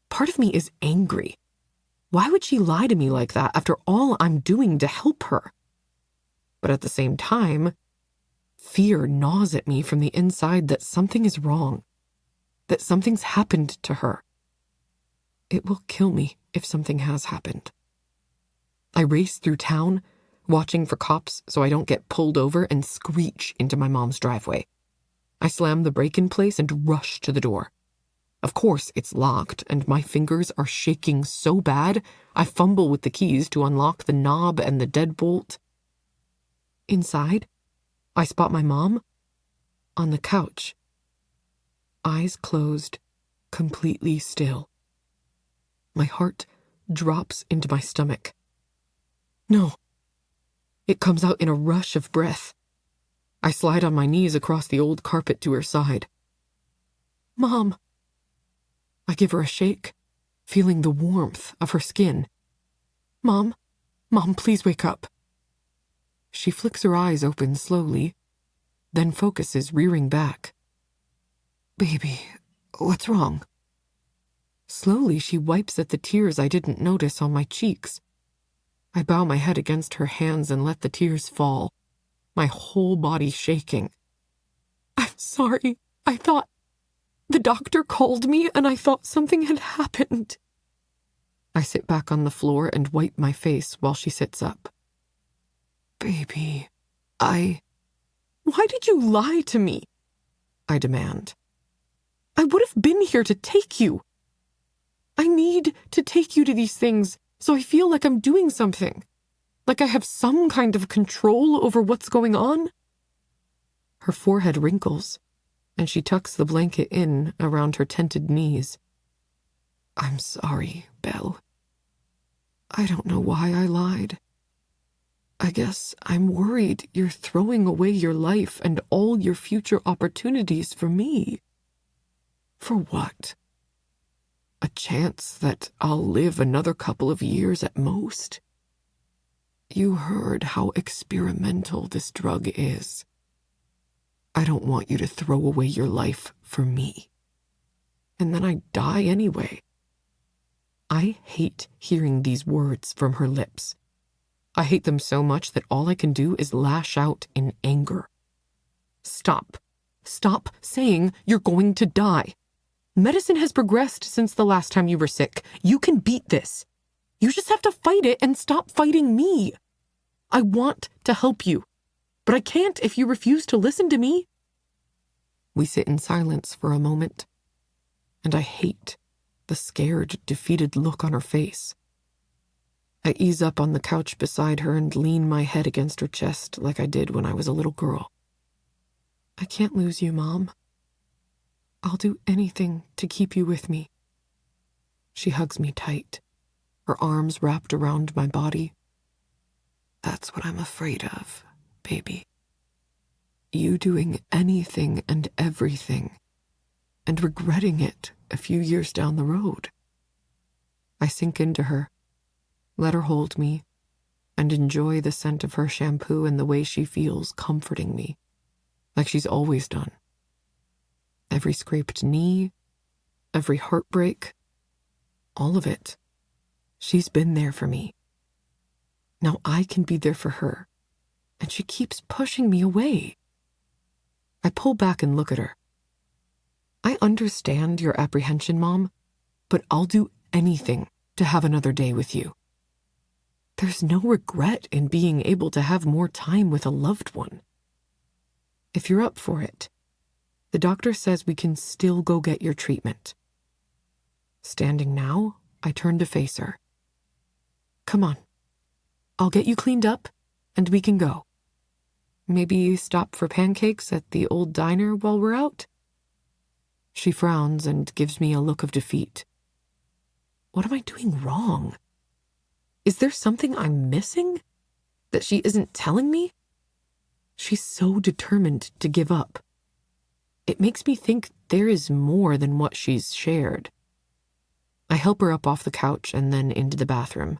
Part of me is angry. Why would she lie to me like that after all I'm doing to help her? But at the same time, fear gnaws at me from the inside that something is wrong, that something's happened to her. It will kill me if something has happened. I race through town, watching for cops so I don't get pulled over and screech into my mom's driveway. I slam the brake in place and rush to the door. Of course, it's locked, and my fingers are shaking so bad, I fumble with the keys to unlock the knob and the deadbolt. Inside, I spot my mom on the couch, eyes closed, completely still. My heart drops into my stomach. No. It comes out in a rush of breath. I slide on my knees across the old carpet to her side. Mom. I give her a shake, feeling the warmth of her skin. Mom, please wake up. She flicks her eyes open slowly, then focuses, rearing back. Baby, what's wrong? Slowly, she wipes at the tears I didn't notice on my cheeks. I bow my head against her hands and let the tears fall, my whole body shaking. I'm sorry. I thought the doctor called me and I thought something had happened. I sit back on the floor and wipe my face while she sits up. Baby, Why did you lie to me? I demand. I would have been here to take you. I need to take you to these things so I feel like I'm doing something, like I have some kind of control over what's going on. Her forehead wrinkles, and she tucks the blanket in around her tented knees. I'm sorry, Belle. I don't know why I lied. I guess I'm worried you're throwing away your life and all your future opportunities for me. For what? A chance that I'll live another couple of years at most? You heard how experimental this drug is. I don't want you to throw away your life for me. And then I die anyway. I hate hearing these words from her lips. I hate them so much that all I can do is lash out in anger. Stop. Stop saying you're going to die. Medicine has progressed since the last time you were sick. You can beat this. You just have to fight it and stop fighting me. I want to help you, but I can't if you refuse to listen to me. We sit in silence for a moment, and I hate the scared, defeated look on her face. I ease up on the couch beside her and lean my head against her chest like I did when I was a little girl. I can't lose you, Mom. I'll do anything to keep you with me. She hugs me tight, her arms wrapped around my body. That's what I'm afraid of, baby. You doing anything and everything, and regretting it a few years down the road. I sink into her, let her hold me, and enjoy the scent of her shampoo and the way she feels comforting me, like she's always done. Every scraped knee, every heartbreak, all of it. She's been there for me. Now I can be there for her, and she keeps pushing me away. I pull back and look at her. I understand your apprehension, Mom, but I'll do anything to have another day with you. There's no regret in being able to have more time with a loved one. If you're up for it, the doctor says we can still go get your treatment. Standing now, I turn to face her. Come on. I'll get you cleaned up, and we can go. Maybe stop for pancakes at the old diner while we're out? She frowns and gives me a look of defeat. What am I doing wrong? Is there something I'm missing that she isn't telling me? She's so determined to give up. It makes me think there is more than what she's shared. I help her up off the couch and then into the bathroom.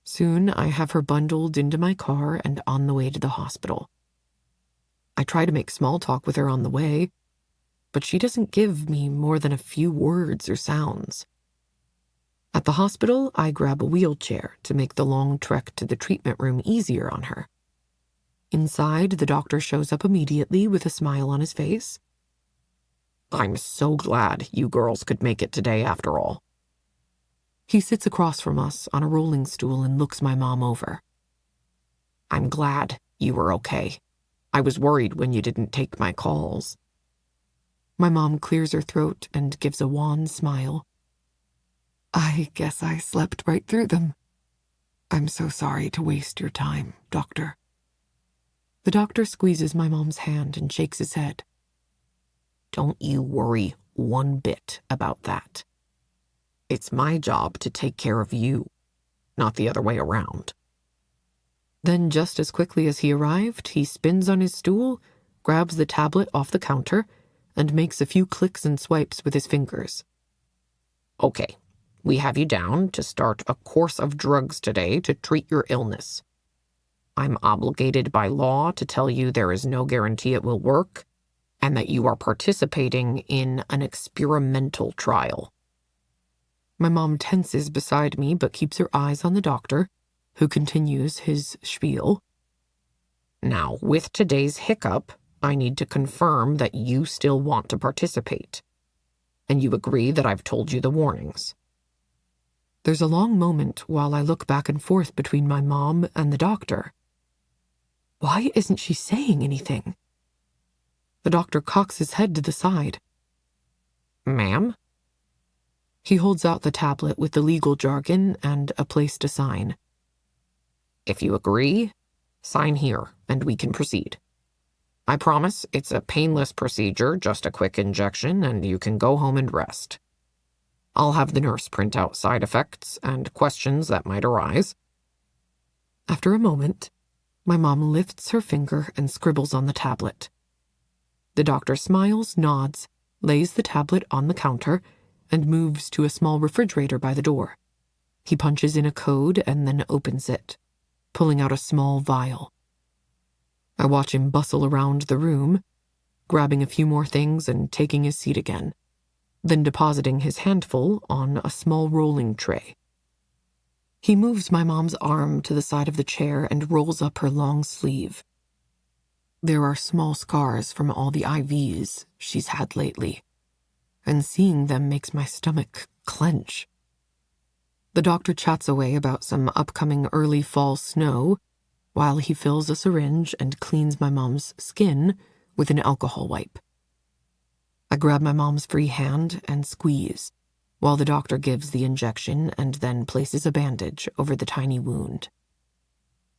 Soon I have her bundled into my car and on the way to the hospital. I try to make small talk with her on the way, but she doesn't give me more than a few words or sounds. At the hospital, I grab a wheelchair to make the long trek to the treatment room easier on her. Inside, the doctor shows up immediately with a smile on his face. I'm so glad you girls could make it today after all. He sits across from us on a rolling stool and looks my mom over. I'm glad you were okay. I was worried when you didn't take my calls." My mom clears her throat and gives a wan smile. "I guess I slept right through them. I'm so sorry to waste your time, Doctor." The doctor squeezes my mom's hand and shakes his head. "Don't you worry one bit about that. It's my job to take care of you, not the other way around." Then, just as quickly as he arrived, he spins on his stool, grabs the tablet off the counter, and makes a few clicks and swipes with his fingers. "Okay, we have you down to start a course of drugs today to treat your illness. I'm obligated by law to tell you there is no guarantee it will work, and that you are participating in an experimental trial." My mom tenses beside me but keeps her eyes on the doctor, who continues his spiel. "Now, with today's hiccup, I need to confirm that you still want to participate, and you agree that I've told you the warnings." There's a long moment while I look back and forth between my mom and the doctor. Why isn't she saying anything? The doctor cocks his head to the side. "Ma'am?" He holds out the tablet with the legal jargon and a place to sign. "If you agree, sign here and we can proceed. I promise it's a painless procedure, just a quick injection, and you can go home and rest. I'll have the nurse print out side effects and questions that might arise." After a moment, my mom lifts her finger and scribbles on the tablet. The doctor smiles, nods, lays the tablet on the counter, and moves to a small refrigerator by the door. He punches in a code and then opens it, pulling out a small vial. I watch him bustle around the room, grabbing a few more things and taking his seat again, then depositing his handful on a small rolling tray. He moves my mom's arm to the side of the chair and rolls up her long sleeve. There are small scars from all the IVs she's had lately, and seeing them makes my stomach clench. The doctor chats away about some upcoming early fall snow while he fills a syringe and cleans my mom's skin with an alcohol wipe. I grab my mom's free hand and squeeze, while the doctor gives the injection and then places a bandage over the tiny wound.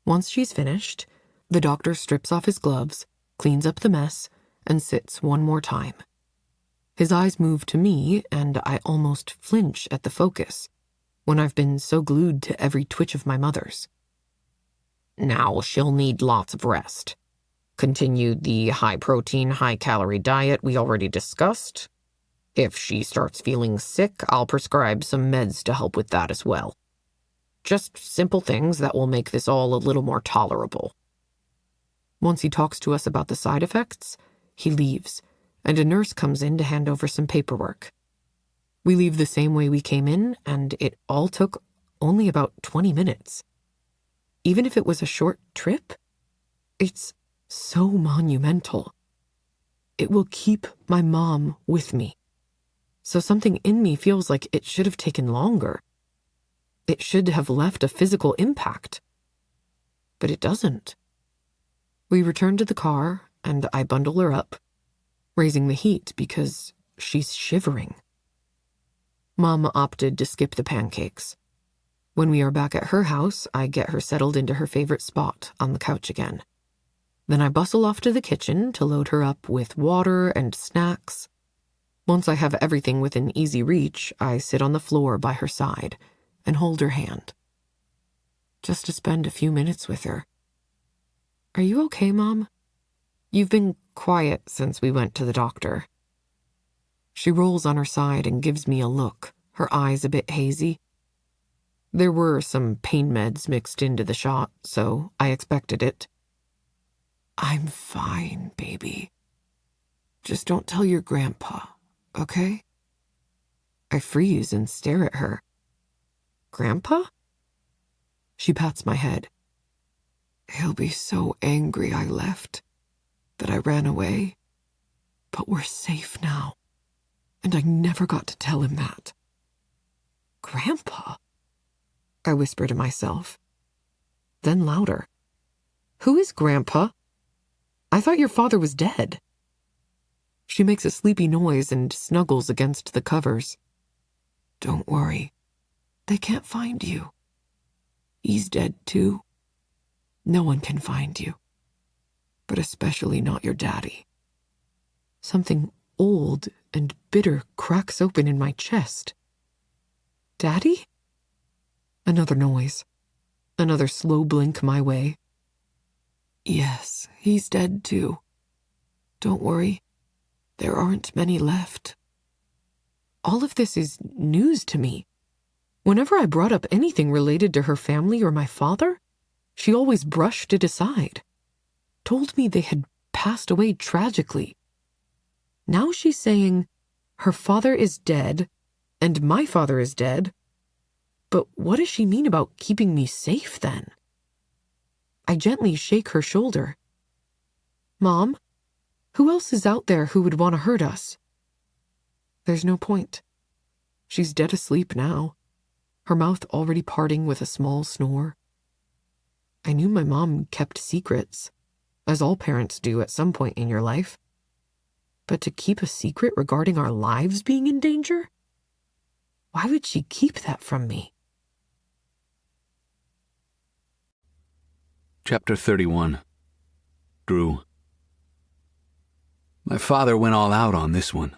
Once she's finished, the doctor strips off his gloves, cleans up the mess, and sits one more time. His eyes move to me, and I almost flinch at the focus, when I've been so glued to every twitch of my mother's. "Now she'll need lots of rest. Continue the high-protein, high-calorie diet we already discussed. If she starts feeling sick, I'll prescribe some meds to help with that as well. Just simple things that will make this all a little more tolerable." Once he talks to us about the side effects, he leaves, and a nurse comes in to hand over some paperwork. We leave the same way we came in, and it all took only about 20 minutes. Even if it was a short trip, it's so monumental. It will keep my mom with me. So something in me feels like it should have taken longer. It should have left a physical impact. But it doesn't. We return to the car, and I bundle her up, raising the heat because she's shivering. Mom opted to skip the pancakes. When we are back at her house, I get her settled into her favorite spot on the couch again. Then I bustle off to the kitchen to load her up with water and snacks. Once I have everything within easy reach, I sit on the floor by her side and hold her hand, just to spend a few minutes with her. "Are you okay, Mom? You've been quiet since we went to the doctor." She rolls on her side and gives me a look, her eyes a bit hazy. There were some pain meds mixed into the shot, so I expected it. "I'm fine, baby. Just don't tell your grandpa, okay?" I freeze and stare at her. "Grandpa?" She pats my head. "He'll be so angry I left, that I ran away. But we're safe now, and I never got to tell him that." "Grandpa?" I whisper to myself. Then louder. Who is Grandpa? I thought your father was dead. She makes a sleepy noise and snuggles against the covers. Don't worry. They can't find you. He's dead too. No one can find you. But especially not your daddy. Something old and bitter cracks open in my chest. Daddy? Another noise. Another slow blink my way. Yes, he's dead too. Don't worry. There aren't many left. All of this is news to me. Whenever I brought up anything related to her family or my father, she always brushed it aside. Told me they had passed away tragically. Now she's saying her father is dead and my father is dead. But what does she mean about keeping me safe then? I gently shake her shoulder. Mom, who else is out there who would want to hurt us? There's no point. She's dead asleep now, her mouth already parting with a small snore. I knew my mom kept secrets, as all parents do at some point in your life. But to keep a secret regarding our lives being in danger? Why would she keep that from me? Chapter 31. Drew. My father went all out on this one.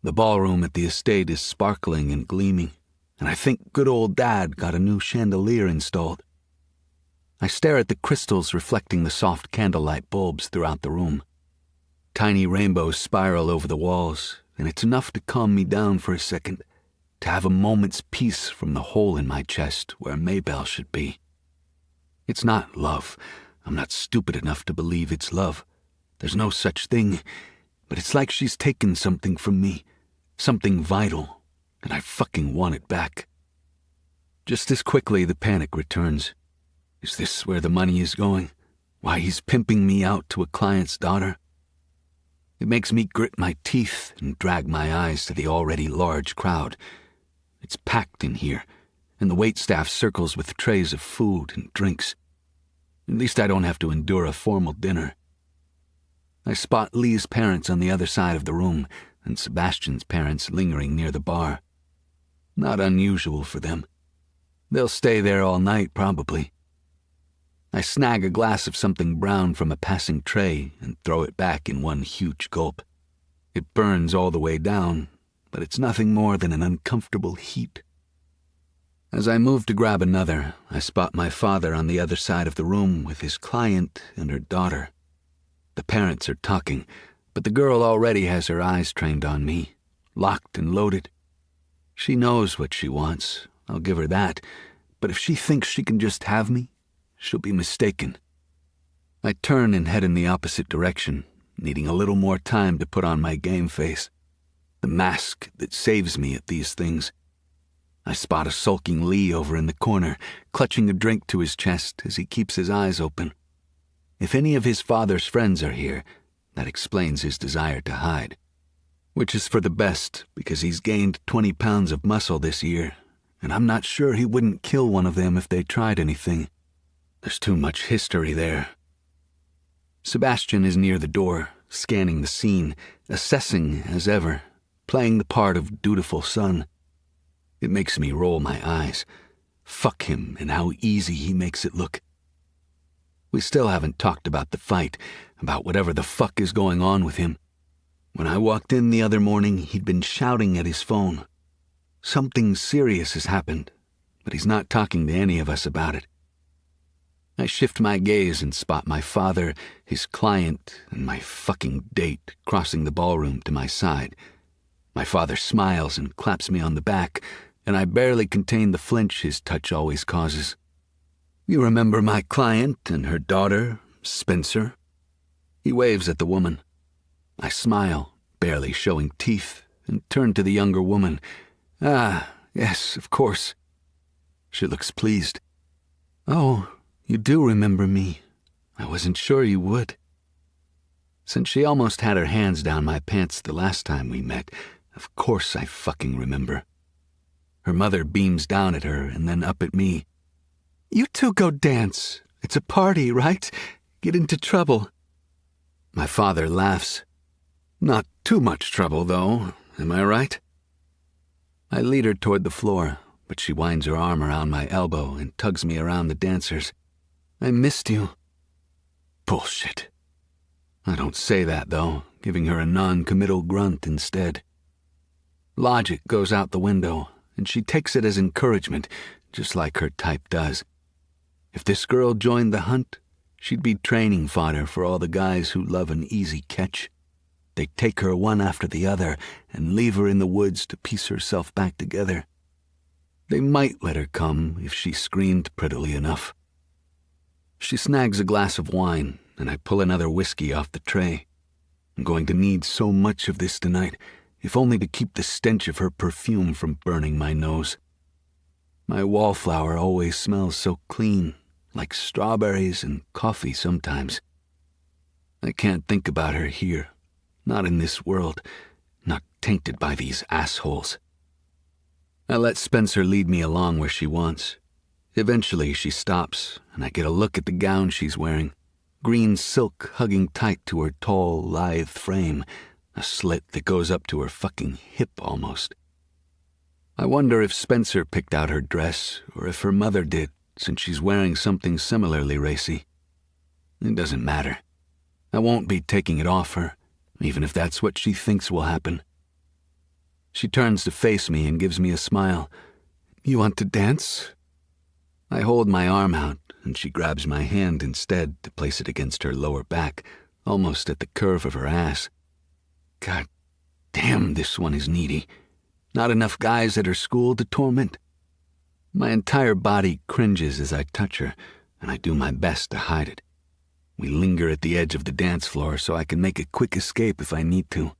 The ballroom at the estate is sparkling and gleaming, and I think good old Dad got a new chandelier installed. I stare at the crystals reflecting the soft candlelight bulbs throughout the room. Tiny rainbows spiral over the walls, and it's enough to calm me down for a second, to have a moment's peace from the hole in my chest where Maybelle should be. It's not love. I'm not stupid enough to believe it's love. There's no such thing, but it's like she's taken something from me, something vital, and I fucking want it back. Just as quickly, the panic returns. Is this where the money is going? Why he's pimping me out to a client's daughter? It makes me grit my teeth and drag my eyes to the already large crowd. It's packed in here, and the waitstaff circles with trays of food and drinks. At least I don't have to endure a formal dinner. I spot Lee's parents on the other side of the room, and Sebastian's parents lingering near the bar. Not unusual for them. They'll stay there all night, probably. I snag a glass of something brown from a passing tray and throw it back in one huge gulp. It burns all the way down, but it's nothing more than an uncomfortable heat. As I move to grab another, I spot my father on the other side of the room with his client and her daughter. The parents are talking, but the girl already has her eyes trained on me, locked and loaded. She knows what she wants, I'll give her that, but if she thinks she can just have me, she'll be mistaken. I turn and head in the opposite direction, needing a little more time to put on my game face, the mask that saves me at these things. I spot a sulking Lee over in the corner, clutching a drink to his chest as he keeps his eyes open. If any of his father's friends are here, that explains his desire to hide. Which is for the best, because he's gained 20 pounds of muscle this year, and I'm not sure he wouldn't kill one of them if they tried anything. There's too much history there. Sebastian is near the door, scanning the scene, assessing as ever, playing the part of dutiful son. It makes me roll my eyes. Fuck him and how easy he makes it look. We still haven't talked about the fight, about whatever the fuck is going on with him. When I walked in the other morning, he'd been shouting at his phone. Something serious has happened, but he's not talking to any of us about it. I shift my gaze and spot my father, his client, and my fucking date crossing the ballroom to my side. My father smiles and claps me on the back, and I barely contain the flinch his touch always causes. You remember my client and her daughter, Spencer? He waves at the woman. I smile, barely showing teeth, and turn to the younger woman. Ah, yes, of course. She looks pleased. Oh, you do remember me. I wasn't sure you would. Since she almost had her hands down my pants the last time we met, of course I fucking remember. Her mother beams down at her and then up at me. You two go dance. It's a party, right? get into trouble. My father laughs. Not too much trouble, though, am I right? I lead her toward the floor, but she winds her arm around my elbow and tugs me around the dancers. I missed you. Bullshit. I don't say that, though, giving her a non-committal grunt instead. Logic goes out the window, and she takes it as encouragement, just like her type does. If this girl joined the hunt, she'd be training fodder for all the guys who love an easy catch. They'd take her one after the other and leave her in the woods to piece herself back together. They might let her come if she screamed prettily enough. She snags a glass of wine, and I pull another whiskey off the tray. I'm going to need so much of this tonight, if only to keep the stench of her perfume from burning my nose. My Wallflower always smells so clean, like strawberries and coffee sometimes. I can't think about her here, not in this world, not tainted by these assholes. I let Spencer lead me along where she wants. Eventually she stops, and I get a look at the gown she's wearing. Green silk hugging tight to her tall, lithe frame, a slit that goes up to her fucking hip almost. I wonder if Spencer picked out her dress, or if her mother did, since she's wearing something similarly racy. It doesn't matter. I won't be taking it off her, even if that's what she thinks will happen. She turns to face me and gives me a smile. You want to dance? I hold my arm out, and she grabs my hand instead to place it against her lower back, almost at the curve of her ass. God damn, this one is needy. Not enough guys at her school to torment. My entire body cringes as I touch her, and I do my best to hide it. We linger at the edge of the dance floor so I can make a quick escape if I need to.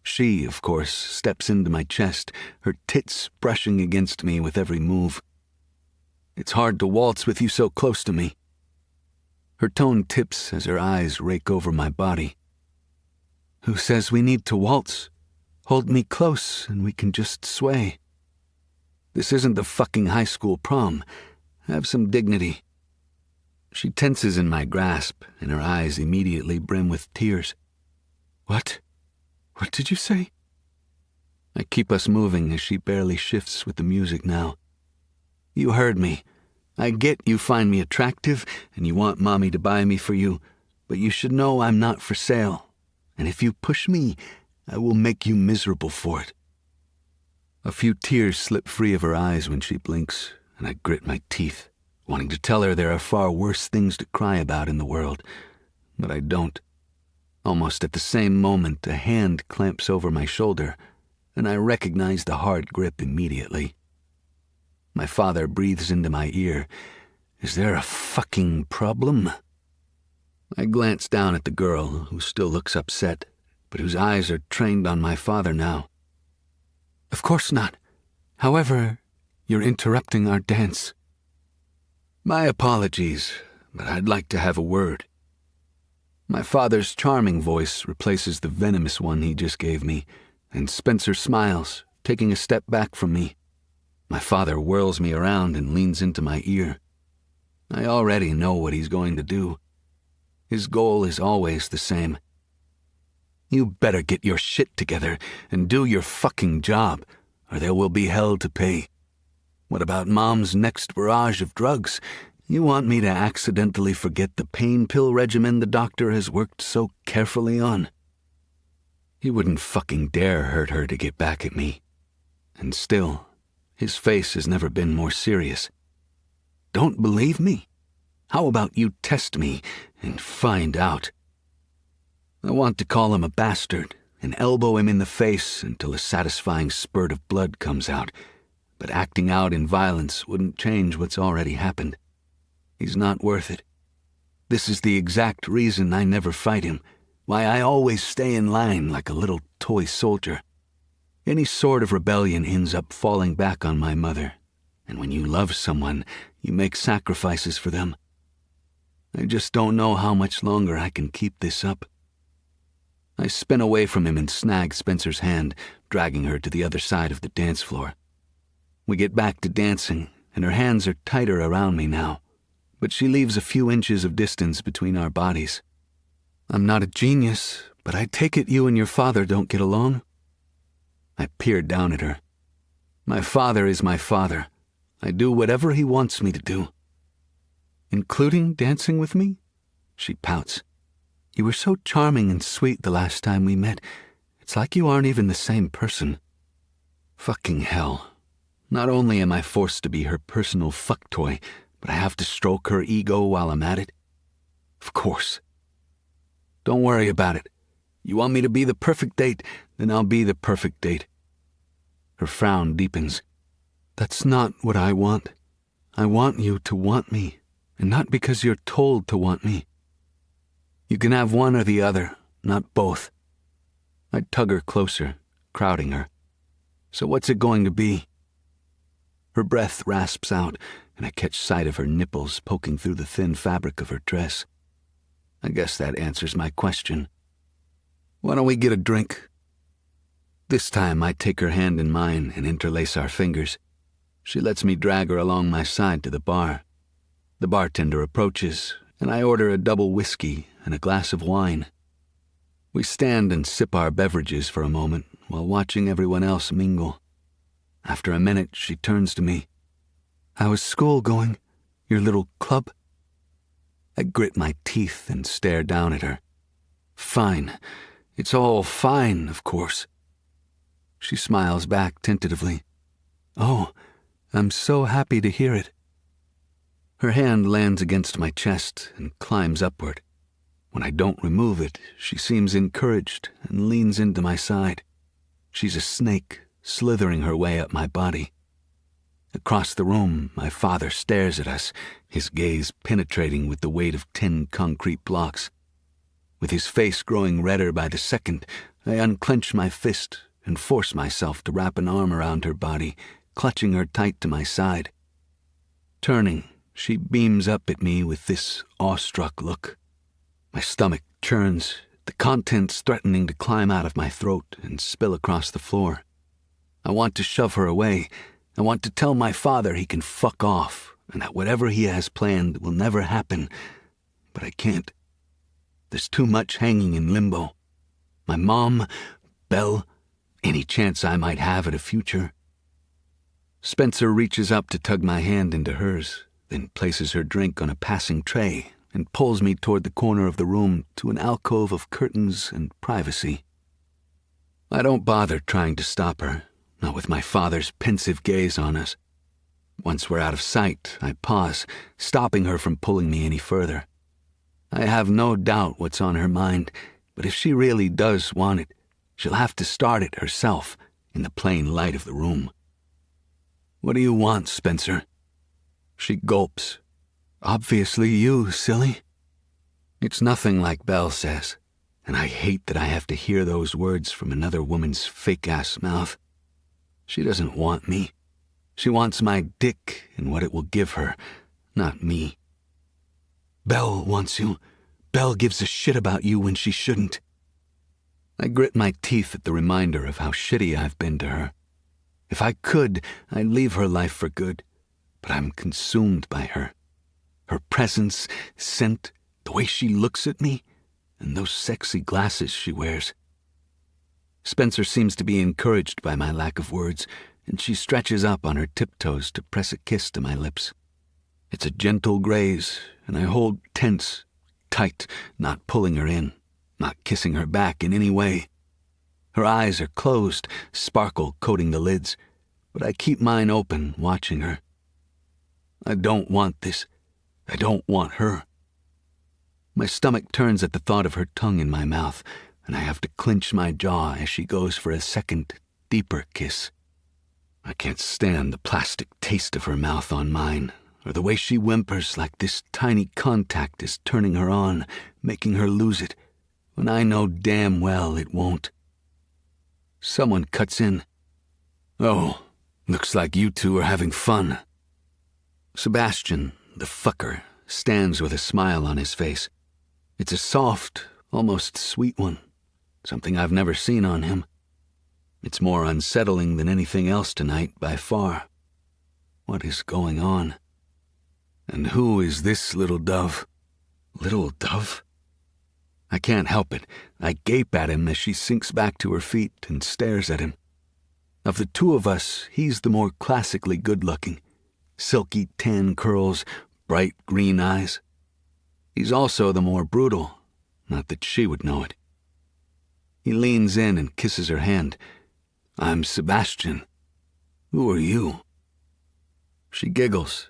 She, of course, steps into my chest, her tits brushing against me with every move. It's hard to waltz with you so close to me. Her tone tips as her eyes rake over my body. Who says we need to waltz? Hold me close and we can just sway. This isn't the fucking high school prom. Have some dignity. She tenses in my grasp, and her eyes immediately brim with tears. What? What did you say? I keep us moving as she barely shifts with the music now. You heard me. I get you find me attractive and you want Mommy to buy me for you, but you should know I'm not for sale. And if you push me, I will make you miserable for it. A few tears slip free of her eyes when she blinks, and I grit my teeth, wanting to tell her there are far worse things to cry about in the world, but I don't. Almost at the same moment, a hand clamps over my shoulder, and I recognize the hard grip immediately. My father breathes into my ear. Is there a fucking problem? I glance down at the girl, who still looks upset, but whose eyes are trained on my father now. Of course not. However, you're interrupting our dance. My apologies, but I'd like to have a word. My father's charming voice replaces the venomous one he just gave me, and Spencer smiles, taking a step back from me. My father whirls me around and leans into my ear. I already know what he's going to do. His goal is always the same. You better get your shit together and do your fucking job, or there will be hell to pay. What about Mom's next barrage of drugs? You want me to accidentally forget the pain pill regimen the doctor has worked so carefully on? He wouldn't fucking dare hurt her to get back at me. And still, his face has never been more serious. Don't believe me? How about you test me and find out? I want to call him a bastard and elbow him in the face until a satisfying spurt of blood comes out, but acting out in violence wouldn't change what's already happened. He's not worth it. This is the exact reason I never fight him, why I always stay in line like a little toy soldier. Any sort of rebellion ends up falling back on my mother, and when you love someone, you make sacrifices for them. I just don't know how much longer I can keep this up. I spin away from him and snag Spencer's hand, dragging her to the other side of the dance floor. We get back to dancing, and her hands are tighter around me now, but she leaves a few inches of distance between our bodies. I'm not a genius, but I take it you and your father don't get along? I peered down at her. My father is my father. I do whatever he wants me to do. Including dancing with me? She pouts. You were so charming and sweet the last time we met. It's like you aren't even the same person. Fucking hell. Not only am I forced to be her personal fuck toy, but I have to stroke her ego while I'm at it. Of course. Don't worry about it. You want me to be the perfect date, then I'll be the perfect date. Her frown deepens. That's not what I want. I want you to want me, and not because you're told to want me. You can have one or the other, not both. I tug her closer, crowding her. So what's it going to be? Her breath rasps out, and I catch sight of her nipples poking through the thin fabric of her dress. I guess that answers my question. Why don't we get a drink? This time I take her hand in mine and interlace our fingers. She lets me drag her along my side to the bar. The bartender approaches, and I order a double whiskey and a glass of wine. We stand and sip our beverages for a moment while watching everyone else mingle. After a minute, she turns to me. How is school going? Your little club? I grit my teeth and stare down at her. Fine. It's all fine, of course. She smiles back tentatively. Oh, I'm so happy to hear it. Her hand lands against my chest and climbs upward. When I don't remove it, she seems encouraged and leans into my side. She's a snake, slithering her way up my body. Across the room, my father stares at us, his gaze penetrating with the weight of 10 concrete blocks. With his face growing redder by the second, I unclench my fist and force myself to wrap an arm around her body, clutching her tight to my side. Turning, she beams up at me with this awestruck look. My stomach churns, the contents threatening to climb out of my throat and spill across the floor. I want to shove her away. I want to tell my father he can fuck off and that whatever he has planned will never happen. But I can't. There's too much hanging in limbo. My mom, Belle, any chance I might have at a future. Spencer reaches up to tug my hand into hers, then places her drink on a passing tray and pulls me toward the corner of the room to an alcove of curtains and privacy. I don't bother trying to stop her, not with my father's pensive gaze on us. Once we're out of sight, I pause, stopping her from pulling me any further. I have no doubt what's on her mind, but if she really does want it, she'll have to start it herself in the plain light of the room. What do you want, Spencer? She gulps. Obviously you, silly. It's nothing like Belle says, and I hate that I have to hear those words from another woman's fake-ass mouth. She doesn't want me. She wants my dick and what it will give her, not me. Belle wants you. Belle gives a shit about you when she shouldn't. I grit my teeth at the reminder of how shitty I've been to her. If I could, I'd leave her life for good, but I'm consumed by her. Her presence, scent, the way she looks at me, and those sexy glasses she wears. Spencer seems to be encouraged by my lack of words, and she stretches up on her tiptoes to press a kiss to my lips. It's a gentle graze, and I hold tense, tight, not pulling her in, not kissing her back in any way. Her eyes are closed, sparkle coating the lids, but I keep mine open, watching her. I don't want this. I don't want her. My stomach turns at the thought of her tongue in my mouth, and I have to clench my jaw as she goes for a second, deeper kiss. I can't stand the plastic taste of her mouth on mine, or the way she whimpers like this tiny contact is turning her on, making her lose it, when I know damn well it won't. Someone cuts in. Oh, looks like you two are having fun. Sebastian, the fucker, stands with a smile on his face. It's a soft, almost sweet one, something I've never seen on him. It's more unsettling than anything else tonight by far. What is going on? And who is this little dove? Little dove? I can't help it. I gape at him as she sinks back to her feet and stares at him. Of the two of us, he's the more classically good-looking. Silky tan curls, bright green eyes. He's also the more brutal, not that she would know it. He leans in and kisses her hand. I'm Sebastian. Who are you? She giggles.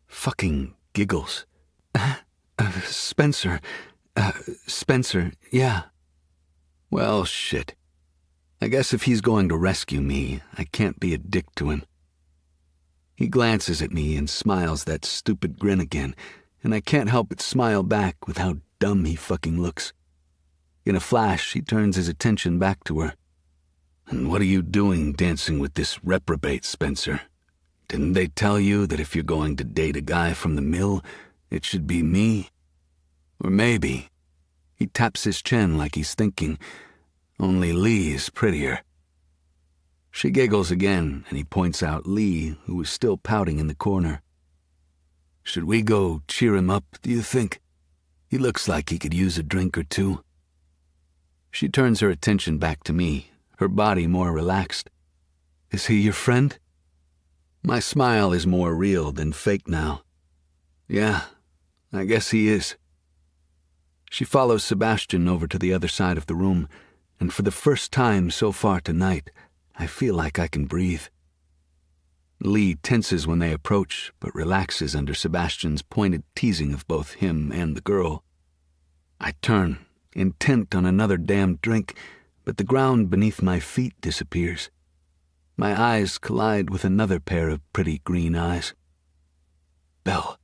Fucking giggles. Spencer, yeah. Well, shit. I guess if he's going to rescue me, I can't be a dick to him. He glances at me and smiles that stupid grin again, and I can't help but smile back with how dumb he fucking looks. In a flash, he turns his attention back to her. And what are you doing dancing with this reprobate, Spencer? Didn't they tell you that if you're going to date a guy from the mill, it should be me? Or maybe, he taps his chin like he's thinking, only Lee is prettier. She giggles again, and he points out Lee, who is still pouting in the corner. Should we go cheer him up, do you think? He looks like he could use a drink or two. She turns her attention back to me, her body more relaxed. Is he your friend? My smile is more real than fake now. Yeah, I guess he is. She follows Sebastian over to the other side of the room, and for the first time so far tonight, I feel like I can breathe. Lee tenses when they approach, but relaxes under Sebastian's pointed teasing of both him and the girl. I turn, intent on another damn drink, but the ground beneath my feet disappears. My eyes collide with another pair of pretty green eyes. Belle.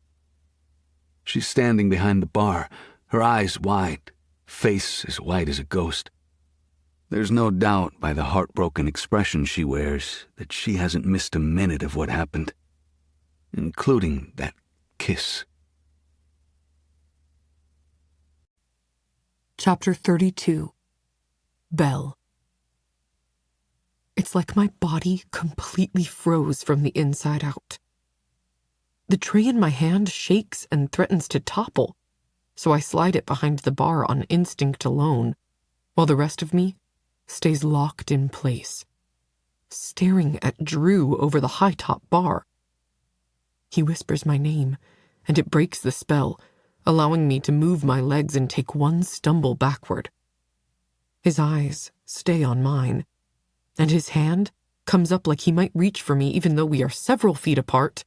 She's standing behind the bar, her eyes wide, face as white as a ghost. There's no doubt by the heartbroken expression she wears that she hasn't missed a minute of what happened, including that kiss. Chapter 32. Belle. It's like my body completely froze from the inside out. The tray in my hand shakes and threatens to topple, so I slide it behind the bar on instinct alone, while the rest of me stays locked in place, staring at Drew over the high-top bar. He whispers my name, and it breaks the spell, allowing me to move my legs and take one stumble backward. His eyes stay on mine, and his hand comes up like he might reach for me even though we are several feet apart.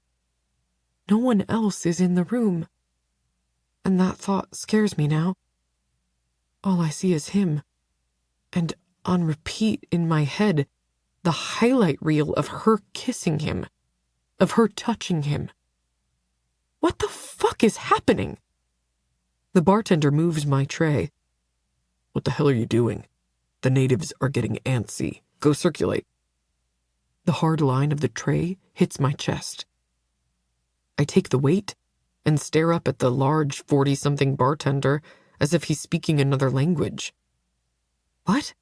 No one else is in the room, and that thought scares me now. All I see is him, and on repeat in my head, the highlight reel of her kissing him, of her touching him. What the fuck is happening? The bartender moves my tray. What the hell are you doing? The natives are getting antsy. Go circulate. The hard line of the tray hits my chest. I take the weight and stare up at the large 40-something bartender as if he's speaking another language. What?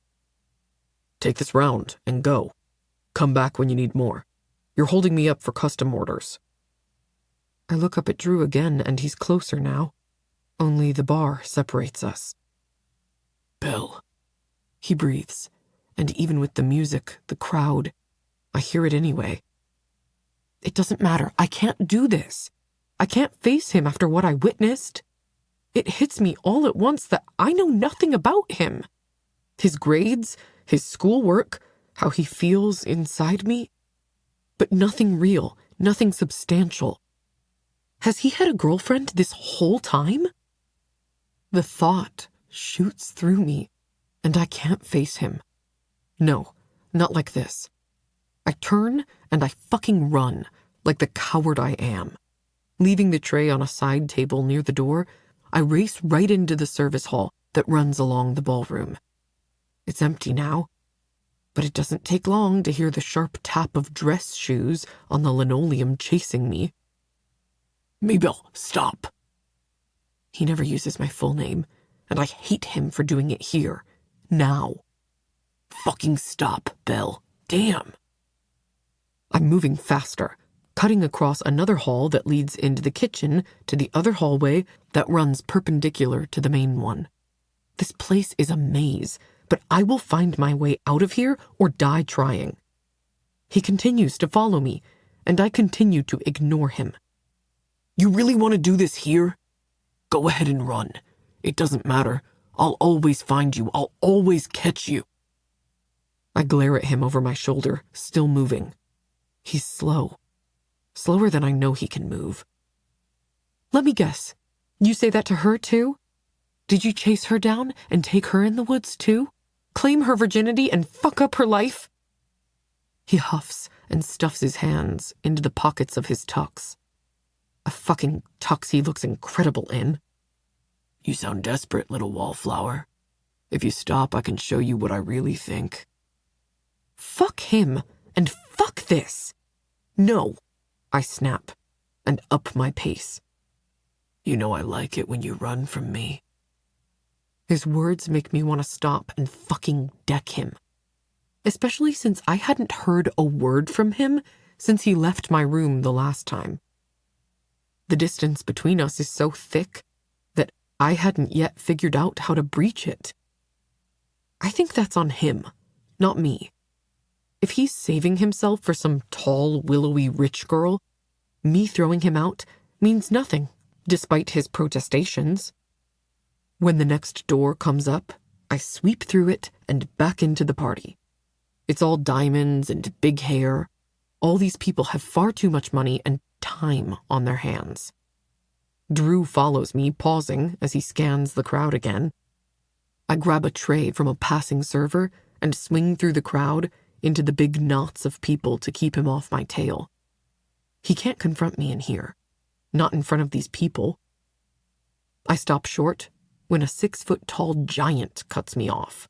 Take this round and go. Come back when you need more. You're holding me up for custom orders. I look up at Drew again, and he's closer now. Only the bar separates us. Belle. He breathes, and even with the music, the crowd, I hear it anyway. It doesn't matter. I can't do this. I can't face him after what I witnessed. It hits me all at once that I know nothing about him. His grades, his schoolwork, how he feels inside me. But nothing real, nothing substantial. Has he had a girlfriend this whole time? The thought shoots through me, and I can't face him. No, not like this. I turn and I fucking run, like the coward I am. Leaving the tray on a side table near the door, I race right into the service hall that runs along the ballroom. It's empty now, but it doesn't take long to hear the sharp tap of dress shoes on the linoleum chasing me. Mabel, stop. He never uses my full name, and I hate him for doing it here, now. Fucking stop, Belle. Damn. I'm moving faster, cutting across another hall that leads into the kitchen to the other hallway that runs perpendicular to the main one. This place is a maze, but I will find my way out of here or die trying. He continues to follow me, and I continue to ignore him. You really want to do this here? Go ahead and run. It doesn't matter. I'll always find you. I'll always catch you. I glare at him over my shoulder, still moving. He's slow. Slower than I know he can move. Let me guess. You say that to her too? Did you chase her down and take her in the woods too? Claim her virginity and fuck up her life? He huffs and stuffs his hands into the pockets of his tux. A fucking tux he looks incredible in. You sound desperate, little Wallflower. If you stop, I can show you what I really think. Fuck him, and fuck this. No, I snap, and up my pace. You know I like it when you run from me. His words make me want to stop and fucking deck him. Especially since I hadn't heard a word from him since he left my room the last time. The distance between us is so thick that I hadn't yet figured out how to breach it. I think that's on him, not me. If he's saving himself for some tall, willowy rich girl, me throwing him out means nothing, despite his protestations. When the next door comes up, I sweep through it and back into the party. It's all diamonds and big hair. All these people have far too much money and time on their hands. Drew follows me, pausing as he scans the crowd again. I grab a tray from a passing server and swing through the crowd into the big knots of people to keep him off my tail. He can't confront me in here, not in front of these people. I stop short when a 6-foot-tall giant cuts me off.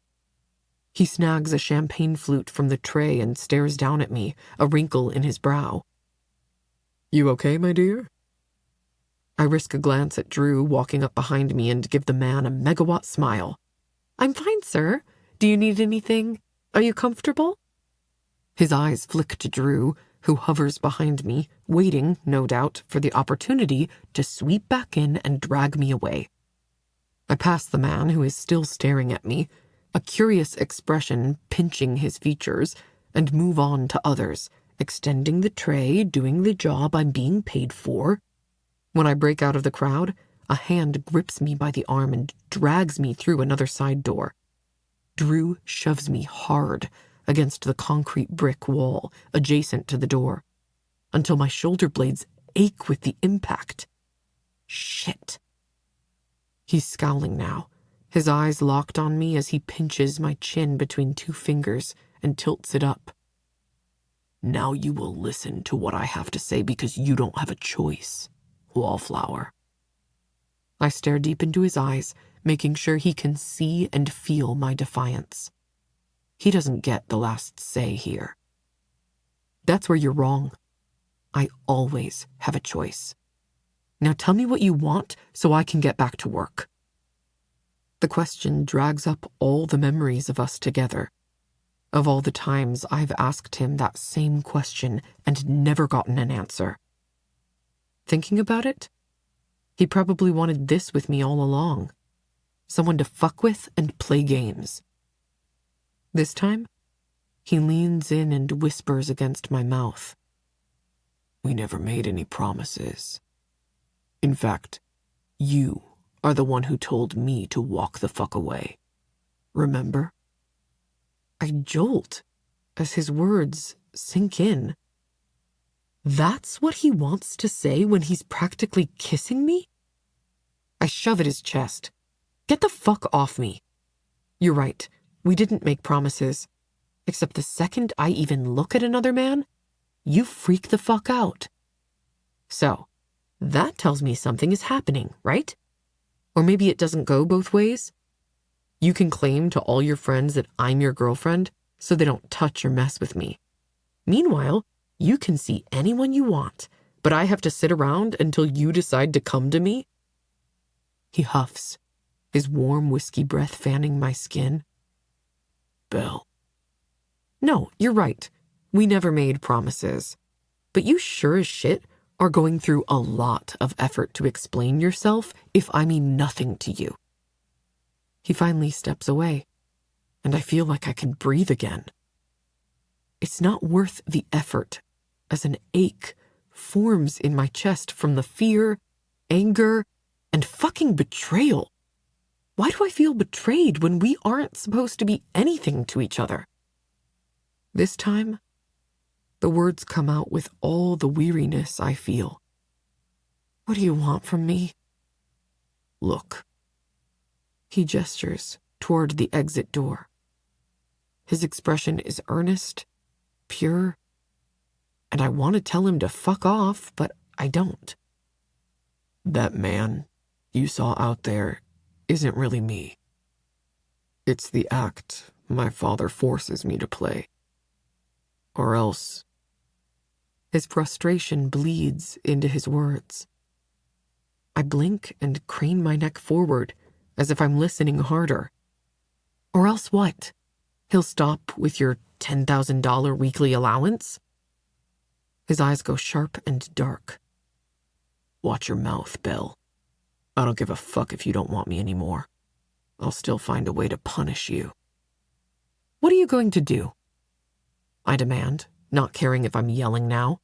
He snags a champagne flute from the tray and stares down at me, a wrinkle in his brow. You okay, my dear? I risk a glance at Drew walking up behind me and give the man a megawatt smile. I'm fine, sir. Do you need anything? Are you comfortable? His eyes flick to Drew, who hovers behind me, waiting, no doubt, for the opportunity to sweep back in and drag me away. I pass the man who is still staring at me, a curious expression pinching his features, and move on to others, extending the tray, doing the job I'm being paid for. When I break out of the crowd, a hand grips me by the arm and drags me through another side door. Drew shoves me hard against the concrete brick wall adjacent to the door, until my shoulder blades ache with the impact. Shit. He's scowling now, his eyes locked on me as he pinches my chin between 2 fingers and tilts it up. Now you will listen to what I have to say because you don't have a choice, Wallflower. I stare deep into his eyes, making sure he can see and feel my defiance. He doesn't get the last say here. That's where you're wrong. I always have a choice. Now tell me what you want so I can get back to work. The question drags up all the memories of us together, of all the times I've asked him that same question and never gotten an answer. Thinking about it, he probably wanted this with me all along. Someone to fuck with and play games. This time, he leans in and whispers against my mouth. We never made any promises. In fact, you are the one who told me to walk the fuck away. Remember? I jolt as his words sink in. That's what he wants to say when he's practically kissing me? I shove at his chest. Get the fuck off me. You're right. We didn't make promises. Except the second I even look at another man, you freak the fuck out. So, that tells me something is happening, right? Or maybe it doesn't go both ways. You can claim to all your friends that I'm your girlfriend so they don't touch or mess with me. Meanwhile, you can see anyone you want, but I have to sit around until you decide to come to me? He huffs, his warm whiskey breath fanning my skin. Belle. No, you're right. We never made promises. but you sure as shit are going through a lot of effort to explain yourself if I mean nothing to you. He finally steps away, and I feel like I can breathe again. It's not worth the effort, as an ache forms in my chest from the fear, anger, and fucking betrayal. Why do I feel betrayed when we aren't supposed to be anything to each other? This time, the words come out with all the weariness I feel. What do you want from me? Look. He gestures toward the exit door. His expression is earnest, pure, and I want to tell him to fuck off, but I don't. That man you saw out there isn't really me. It's the act my father forces me to play. Or else. His frustration bleeds into his words. I blink and crane my neck forward as if I'm listening harder. Or else what? He'll stop with your $10,000 weekly allowance? His eyes go sharp and dark. Watch your mouth, Belle. I don't give a fuck if you don't want me anymore. I'll still find a way to punish you. What are you going to do? I demand, not caring if I'm yelling now.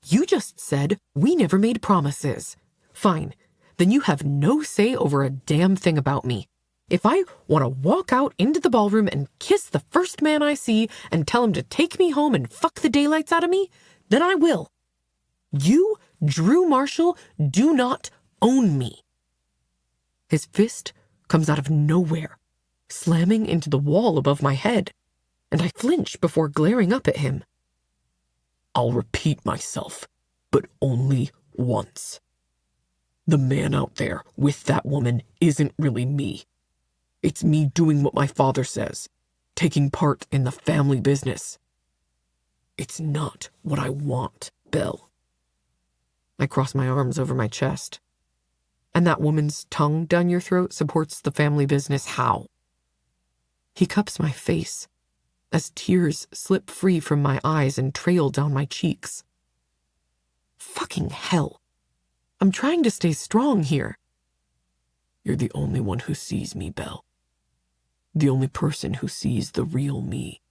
You just said we never made promises. Fine, then you have no say over a damn thing about me. If I want to walk out into the ballroom and kiss the first man I see and tell him to take me home and fuck the daylights out of me, then I will. You, Drew Marshall, do not own me. His fist comes out of nowhere, slamming into the wall above my head, and I flinch before glaring up at him. I'll repeat myself, but only once. The man out there with that woman isn't really me. It's me doing what my father says, taking part in the family business. It's not what I want, Belle. I cross my arms over my chest. And that woman's tongue down your throat supports the family business how? He cups my face as tears slip free from my eyes and trail down my cheeks. Fucking hell. I'm trying to stay strong here. You're the only one who sees me, Belle. The only person who sees the real me.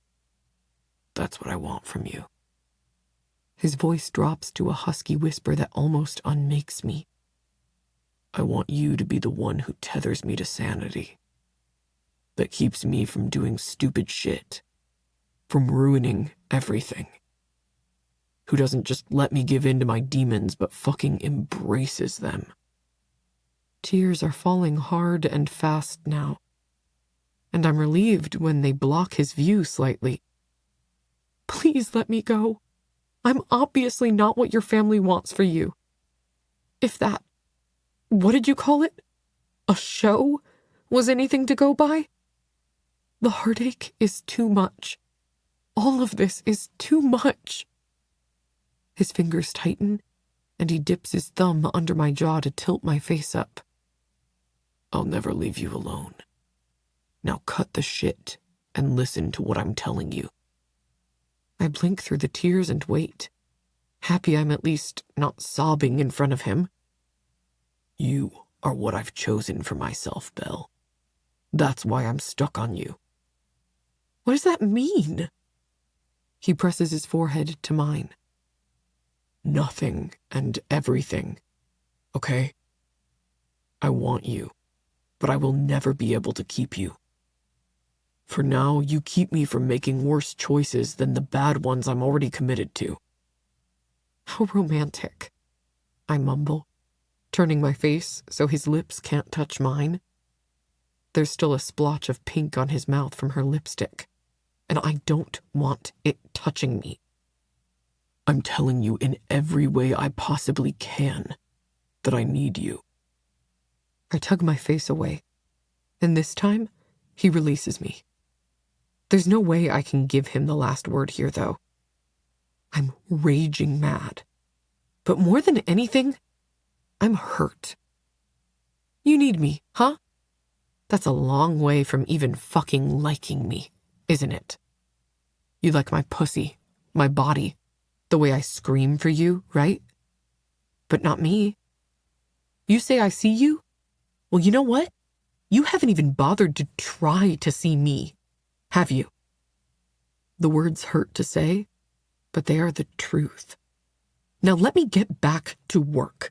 That's what I want from you. His voice drops to a husky whisper that almost unmakes me. I want you to be the one who tethers me to sanity. That keeps me from doing stupid shit. From ruining everything. Who doesn't just let me give in to my demons, but fucking embraces them. Tears are falling hard and fast now. And I'm relieved when they block his view slightly. Please let me go. I'm obviously not what your family wants for you. If that, what did you call it? A show? Was anything to go by? The heartache is too much. All of this is too much. His fingers tighten, and he dips his thumb under my jaw to tilt my face up. I'll never leave you alone. Now cut the shit and listen to what I'm telling you. I blink through the tears and wait, happy I'm at least not sobbing in front of him. You are what I've chosen for myself, Belle. That's why I'm stuck on you. What does that mean? He presses his forehead to mine. Nothing and everything, okay? I want you, but I will never be able to keep you. For now, you keep me from making worse choices than the bad ones I'm already committed to. How romantic, I mumble, turning my face so his lips can't touch mine. There's still a splotch of pink on his mouth from her lipstick, and I don't want it touching me. I'm telling you in every way I possibly can that I need you. I tug my face away, and this time, he releases me. There's no way I can give him the last word here, though. I'm raging mad. But more than anything, I'm hurt. You need me, huh? That's a long way from even fucking liking me, isn't it? You like my pussy, my body, The way I scream for you, right? But not me. You say I see you? Well, you know what? You haven't even bothered to try to see me, have you? The words hurt to say, but they are the truth. Now let me get back to work.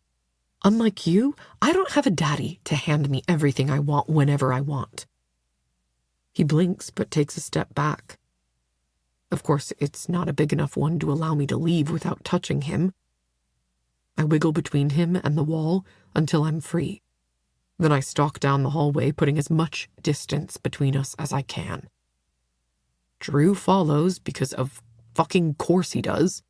Unlike you, I don't have a daddy to hand me everything I want whenever I want. He blinks but takes a step back. Of course, it's not a big enough one to allow me to leave without touching him. I wiggle between him and the wall until I'm free. Then I stalk down the hallway, putting as much distance between us as I can. Drew follows because of fucking course he does.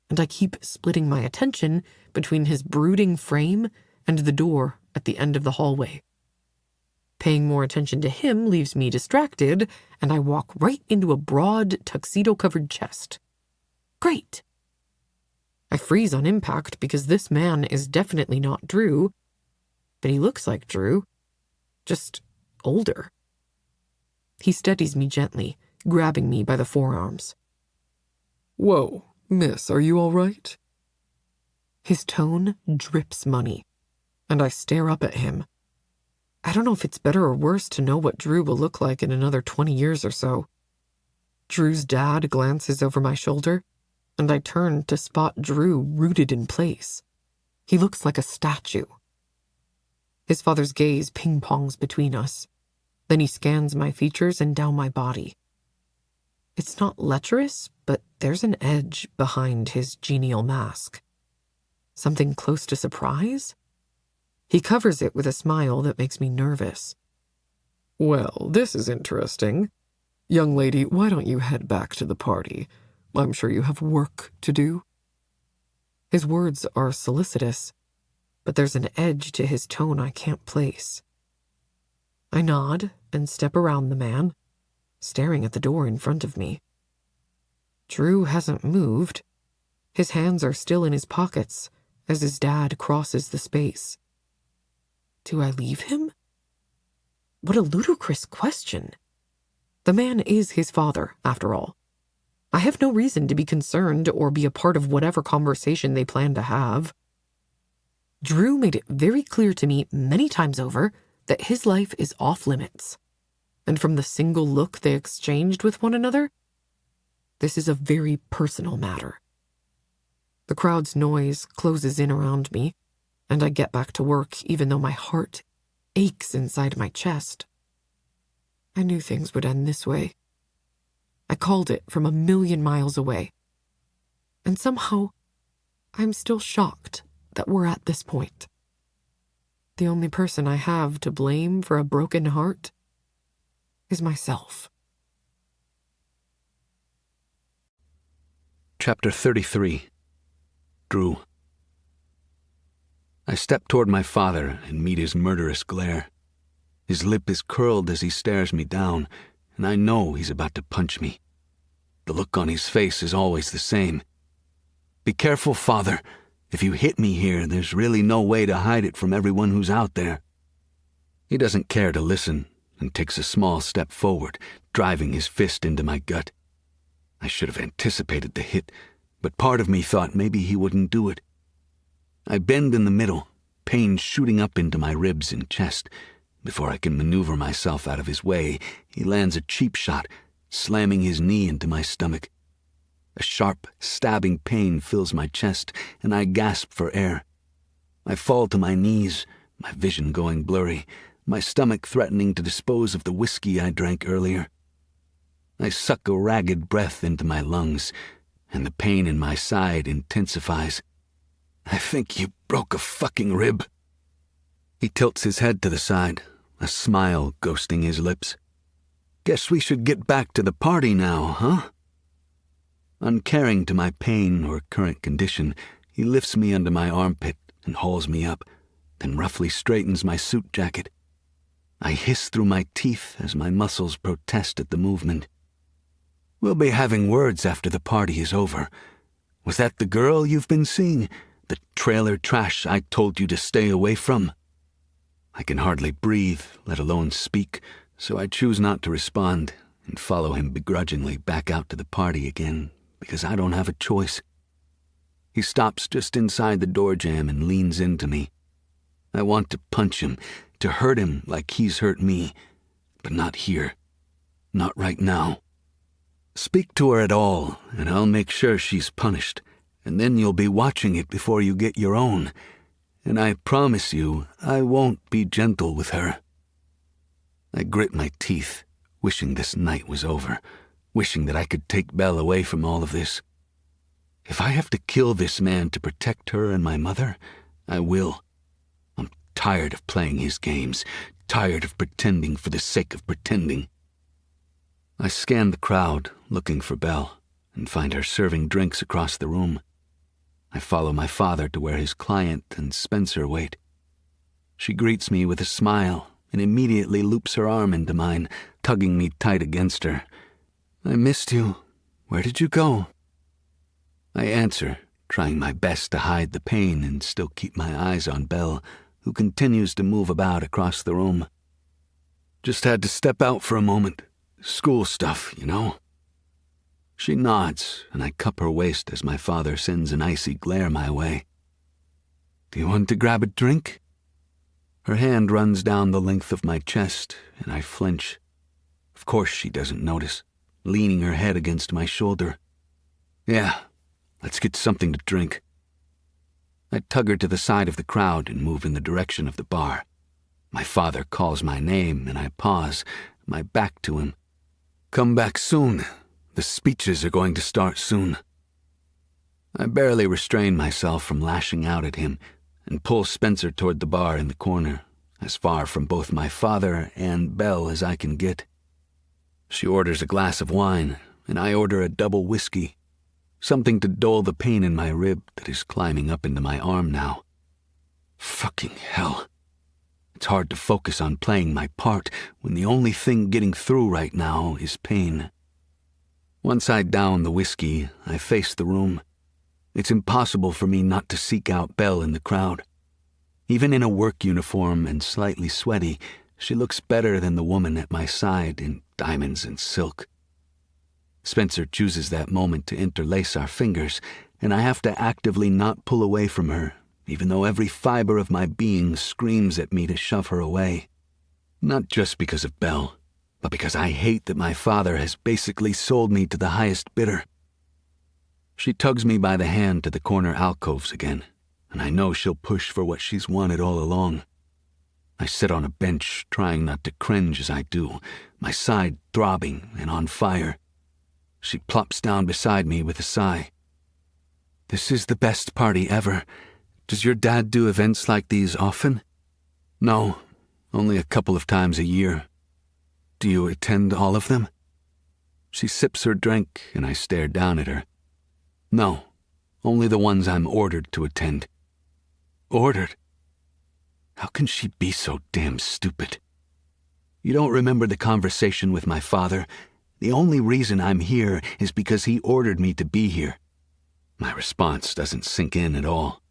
And I keep splitting my attention between his brooding frame and the door at the end of the hallway. Paying more attention to him leaves me distracted, and I walk right into a broad, tuxedo-covered chest. Great! I freeze on impact because this man is definitely not Drew, but he looks like Drew, just older. He steadies me gently, grabbing me by the forearms. Whoa, miss, are you all right? His tone drips money, and I stare up at him. I don't know if it's better or worse to know what Drew will look like in another 20 years or so. Drew's dad glances over my shoulder, and I turn to spot Drew rooted in place. He looks like a statue. His father's gaze ping-pongs between us. Then he scans my features and down my body. It's not lecherous, but there's an edge behind his genial mask. Something close to surprise? He covers it with a smile that makes me nervous. Well, this is interesting. Young lady, why don't you head back to the party? I'm sure you have work to do. His words are solicitous, but there's an edge to his tone I can't place. I nod and step around the man, staring at the door in front of me. Drew hasn't moved. His hands are still in his pockets as his dad crosses the space. Do I leave him? What a ludicrous question. The man is his father, after all. I have no reason to be concerned or be a part of whatever conversation they plan to have. Drew made it very clear to me many times over that his life is off limits. And from the single look they exchanged with one another, this is a very personal matter. The crowd's noise closes in around me, and I get back to work even though my heart aches inside my chest. I knew things would end this way. I called it from a million miles away. And somehow, I'm still shocked that we're at this point. The only person I have to blame for a broken heart is myself. Chapter 33. Drew. I step toward my father and meet his murderous glare. His lip is curled as he stares me down, and I know he's about to punch me. The look on his face is always the same. Be careful, father. If you hit me here, there's really no way to hide it from everyone who's out there. He doesn't care to listen and takes a small step forward, driving his fist into my gut. I should have anticipated the hit, but part of me thought maybe he wouldn't do it. I bend in the middle, pain shooting up into my ribs and chest. Before I can maneuver myself out of his way, he lands a cheap shot, slamming his knee into my stomach. A sharp, stabbing pain fills my chest, and I gasp for air. I fall to my knees, my vision going blurry, my stomach threatening to dispose of the whiskey I drank earlier. I suck a ragged breath into my lungs, and the pain in my side intensifies. I think you broke a fucking rib. He tilts his head to the side, a smile ghosting his lips. Guess we should get back to the party now, huh? Uncaring to my pain or current condition, he lifts me under my armpit and hauls me up, then roughly straightens my suit jacket. I hiss through my teeth as my muscles protest at the movement. We'll be having words after the party is over. Was that the girl you've been seeing? The trailer trash I told you to stay away from? I can hardly breathe, let alone speak, so I choose not to respond and follow him begrudgingly back out to the party again, because I don't have a choice. He stops just inside the door jamb and leans into me. I want to punch him, to hurt him like he's hurt me, but not here. Not right now. Speak to her at all, and I'll make sure she's punished, and then you'll be watching it before you get your own, and I promise you I won't be gentle with her. I grit my teeth, wishing this night was over, wishing that I could take Belle away from all of this. If I have to kill this man to protect her and my mother, I will. I'm tired of playing his games, tired of pretending for the sake of pretending. I scan the crowd, looking for Belle, and find her serving drinks across the room. I follow my father to where his client and Spencer wait. She greets me with a smile and immediately loops her arm into mine, tugging me tight against her. I missed you. Where did you go? I answer, trying my best to hide the pain and still keep my eyes on Belle, who continues to move about across the room. Just had to step out for a moment. School stuff, you know. She nods, and I cup her waist as my father sends an icy glare my way. Do you want to grab a drink? Her hand runs down the length of my chest, and I flinch. Of course she doesn't notice, leaning her head against my shoulder. Yeah, let's get something to drink. I tug her to the side of the crowd and move in the direction of the bar. My father calls my name, and I pause, my back to him. Come back soon. The speeches are going to start soon. I barely restrain myself from lashing out at him and pull Spencer toward the bar in the corner, as far from both my father and Belle as I can get. She orders a glass of wine, and I order a double whiskey, something to dull the pain in my rib that is climbing up into my arm now. Fucking hell. It's hard to focus on playing my part when the only thing getting through right now is pain. Once I down the whiskey, I face the room. It's impossible for me not to seek out Belle in the crowd. Even in a work uniform and slightly sweaty, she looks better than the woman at my side in diamonds and silk. Spencer chooses that moment to interlace our fingers, and I have to actively not pull away from her, even though every fiber of my being screams at me to shove her away. Not just because of Belle, but because I hate that my father has basically sold me to the highest bidder. She tugs me by the hand to the corner alcoves again, and I know she'll push for what she's wanted all along. I sit on a bench, trying not to cringe as I do, my side throbbing and on fire. She plops down beside me with a sigh. This is the best party ever. Does your dad do events like these often? No, only a couple of times a year. Do you attend all of them? She sips her drink, and I stare down at her. No, only the ones I'm ordered to attend. Ordered? How can she be so damn stupid? You don't remember the conversation with my father? The only reason I'm here is because he ordered me to be here. My response doesn't sink in at all.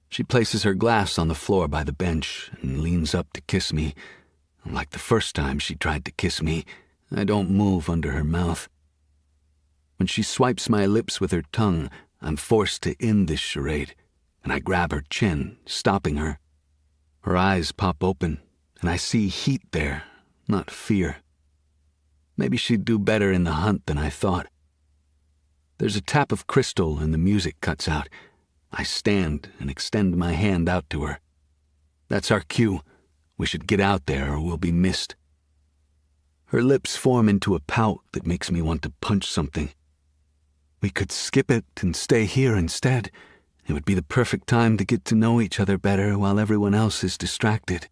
She places her glass on the floor by the bench and leans up to kiss me. Like the first time she tried to kiss me, I don't move under her mouth. When she swipes my lips with her tongue, I'm forced to end this charade, and I grab her chin, stopping her. Her eyes pop open, and I see heat there, not fear. Maybe she'd do better in the hunt than I thought. There's a tap of crystal and the music cuts out. I stand and extend my hand out to her. That's our cue. We should get out there or we'll be missed. Her lips form into a pout that makes me want to punch something. We could skip it and stay here instead. It would be the perfect time to get to know each other better while everyone else is distracted.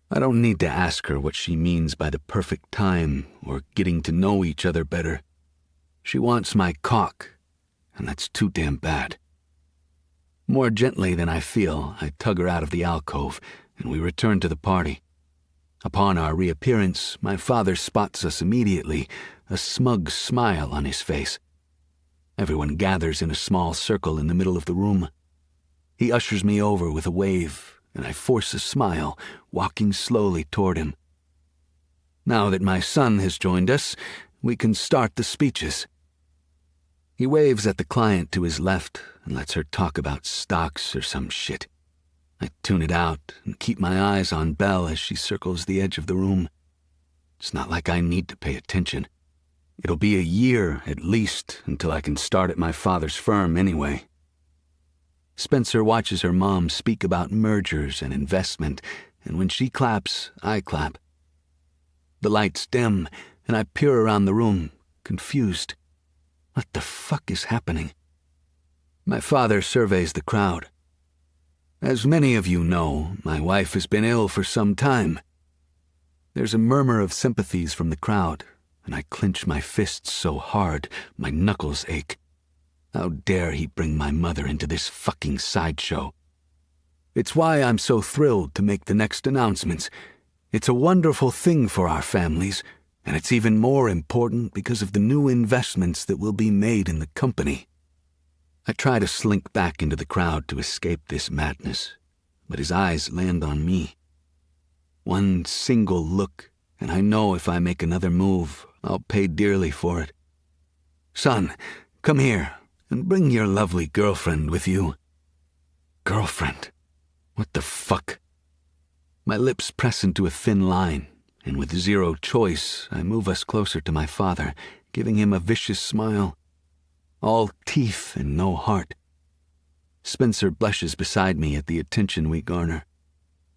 I don't need to ask her what she means by the perfect time or getting to know each other better. She wants my cock, and that's too damn bad. More gently than I feel, I tug her out of the alcove, and we return to the party. Upon our reappearance, my father spots us immediately, a smug smile on his face. Everyone gathers in a small circle in the middle of the room. He ushers me over with a wave, and I force a smile, walking slowly toward him. Now that my son has joined us, we can start the speeches. He waves at the client to his left and lets her talk about stocks or some shit. I tune it out and keep my eyes on Belle as she circles the edge of the room. It's not like I need to pay attention. It'll be a year, at least, until I can start at my father's firm anyway. Spencer watches her mom speak about mergers and investment, and when she claps, I clap. The lights dim, and I peer around the room, confused. What the fuck is happening? My father surveys the crowd. As many of you know, my wife has been ill for some time. There's a murmur of sympathies from the crowd, and I clench my fists so hard my knuckles ache. How dare he bring my mother into this fucking sideshow? It's why I'm so thrilled to make the next announcements. It's a wonderful thing for our families, and it's even more important because of the new investments that will be made in the company. I try to slink back into the crowd to escape this madness, but his eyes land on me. One single look, and I know if I make another move, I'll pay dearly for it. Son, come here, and bring your lovely girlfriend with you. Girlfriend? What the fuck? My lips press into a thin line, and with zero choice, I move us closer to my father, giving him a vicious smile. All teeth and no heart. Spencer blushes beside me at the attention we garner.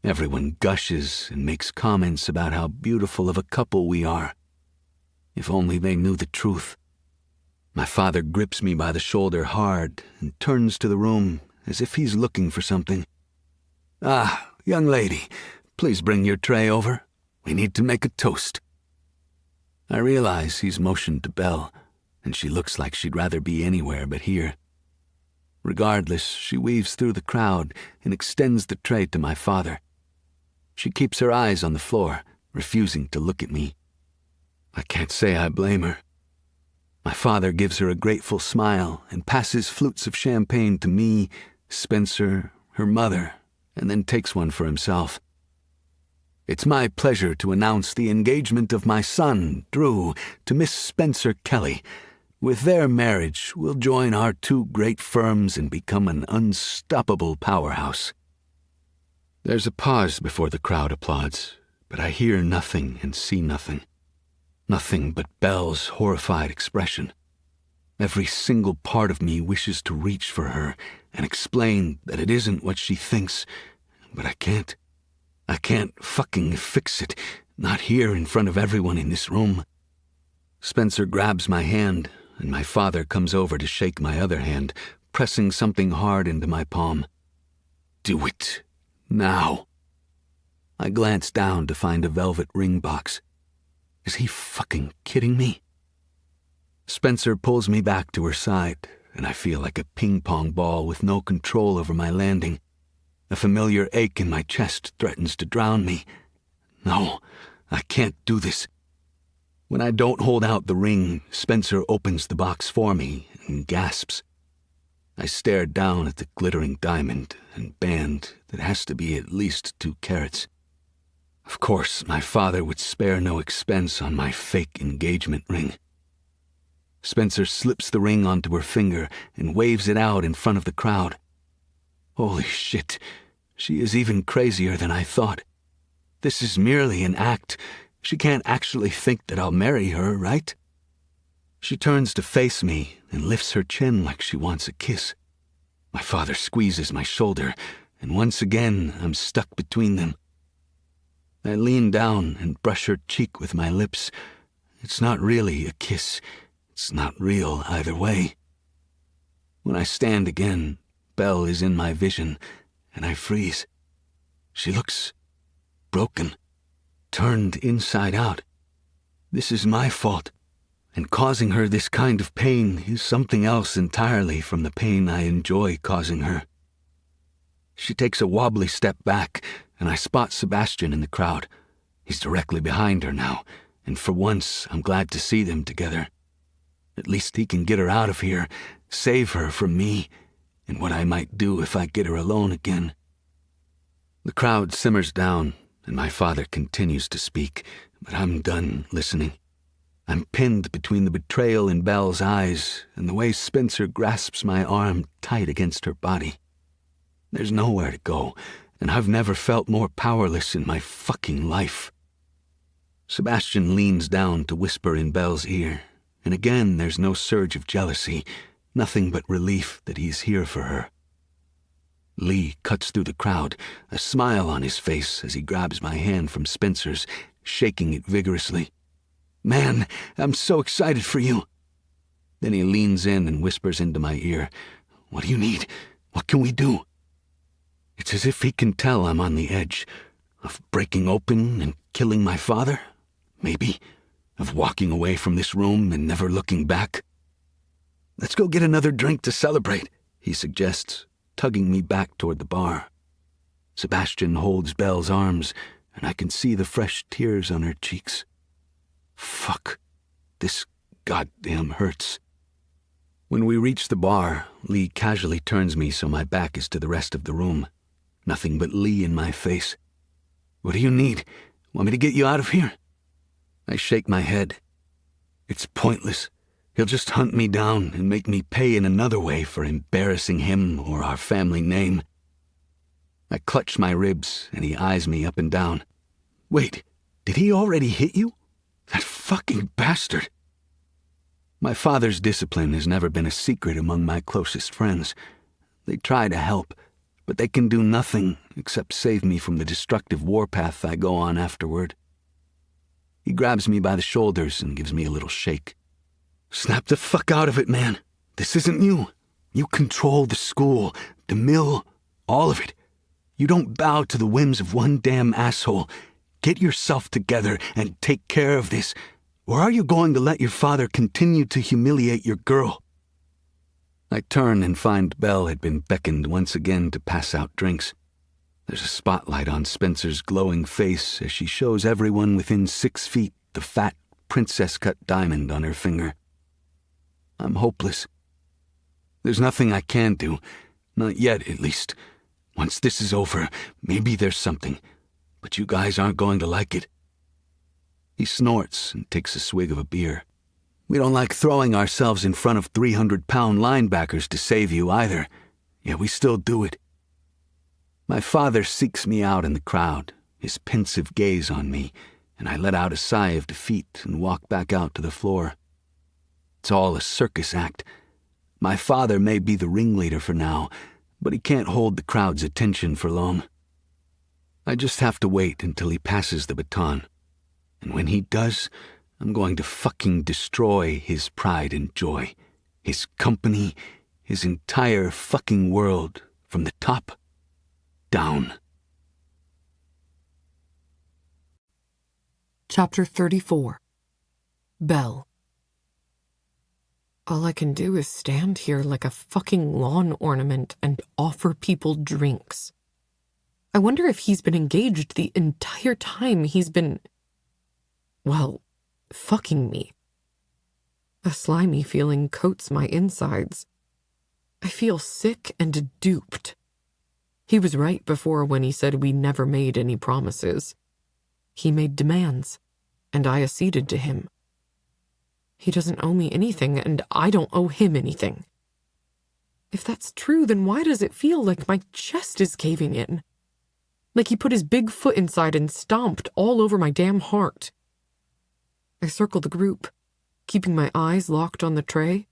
Everyone gushes and makes comments about how beautiful of a couple we are. If only they knew the truth. My father grips me by the shoulder hard and turns to the room as if he's looking for something. Ah, young lady, please bring your tray over. We need to make a toast. I realize he's motioned to Belle, and she looks like she'd rather be anywhere but here. Regardless, she weaves through the crowd and extends the tray to my father. She keeps her eyes on the floor, refusing to look at me. I can't say I blame her. My father gives her a grateful smile and passes flutes of champagne to me, Spencer, her mother, and then takes one for himself. It's my pleasure to announce the engagement of my son, Drew, to Miss Spencer Kelly. With their marriage, we'll join our two great firms and become an unstoppable powerhouse. There's a pause before the crowd applauds, but I hear nothing and see nothing. Nothing but Belle's horrified expression. Every single part of me wishes to reach for her and explain that it isn't what she thinks, but I can't. I can't fucking fix it, not here in front of everyone in this room. Spencer grabs my hand, and my father comes over to shake my other hand, pressing something hard into my palm. Do it. Now. I glance down to find a velvet ring box. Is he fucking kidding me? Spencer pulls me back to her side, and I feel like a ping-pong ball with no control over my landing. A familiar ache in my chest threatens to drown me. No, I can't do this. When I don't hold out the ring, Spencer opens the box for me and gasps. I stare down at the glittering diamond and band that has to be at least 2 carats. Of course, my father would spare no expense on my fake engagement ring. Spencer slips the ring onto her finger and waves it out in front of the crowd. Holy shit, she is even crazier than I thought. This is merely an act. She can't actually think that I'll marry her, right? She turns to face me and lifts her chin like she wants a kiss. My father squeezes my shoulder, and once again I'm stuck between them. I lean down and brush her cheek with my lips. It's not really a kiss. It's not real either way. When I stand again, Belle is in my vision, and I freeze. She looks broken, turned inside out. This is my fault, and causing her this kind of pain is something else entirely from the pain I enjoy causing her. She takes a wobbly step back, and I spot Sebastian in the crowd. He's directly behind her now, and for once I'm glad to see them together. At least he can get her out of here, save her from me, and what I might do if I get her alone again. The crowd simmers down, and my father continues to speak, but I'm done listening. I'm pinned between the betrayal in Belle's eyes and the way Spencer grasps my arm tight against her body. There's nowhere to go, and I've never felt more powerless in my fucking life. Sebastian leans down to whisper in Belle's ear, and again there's no surge of jealousy, nothing but relief that he's here for her. Lee cuts through the crowd, a smile on his face as he grabs my hand from Spencer's, shaking it vigorously. "Man, I'm so excited for you." Then he leans in and whispers into my ear, "What do you need? What can we do?" It's as if he can tell I'm on the edge, of breaking open and killing my father, maybe, of walking away from this room and never looking back. "Let's go get another drink to celebrate," he suggests, tugging me back toward the bar. Sebastian holds Belle's arms, and I can see the fresh tears on her cheeks. Fuck. This goddamn hurts. When we reach the bar, Lee casually turns me so my back is to the rest of the room. Nothing but Lee in my face. "What do you need? Want me to get you out of here?" I shake my head. It's pointless. He'll just hunt me down and make me pay in another way for embarrassing him or our family name. I clutch my ribs, and he eyes me up and down. "Wait, did he already hit you? That fucking bastard!" My father's discipline has never been a secret among my closest friends. They try to help, but they can do nothing except save me from the destructive warpath I go on afterward. He grabs me by the shoulders and gives me a little shake. "Snap the fuck out of it, man. This isn't you. You control the school, the mill, all of it. You don't bow to the whims of one damn asshole. Get yourself together and take care of this, or are you going to let your father continue to humiliate your girl?" I turn and find Belle had been beckoned once again to pass out drinks. There's a spotlight on Spencer's glowing face as she shows everyone within 6 feet the fat, princess-cut diamond on her finger. I'm hopeless. There's nothing I can do, not yet at least. Once this is over, maybe there's something, but you guys aren't going to like it. He snorts and takes a swig of a beer. "We don't like throwing ourselves in front of 300-pound linebackers to save you either, yet we still do it." My father seeks me out in the crowd, his pensive gaze on me, and I let out a sigh of defeat and walk back out to the floor. It's all a circus act. My father may be the ringleader for now, but he can't hold the crowd's attention for long. I just have to wait until he passes the baton. And when he does, I'm going to fucking destroy his pride and joy, his company, his entire fucking world, from the top down. Chapter 34. Belle. All I can do is stand here like a fucking lawn ornament and offer people drinks. I wonder if he's been engaged the entire time he's been, well, fucking me. A slimy feeling coats my insides. I feel sick and duped. He was right before when he said we never made any promises. He made demands, and I acceded to him. He doesn't owe me anything, and I don't owe him anything. If that's true, then why does it feel like my chest is caving in? Like he put his big foot inside and stomped all over my damn heart. I circle the group, keeping my eyes locked on the tray.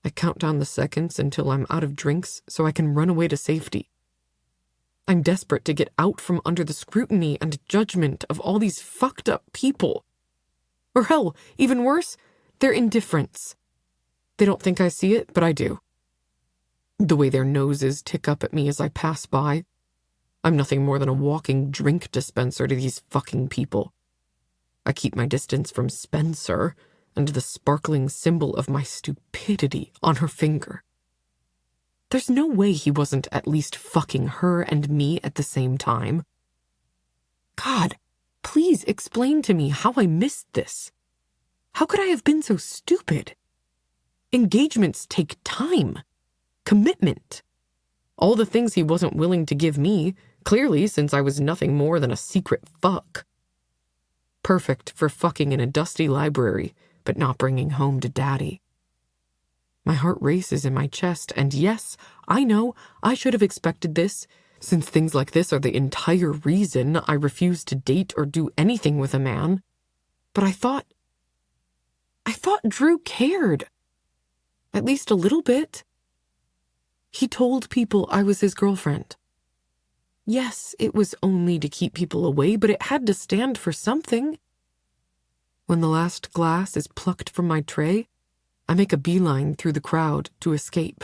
I count down the seconds until I'm out of drinks so I can run away to safety. I'm desperate to get out from under the scrutiny and judgment of all these fucked up people. Or hell, even worse, their indifference. They don't think I see it, but I do. The way their noses tick up at me as I pass by. I'm nothing more than a walking drink dispenser to these fucking people. I keep my distance from Spencer and the sparkling symbol of my stupidity on her finger. There's no way he wasn't at least fucking her and me at the same time. God, please explain to me how I missed this. How could I have been so stupid? Engagements take time, commitment. All the things he wasn't willing to give me, clearly since I was nothing more than a secret fuck. Perfect for fucking in a dusty library, but not bringing home to Daddy. My heart races in my chest, and yes, I know I should have expected this, since things like this are the entire reason I refuse to date or do anything with a man. But I thought Drew cared. At least a little bit. He told people I was his girlfriend. Yes, it was only to keep people away, but it had to stand for something. When the last glass is plucked from my tray, I make a beeline through the crowd to escape.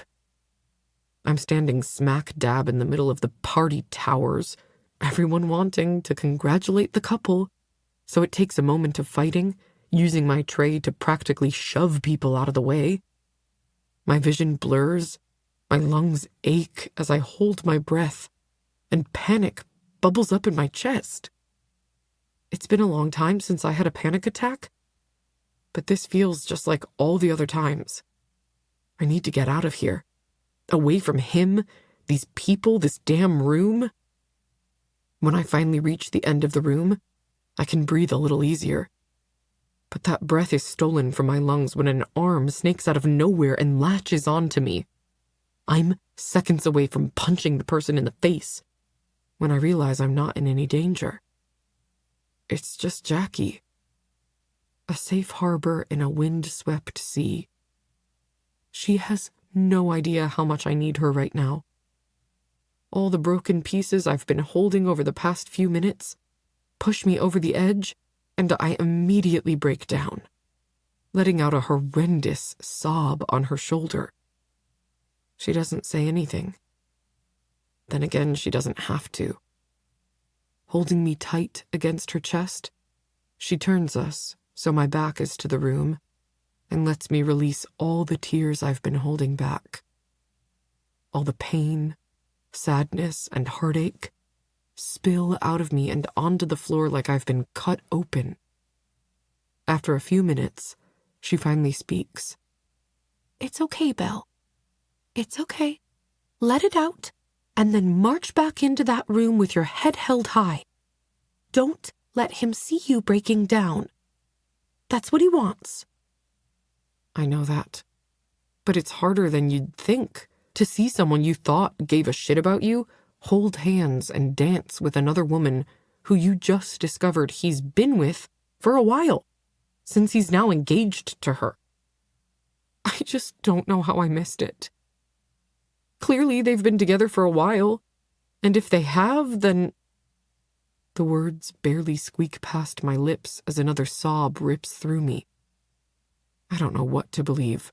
I'm standing smack dab in the middle of the party towers, everyone wanting to congratulate the couple, so it takes a moment of fighting, using my tray to practically shove people out of the way. My vision blurs, my lungs ache as I hold my breath, and panic bubbles up in my chest. It's been a long time since I had a panic attack, but this feels just like all the other times. I need to get out of here. Away from him, these people, this damn room. When I finally reach the end of the room, I can breathe a little easier. But that breath is stolen from my lungs when an arm snakes out of nowhere and latches onto me. I'm seconds away from punching the person in the face when I realize I'm not in any danger. It's just Jackie. A safe harbor in a wind-swept sea. She has no idea how much I need her right now. All the broken pieces I've been holding over the past few minutes push me over the edge, and I immediately break down, letting out a horrendous sob on her shoulder. She doesn't say anything. Then again, she doesn't have to. Holding me tight against her chest, she turns us so my back is to the room and lets me release all the tears I've been holding back. All the pain, sadness, and heartache spill out of me and onto the floor like I've been cut open. After a few minutes, she finally speaks. It's okay, Belle. It's okay. Let it out, and then march back into that room with your head held high. Don't let him see you breaking down. That's what he wants. I know that. But it's harder than you'd think to see someone you thought gave a shit about you hold hands and dance with another woman who you just discovered he's been with for a while, since he's now engaged to her. I just don't know how I missed it. Clearly they've been together for a while, and if they have, then... The words barely squeak past my lips as another sob rips through me. I don't know what to believe.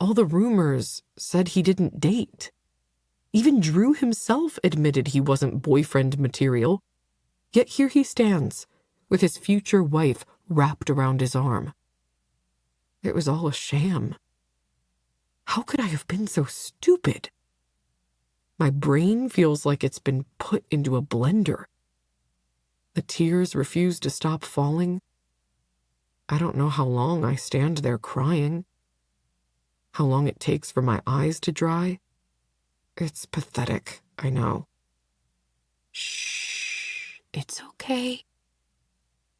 All the rumors said he didn't date. Even Drew himself admitted he wasn't boyfriend material. Yet here he stands, with his future wife wrapped around his arm. It was all a sham. How could I have been so stupid? My brain feels like it's been put into a blender. The tears refuse to stop falling. I don't know how long I stand there crying. How long it takes for my eyes to dry. It's pathetic, I know. Shh, it's okay.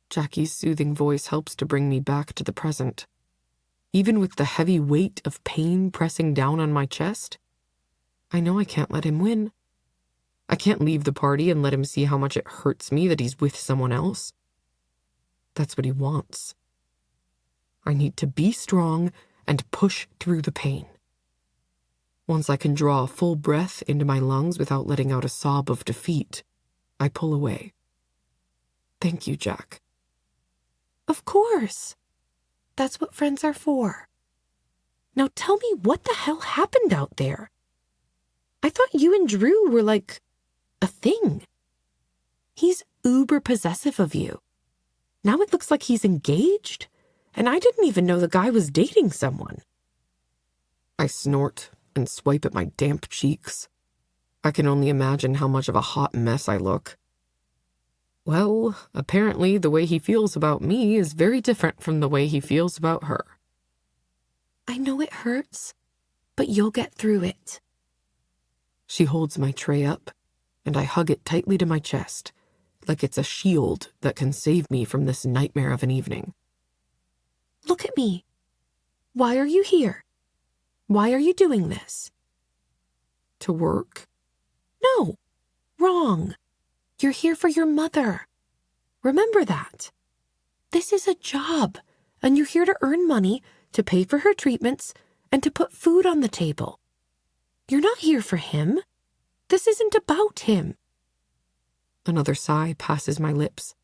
Jackie's soothing voice helps to bring me back to the present. Even with the heavy weight of pain pressing down on my chest, I know I can't let him win. I can't leave the party and let him see how much it hurts me that he's with someone else. That's what he wants. I need to be strong and push through the pain. Once I can draw a full breath into my lungs without letting out a sob of defeat, I pull away. Thank you, Jack. Of course. That's what friends are for. Now tell me what the hell happened out there. I thought you and Drew were like a thing. He's uber possessive of you. Now it looks like he's engaged, and I didn't even know the guy was dating someone. I snort and swipe at my damp cheeks. I can only imagine how much of a hot mess I look. Well, apparently the way he feels about me is very different from the way he feels about her. I know it hurts, but you'll get through it. She holds my tray up, and I hug it tightly to my chest, like it's a shield that can save me from this nightmare of an evening. Look at me. Why are you here? Why are you doing this? To work? No, wrong. You're here for your mother. Remember that. This is a job, and you're here to earn money, to pay for her treatments, and to put food on the table. You're not here for him. This isn't about him. Another sigh passes my lips,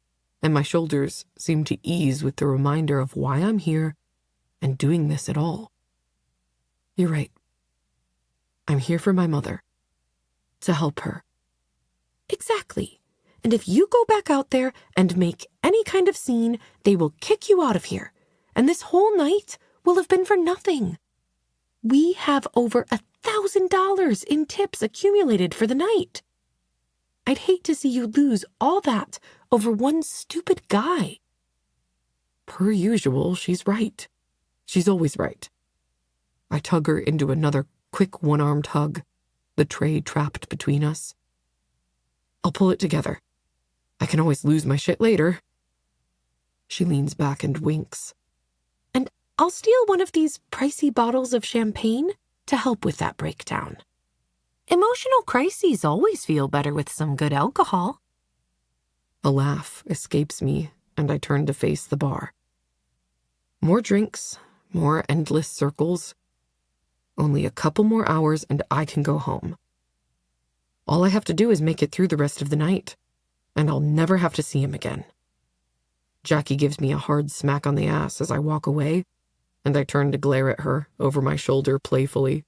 and my shoulders seem to ease with the reminder of why I'm here and doing this at all. You're right. I'm here for my mother. To help her. Exactly. And if you go back out there and make any kind of scene, they will kick you out of here. And this whole night will have been for nothing. We have over $1,000 in tips accumulated for the night. I'd hate to see you lose all that over one stupid guy. Per usual, she's right. She's always right. I tug her into another quick one-armed hug, the tray trapped between us. I'll pull it together. I can always lose my shit later. She leans back and winks. And I'll steal one of these pricey bottles of champagne to help with that breakdown. Emotional crises always feel better with some good alcohol. A laugh escapes me, and I turn to face the bar. More drinks, more endless circles. Only a couple more hours and I can go home. All I have to do is make it through the rest of the night, and I'll never have to see him again. Jackie gives me a hard smack on the ass as I walk away, and I turn to glare at her over my shoulder playfully.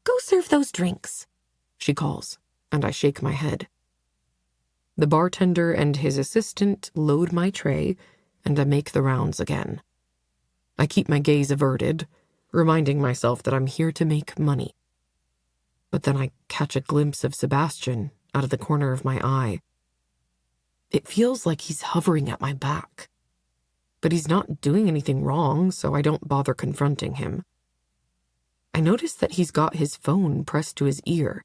Go serve those drinks, she calls, and I shake my head. The bartender and his assistant load my tray, and I make the rounds again. I keep my gaze averted, reminding myself that I'm here to make money. But then I catch a glimpse of Sebastian out of the corner of my eye. It feels like he's hovering at my back. But he's not doing anything wrong, so I don't bother confronting him. I notice that he's got his phone pressed to his ear,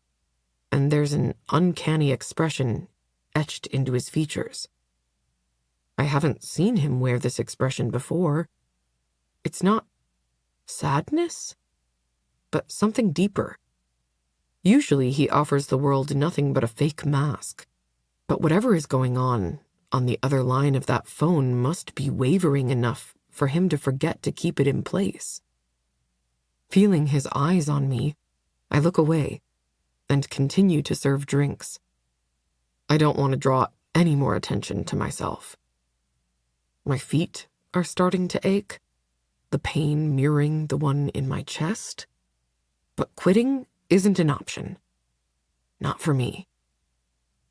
and there's an uncanny expression etched into his features. I haven't seen him wear this expression before. It's not sadness, but something deeper. Usually he offers the world nothing but a fake mask, but whatever is going on the other line of that phone must be wavering enough for him to forget to keep it in place. Feeling his eyes on me, I look away and continue to serve drinks. I don't want to draw any more attention to myself. My feet are starting to ache, the pain mirroring the one in my chest. But quitting isn't an option. Not for me.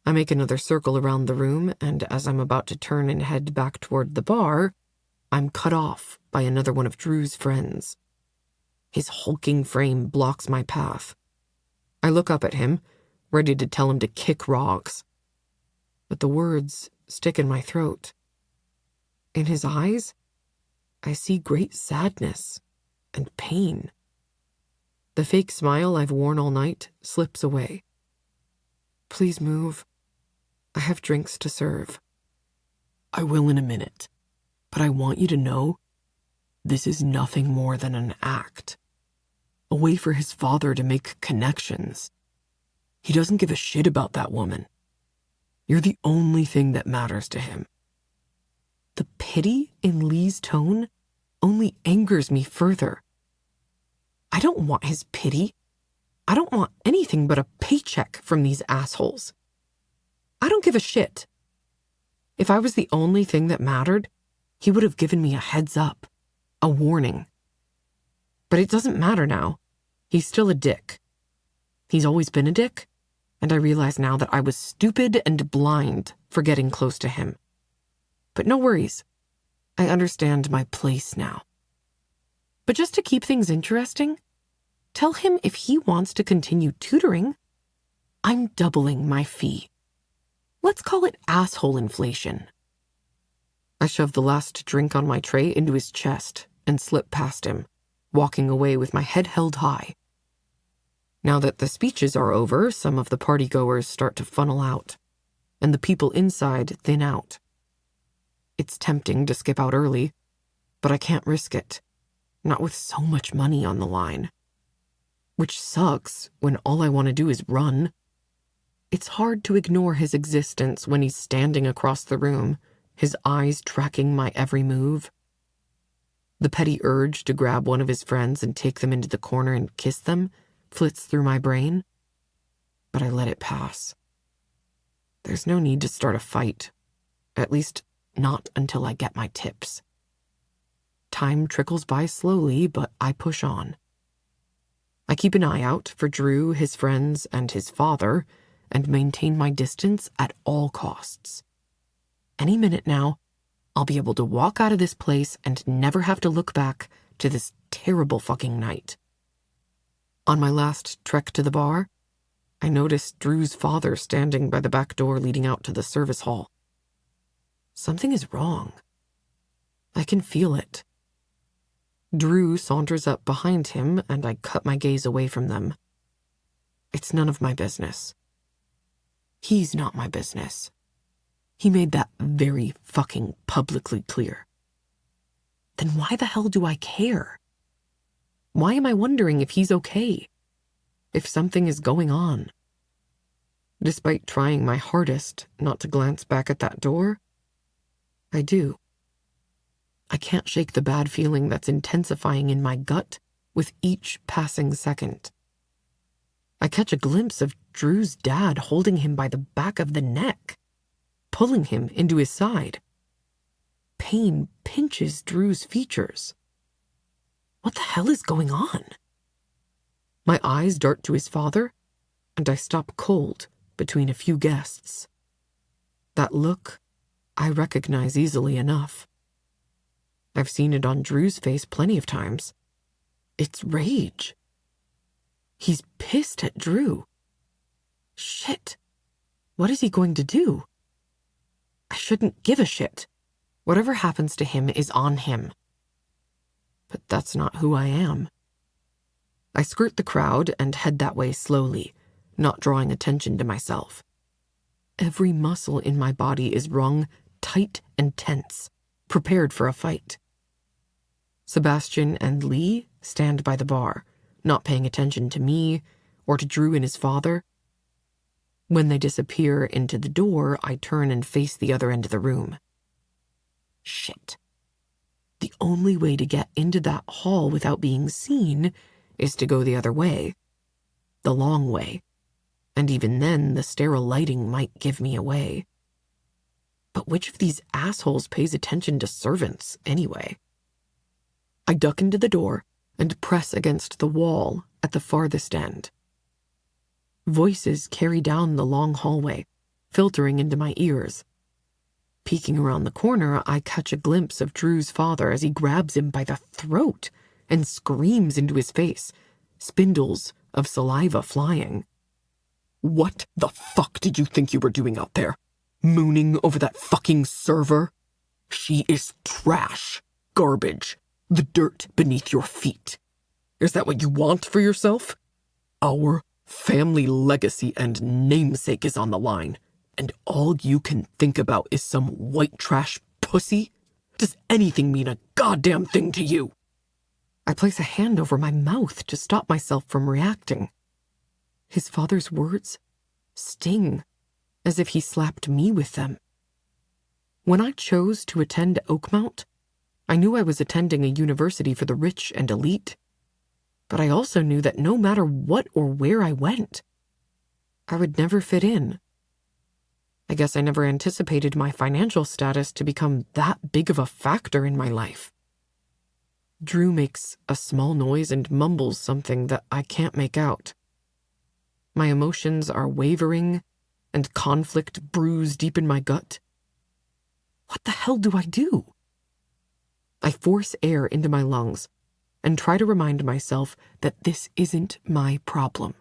I make another circle around the room, and as I'm about to turn and head back toward the bar, I'm cut off by another one of Drew's friends. His hulking frame blocks my path. I look up at him, ready to tell him to kick rocks. But the words stick in my throat. In his eyes, I see great sadness and pain. The fake smile I've worn all night slips away. Please move. I have drinks to serve. I will in a minute, but I want you to know this is nothing more than an act. A way for his father to make connections. He doesn't give a shit about that woman. You're the only thing that matters to him. The pity in Lee's tone only angers me further. I don't want his pity. I don't want anything but a paycheck from these assholes. I don't give a shit. If I was the only thing that mattered, he would have given me a heads up, a warning. But it doesn't matter now. He's still a dick. He's always been a dick, and I realize now that I was stupid and blind for getting close to him. But no worries. I understand my place now. But just to keep things interesting, tell him if he wants to continue tutoring, I'm doubling my fee. Let's call it asshole inflation. I shove the last drink on my tray into his chest and slip past him, walking away with my head held high. Now that the speeches are over, some of the partygoers start to funnel out, and the people inside thin out. It's tempting to skip out early, But I can't risk it, not with so much money on the line. Which sucks when all I want to do is run. It's hard to ignore his existence when he's standing across the room, his eyes tracking my every move. The petty urge to grab one of his friends and take them into the corner and kiss them flits through my brain, but I let it pass. There's no need to start a fight, at least not until I get my tips. Time trickles by slowly, but I push on. I keep an eye out for Drew, his friends, and his father, and maintain my distance at all costs. Any minute now, I'll be able to walk out of this place and never have to look back to this terrible fucking night. On my last trek to the bar, I noticed Drew's father standing by the back door leading out to the service hall. Something is wrong. I can feel it. Drew saunters up behind him, and I cut my gaze away from them. It's none of my business. He's not my business. He made that very fucking publicly clear. Then why the hell do I care? Why am I wondering if he's okay? If something is going on? Despite trying my hardest not to glance back at that door, I do. I can't shake the bad feeling that's intensifying in my gut with each passing second. I catch a glimpse of Drew's dad holding him by the back of the neck, pulling him into his side. Pain pinches Drew's features. What the hell is going on? My eyes dart to his father, and I stop cold between a few guests. That look I recognize easily enough. I've seen it on Drew's face plenty of times. It's rage. He's pissed at Drew. Shit. What is he going to do? I shouldn't give a shit. Whatever happens to him is on him. But that's not who I am. I skirt the crowd and head that way slowly, not drawing attention to myself. Every muscle in my body is wrung tight and tense, prepared for a fight. Sebastian and Lee stand by the bar, not paying attention to me or to Drew and his father. When they disappear into the door, I turn and face the other end of the room. Shit. The only way to get into that hall without being seen is to go the other way. The long way. And even then, the sterile lighting might give me away. But which of these assholes pays attention to servants, anyway? I duck into the door and press against the wall at the farthest end. Voices carry down the long hallway, filtering into my ears. Peeking around the corner, I catch a glimpse of Drew's father as he grabs him by the throat and screams into his face, spindles of saliva flying. What the fuck did you think you were doing out there? Mooning over that fucking server? She is trash, garbage, the dirt beneath your feet. Is that what you want for yourself? Our family legacy and namesake is on the line, and all you can think about is some white trash pussy? Does anything mean a goddamn thing to you? I place a hand over my mouth to stop myself from reacting. His father's words sting, as if he slapped me with them. When I chose to attend Oakmount, I knew I was attending a university for the rich and elite, but I also knew that no matter what or where I went, I would never fit in. I guess I never anticipated my financial status to become that big of a factor in my life. Drew makes a small noise and mumbles something that I can't make out. My emotions are wavering, and conflict brews deep in my gut. What the hell do I do? I force air into my lungs and try to remind myself that this isn't my problem.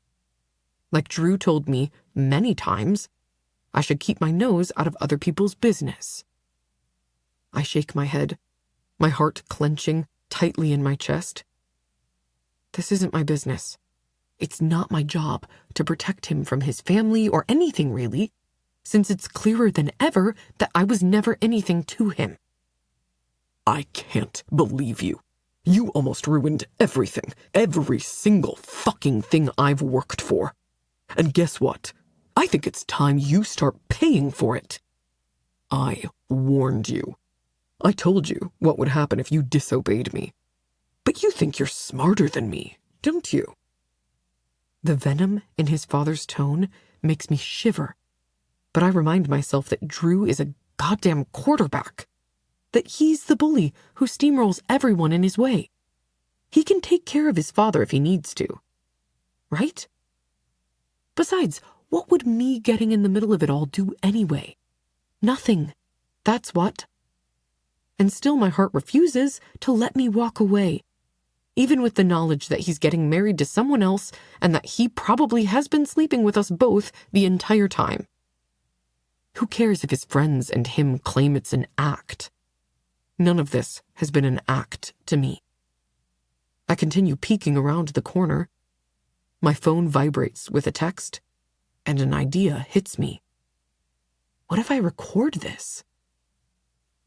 Like Drew told me many times, I should keep my nose out of other people's business. I shake my head, my heart clenching tightly in my chest. This isn't my business. It's not my job to protect him from his family or anything really, since it's clearer than ever that I was never anything to him. I can't believe you. You almost ruined everything, every single fucking thing I've worked for. And guess what? I think it's time you start paying for it. I warned you. I told you what would happen if you disobeyed me. But you think you're smarter than me, don't you? The venom in his father's tone makes me shiver, but I remind myself that Drew is a goddamn quarterback, that he's the bully who steamrolls everyone in his way. He can take care of his father if he needs to, right? Besides, what would me getting in the middle of it all do anyway? Nothing. That's what. And still my heart refuses to let me walk away, even with the knowledge that he's getting married to someone else and that he probably has been sleeping with us both the entire time. Who cares if his friends and him claim it's an act? None of this has been an act to me. I continue peeking around the corner. My phone vibrates with a text, and an idea hits me. What if I record this?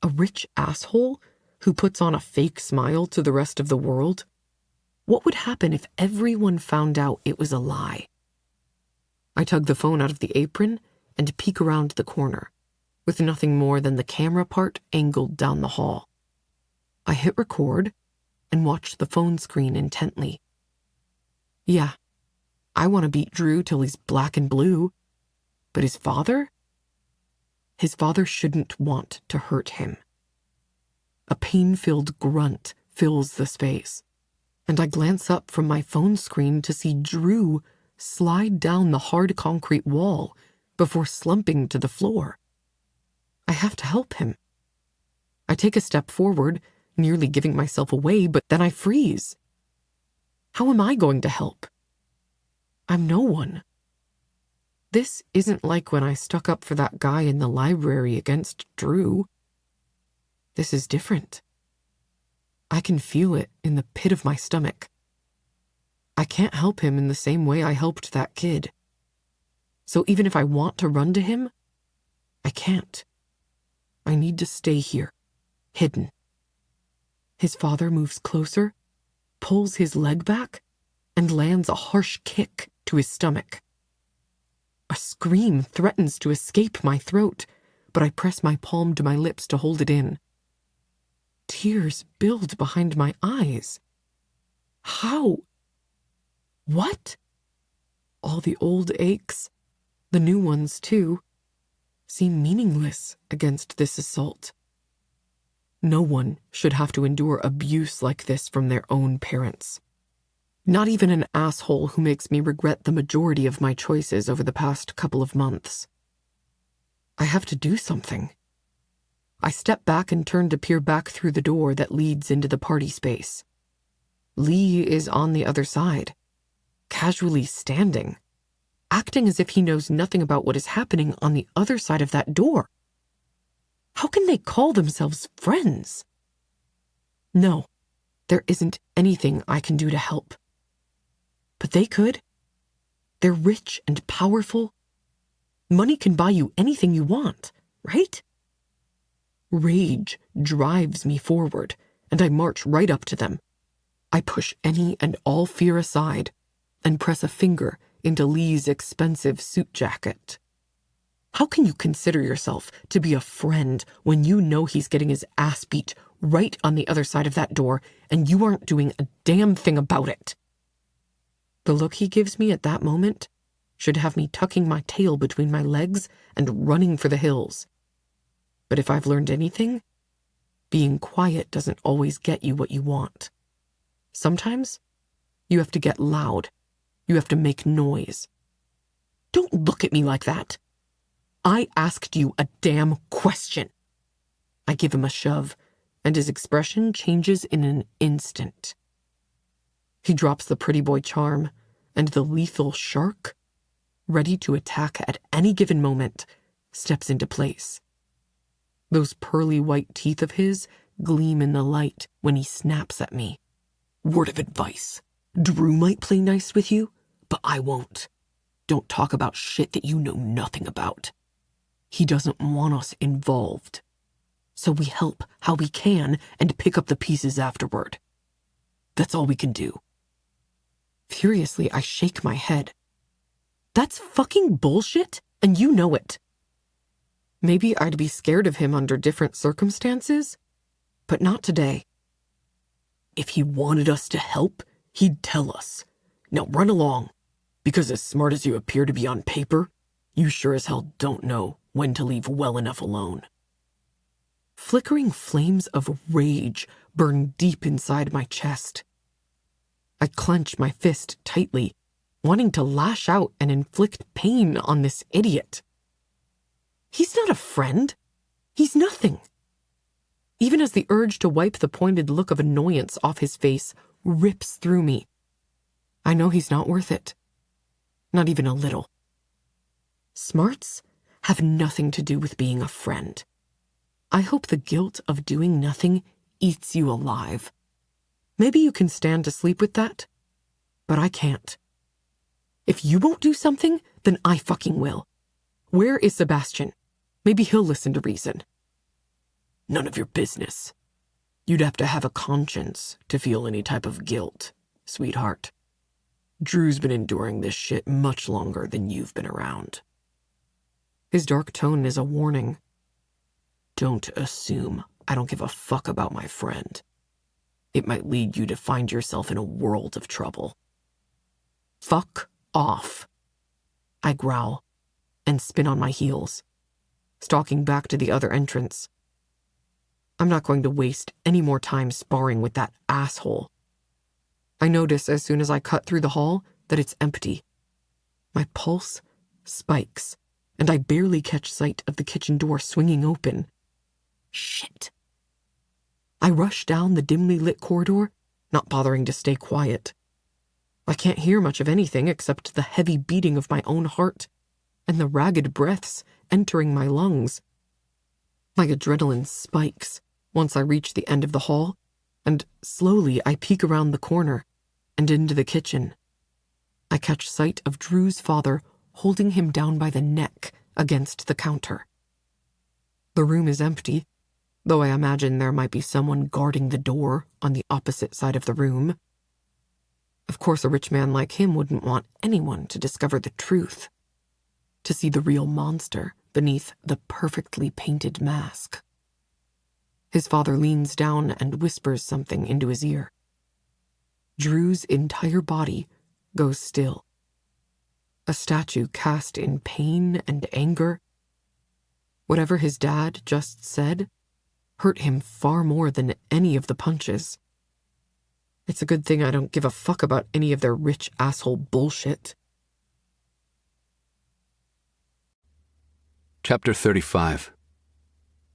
A rich asshole who puts on a fake smile to the rest of the world? What would happen if everyone found out it was a lie? I tug the phone out of the apron and peek around the corner, with nothing more than the camera part angled down the hall. I hit record and watch the phone screen intently. Yeah, I want to beat Drew till he's black and blue, but his father? His father shouldn't want to hurt him. A pain-filled grunt fills the space, and I glance up from my phone screen to see Drew slide down the hard concrete wall before slumping to the floor. I have to help him. I take a step forward, nearly giving myself away, but then I freeze. How am I going to help? I'm no one. This isn't like when I stuck up for that guy in the library against Drew. This is different. I can feel it in the pit of my stomach. I can't help him in the same way I helped that kid. So even if I want to run to him, I can't. I need to stay here, hidden. His father moves closer, pulls his leg back, and lands a harsh kick to his stomach. A scream threatens to escape my throat, but I press my palm to my lips to hold it in. Tears build behind my eyes. How? What? All the old aches, the new ones too, seem meaningless against this assault. No one should have to endure abuse like this from their own parents. Not even an asshole who makes me regret the majority of my choices over the past couple of months. I have to do something. I step back and turn to peer back through the door that leads into the party space. Lee is on the other side, casually standing, acting as if he knows nothing about what is happening on the other side of that door. How can they call themselves friends? No, there isn't anything I can do to help. But they could. They're rich and powerful. Money can buy you anything you want, right? Rage drives me forward, and I march right up to them. I push any and all fear aside and press a finger into Lee's expensive suit jacket. How can you consider yourself to be a friend when you know he's getting his ass beat right on the other side of that door and you aren't doing a damn thing about it? The look he gives me at that moment should have me tucking my tail between my legs and running for the hills. But if I've learned anything, being quiet doesn't always get you what you want. Sometimes you have to get loud. You have to make noise. Don't look at me like that. I asked you a damn question. I give him a shove, and his expression changes in an instant. He drops the pretty boy charm, and the lethal shark, ready to attack at any given moment, steps into place. Those pearly white teeth of his gleam in the light when he snaps at me. Word of advice. Drew might play nice with you, but I won't. Don't talk about shit that you know nothing about. He doesn't want us involved. so we help how we can and pick up the pieces afterward. That's all we can do. Furiously, I shake my head. That's fucking bullshit, and you know it. Maybe I'd be scared of him under different circumstances, but not today. If he wanted us to help, he'd tell us. Now run along, because as smart as you appear to be on paper, you sure as hell don't know when to leave well enough alone. Flickering flames of rage burn deep inside my chest. I clench my fist tightly, wanting to lash out and inflict pain on this idiot. He's not a friend. He's nothing. Even as the urge to wipe the pointed look of annoyance off his face rips through me, I know he's not worth it. Not even a little. Smarts have nothing to do with being a friend. I hope the guilt of doing nothing eats you alive. Maybe you can stand to sleep with that, but I can't. If you won't do something, then I fucking will. Where is Sebastian? Maybe he'll listen to reason. None of your business. You'd have to have a conscience to feel any type of guilt, sweetheart. Drew's been enduring this shit much longer than you've been around. His dark tone is a warning. Don't assume I don't give a fuck about my friend. It might lead you to find yourself in a world of trouble. Fuck off. I growl and spin on my heels, stalking back to the other entrance. I'm not going to waste any more time sparring with that asshole. I notice as soon as I cut through the hall that it's empty. My pulse spikes, and I barely catch sight of the kitchen door swinging open. Shit. I rush down the dimly lit corridor, not bothering to stay quiet. I can't hear much of anything except the heavy beating of my own heart and the ragged breaths entering my lungs. My adrenaline spikes once I reach the end of the hall, and slowly I peek around the corner and into the kitchen. I catch sight of Drew's father holding him down by the neck against the counter. The room is empty, though I imagine there might be someone guarding the door on the opposite side of the room. Of course, a rich man like him wouldn't want anyone to discover the truth, to see the real monster beneath the perfectly painted mask. His father leans down and whispers something into his ear. Drew's entire body goes still. A statue cast in pain and anger. Whatever his dad just said hurt him far more than any of the punches. It's a good thing I don't give a fuck about any of their rich asshole bullshit. Chapter 35.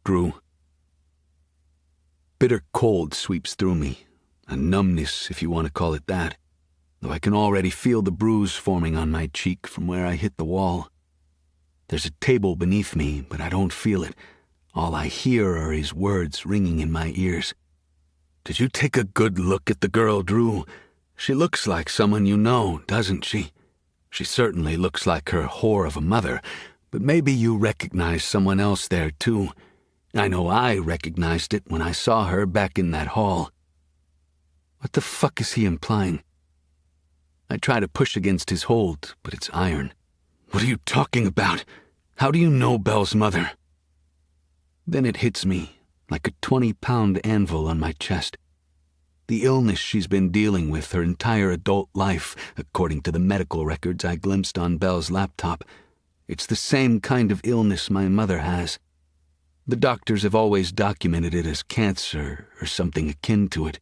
Drew. Bitter cold sweeps through me, a numbness if you want to call it that, though I can already feel the bruise forming on my cheek from where I hit the wall. There's a table beneath me, but I don't feel it. All I hear are his words ringing in my ears. Did you take a good look at the girl, Drew? She looks like someone you know, doesn't she? She certainly looks like her whore of a mother, but maybe you recognize someone else there, too. I know I recognized it when I saw her back in that hall. What the fuck is he implying? I try to push against his hold, but it's iron. What are you talking about? How do you know Belle's mother? Then it hits me, like a 20-pound anvil on my chest. The illness she's been dealing with her entire adult life, according to the medical records I glimpsed on Belle's laptop. It's the same kind of illness my mother has. The doctors have always documented it as cancer or something akin to it.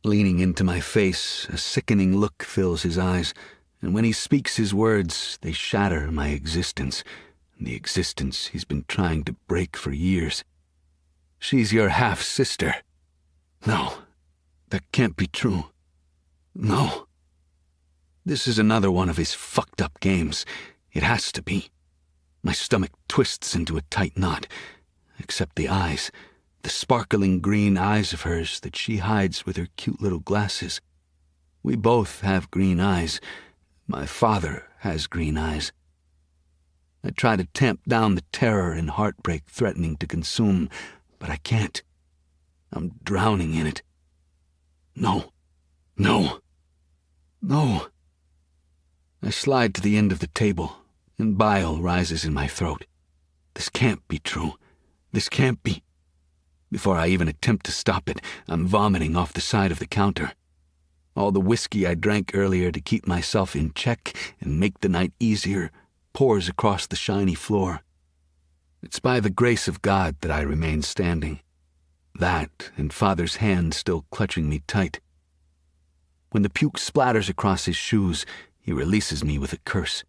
Leaning into my face, a sickening look fills his eyes, and when he speaks his words, they shatter my existence, the existence he's been trying to break for years. She's your half-sister. No, that can't be true. No. This is another one of his fucked-up games. It has to be. My stomach twists into a tight knot, except the eyes, the sparkling green eyes of hers that she hides with her cute little glasses. We both have green eyes. My father has green eyes. I try to tamp down the terror and heartbreak threatening to consume, but I can't. I'm drowning in it. No. No. No. I slide to the end of the table, and bile rises in my throat. This can't be true. This can't be. Before I even attempt to stop it, I'm vomiting off the side of the counter. All the whiskey I drank earlier to keep myself in check and make the night easier pours across the shiny floor. It's by the grace of God that I remain standing. That and Father's hand still clutching me tight. When the puke splatters across his shoes, he releases me with a curse.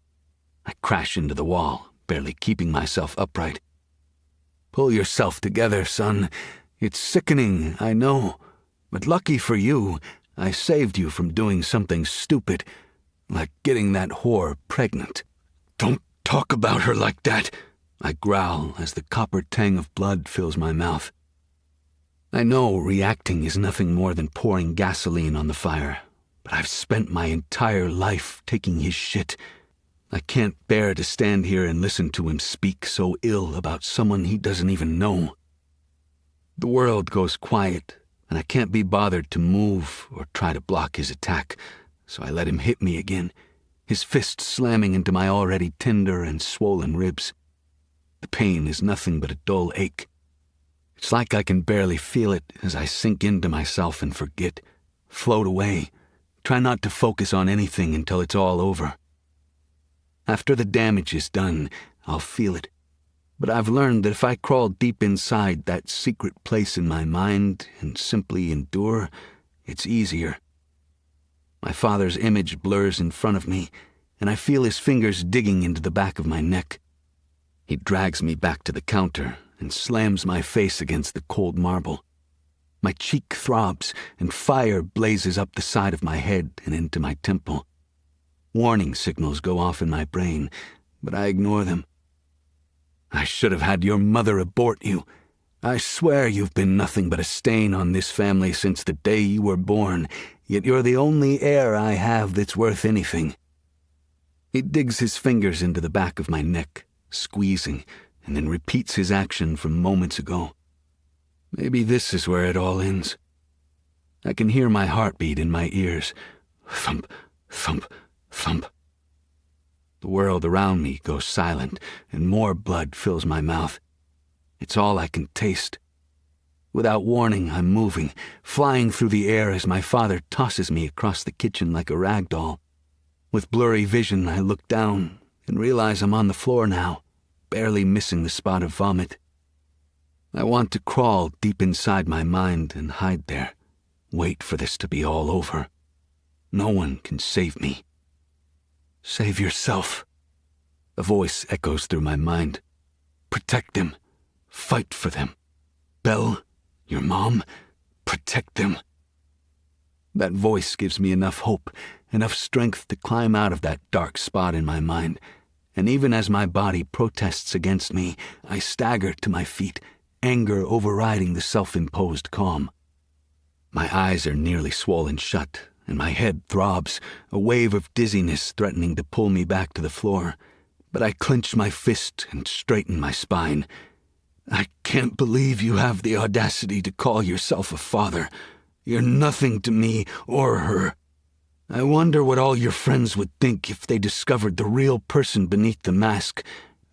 I crash into the wall, barely keeping myself upright. Pull yourself together, son. It's sickening, I know. But lucky for you, I saved you from doing something stupid, like getting that whore pregnant. Don't talk about her like that, I growl as the copper tang of blood fills my mouth. I know reacting is nothing more than pouring gasoline on the fire, but I've spent my entire life taking his shit. I can't bear to stand here and listen to him speak so ill about someone he doesn't even know. The world goes quiet, and I can't be bothered to move or try to block his attack, so I let him hit me again, his fist slamming into my already tender and swollen ribs. The pain is nothing but a dull ache. It's like I can barely feel it as I sink into myself and forget, float away, try not to focus on anything until it's all over. After the damage is done, I'll feel it. But I've learned that if I crawl deep inside that secret place in my mind and simply endure, it's easier. My father's image blurs in front of me, and I feel his fingers digging into the back of my neck. He drags me back to the counter and slams my face against the cold marble. My cheek throbs, and fire blazes up the side of my head and into my temple. Warning signals go off in my brain, but I ignore them. I should have had your mother abort you. I swear you've been nothing but a stain on this family since the day you were born, yet you're the only heir I have that's worth anything. He digs his fingers into the back of my neck, squeezing, and then repeats his action from moments ago. Maybe this is where it all ends. I can hear my heartbeat in my ears. Thump, thump, thump. The world around me goes silent, and more blood fills my mouth. It's all I can taste. Without warning, I'm moving, flying through the air as my father tosses me across the kitchen like a rag doll. With blurry vision, I look down and realize I'm on the floor now, barely missing the spot of vomit. I want to crawl deep inside my mind and hide there, wait for this to be all over. No one can save me. Save yourself. A voice echoes through my mind. Protect them. Fight for them. Belle, your mom, protect them. That voice gives me enough hope, enough strength to climb out of that dark spot in my mind, and even as my body protests against me, I stagger to my feet, anger overriding the self-imposed calm. My eyes are nearly swollen shut, and my head throbs, a wave of dizziness threatening to pull me back to the floor. But I clench my fist and straighten my spine. I can't believe you have the audacity to call yourself a father. You're nothing to me or her. I wonder what all your friends would think if they discovered the real person beneath the mask,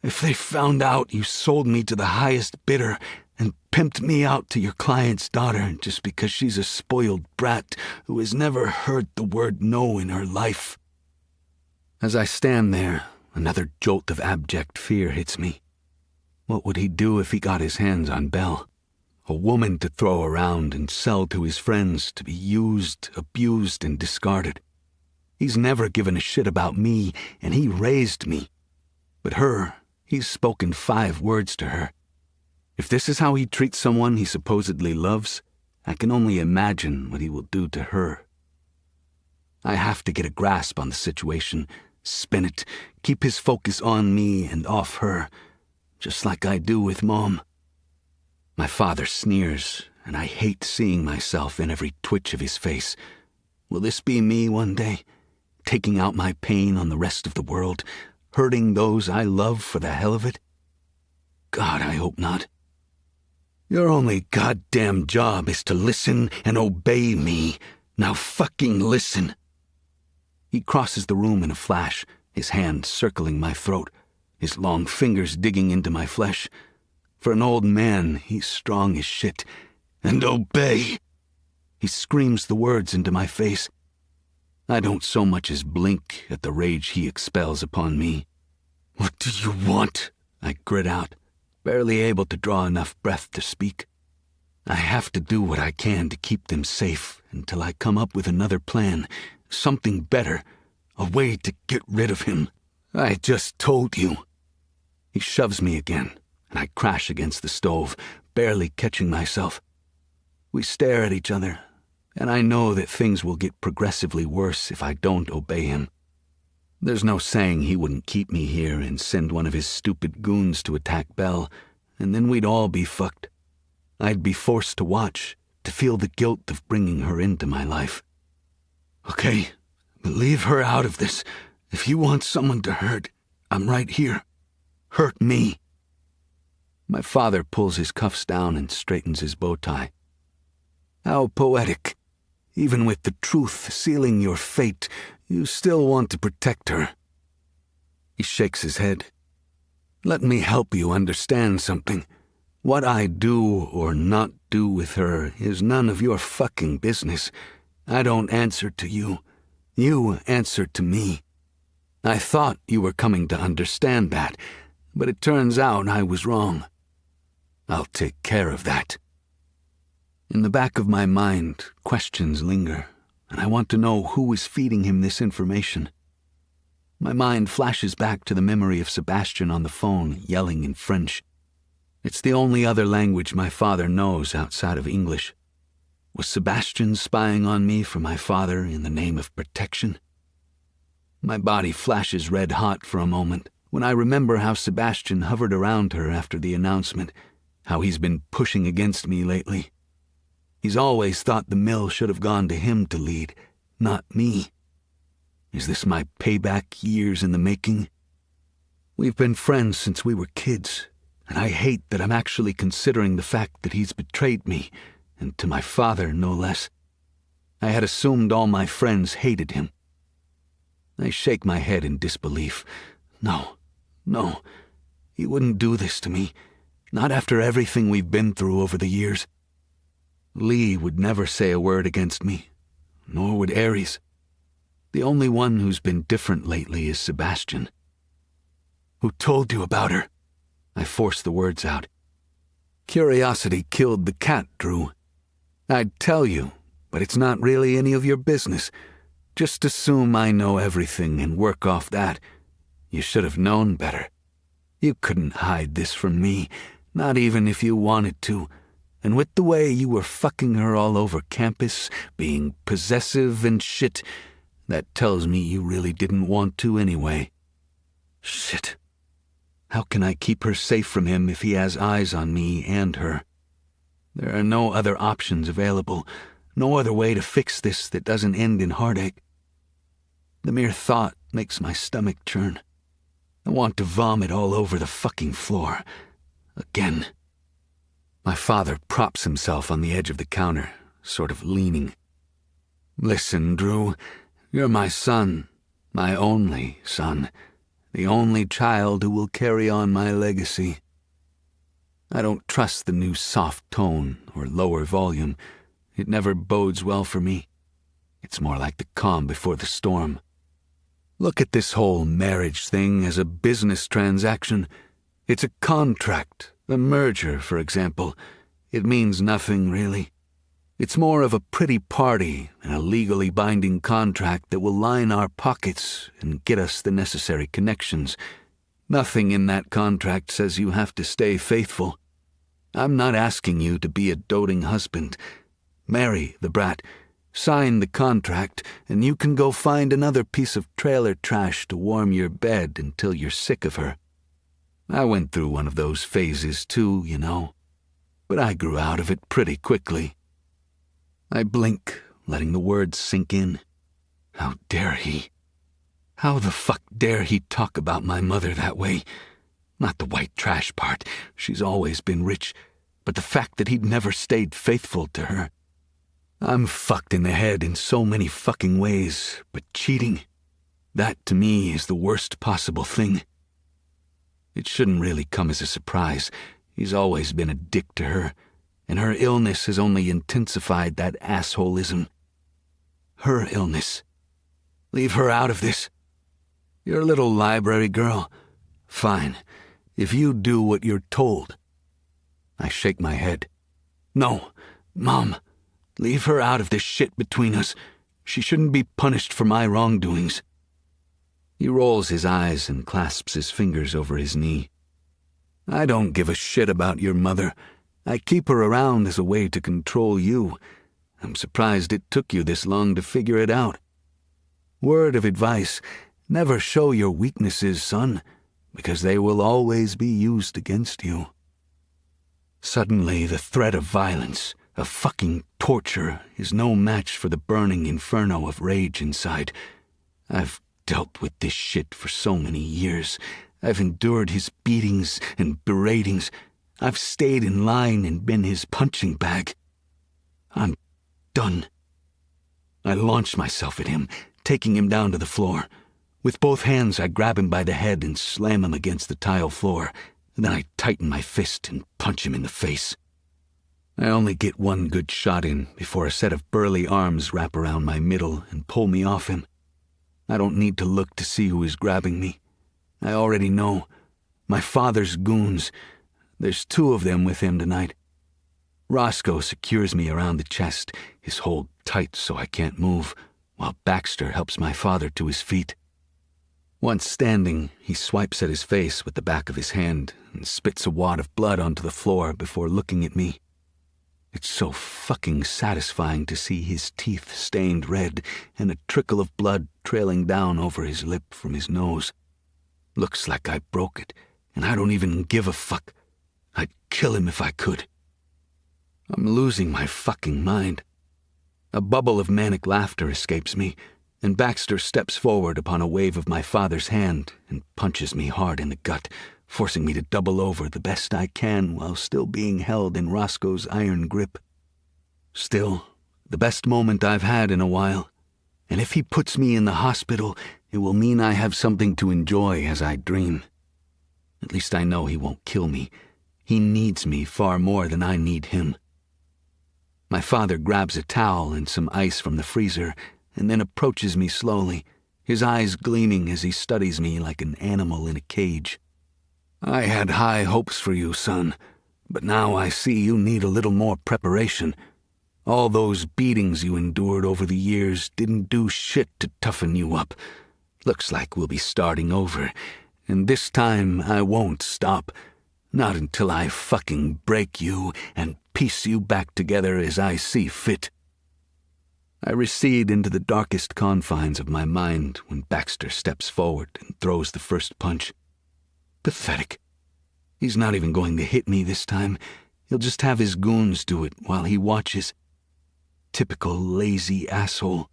if they found out you sold me to the highest bidder and pimped me out to your client's daughter just because she's a spoiled brat who has never heard the word no in her life. As I stand there, another jolt of abject fear hits me. What would he do if he got his hands on Belle? A woman to throw around and sell to his friends to be used, abused, and discarded. He's never given a shit about me, and he raised me. But her, he's spoken 5 words to her. If this is how he treats someone he supposedly loves, I can only imagine what he will do to her. I have to get a grasp on the situation, spin it, keep his focus on me and off her, just like I do with Mom. My father sneers, and I hate seeing myself in every twitch of his face. Will this be me one day, taking out my pain on the rest of the world, hurting those I love for the hell of it? God, I hope not. Your only goddamn job is to listen and obey me. Now fucking listen." He crosses the room in a flash, his hand circling my throat, his long fingers digging into my flesh. For an old man, he's strong as shit. "And obey!" He screams the words into my face. I don't so much as blink at the rage he expels upon me. "What do you want?" I grit out, barely able to draw enough breath to speak. I have to do what I can to keep them safe until I come up with another plan, something better, a way to get rid of him. "I just told you." He shoves me again, and I crash against the stove, barely catching myself. We stare at each other, and I know that things will get progressively worse if I don't obey him. There's no saying he wouldn't keep me here and send one of his stupid goons to attack Belle, and then we'd all be fucked. I'd be forced to watch, to feel the guilt of bringing her into my life. "Okay, but leave her out of this. If you want someone to hurt, I'm right here. Hurt me." My father pulls his cuffs down and straightens his bow tie. "How poetic. Even with the truth sealing your fate, you still want to protect her." He shakes his head. "Let me help you understand something. What I do or not do with her is none of your fucking business. I don't answer to you. You answer to me. I thought you were coming to understand that, but it turns out I was wrong. I'll take care of that." In the back of my mind, questions linger, and I want to know who is feeding him this information. My mind flashes back to the memory of Sebastian on the phone, yelling in French. It's the only other language my father knows outside of English. Was Sebastian spying on me for my father in the name of protection? My body flashes red hot for a moment when I remember how Sebastian hovered around her after the announcement, how he's been pushing against me lately. He's always thought the mill should have gone to him to lead, not me. Is this my payback, years in the making? We've been friends since we were kids, and I hate that I'm actually considering the fact that he's betrayed me, and to my father, no less. I had assumed all my friends hated him. I shake my head in disbelief. No, he wouldn't do this to me, not after everything we've been through over the years. Lee would never say a word against me, nor would Ares. The only one who's been different lately is Sebastian. "Who told you about her?" I force the words out. "Curiosity killed the cat, Drew. I'd tell you, but it's not really any of your business. Just assume I know everything and work off that. You should have known better. You couldn't hide this from me, not even if you wanted to. And with the way you were fucking her all over campus, being possessive and shit, that tells me you really didn't want to anyway. Shit. How can I keep her safe from him if he has eyes on me and her? There are no other options available, no other way to fix this that doesn't end in heartache. The mere thought makes my stomach churn. I want to vomit all over the fucking floor. Again. My father props himself on the edge of the counter, sort of leaning. "Listen, Drew, you're my son, my only son, the only child who will carry on my legacy." I don't trust the new soft tone or lower volume. It never bodes well for me. It's more like the calm before the storm. Look at this whole marriage thing as a business transaction. It's a contract, a merger, for example. It means nothing, really. It's more of a pretty party and a legally binding contract that will line our pockets and get us the necessary connections. Nothing in that contract says you have to stay faithful. I'm not asking you to be a doting husband. Marry the brat, sign the contract, and you can go find another piece of trailer trash to warm your bed until you're sick of her. I went through one of those phases too, you know, but I grew out of it pretty quickly. I blink, letting the words sink in. How dare he? How the fuck dare he talk about my mother that way? Not the white trash part. She's always been rich. but the fact that he'd never stayed faithful to her. I'm fucked in the head in so many fucking ways, but cheating, that to me is the worst possible thing. It shouldn't really come as a surprise. He's always been a dick to her, and her illness has only intensified that assholism. Her illness. Leave her out of this. You're a little library girl. Fine, if you do what you're told. I shake my head. No, Mom, leave her out of this shit between us. She shouldn't be punished for my wrongdoings. He rolls his eyes and clasps his fingers over his knee. I don't give a shit about your mother. I keep her around as a way to control you. I'm surprised it took you this long to figure it out. Word of advice, never show your weaknesses, son, because they will always be used against you. Suddenly, the threat of violence, of fucking torture, is no match for the burning inferno of rage inside. I've dealt with this shit for so many years. I've endured his beatings and beratings. I've stayed in line and been his punching bag. I'm done. I launch myself at him, taking him down to the floor. With both hands, I grab him by the head and slam him against the tile floor. Then I tighten my fist and punch him in the face. I only get one good shot in before a set of burly arms wrap around my middle and pull me off him. I don't need to look to see who is grabbing me. I already know. My father's goons. There's 2 of them with him tonight. Roscoe secures me around the chest, his hold tight so I can't move, while Baxter helps my father to his feet. Once standing, he swipes at his face with the back of his hand and spits a wad of blood onto the floor before looking at me. It's so fucking satisfying to see his teeth stained red and a trickle of blood trailing down over his lip from his nose. Looks like I broke it, and I don't even give a fuck. I'd kill him if I could. I'm losing my fucking mind. A bubble of manic laughter escapes me, and Baxter steps forward upon a wave of my father's hand and punches me hard in the gut, forcing me to double over the best I can while still being held in Roscoe's iron grip. Still, the best moment I've had in a while, and if he puts me in the hospital, it will mean I have something to enjoy as I dream. At least I know he won't kill me. He needs me far more than I need him. My father grabs a towel and some ice from the freezer and then approaches me slowly, his eyes gleaming as he studies me like an animal in a cage. I had high hopes for you, son, but now I see you need a little more preparation. All those beatings you endured over the years didn't do shit to toughen you up. Looks like we'll be starting over, and this time I won't stop. Not until I fucking break you and piece you back together as I see fit. I recede into the darkest confines of my mind when Baxter steps forward and throws the first punch. Pathetic. He's not even going to hit me this time. He'll just have his goons do it while he watches. Typical lazy asshole.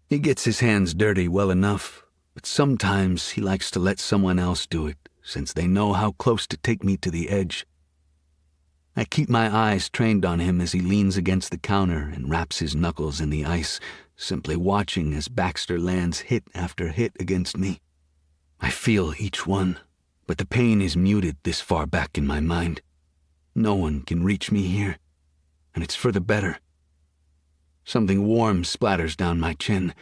He gets his hands dirty well enough, but sometimes he likes to let someone else do it, since they know how close to take me to the edge. I keep my eyes trained on him as he leans against the counter and wraps his knuckles in the ice, simply watching as Baxter lands hit after hit against me. I feel each one, but the pain is muted this far back in my mind. No one can reach me here, and it's for the better. Something warm splatters down my chin,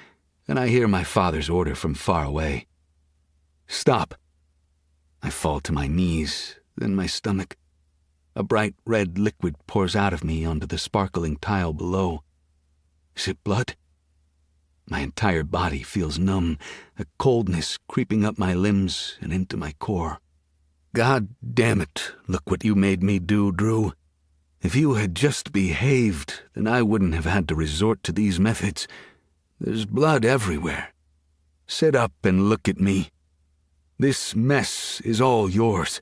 and I hear my father's order from far away. Stop. I fall to my knees, then my stomach. A bright red liquid pours out of me onto the sparkling tile below. Is it blood? My entire body feels numb, a coldness creeping up my limbs and into my core. God damn it, look what you made me do, Drew. If you had just behaved, then I wouldn't have had to resort to these methods. There's blood everywhere. Sit up and look at me. This mess is all yours.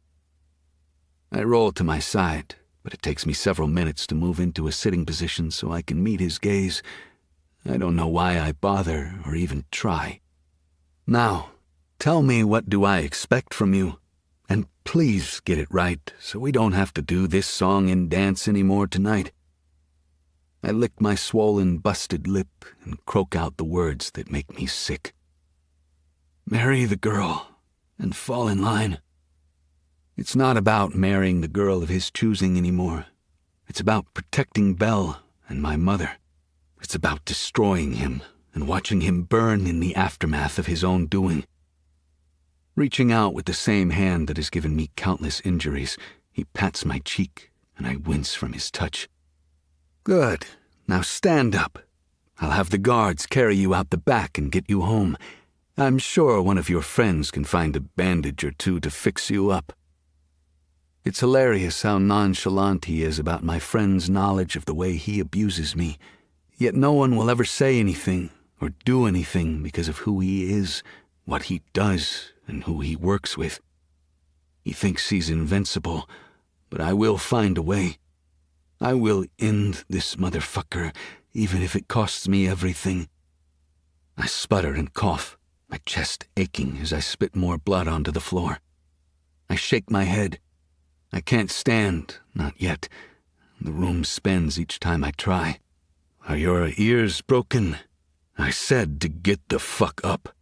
I roll to my side, but it takes me several minutes to move into a sitting position so I can meet his gaze. I don't know why I bother or even try. Now, tell me, what do I expect from you? And Please get it right so we don't have to do this song and dance anymore tonight. I lick my swollen, busted lip and croak out the words that make me sick. Marry the girl and fall in line. It's not about marrying the girl of his choosing anymore. It's about protecting Belle and my mother. It's about destroying him and watching him burn in the aftermath of his own doing. Reaching out with the same hand that has given me countless injuries, he pats my cheek and I wince from his touch. Good. Now stand up. I'll have the guards carry you out the back and get you home. I'm sure one of your friends can find a bandage or two to fix you up. It's hilarious how nonchalant he is about my friend's knowledge of the way he abuses me, yet no one will ever say anything or do anything because of who he is, what he does, and who he works with. He thinks he's invincible, but I will find a way. I will end this motherfucker, even if it costs me everything. I sputter and cough, my chest aching as I spit more blood onto the floor. I shake my head. I can't stand, not yet. The room spins each time I try. Are your ears broken? I said to get the fuck up.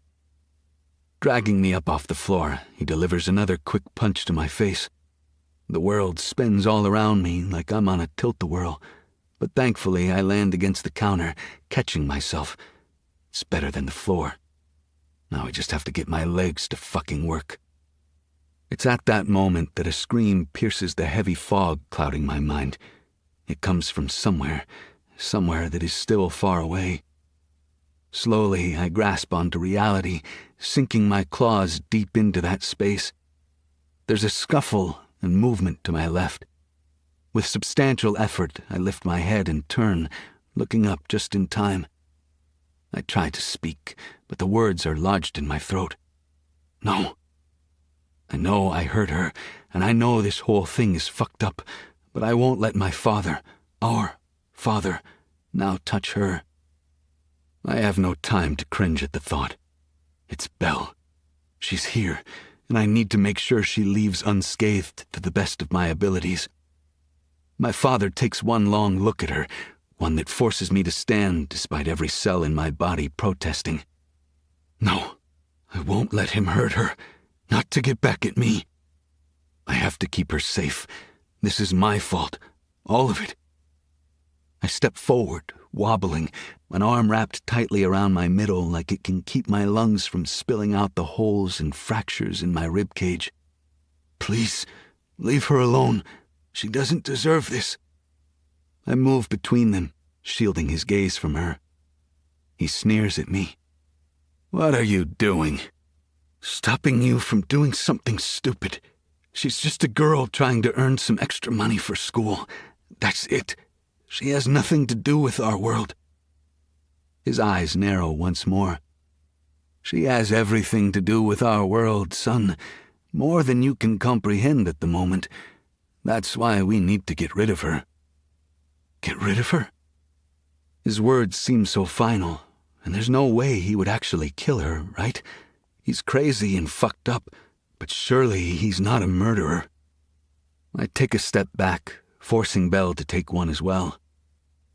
Dragging me up off the floor, he delivers another quick punch to my face. The world spins all around me like I'm on a tilt-a-whirl, but thankfully I land against the counter, catching myself. It's better than the floor. Now I just have to get my legs to fucking work. It's at that moment that a scream pierces the heavy fog clouding my mind. It comes from somewhere that is still far away. Slowly, I grasp onto reality, sinking my claws deep into that space. There's a scuffle and movement to my left. With substantial effort, I lift my head and turn, looking up just in time. I try to speak, but the words are lodged in my throat. No. I know I hurt her, and I know this whole thing is fucked up, but I won't let my father, our father, now touch her. I have no time to cringe at the thought. It's Belle. She's here, and I need to make sure she leaves unscathed to the best of my abilities. My father takes one long look at her, one that forces me to stand despite every cell in my body protesting. No, I won't let him hurt her, not to get back at me. I have to keep her safe. This is my fault, all of it. I step forward, wobbling, an arm wrapped tightly around my middle like it can keep my lungs from spilling out the holes and fractures in my rib cage. Please, leave her alone. She doesn't deserve this. I move between them, shielding his gaze from her. He sneers at me. What are you doing? Stopping you from doing something stupid. She's just a girl trying to earn some extra money for school. That's it. She has nothing to do with our world. His eyes narrow once more. She has everything to do with our world, son. More than you can comprehend at the moment. That's why we need to get rid of her. Get rid of her? His words seem so final, and there's no way he would actually kill her, right? He's crazy and fucked up, but surely he's not a murderer. I take a step back, forcing Belle to take one as well.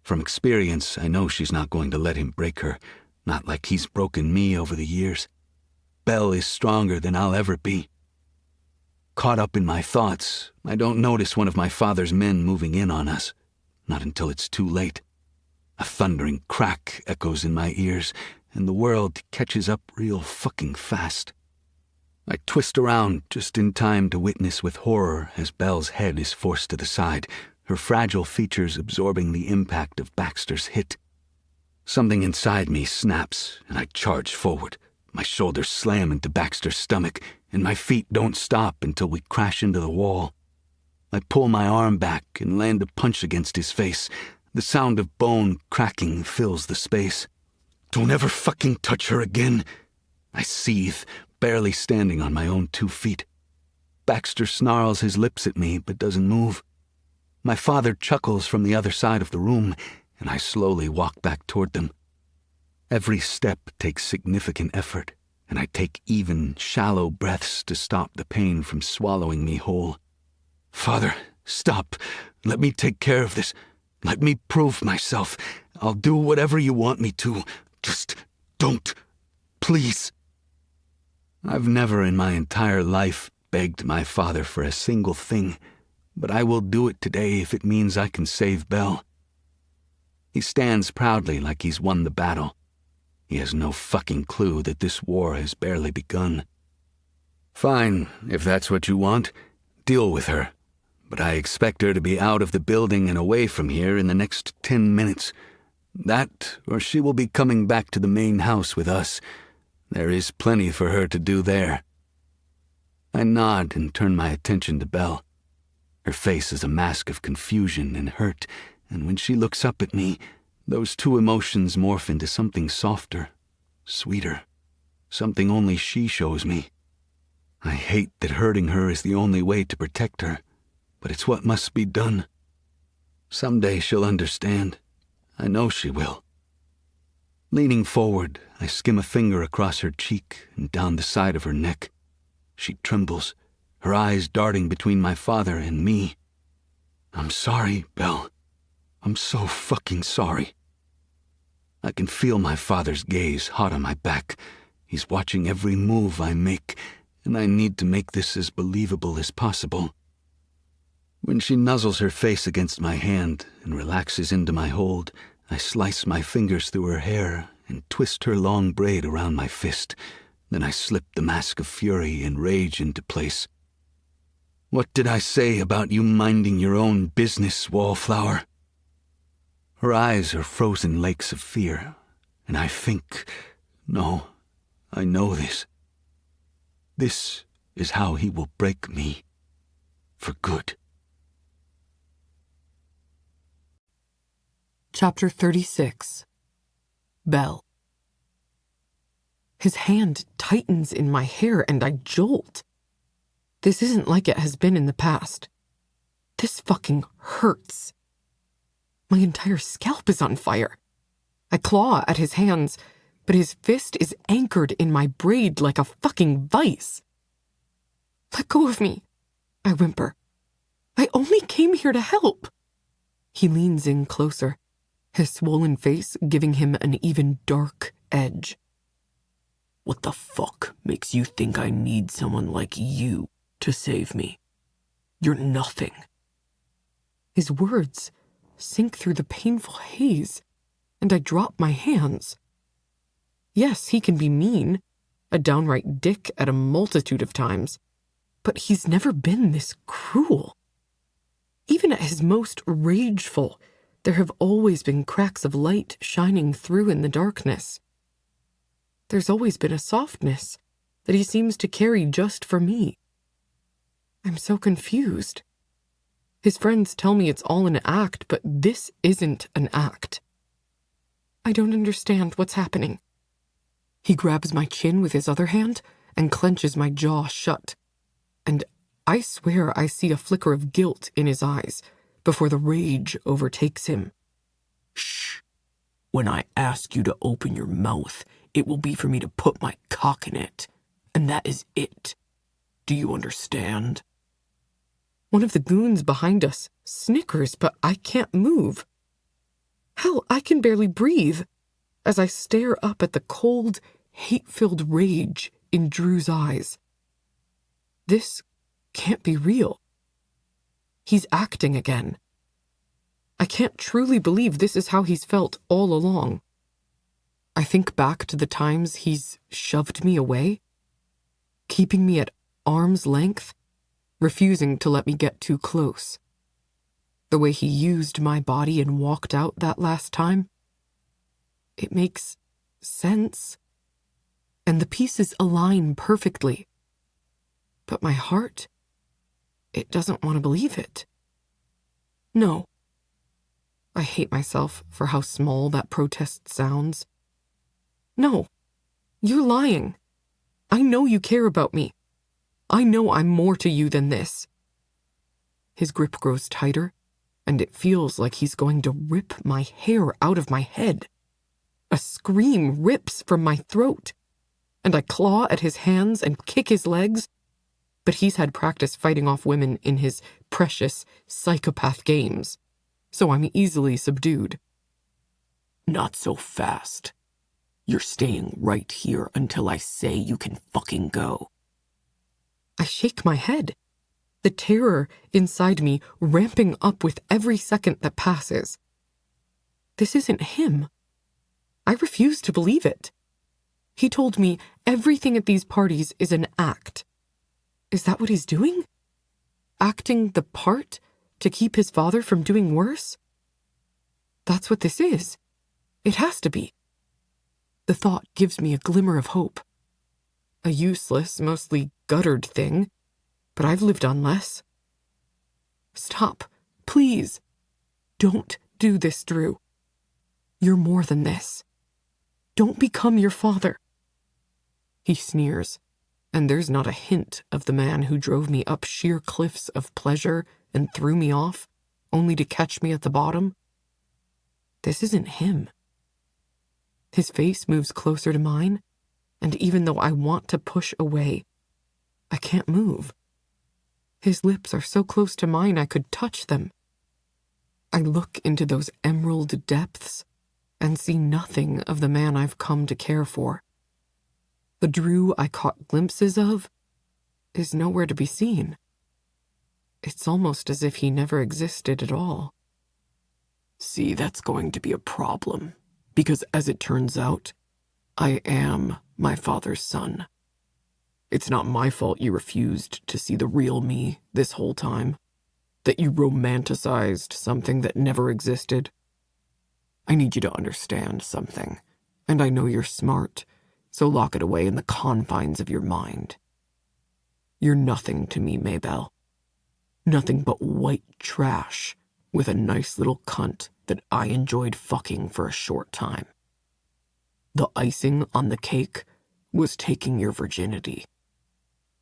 From experience, I know she's not going to let him break her, not like he's broken me over the years. Belle is stronger than I'll ever be. Caught up in my thoughts, I don't notice one of my father's men moving in on us, not until it's too late. A thundering crack echoes in my ears, and the world catches up real fucking fast. I twist around just in time to witness with horror as Belle's head is forced to the side, her fragile features absorbing the impact of Baxter's hit. Something inside me snaps, and I charge forward. My shoulders slam into Baxter's stomach, and my feet don't stop until we crash into the wall. I pull my arm back and land a punch against his face. The sound of bone cracking fills the space. Don't ever fucking touch her again. I seethe, barely standing on my own 2 feet. Baxter snarls his lips at me, but doesn't move. My father chuckles from the other side of the room, and I slowly walk back toward them. Every step takes significant effort, and I take even, shallow breaths to stop the pain from swallowing me whole. Father, stop. Let me take care of this. Let me prove myself. I'll do whatever you want me to. Just don't. Please. I've never in my entire life begged my father for a single thing, but I will do it today if it means I can save Belle. He stands proudly like he's won the battle. He has no fucking clue that this war has barely begun. Fine, if that's what you want. Deal with her. But I expect her to be out of the building and away from here in the next 10 minutes. That, or she will be coming back to the main house with us. There is plenty for her to do there. I nod and turn my attention to Belle. Her face is a mask of confusion and hurt, and when she looks up at me, those two emotions morph into something softer, sweeter, something only she shows me. I hate that hurting her is the only way to protect her, but it's what must be done. Someday she'll understand. I know she will. Leaning forward, I skim a finger across her cheek and down the side of her neck. She trembles, her eyes darting between my father and me. I'm sorry, Belle. I'm so fucking sorry. I can feel my father's gaze hot on my back. He's watching every move I make, and I need to make this as believable as possible. When she nuzzles her face against my hand and relaxes into my hold, I slice my fingers through her hair and twist her long braid around my fist. Then I slip the mask of fury and rage into place. What did I say about you minding your own business, Wallflower? Her eyes are frozen lakes of fear, and I think, no, I know this. This is how he will break me, for good. Chapter 36. Belle. His hand tightens in my hair and I jolt. This isn't like it has been in the past. This fucking hurts. My entire scalp is on fire. I claw at his hands, but his fist is anchored in my braid like a fucking vice. Let go of me, I whimper. I only came here to help. He leans in closer, his swollen face giving him an even dark edge. What the fuck makes you think I need someone like you to save me? You're nothing. His words sink through the painful haze, and I drop my hands. Yes, he can be mean, a downright dick at a multitude of times, but he's never been this cruel. Even at his most rageful, there have always been cracks of light shining through in the darkness. There's always been a softness that he seems to carry just for me. I'm so confused. His friends tell me it's all an act, but this isn't an act. I don't understand what's happening. He grabs my chin with his other hand and clenches my jaw shut. And I swear I see a flicker of guilt in his eyes before the rage overtakes him. Shh. When I ask you to open your mouth, it will be for me to put my cock in it. And that is it. Do you understand? One of the goons behind us snickers, but I can't move. Hell, I can barely breathe as I stare up at the cold, hate-filled rage in Drew's eyes. This can't be real. He's acting again. I can't truly believe this is how he's felt all along. I think back to the times he's shoved me away, keeping me at arm's length, refusing to let me get too close. The way he used my body and walked out that last time. It makes sense, and the pieces align perfectly. But my heart, it doesn't want to believe it. No. I hate myself for how small that protest sounds. No, you're lying. I know you care about me. I know I'm more to you than this. His grip grows tighter, and it feels like he's going to rip my hair out of my head. A scream rips from my throat, and I claw at his hands and kick his legs, but he's had practice fighting off women in his precious psychopath games, so I'm easily subdued. Not so fast. You're staying right here until I say you can fucking go. I shake my head, the terror inside me ramping up with every second that passes. This isn't him. I refuse to believe it. He told me everything at these parties is an act. Is that what he's doing? Acting the part to keep his father from doing worse? That's what this is. It has to be. The thought gives me a glimmer of hope. A useless, mostly guttered thing, but I've lived on less. Stop, please. Don't do this, Drew. You're more than this. Don't become your father. He sneers, and there's not a hint of the man who drove me up sheer cliffs of pleasure and threw me off, only to catch me at the bottom. This isn't him. His face moves closer to mine, and even though I want to push away, I can't move. His lips are so close to mine I could touch them. I look into those emerald depths and see nothing of the man I've come to care for. The Drew I caught glimpses of is nowhere to be seen. It's almost as if he never existed at all. See, that's going to be a problem, because as it turns out, I am my father's son. It's not my fault you refused to see the real me this whole time, that you romanticized something that never existed. I need you to understand something, and I know you're smart, so lock it away in the confines of your mind. You're nothing to me, Maybelle. Nothing but white trash with a nice little cunt that I enjoyed fucking for a short time. The icing on the cake was taking your virginity.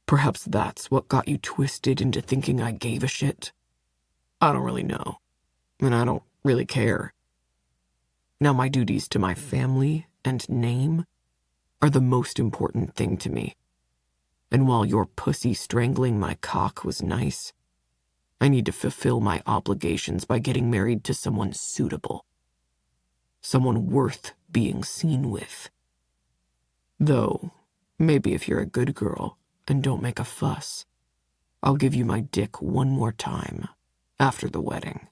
Perhaps that's what got you twisted into thinking I gave a shit. I don't really know, and I don't really care. Now my duties to my family and name are the most important thing to me. And while your pussy strangling my cock was nice, I need to fulfill my obligations by getting married to someone suitable. Someone worth being seen with. Though, maybe if you're a good girl and don't make a fuss, I'll give you my dick one more time after the wedding.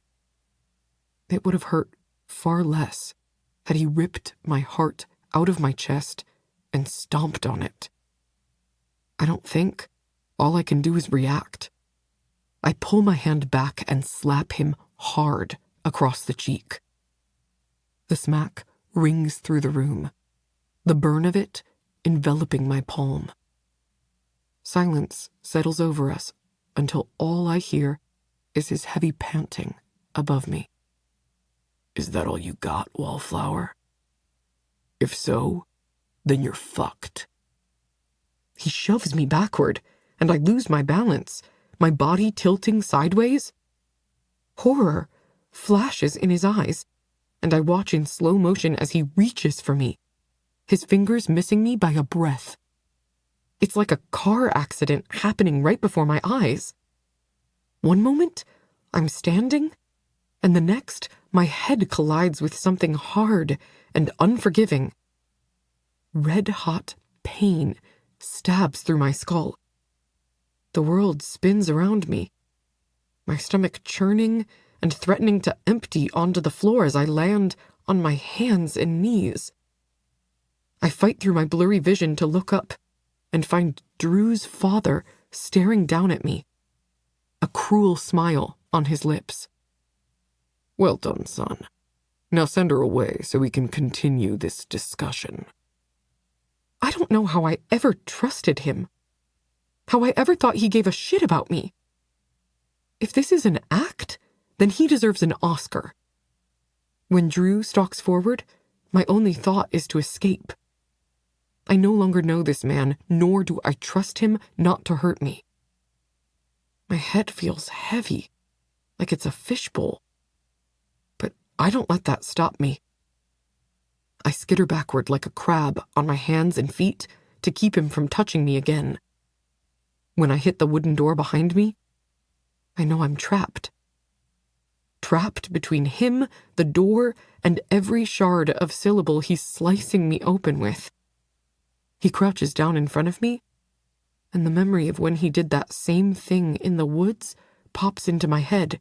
It would have hurt far less had he ripped my heart out of my chest and stomped on it. I don't think. All I can do is react. I pull my hand back and slap him hard across the cheek. The smack rings through the room, the burn of it enveloping my palm. Silence settles over us until all I hear is his heavy panting above me. Is that all you got, Wallflower? If so, then you're fucked. He shoves me backward, and I lose my balance, my body tilting sideways. Horror flashes in his eyes, and I watch in slow motion as he reaches for me, his fingers missing me by a breath. It's like a car accident happening right before my eyes. One moment, I'm standing, and the next, my head collides with something hard and unforgiving. Red-hot pain stabs through my skull. The world spins around me, my stomach churning and threatening to empty onto the floor as I land on my hands and knees. I fight through my blurry vision to look up and find Drew's father staring down at me, a cruel smile on his lips. Well done, son. Now send her away so we can continue this discussion. I don't know how I ever trusted him, how I ever thought he gave a shit about me. If this is an act, then he deserves an Oscar. When Drew stalks forward, my only thought is to escape. I no longer know this man, nor do I trust him not to hurt me. My head feels heavy, like it's a fishbowl. But I don't let that stop me. I skitter backward like a crab on my hands and feet, to keep him from touching me again. When I hit the wooden door behind me, I know I'm trapped. Trapped between him, the door, and every shard of syllable he's slicing me open with. He crouches down in front of me, and the memory of when he did that same thing in the woods pops into my head.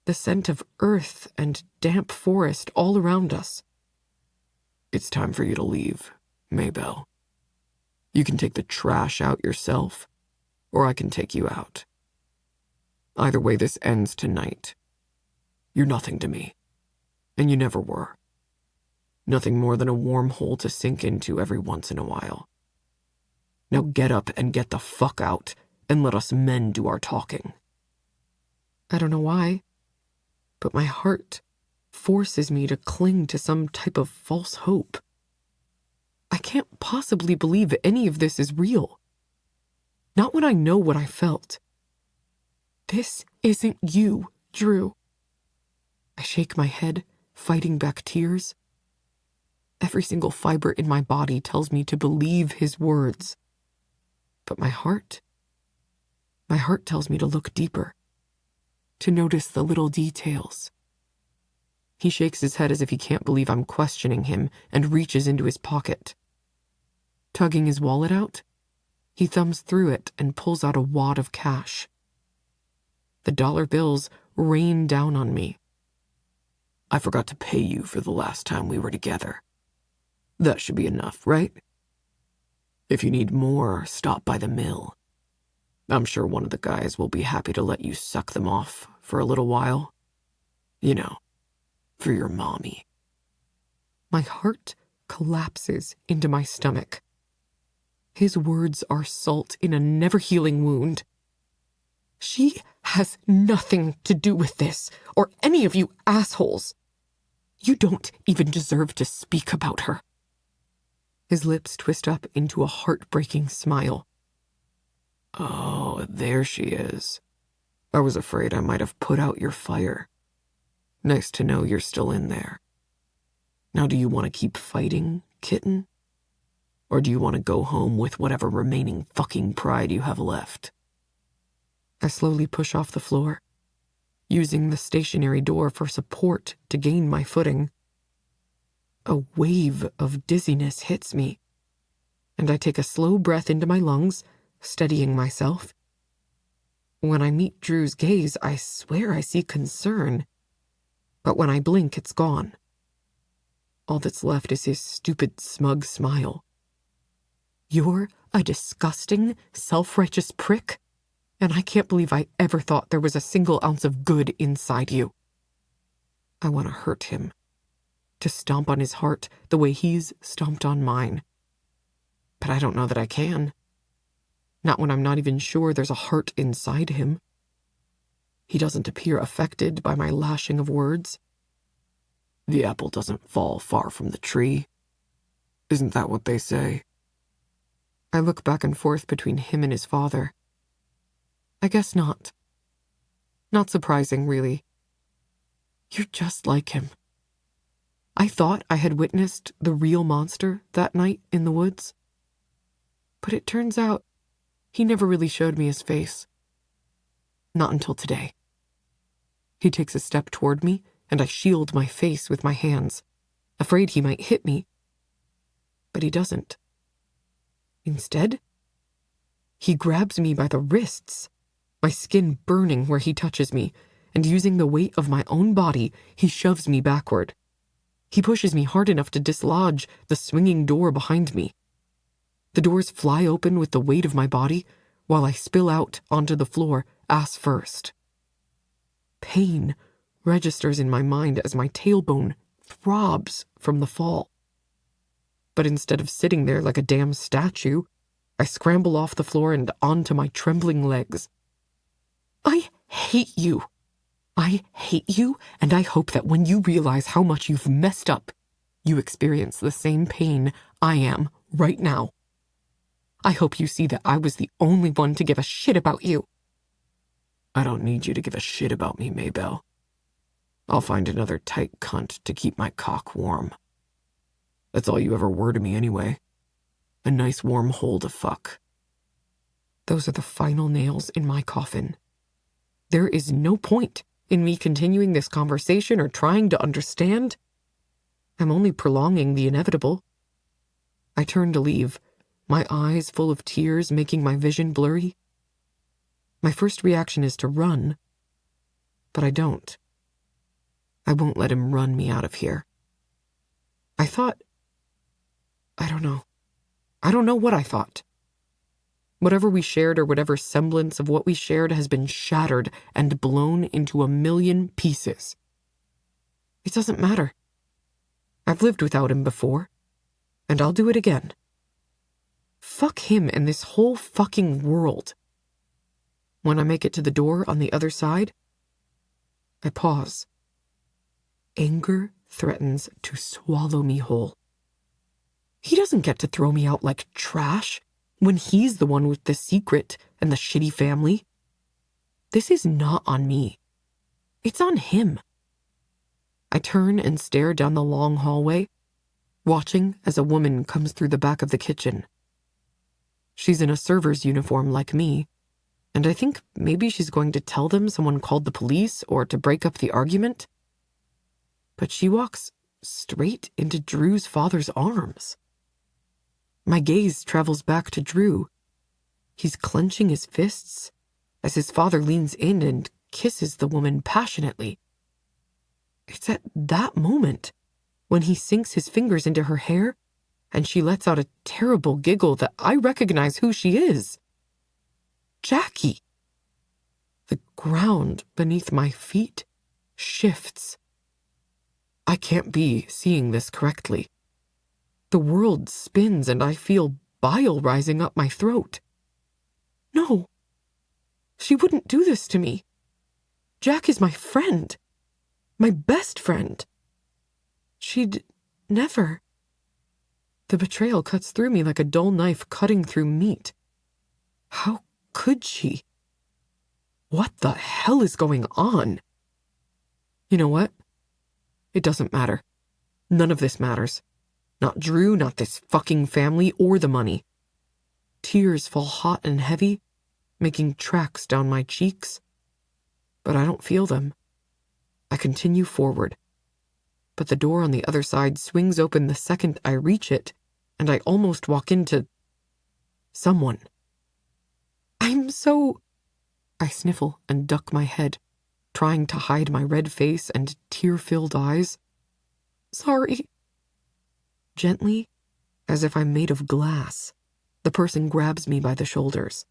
The scent of earth and damp forest all around us. It's time for you to leave, Maybelle. You can take the trash out yourself, or I can take you out. Either way, this ends tonight. You're nothing to me, and you never were. Nothing more than a warm hole to sink into every once in a while. Now get up and get the fuck out, and let us men do our talking. I don't know why, but my heart forces me to cling to some type of false hope. I can't possibly believe any of this is real. Not when I know what I felt. This isn't you, Drew. I shake my head, fighting back tears. Every single fiber in my body tells me to believe his words. But my heart tells me to look deeper, to notice the little details. He shakes his head as if he can't believe I'm questioning him and reaches into his pocket. Tugging his wallet out, he thumbs through it and pulls out a wad of cash. The dollar bills rain down on me. I forgot to pay you for the last time we were together. That should be enough, right? If you need more, stop by the mill. I'm sure one of the guys will be happy to let you suck them off for a little while. You know, for your mommy. My heart collapses into my stomach. His words are salt in a never-healing wound. She has nothing to do with this, or any of you assholes. You don't even deserve to speak about her. His lips twist up into a heartbreaking smile. Oh, there she is. I was afraid I might have put out your fire. Nice to know you're still in there. Now, do you want to keep fighting, kitten? Or do you want to go home with whatever remaining fucking pride you have left? I slowly push off the floor, using the stationary door for support to gain my footing. A wave of dizziness hits me, and I take a slow breath into my lungs, steadying myself. When I meet Drew's gaze, I swear I see concern, but when I blink, it's gone. All that's left is his stupid, smug smile. You're a disgusting, self-righteous prick, and I can't believe I ever thought there was a single ounce of good inside you. I want to hurt him, to stomp on his heart the way he's stomped on mine. But I don't know that I can. Not when I'm not even sure there's a heart inside him. He doesn't appear affected by my lashing of words. The apple doesn't fall far from the tree. Isn't that what they say? I look back and forth between him and his father. I guess not. Not surprising, really. You're just like him. I thought I had witnessed the real monster that night in the woods. But it turns out he never really showed me his face. Not until today. He takes a step toward me, and I shield my face with my hands, afraid he might hit me. But he doesn't. Instead, he grabs me by the wrists, my skin burning where he touches me, and using the weight of my own body, he shoves me backward. He pushes me hard enough to dislodge the swinging door behind me. The doors fly open with the weight of my body, while I spill out onto the floor, ass first. Pain registers in my mind as my tailbone throbs from the fall. But instead of sitting there like a damn statue, I scramble off the floor and onto my trembling legs. I hate you. I hate you, and I hope that when you realize how much you've messed up, you experience the same pain I am right now. I hope you see that I was the only one to give a shit about you. I don't need you to give a shit about me, Maybelle. I'll find another tight cunt to keep my cock warm. That's all you ever were to me anyway. A nice warm hole to fuck. Those are the final nails in my coffin. There is no point in me continuing this conversation or trying to understand. I'm only prolonging the inevitable. I turn to leave, my eyes full of tears making my vision blurry. My first reaction is to run, but I don't. I won't let him run me out of here. I don't know. I don't know what I thought. Whatever we shared or whatever semblance of what we shared has been shattered and blown into a million pieces. It doesn't matter. I've lived without him before, and I'll do it again. Fuck him and this whole fucking world. When I make it to the door on the other side, I pause. Anger threatens to swallow me whole. He doesn't get to throw me out like trash when he's the one with the secret and the shitty family. This is not on me. It's on him. I turn and stare down the long hallway, watching as a woman comes through the back of the kitchen. She's in a server's uniform like me, and I think maybe she's going to tell them someone called the police or to break up the argument. But she walks straight into Drew's father's arms. My gaze travels back to Drew. He's clenching his fists as his father leans in and kisses the woman passionately. It's at that moment when he sinks his fingers into her hair and she lets out a terrible giggle that I recognize who she is. Jackie. The ground beneath my feet shifts. I can't be seeing this correctly. The world spins and I feel bile rising up my throat. No, she wouldn't do this to me. Jack is my friend, my best friend. She'd never. The betrayal cuts through me like a dull knife cutting through meat. How could she? What the hell is going on? You know what? It doesn't matter. None of this matters. Not Drew, not this fucking family, or the money. Tears fall hot and heavy, making tracks down my cheeks. But I don't feel them. I continue forward. But the door on the other side swings open the second I reach it, and I almost walk into someone. I sniffle and duck my head, trying to hide my red face and tear-filled eyes. Sorry. Gently, as if I'm made of glass, the person grabs me by the shoulders.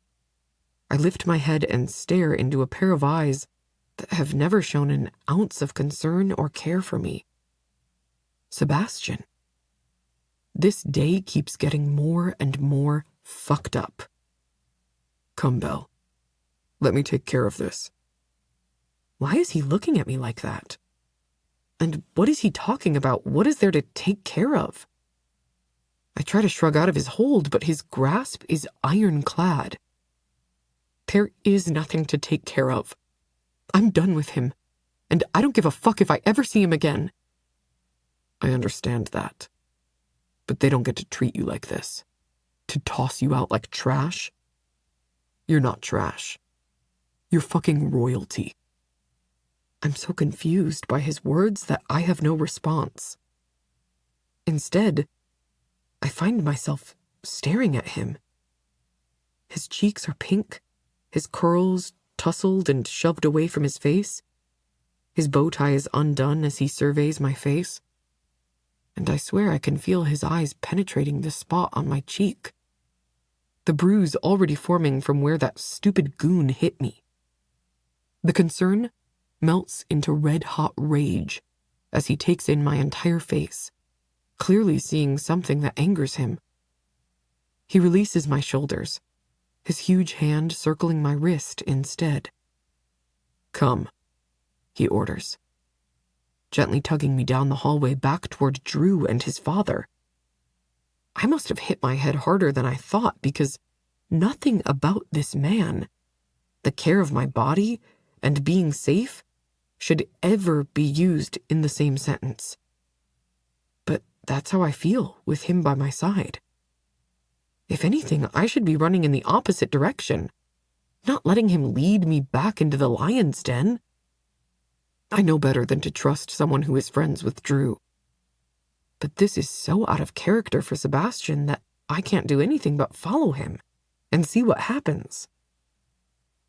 I lift my head and stare into a pair of eyes that have never shown an ounce of concern or care for me. Sebastian. This day keeps getting more and more fucked up. Come, Belle. Let me take care of this. Why is he looking at me like that? And what is he talking about? What is there to take care of? I try to shrug out of his hold, but his grasp is ironclad. There is nothing to take care of. I'm done with him, and I don't give a fuck if I ever see him again. I understand that, but they don't get to treat you like this. To toss you out like trash. You're not trash. You're fucking royalty. I'm so confused by his words that I have no response. Instead, I find myself staring at him. His cheeks are pink, his curls tousled and shoved away from his face. His bow tie is undone as he surveys my face. And I swear I can feel his eyes penetrating the spot on my cheek. The bruise already forming from where that stupid goon hit me. The concern melts into red-hot rage as he takes in my entire face, clearly seeing something that angers him. He releases my shoulders, his huge hand circling my wrist instead. Come, he orders, gently tugging me down the hallway back toward Drew and his father. I must have hit my head harder than I thought because nothing about this man, the care of my body and being safe, should ever be used in the same sentence. But that's how I feel with him by my side. If anything, I should be running in the opposite direction, not letting him lead me back into the lion's den. I know better than to trust someone who is friends with Drew. But this is so out of character for Sebastian that I can't do anything but follow him and see what happens.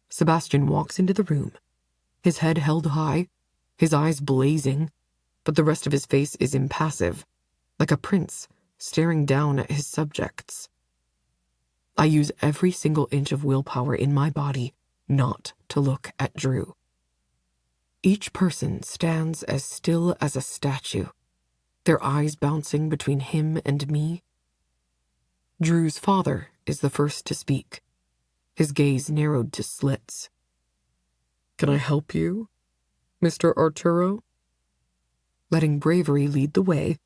Sebastian walks into the room, his head held high, his eyes blazing, but the rest of his face is impassive, like a prince staring down at his subjects. I use every single inch of willpower in my body not to look at Drew. Each person stands as still as a statue, their eyes bouncing between him and me. Drew's father is the first to speak, his gaze narrowed to slits. "Can I help you, Mr. Arturo?" Letting bravery lead the way,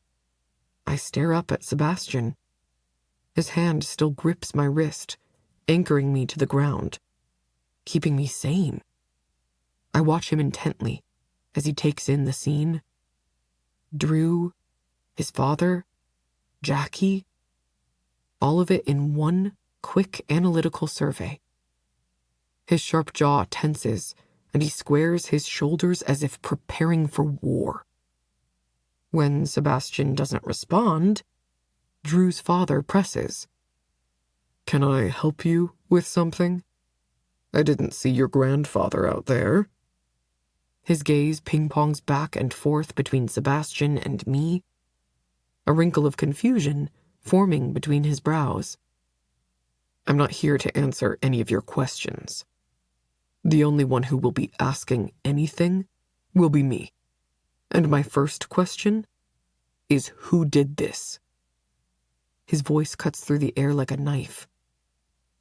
I stare up at Sebastian. His hand still grips my wrist, anchoring me to the ground, keeping me sane. I watch him intently as he takes in the scene. Drew, his father, Jackie, all of it in one quick analytical survey. His sharp jaw tenses, and he squares his shoulders as if preparing for war. When Sebastian doesn't respond, Drew's father presses. "Can I help you with something? I didn't see your grandfather out there." His gaze ping-pongs back and forth between Sebastian and me, a wrinkle of confusion forming between his brows. "I'm not here to answer any of your questions. The only one who will be asking anything will be me. And my first question is, who did this?" His voice cuts through the air like a knife.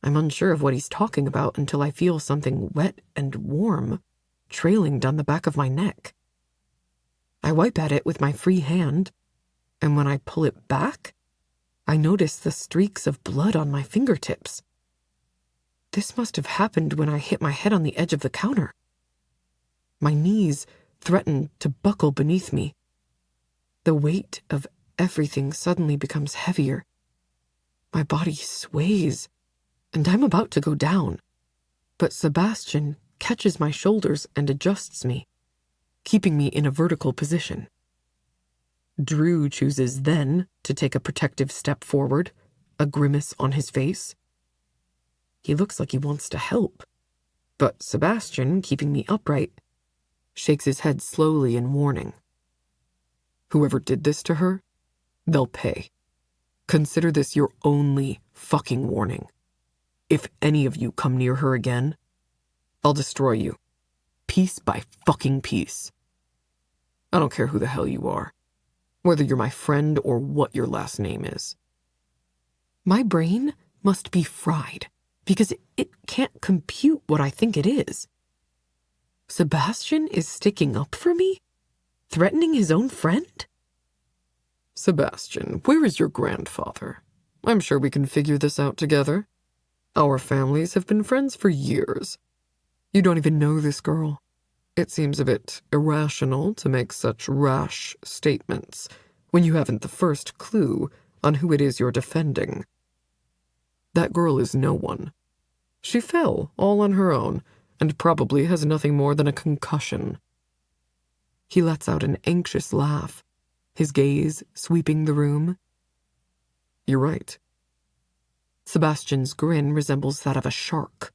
I'm unsure of what he's talking about until I feel something wet and warm trailing down the back of my neck. I wipe at it with my free hand, and when I pull it back, I notice the streaks of blood on my fingertips. This must have happened when I hit my head on the edge of the counter. My knees threaten to buckle beneath me. The weight of everything suddenly becomes heavier. My body sways, and I'm about to go down. But Sebastian catches my shoulders and adjusts me, keeping me in a vertical position. Drew chooses then to take a protective step forward, a grimace on his face. He looks like he wants to help, but Sebastian, keeping me upright, shakes his head slowly in warning. "Whoever did this to her, they'll pay. Consider this your only fucking warning. If any of you come near her again, I'll destroy you, piece by fucking piece. I don't care who the hell you are, whether you're my friend or what your last name is." My brain must be fried, because it can't compute what I think it is. Sebastian is sticking up for me? Threatening his own friend? "Sebastian, where is your grandfather? I'm sure we can figure this out together. Our families have been friends for years. You don't even know this girl. It seems a bit irrational to make such rash statements when you haven't the first clue on who it is you're defending. That girl is no one. She fell all on her own and probably has nothing more than a concussion." He lets out an anxious laugh, his gaze sweeping the room. "You're right." Sebastian's grin resembles that of a shark.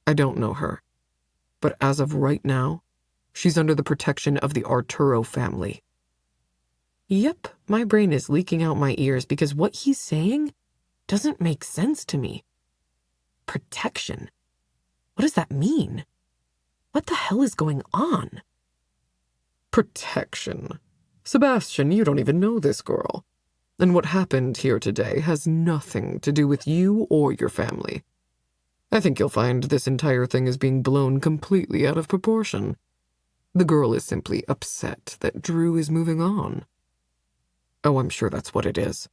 "I don't know her, but as of right now, she's under the protection of the Arturo family." Yep, my brain is leaking out my ears because what he's saying doesn't make sense to me. Protection? What does that mean? What the hell is going on? "Protection? Sebastian, you don't even know this girl. And what happened here today has nothing to do with you or your family. I think you'll find this entire thing is being blown completely out of proportion. The girl is simply upset that Drew is moving on." "Oh, I'm sure that's what it is.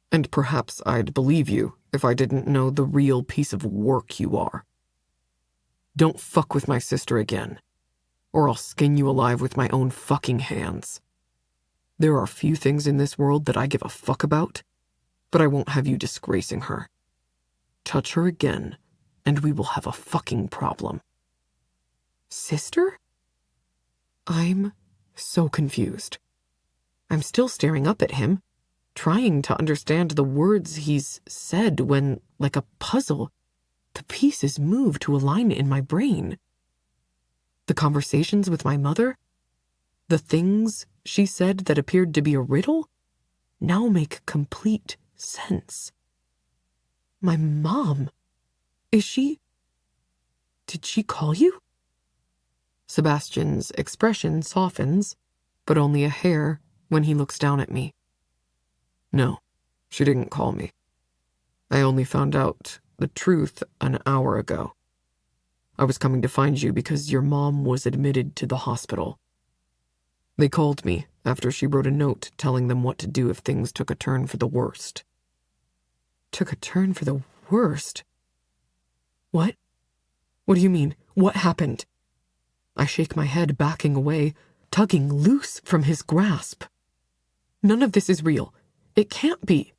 And perhaps I'd believe you if I didn't know the real piece of work you are. Don't fuck with my sister again, or I'll skin you alive with my own fucking hands. There are few things in this world that I give a fuck about, but I won't have you disgracing her. Touch her again, and we will have a fucking problem. Sister? I'm so confused. I'm still staring up at him, trying to understand the words he's said when, like a puzzle, the pieces move to align in my brain. The conversations with my mother, the things she said that appeared to be a riddle, now make complete sense. My mom. Did she call you? Sebastian's expression softens, but only a hair when he looks down at me. No, she didn't call me. I only found out the truth an hour ago. I was coming to find you because your mom was admitted to the hospital. They called me after she wrote a note telling them what to do if things took a turn for the worst. Took a turn for the worst? What? What do you mean? What happened? I shake my head, backing away, tugging loose from his grasp. None of this is real. It can't be.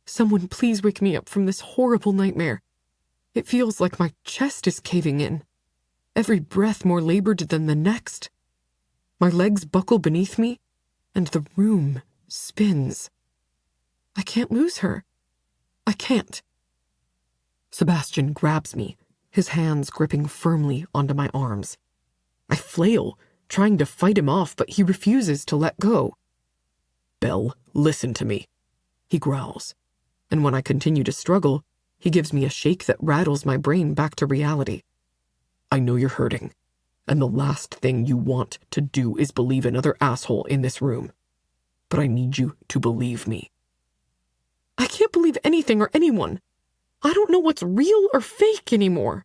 Someone please wake me up from this horrible nightmare. It feels like my chest is caving in, every breath more labored than the next. My legs buckle beneath me, and the room spins. I can't lose her. I can't. Sebastian grabs me, his hands gripping firmly onto my arms. I flail, trying to fight him off, but he refuses to let go. Belle, listen to me, he growls, and when I continue to struggle, he gives me a shake that rattles my brain back to reality. I know you're hurting, and the last thing you want to do is believe another asshole in this room. But I need you to believe me. I can't believe anything or anyone. I don't know what's real or fake anymore.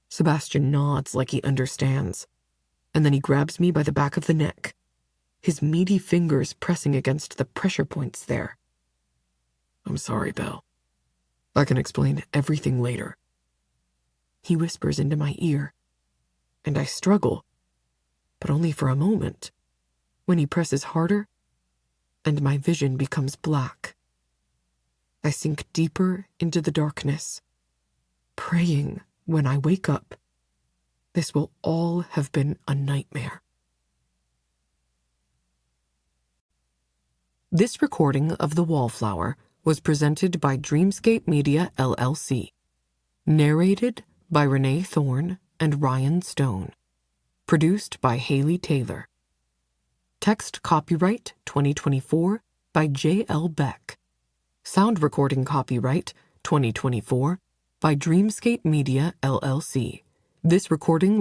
Sebastian nods like he understands, and then he grabs me by the back of the neck, his meaty fingers pressing against the pressure points there. I'm sorry, Belle. I can explain everything later. He whispers into my ear, and I struggle, but only for a moment, when he presses harder, and my vision becomes black. I sink deeper into the darkness, praying when I wake up, this will all have been a nightmare. This recording of The Wallflower was presented by Dreamscape Media, LLC. Narrated by Renee Thorne and Ryan Stone. Produced by Haley Taylor. Text copyright 2024 by J.L. Beck. Sound recording copyright 2024 by Dreamscape Media, LLC. This recording